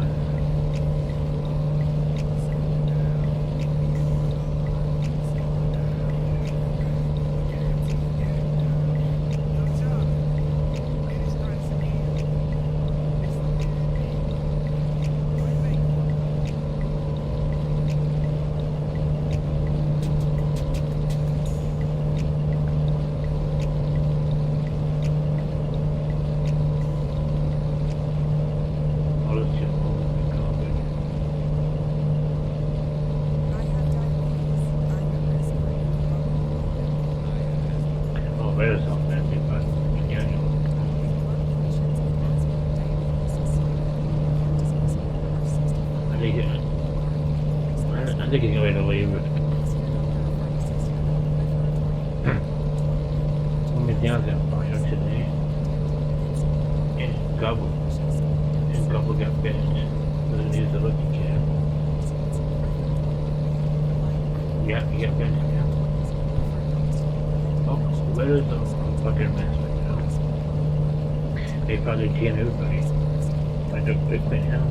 [SPEAKER 5] I think he's going to leave it. I'm down that fire today. And Gobble. And Gobble got benched. Doesn't use the lucky cat. Yeah, he got benched now. Oh, where is the fucking mess right now? They probably can't everybody. I took big thing out.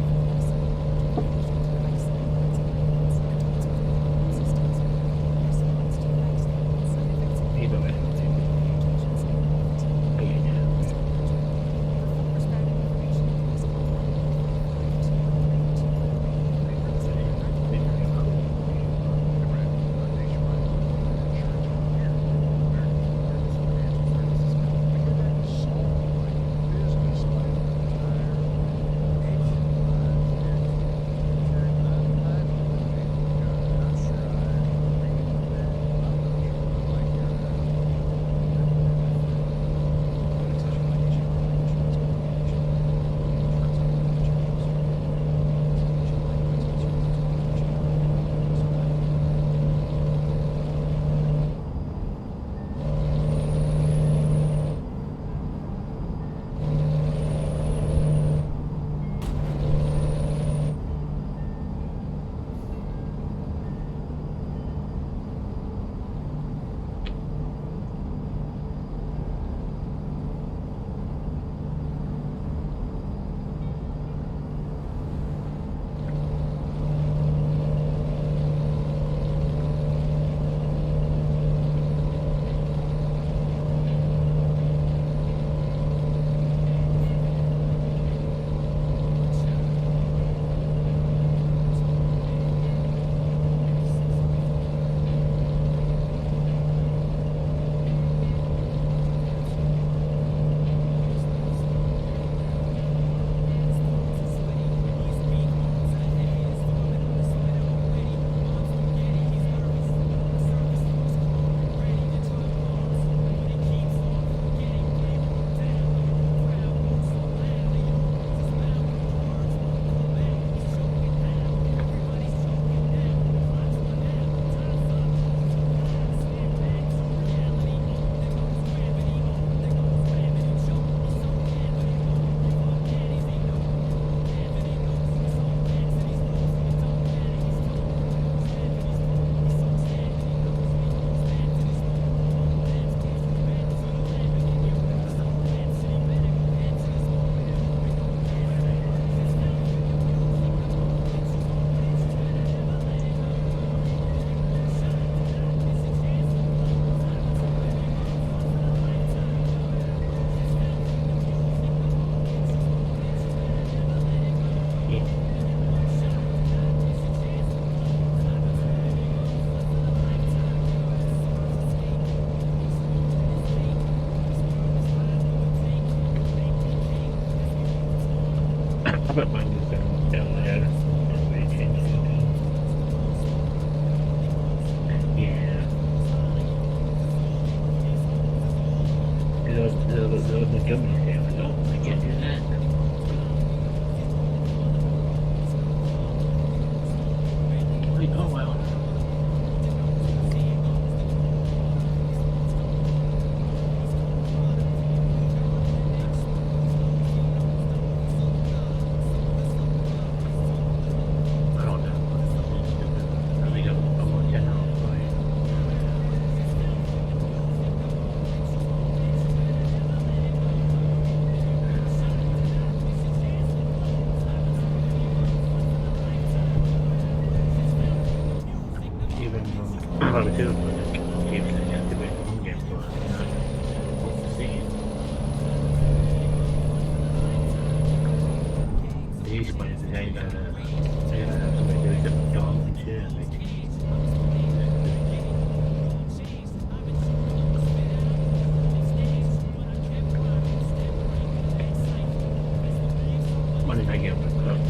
[SPEAKER 5] bet mine was down there. Yeah. The gummies there. No, I can't do that. Oh well. I don't know. I think I'm on 10 now. Even probably too, but games that activate home game for these players, they gotta have somebody do different dogs and shit. Money I get with clubs,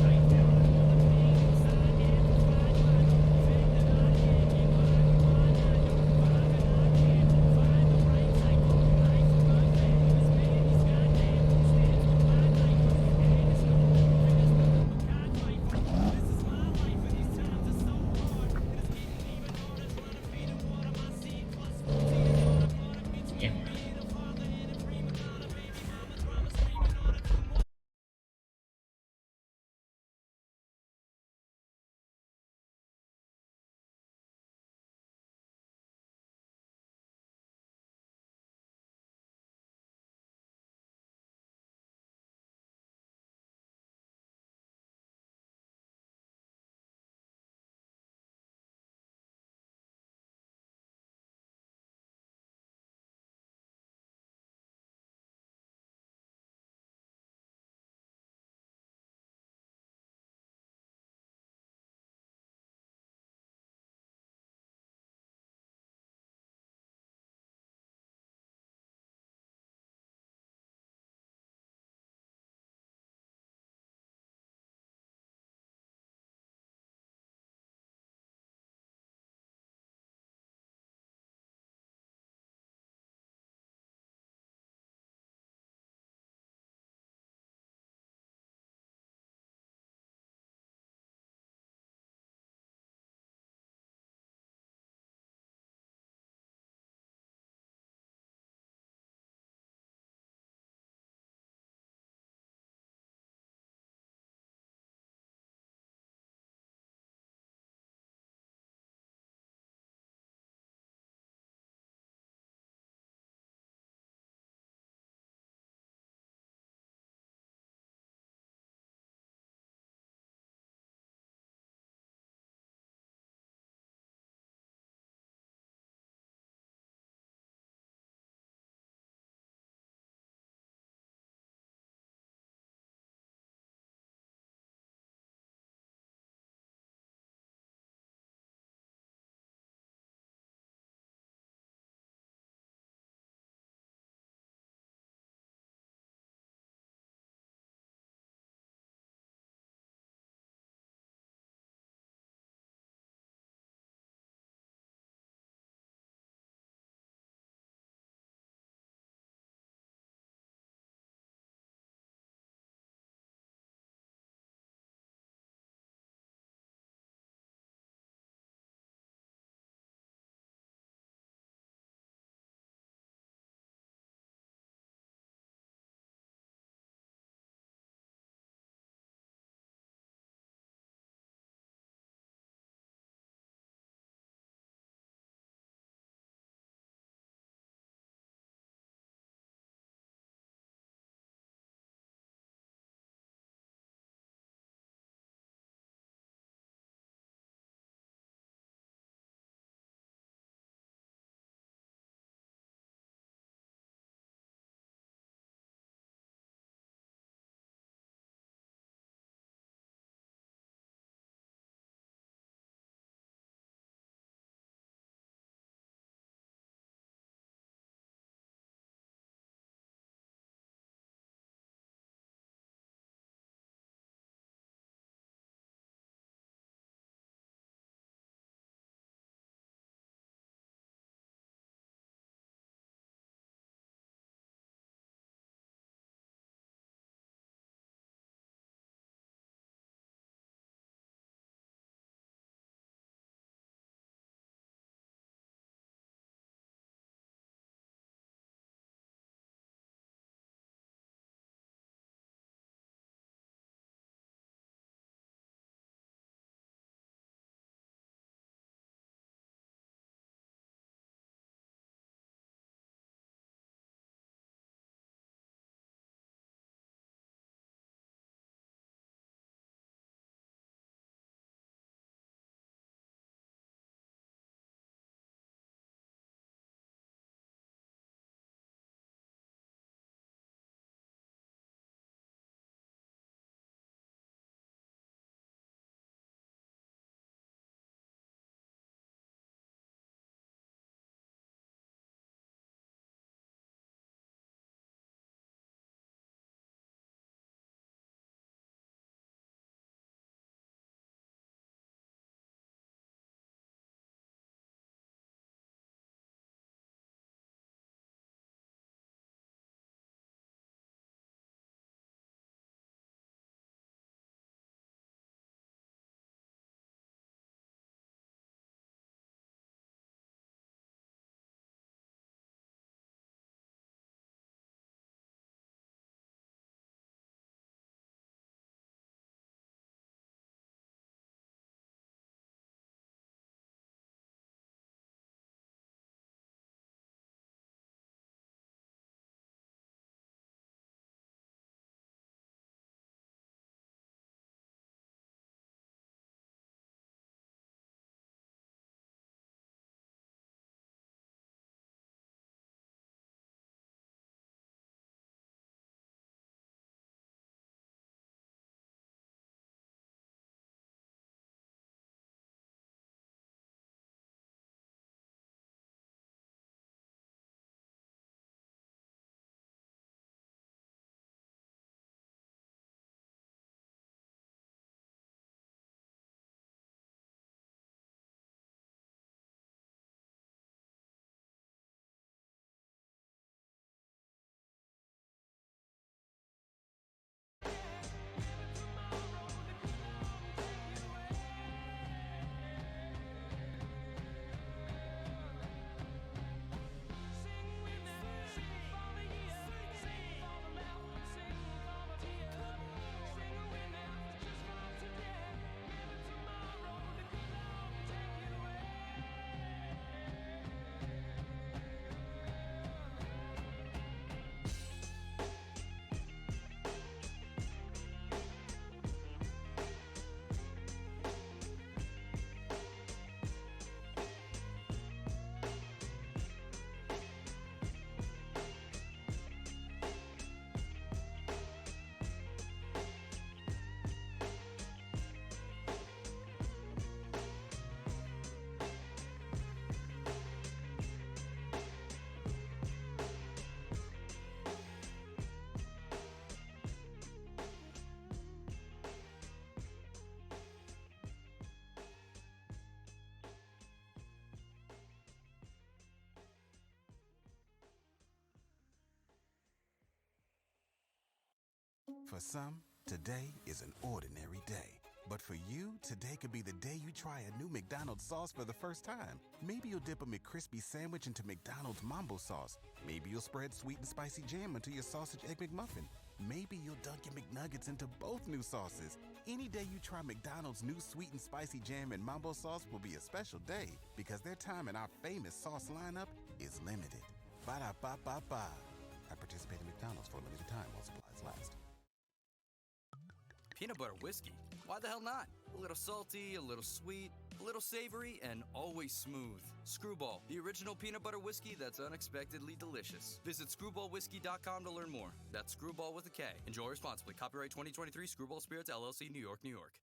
[SPEAKER 12] For some, today is an ordinary day. But for you, today could be the day you try a new McDonald's sauce for the first time. Maybe you'll dip a McCrispy sandwich into McDonald's Mambo sauce. Maybe you'll spread sweet and spicy jam onto your sausage egg McMuffin. Maybe you'll dunk your McNuggets into both new sauces. Any day you try McDonald's new sweet and spicy jam and Mambo sauce will be a special day because their time in our famous sauce lineup is limited. Ba-da-ba-ba-ba. I participate in McDonald's for a limited time while supplies last.
[SPEAKER 13] Peanut butter whiskey? Why the hell not? A little salty, a little sweet, a little savory, and always smooth. Screwball, the original peanut butter whiskey that's unexpectedly delicious. Visit screwballwhiskey.com to learn more. That's Screwball with a K. Enjoy responsibly. Copyright 2023 Screwball Spirits LLC, New York, New York.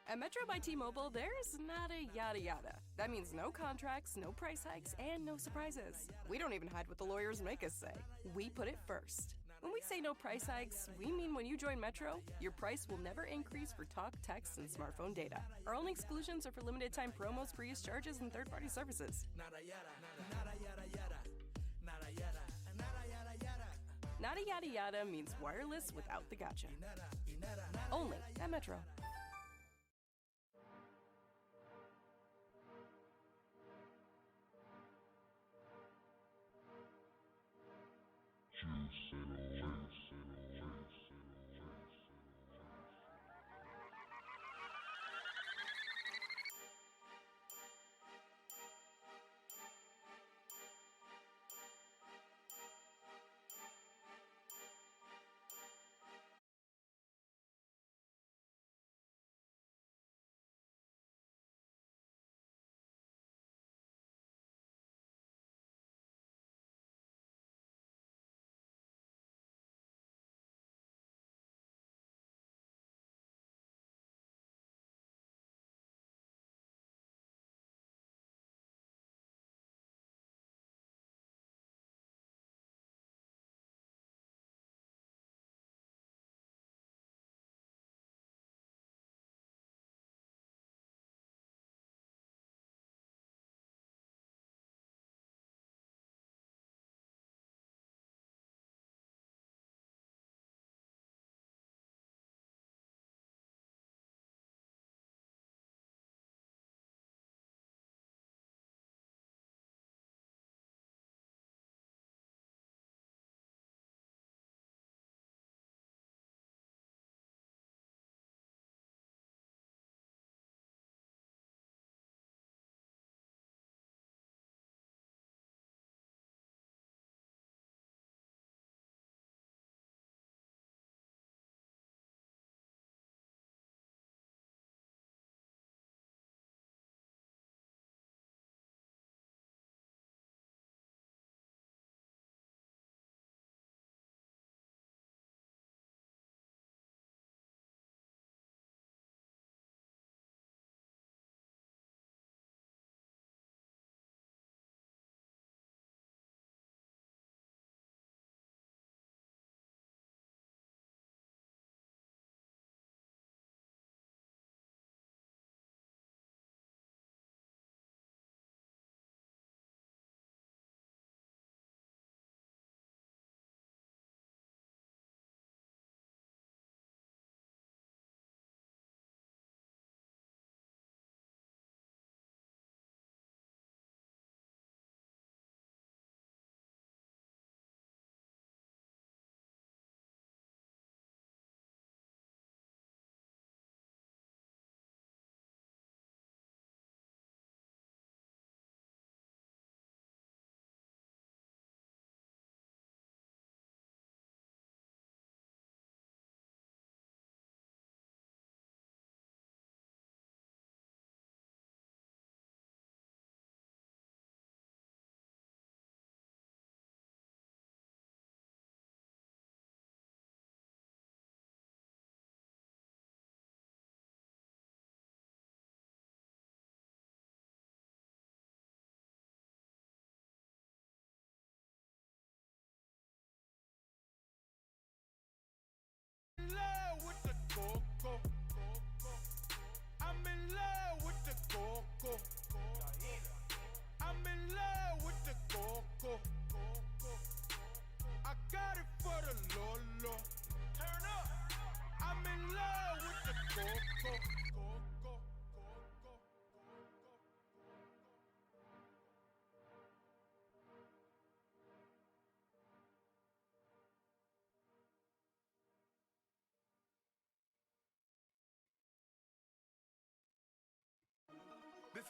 [SPEAKER 14] At Metro by T-Mobile, there's nada yada yada. That means no contracts, no price hikes, and no surprises. We don't even hide what the lawyers make us say. We put it first. When we say no price hikes, we mean when you join Metro, your price will never increase for talk, text, and smartphone data. Our only exclusions are for limited time promos, pre-use charges, and third-party services. Nada yada, nada yada yada, nada yada, nada yada yada. Nada yada yada means wireless without the gotcha. Only at Metro.
[SPEAKER 15] Juice and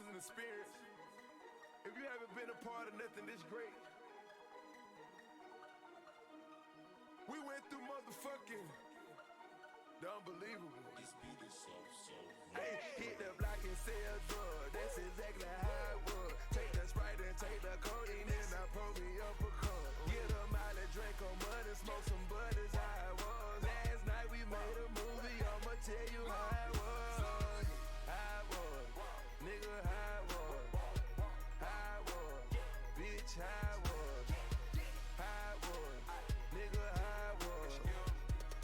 [SPEAKER 1] an experience. If you haven't been a part of nothing this great, we went through motherfucking the unbelievable. Hey, hit the block and sell drugs. That's exactly how it was. Take the Sprite and take the codeine and I pull me up a cup. Get a mile and drink on mud and smoke some bud is how it was. Last night we made a movie, I'ma tell you how it was. How it was, nigga, how it was. How it was, bitch, how it was. How it was, nigga, how it was.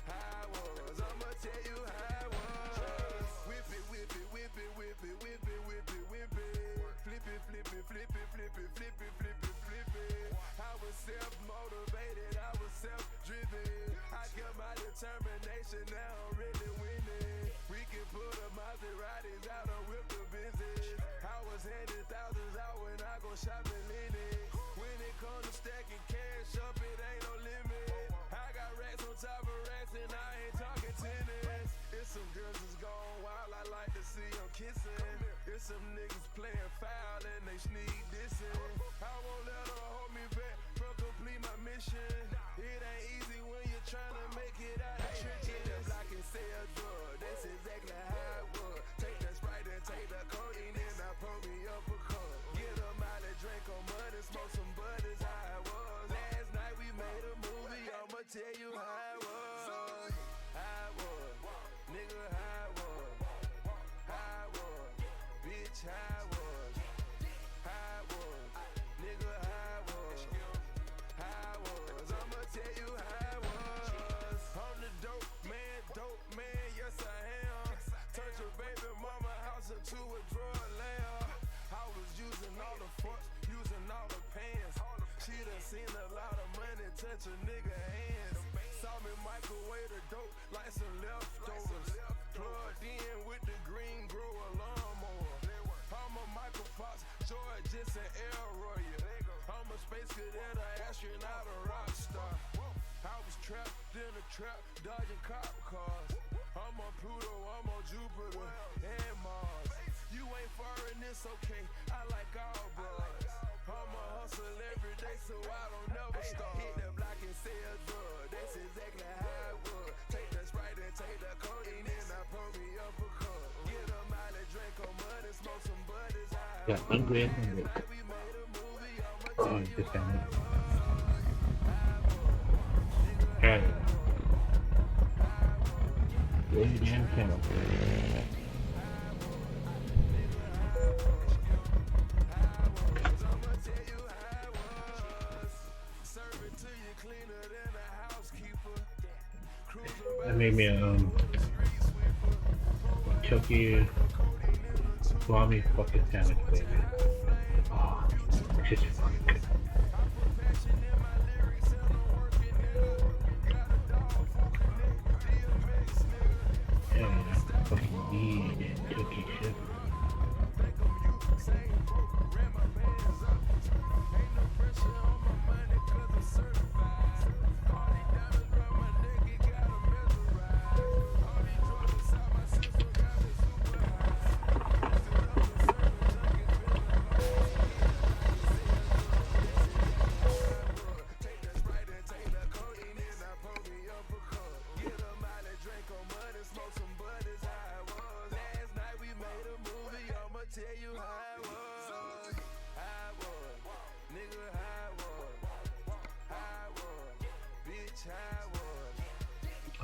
[SPEAKER 1] How it was, I'ma tell you how it was. Whip it, whip it, whip it, whip it, whip it, whip it, whip it. Flip it, flip it, flip it, flip it, flip it, flip it, flip it. I was self-motivated, I was self-driven. I kept my determination, now I'm really winning. We can put a Maseratis out and whip the business. I was handing thousands out when I go shopping in it. When it comes to stacking cash up, it ain't no limit. I got racks on top of racks and I ain't talking tennis. It's some girls that's gone wild, I like to see them kissing. It's some niggas playing foul and they sneak dissing. I won't let her hold me back from complete my mission. It ain't easy when you're trying to make it out of trenches. Hit the block and sell drugs, that's exactly how it was. Take the Sprite and take the codeine and I pull me up a cup. Get a mile and drink on mud and smoke some bud is how it was. Last night we made a movie, I'ma tell you how it was. How it was, nigga, how it was. How it was, bitch, how it was. How it was, nigga, how it was. How it was, I'ma tell you how it was. I'm the dope man, yes I am. Turn your baby mama house into a drug lair. I was using all the forks, using all the pants. She done seen a lot of money touch a nigga hands. Saw me microwave the dope like some leftovers. Plugged in with the green grower lawnmower. I'm a Michael Fox, George Jensen, Elroy. I'm a space cadet, an astronaut, a rock star. I was trapped in a trap, dodging cop cars. I'm on Pluto, I'm on Jupiter and Mars. You ain't foreign, it's okay, I like all bros. I'm a hustle every day, so I don't never stop. Hit the block and sell drugs, that's exactly how it was. Take the Sprite and take the codeine and I pull me up a cup. Get a mile and drink on mud and smoke some bud is how it was.
[SPEAKER 5] I'm great. Oh, it's just down there. Alright. Really damn channel. That made me Kentucky salami fucking sandwich, baby. Oh, it's just fucking good. Yeah, fucking need turkey shit.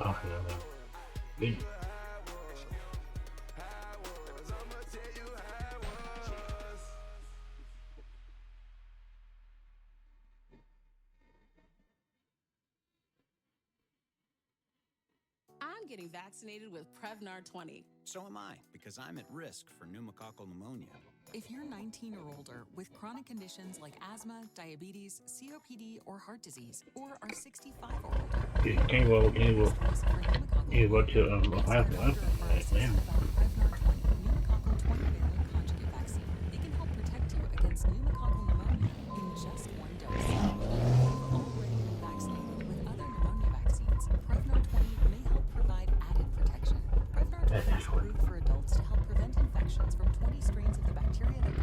[SPEAKER 5] Oh, yeah. Good.
[SPEAKER 15] I'm getting vaccinated with Prevnar 20.
[SPEAKER 16] So am I, because I'm at risk for pneumococcal pneumonia.
[SPEAKER 17] If you're 19 or older with chronic conditions like asthma, diabetes, COPD, or heart disease, or are 65 or older,
[SPEAKER 5] Can you go to Ohio? Damn.
[SPEAKER 17] pneumococcal 20-valent conjugate vaccine. It can help protect you against pneumococcal pneumonia in just one dose. If you've already been vaccinated with other pneumonia vaccines, Prevnar 20 may help provide added protection. Prevnar 20 is approved for adults to help prevent infections from 20 strains of the bacteria that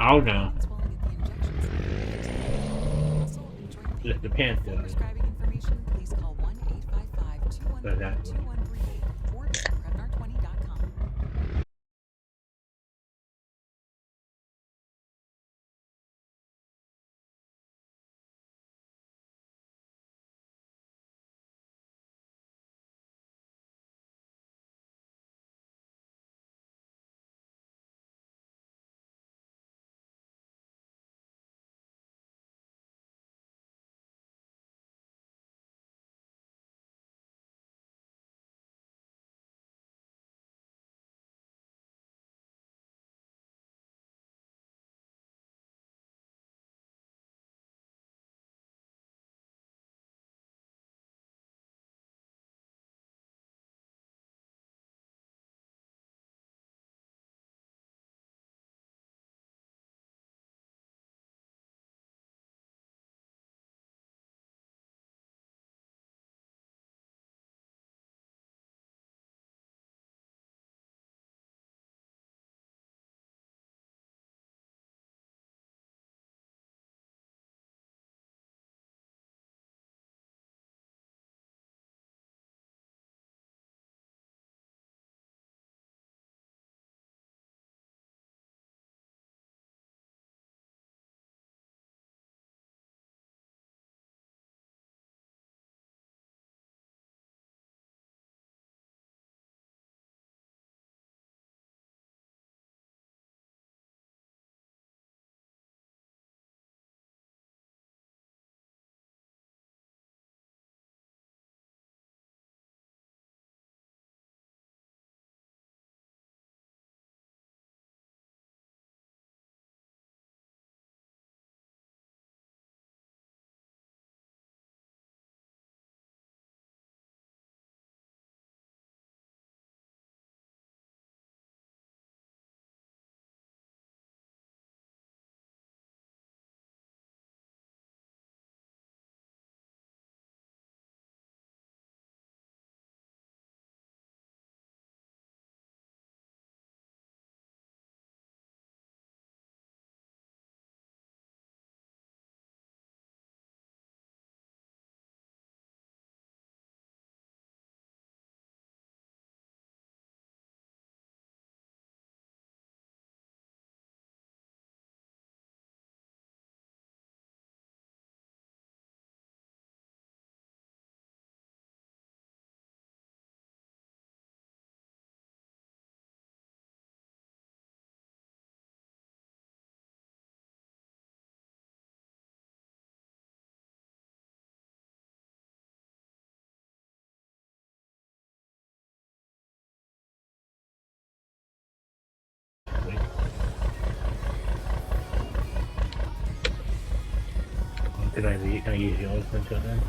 [SPEAKER 5] Oh no. Just the pants though.
[SPEAKER 17] Prescribing information, please call 1-855-213-2138 or visit Prevnar20.com.
[SPEAKER 5] Can I use yours until then?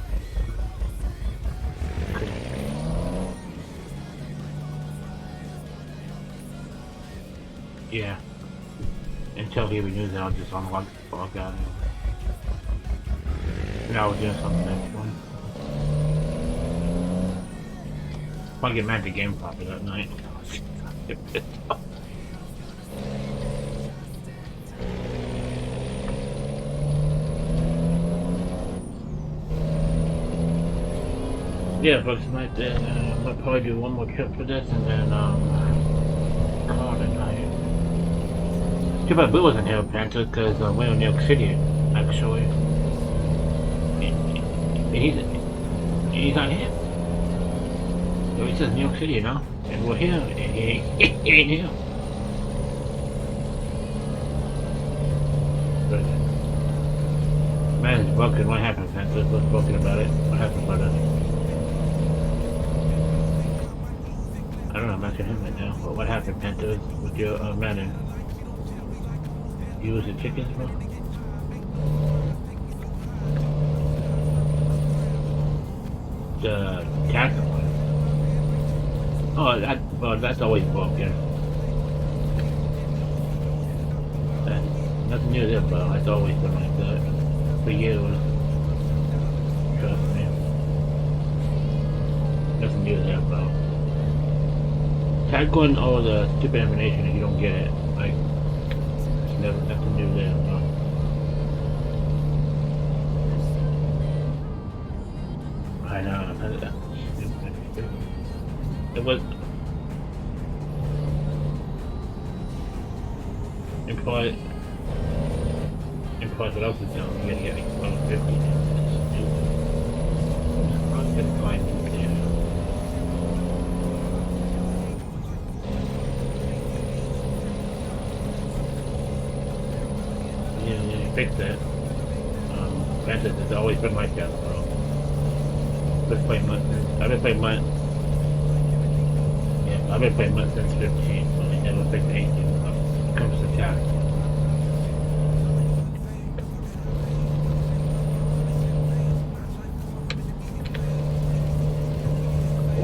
[SPEAKER 5] Yeah. Until he renews it, I'll just unlock the log out. And I'll do this on the next one. I'll get mad at the game proper that night. Yeah, but tonight then I'll probably do one more trip for this and then call it a night. Too bad Bill wasn't here, Panther, because we're in New York City actually. He's not here. So he says New York City, you know? And we're here. He ain't here. But man, it's broken. What happened, Panther? What's broken about it? What happened about it? I don't know, I'm asking him right now. But what happened, Panther, with your madden? You was the chickens, bro? The tackle one. Oh, that's always broken. Nothing new there, bro. That's always been like that. For years. Trust me. Nothing new there, bro. Tackling all the stupid animation if you don't get it. Like, it's nothing new there. I know. It was implied what else is down. You're gonna get like 50. I'm gonna find it there. You fix it. Granted, it's always been like that, so let's play months. I've been playing months. Yeah, I've been playing months since 15, so I never fixed 18 when it comes to tax.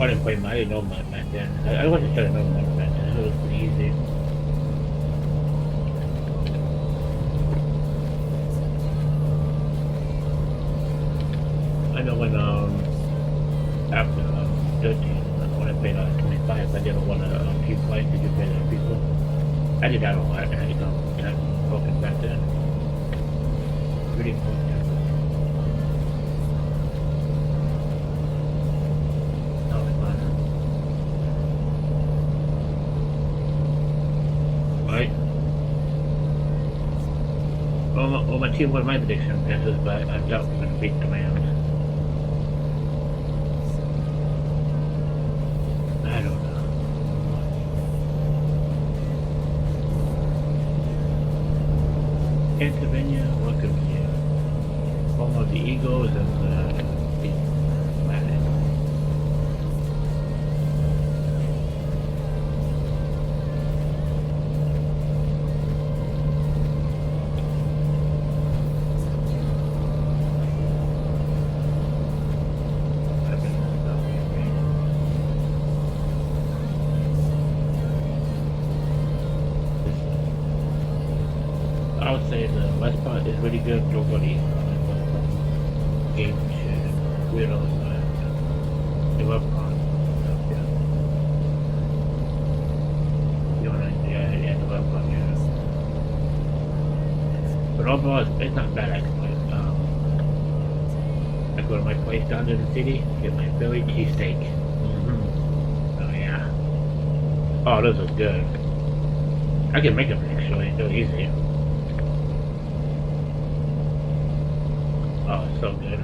[SPEAKER 5] I didn't play I didn't know much back then. I wasn't sure I know much back then. It was pretty easy. I know when after 13, when I played 25, I did a one few flights. Did you play that people? I did that a lot. And I focus back then. Pretty important. Well, my team won my prediction passes, but I doubt we're going to beat Command. I don't know. Pennsylvania, welcome here. Home of the Eagles and the Madden. I would say the West part is really good. Nobody game shit. Weird on the side. They love fun. Yeah. You know, yeah, they love fun, yeah. But overall, it's not bad actually. I go to my place down in the city, get my Philly cheesesteak. Oh yeah. Oh, those are good. I can make them actually. They're easy. Oh, it's so good.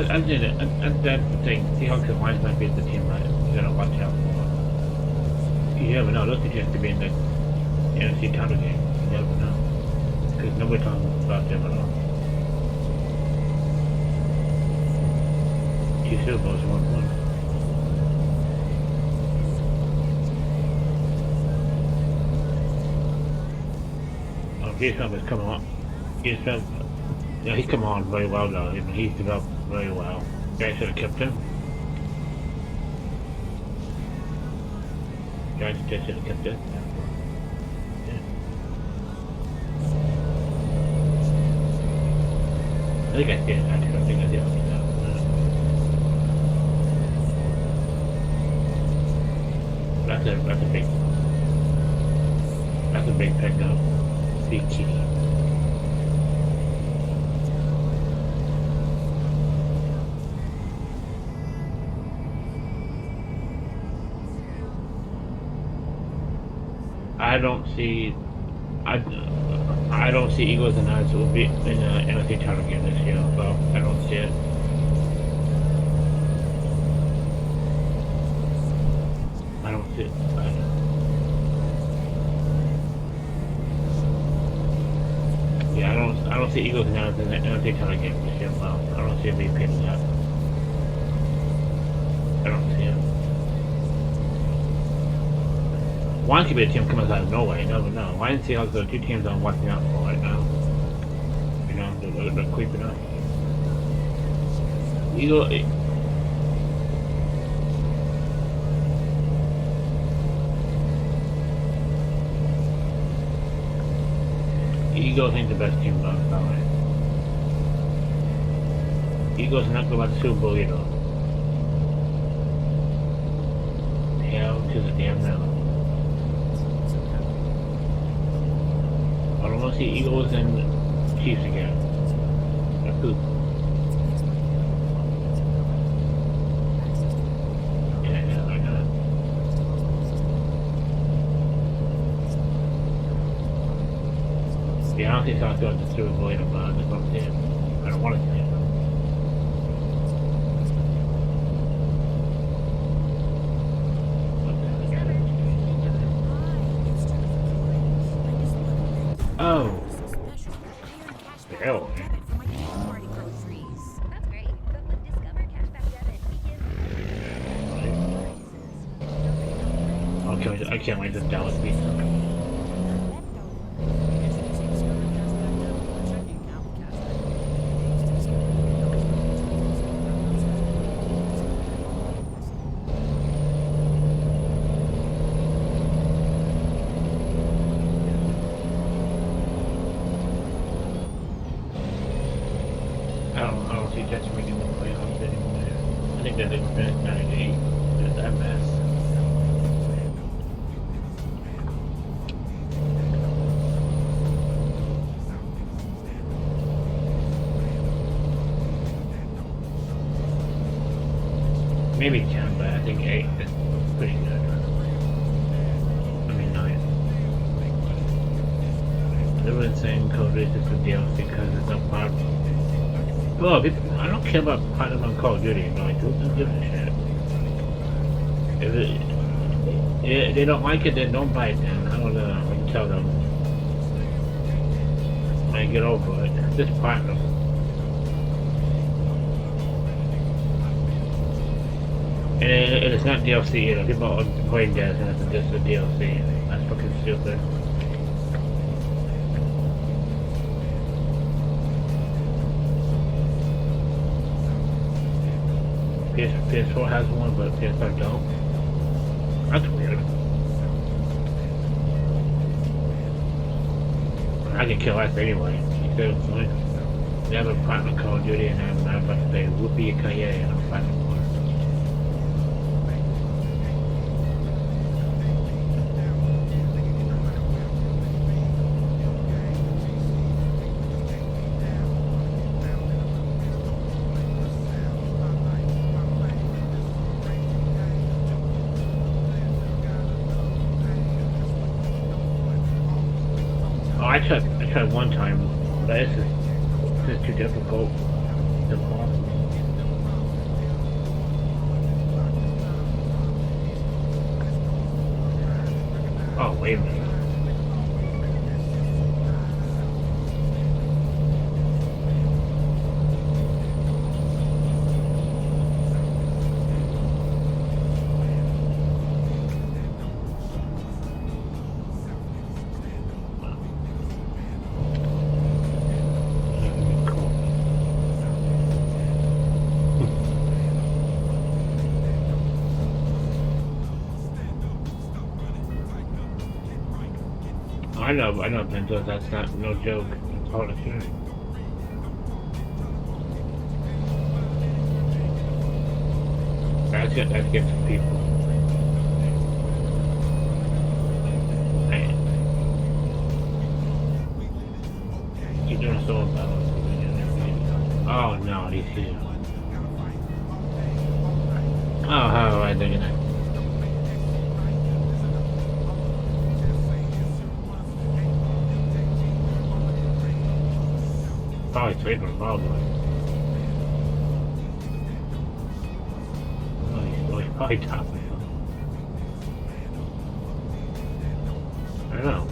[SPEAKER 5] I did it. And that's the thing. Seahawks and Lions might be the team that you gotta watch out for. You never know. Those two have to be in the NFC title game. You never know. Because nobody talks about them at all. Two Super Bowls, 1-1. Jason is coming on. Yeah, he's come on very well though. I mean, he's developed very well. Guys should have kept him. Guys just should have kept it. Yeah. I think I did actually. I think I did. That's a big pickup. Big key. I don't see Eagles and Knights will be in an NFC title game this year. So I don't see it. I don't see it. Yeah, I don't see Eagles and Knights in the NFC title game this year. Well, I don't see it being paid that. I don't see it. One could be a team coming out of nowhere, you never know. Lions and Seahawks are the two teams I'm watching out for right now. You know, they're creeping up. Eagles ain't the best team, though. Sorry. Eagles are not going to the Super Bowl either. Hell to the damn no. I don't want to see Eagles and Chiefs again. That's poop. Yeah, I know. Yeah, I don't think South going to Super Bowl either, but I just don't see it. I don't want to see it. Oh. Hell. I can't wait to Dallas beat them. I don't see Jets making the playoffs anymore. I think that they've been 98. Just that mess. Maybe 10, but I think 8 is pretty good. I mean 9. They were saying code is just a DLC because it's no problem. Well, I don't care about platinum on Call of Duty, but like, who gives a shit? If they don't like it, then don't buy it then. I don't know, I can tell them. I get over it. Just platinum. And it's not DLC either. People are playing that and it's just a DLC. That's fucking stupid. PS4 has one, but PS5 don't. That's weird. I can kill us anyway. Seriously. They have a platinum Call of Duty and I'm about to say whoopee kaye and I'm platinum one. I tried one time, but it's just too difficult. It's impossible. Oh, wait a minute. I know, Benzo, that's not no joke. That's all it is. That gets people. Man. You're doing so about it. Oh no, he's here. Oh, how am I doing that? probably safe and probably. Oh, he's probably top of him. I don't know.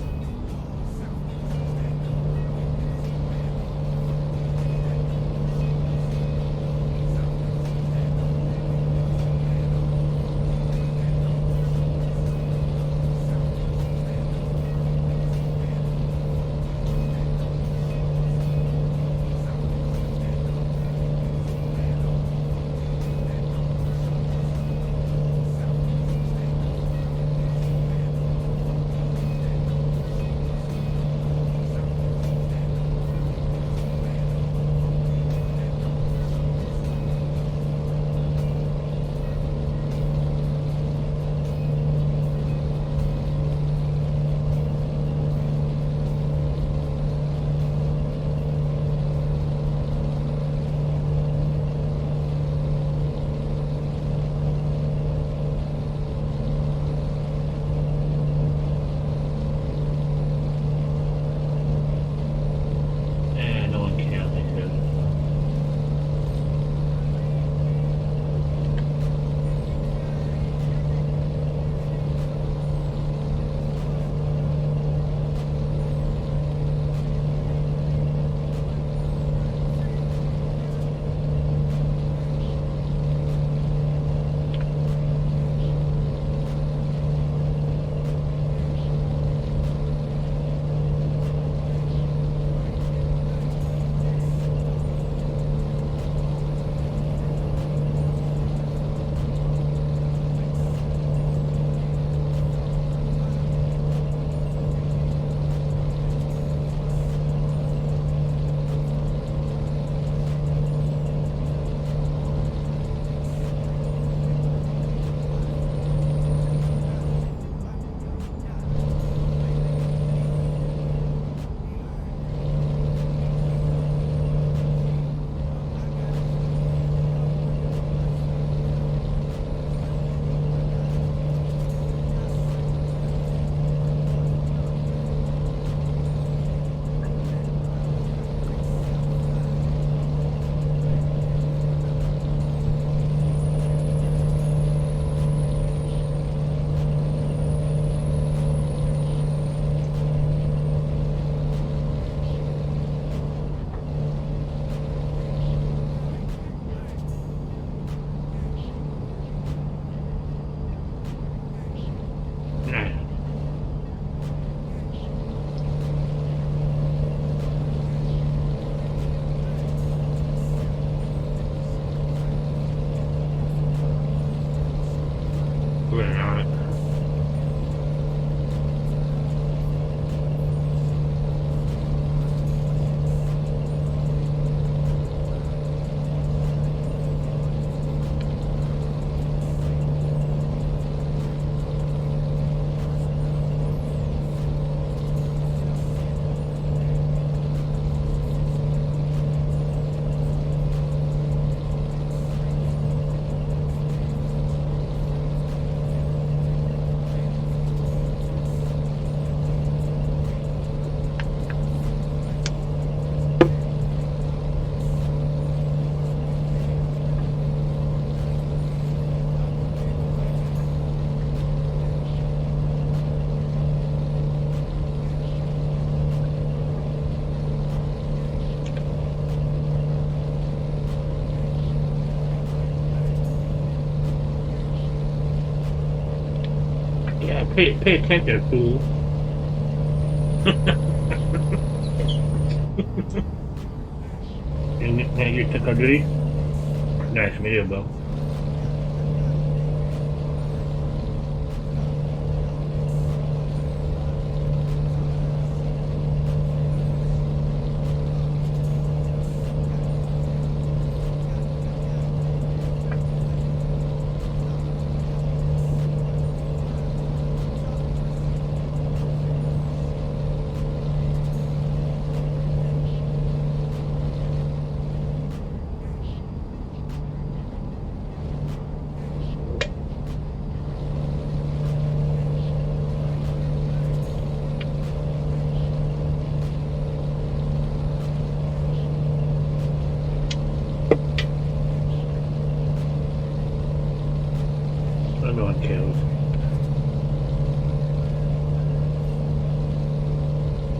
[SPEAKER 5] Pay attention, fool. And you took a duty? Nice, me too, bro.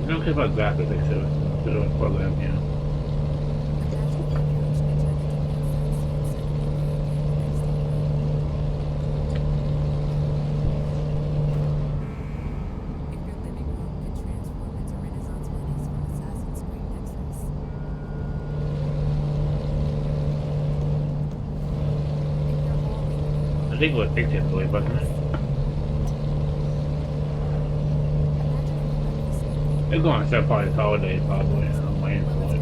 [SPEAKER 5] I don't care about graphics, I said. It's a program, yeah. I think it was 6 boy, wasn't it? They're going to start part of the holidays, probably. I'm waiting for it.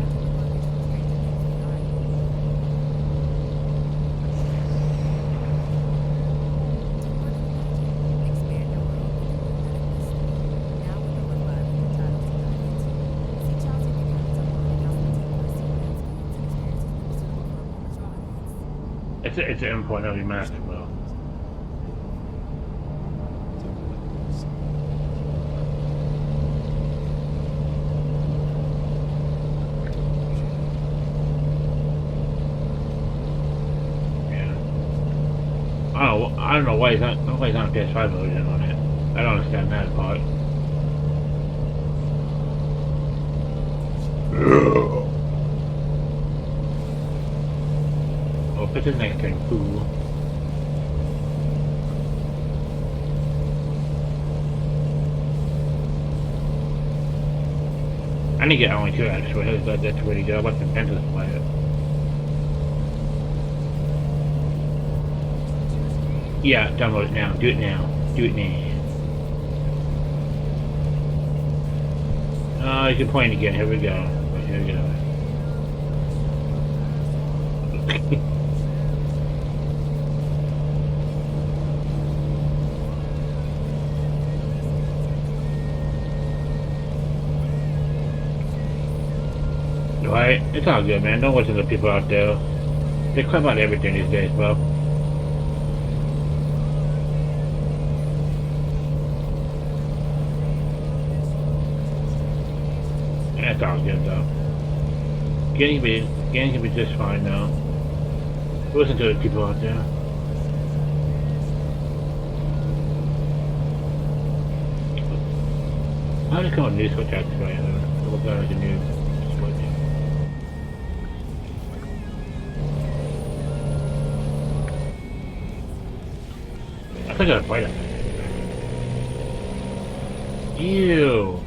[SPEAKER 5] It's an import of remastered, bro. I don't know why he's on a PS5 version on it. I don't understand that part. Oh, what's his next thing? Cool. I need to get only 2 actually. That's really good. I want some pencils to play it. Yeah, download it now. Do it now. Do it now. Oh, you can play it again. Here we go. Here we go. Right? It's all good, man. Don't listen to people out there. They cry about everything these days, bro. That's all good though. Getting can be just fine now. Listen to the people out there. How did it come on new switch actually? It looks like a new switch. I think I gotta play that. Ew.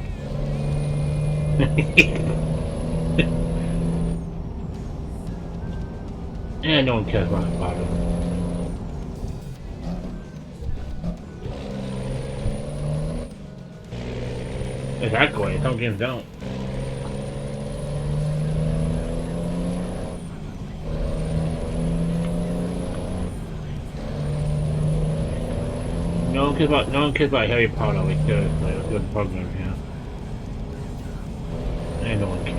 [SPEAKER 5] Yeah, no one cares about the bottom. Exactly, some games don't. No one cares about Harry Potter like seriously, it's a good program, yeah. And no one cares.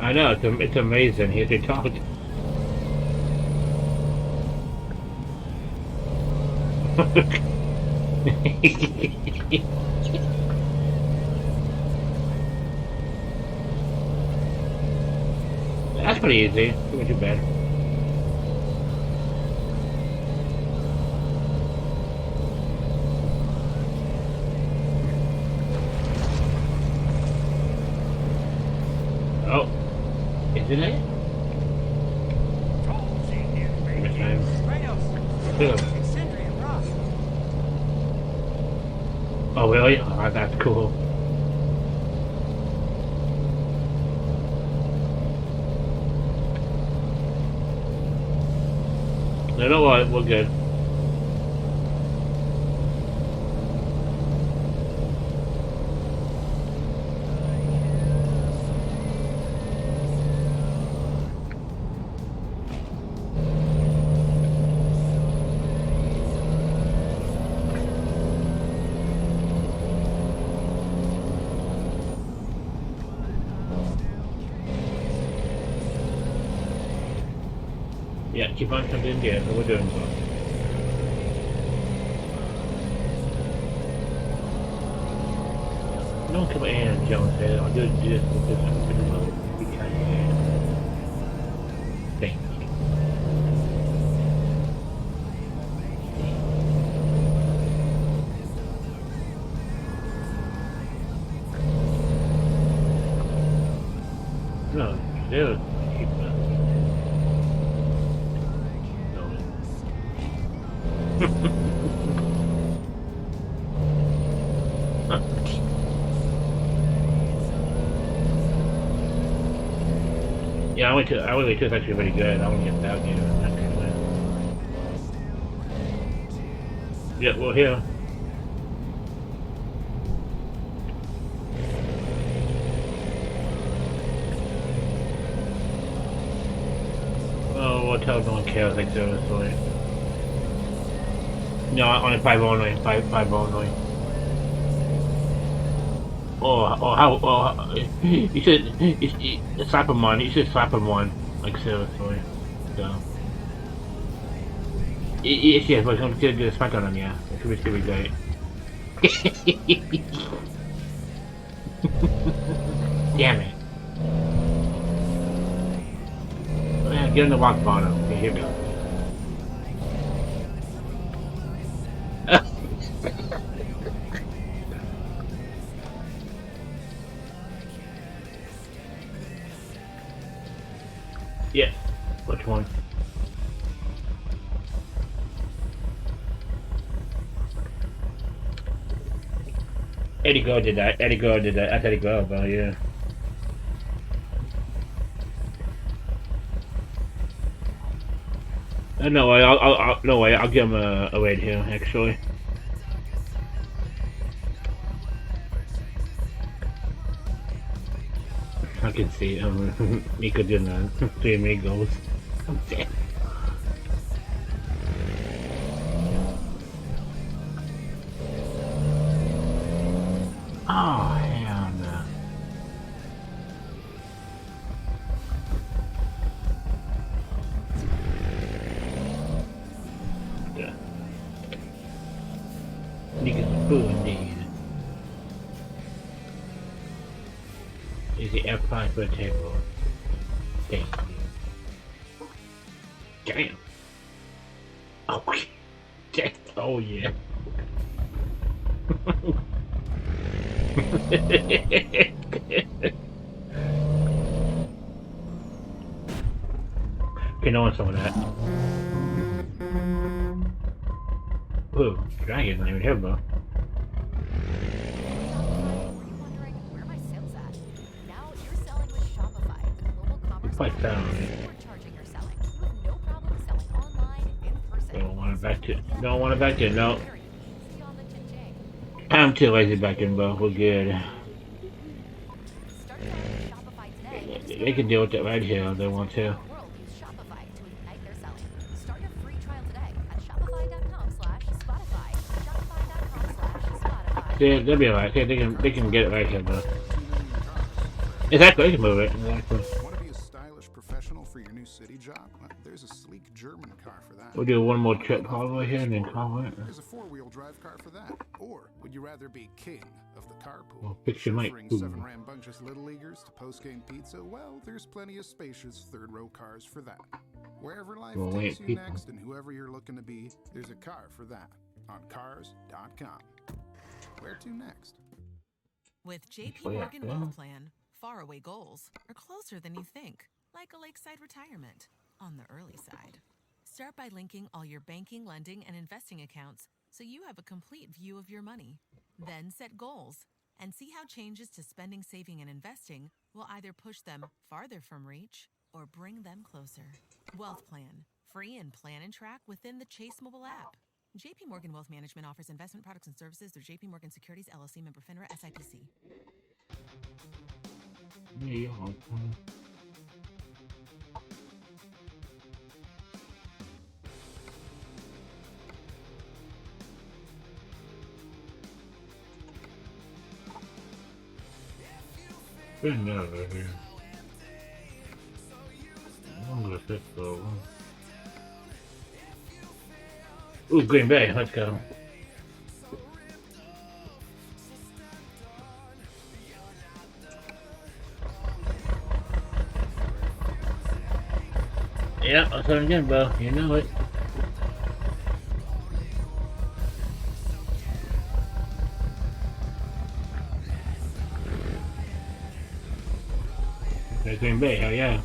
[SPEAKER 5] I know, it's amazing here to talk. That's pretty easy. Not too bad. Oh, isn't it? Oh really? Oh, that's cool. You know what? We're good. Yeah, keep on coming in here, we're doing well. Don't come in, Jones said. I'll do this with this remote. Thank you. No, still keep that. Yeah, I went to it's actually pretty good. I won't get that game. Yeah, well here. Oh, we'll tell no one cares like seriously. No, only 5 only. 5 only. You should slap him one. You should slap him one. Like seriously. So. Yes, but I'm gonna do a smack on him, yeah. It should be great. Damn it. Yeah, get in the rock bottom. Okay, here we go. Yeah. Which one? Eddie Go did that. Eddie Go did that. That's Eddie Go, bro, yeah. No way, I'll give him a raid here, actually. I can see Miko doing that. 3 amigos. I'm dead. Oh, hell no. Yeah. Niggas booing these. Is the F5 for the table? Thank you. Damn. Oh, oh yeah. Can on some of that. Ooh, dragon's not even here, bro. Quite found it. Don't want it back in, no. I'm too lazy back in, bro. We're good. They can deal with that right here if they want to. Yeah, they'll be alright. They can get it right here, bro. Exactly, they can move it. Exactly.
[SPEAKER 18] Want to be a stylish professional for your new city job? Well, there's a sleek German car for that.
[SPEAKER 5] We'll do one more trip all the way here and then call it.
[SPEAKER 18] There's a 4-wheel drive car for that. Or would you rather be king of the carpool?
[SPEAKER 5] Well, fix your mic.
[SPEAKER 18] Chauffeuring 7 rambunctious little leaguers to post-game pizza? Well, there's plenty of spacious third-row cars for that. Wherever life takes you next and whoever you're looking to be, there's a car for that on cars.com. Where to next?
[SPEAKER 17] With JP Morgan Wealth Plan, faraway goals are closer than you think, like a lakeside retirement on the early side. Start by linking all your banking, lending, and investing accounts so you have a complete view of your money. Then set goals and see how changes to spending, saving, and investing will either push them farther from reach or bring them closer. Wealth Plan, free and plan and track within the Chase mobile app. JP Morgan Wealth Management offers investment products and services through JP Morgan Securities, LLC, member FINRA, SIPC.
[SPEAKER 5] Yeah. Been over here. I'm gonna fix over. Ooh, Green Bay, let's go. Yeah, that's what I'm getting, bro. You know it. They're Green Bay, hell yeah.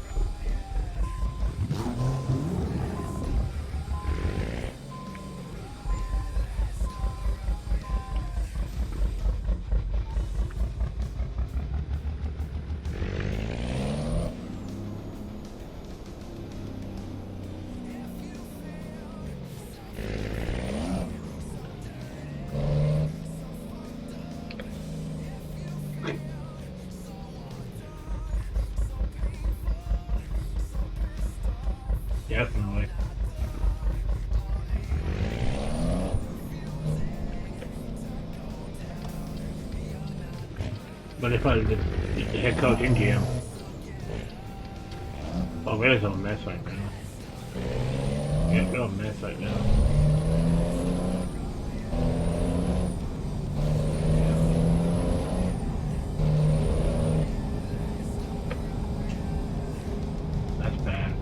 [SPEAKER 5] Definitely. But if I was the head coach and GM, oh, Raiders are a mess right now. Yeah, they're a mess right now. That's bad.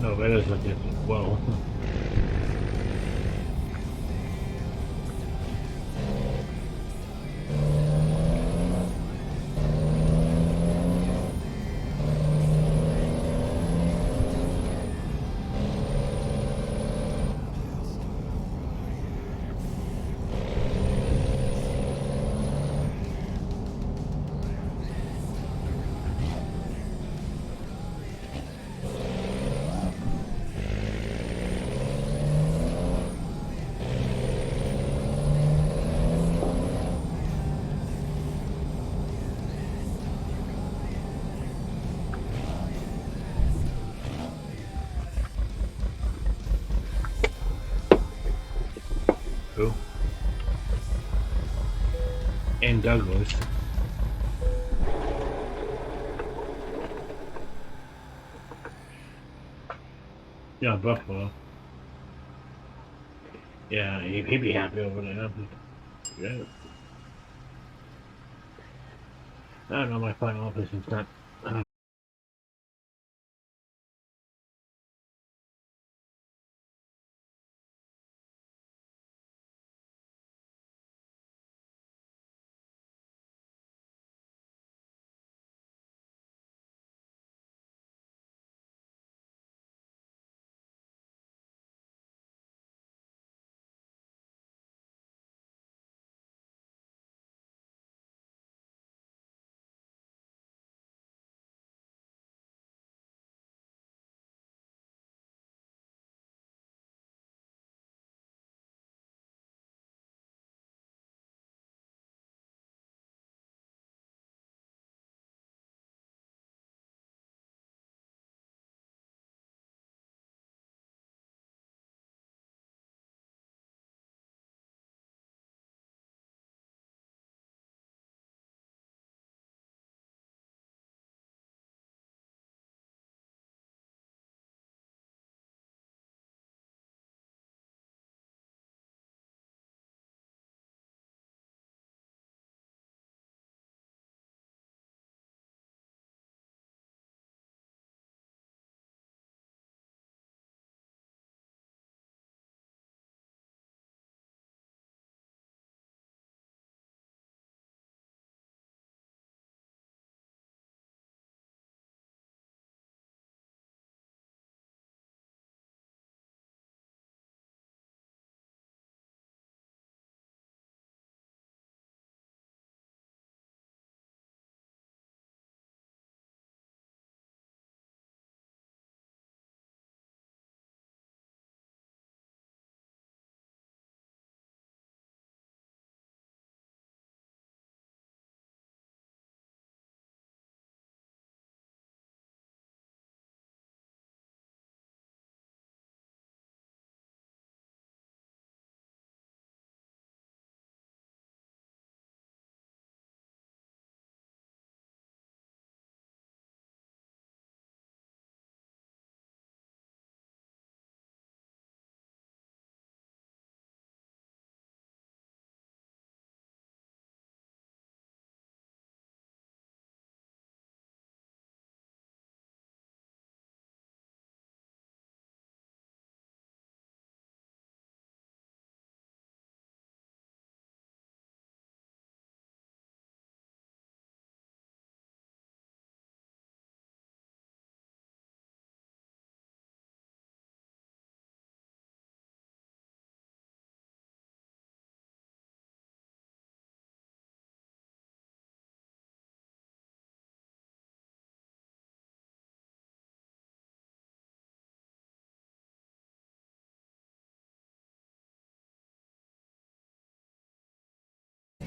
[SPEAKER 5] No, Raiders are just, whoa. Who? And Douglas. Yeah, Buffalo. Yeah, he'd be happy over there. Yeah. I don't know, my front office is not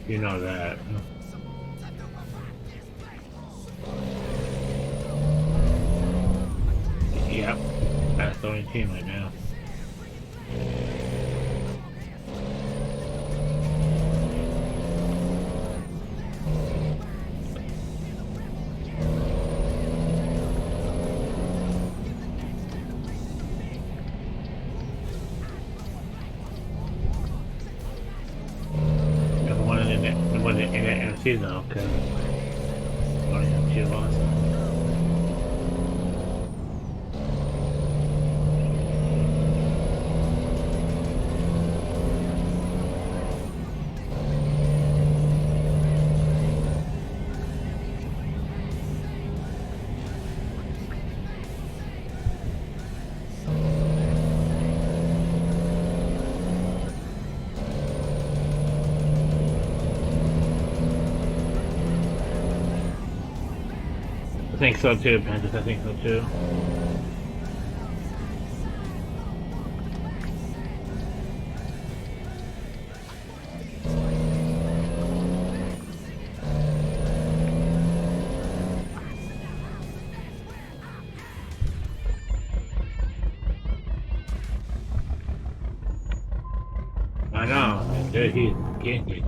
[SPEAKER 5] You know that. Yep, that's the only team right now. In the NFC though, because we only have 2 losses. I think so too, Panthers. I think so too. I know. Dude, he's getting it.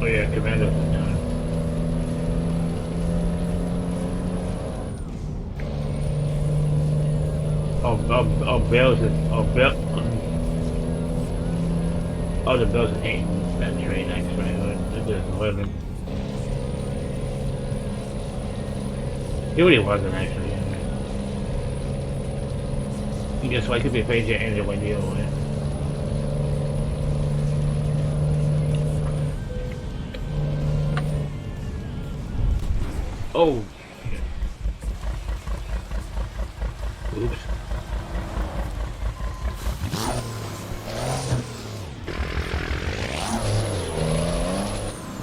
[SPEAKER 5] Oh yeah, Commando's in time. Bills is, the Bills are hating that trade actually. They're just living. He really wasn't actually. He just like to be phased anyway deal with. Oh shit. Oops.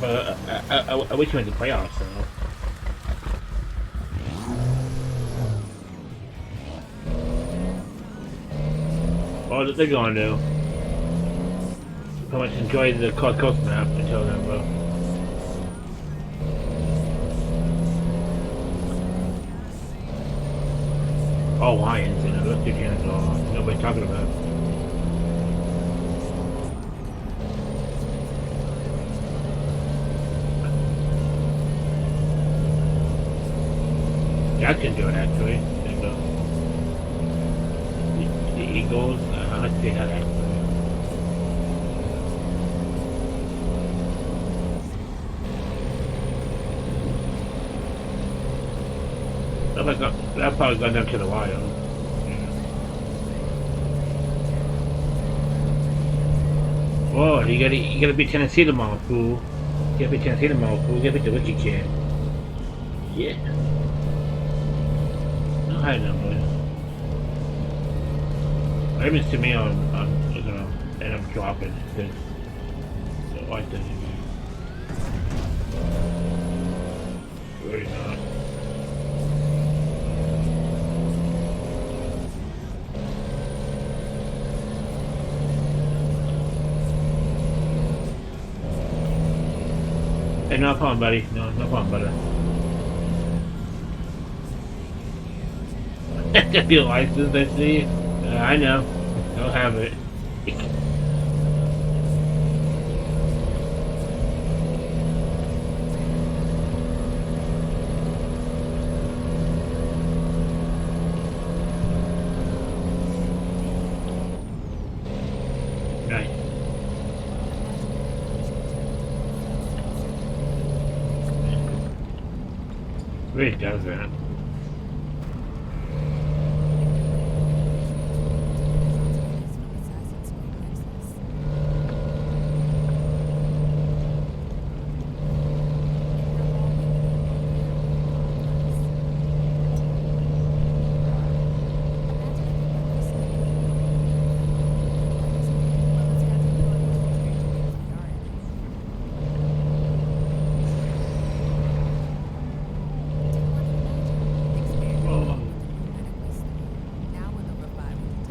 [SPEAKER 5] But I wish we went to playoffs though. What they're gonna do? How much enjoy the coast map until then, bro. Oh, Lions, you know, those 2 teams nobody's talking about. Yeah, I can do it actually. And, the Eagles, let's see how that goes. That probably got them to the wire. Whoa, you gotta beat Tennessee tomorrow, fool. You gotta beat Tennessee tomorrow, fool. You gotta beat the rookie kid. Yeah. No high numbers. Ravens to me I'm gonna end up dropping because I like this. Really not. Hey, no problem, buddy. No problem, buddy. Your license, I see. I know. I'll have it. Nice. Really does that.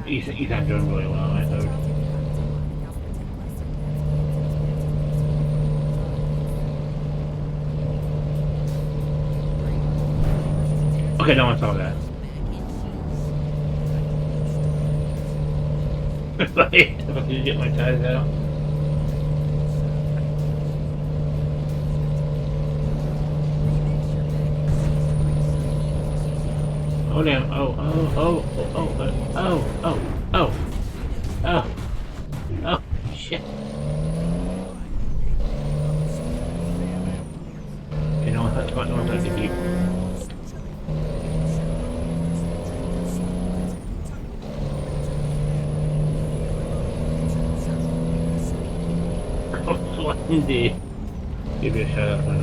[SPEAKER 5] He's not doing really well, I heard. Okay, no one saw that. If I could get my ties out. Oh damn! Oh! Shit! You know what? That's not what I have to keep. Indeed. Give you a shout out, man.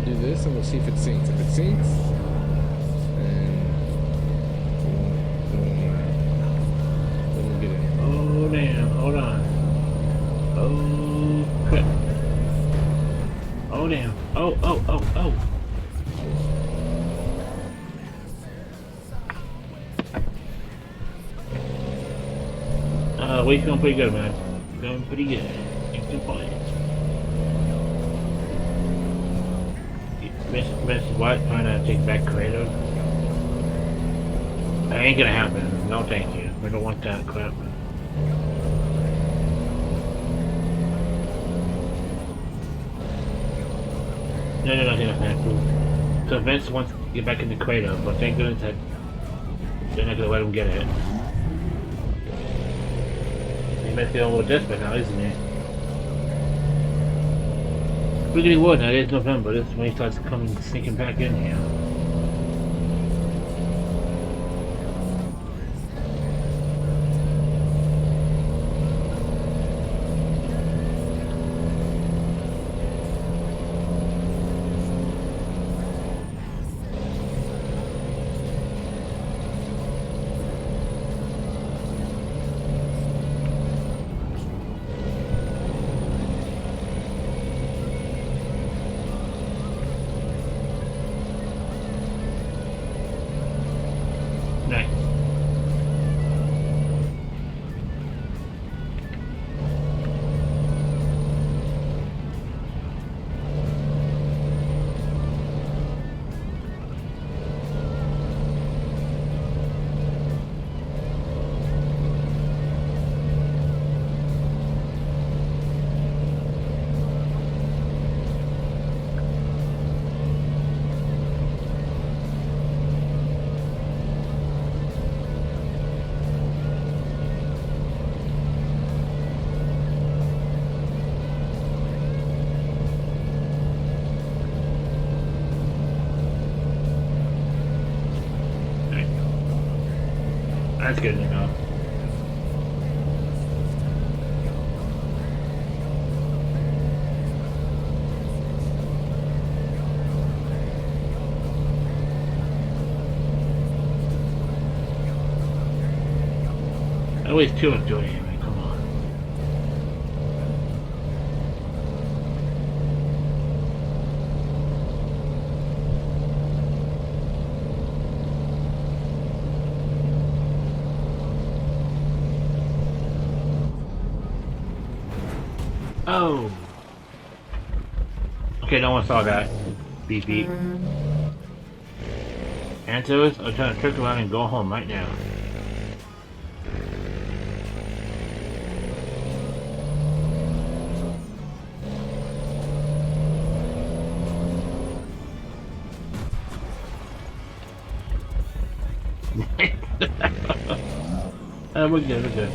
[SPEAKER 19] Do this and we'll see if it syncs. If it syncs, then we'll get it.
[SPEAKER 5] Oh damn, hold on. Oh crap. Oh damn. Oh. Weight's going pretty good, man. Going pretty good. Can't complain. Miss White trying to take back creative. That ain't gonna happen. No thank you. We don't want that crap. No. So Vince wants to get back into creative, but thank goodness that they're not gonna let him get it. He might feel a little desperate now, isn't he? Really would. Now it is November. This is when he starts coming sneaking back in here. That's good enough. At least two of doing it. Come on. Oh. Okay, no one saw that. Beep beep. Answer is, I'm trying to trick around and go home right now. We're good, we're good.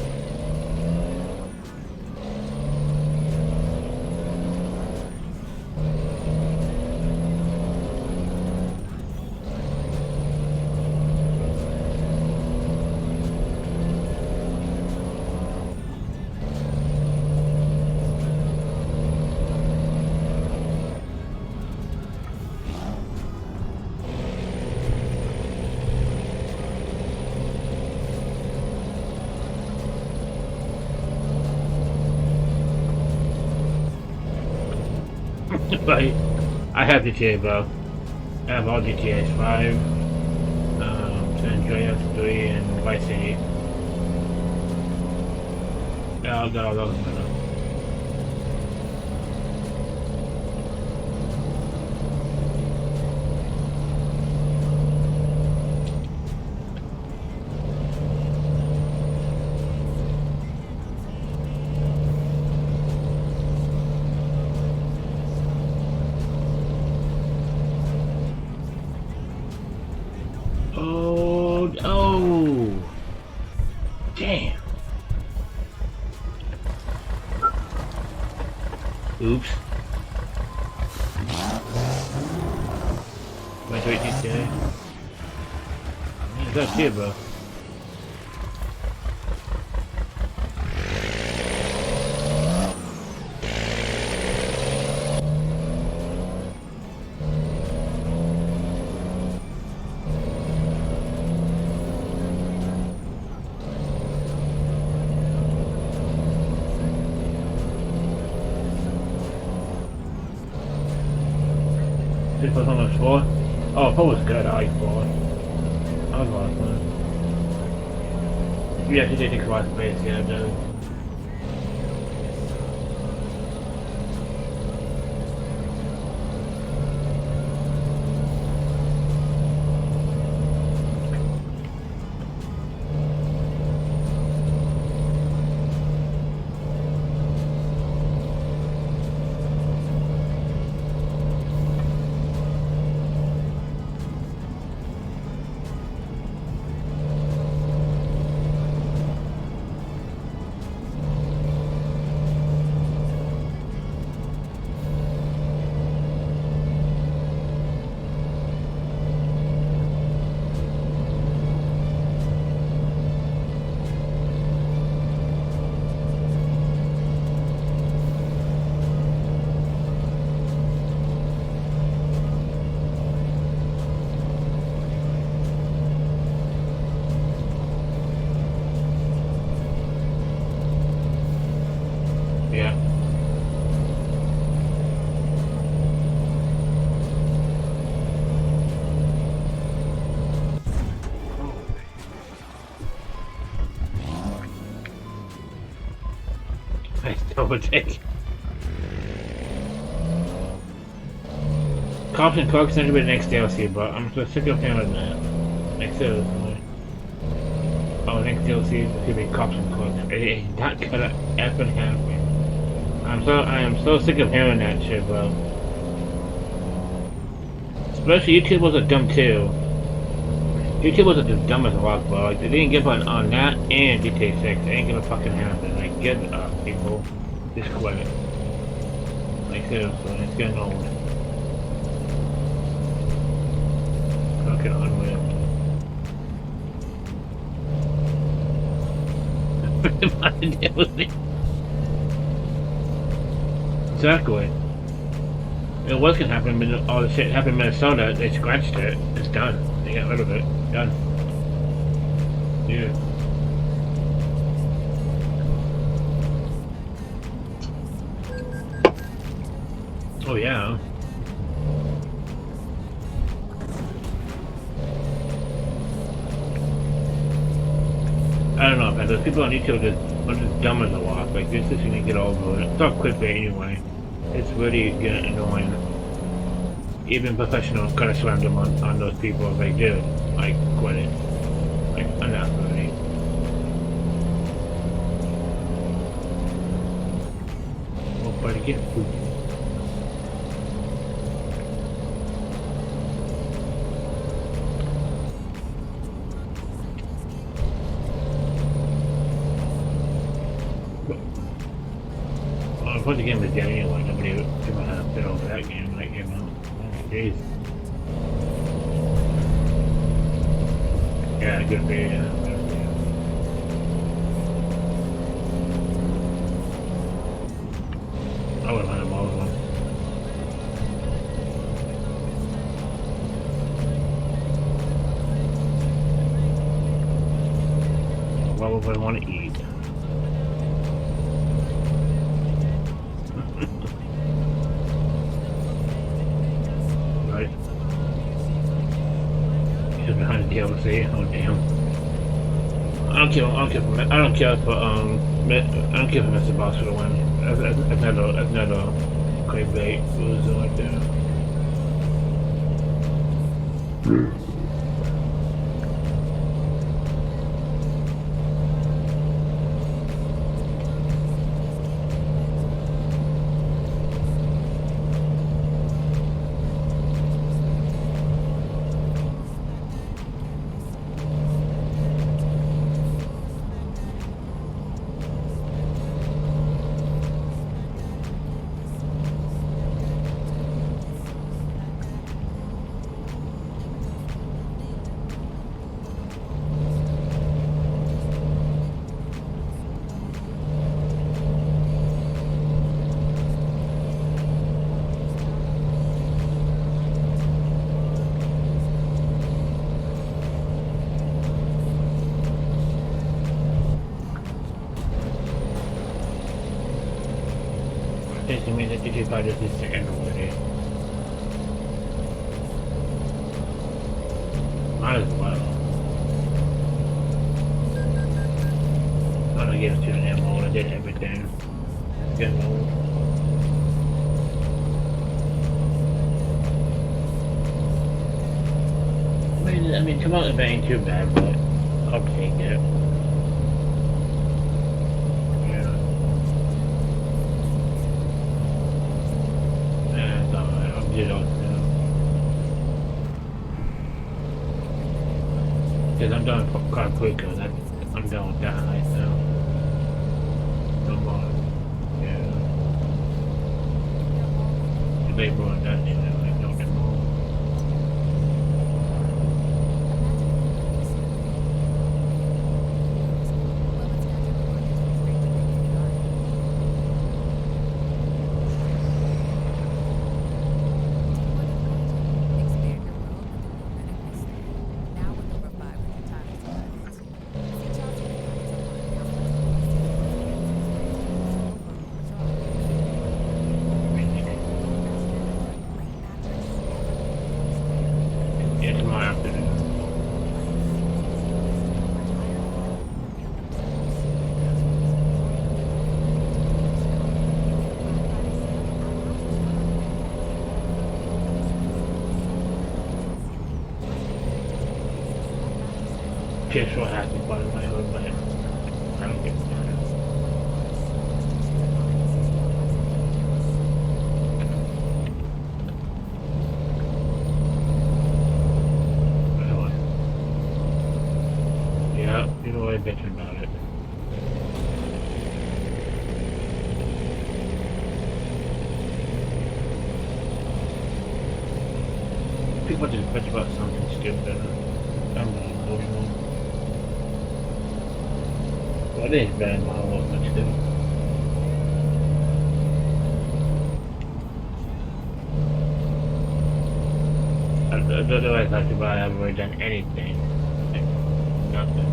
[SPEAKER 5] But I have GTA, bro. I have all GTAs 5, San Andreas 3, and Vice City. Yeah, I've got all those, man. Oh, damn. Oops. Wait, GTA. Yeah, that's it, bro. This was on the floor. Oh, 4 was good. I like 4. That was a lot of fun. Yeah, she did take a lot of space. Yeah, it does. Yeah. Nice double take. Cops and Cooks need to be the next DLC, but I'm so sick of hearing that. Next DLC. Oh, next DLC is gonna be Cops and Cooks. It ain't not gonna effing happen. I am so sick of hearing that shit, bro. Especially YouTube was a dumb too. YouTube was the dumbest rock, bro. Like, they didn't give up on that and GTA 6. It ain't gonna fucking happen. Like, get up, people. Just quit it. Like, seriously, it's getting old. Fucking unreal. Exactly. It was gonna happen, but all the shit happened in Minnesota. They scratched it. It's done. They got rid of it. Done. Yeah. Oh yeah. I don't know, man. Those people on YouTube are just dumb as a walk. Like, this is gonna get over it. It's all clickbait anyway. It's really getting annoying. Even professionals gotta slam them on those people if they do. Like, quit it. Like, enough already. Oh, buddy, get food. Once the game was dead anyway, nobody ever had a fit over that game when it came out. Oh, jeez. Yeah, good for you, yeah. I would've had them all of them. What would I want to eat? DLC. Oh damn. I don't care for Mr. Boss for the win. That's not a great bait loser like that. To me, the DG5 just needs to end already. Might as well. I'm gonna get to an ammo. I did everything. Getting old. I mean, come on, it ain't too bad, but I'll take it. Because I'm done with Car Quicker, I'm done with that right now. No more. Yeah. They brought that in there, like, no more. Just what happened by my own man. I don't get that. Yeah, you know I bitch about it. People just bitch about something stupid. I'm not emotional. What is bad model much do? Otherwise, I should have ever done anything. Like, nothing.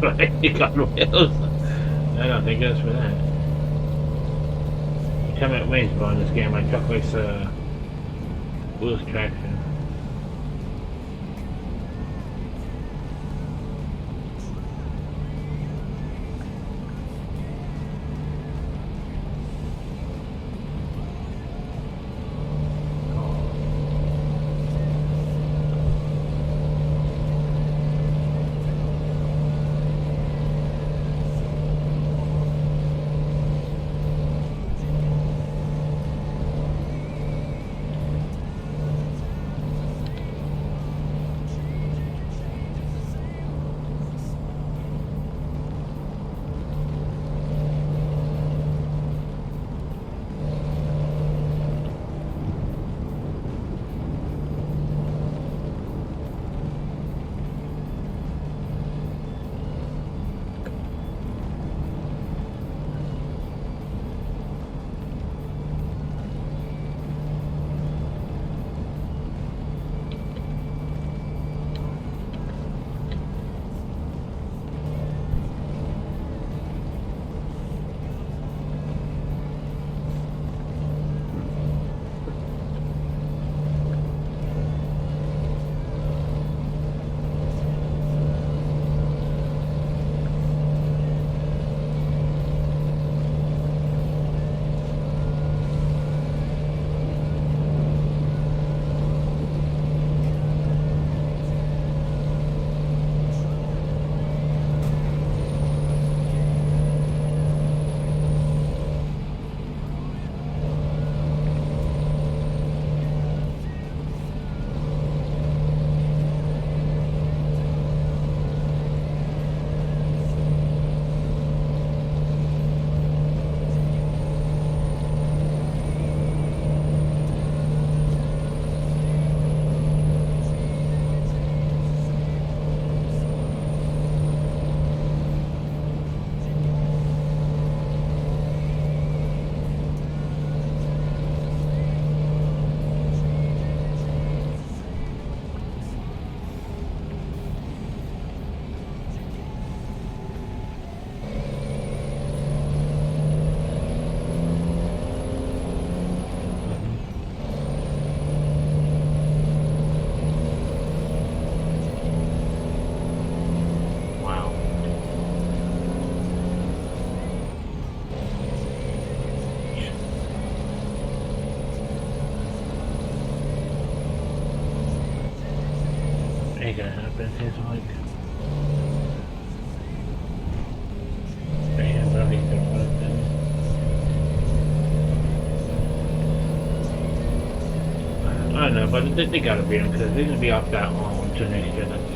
[SPEAKER 5] Right, you got wheels. I don't think that's for that. Every time it weighs on this game, my truck likes lose traction. but they gotta beat them because they're gonna be off that long until next year.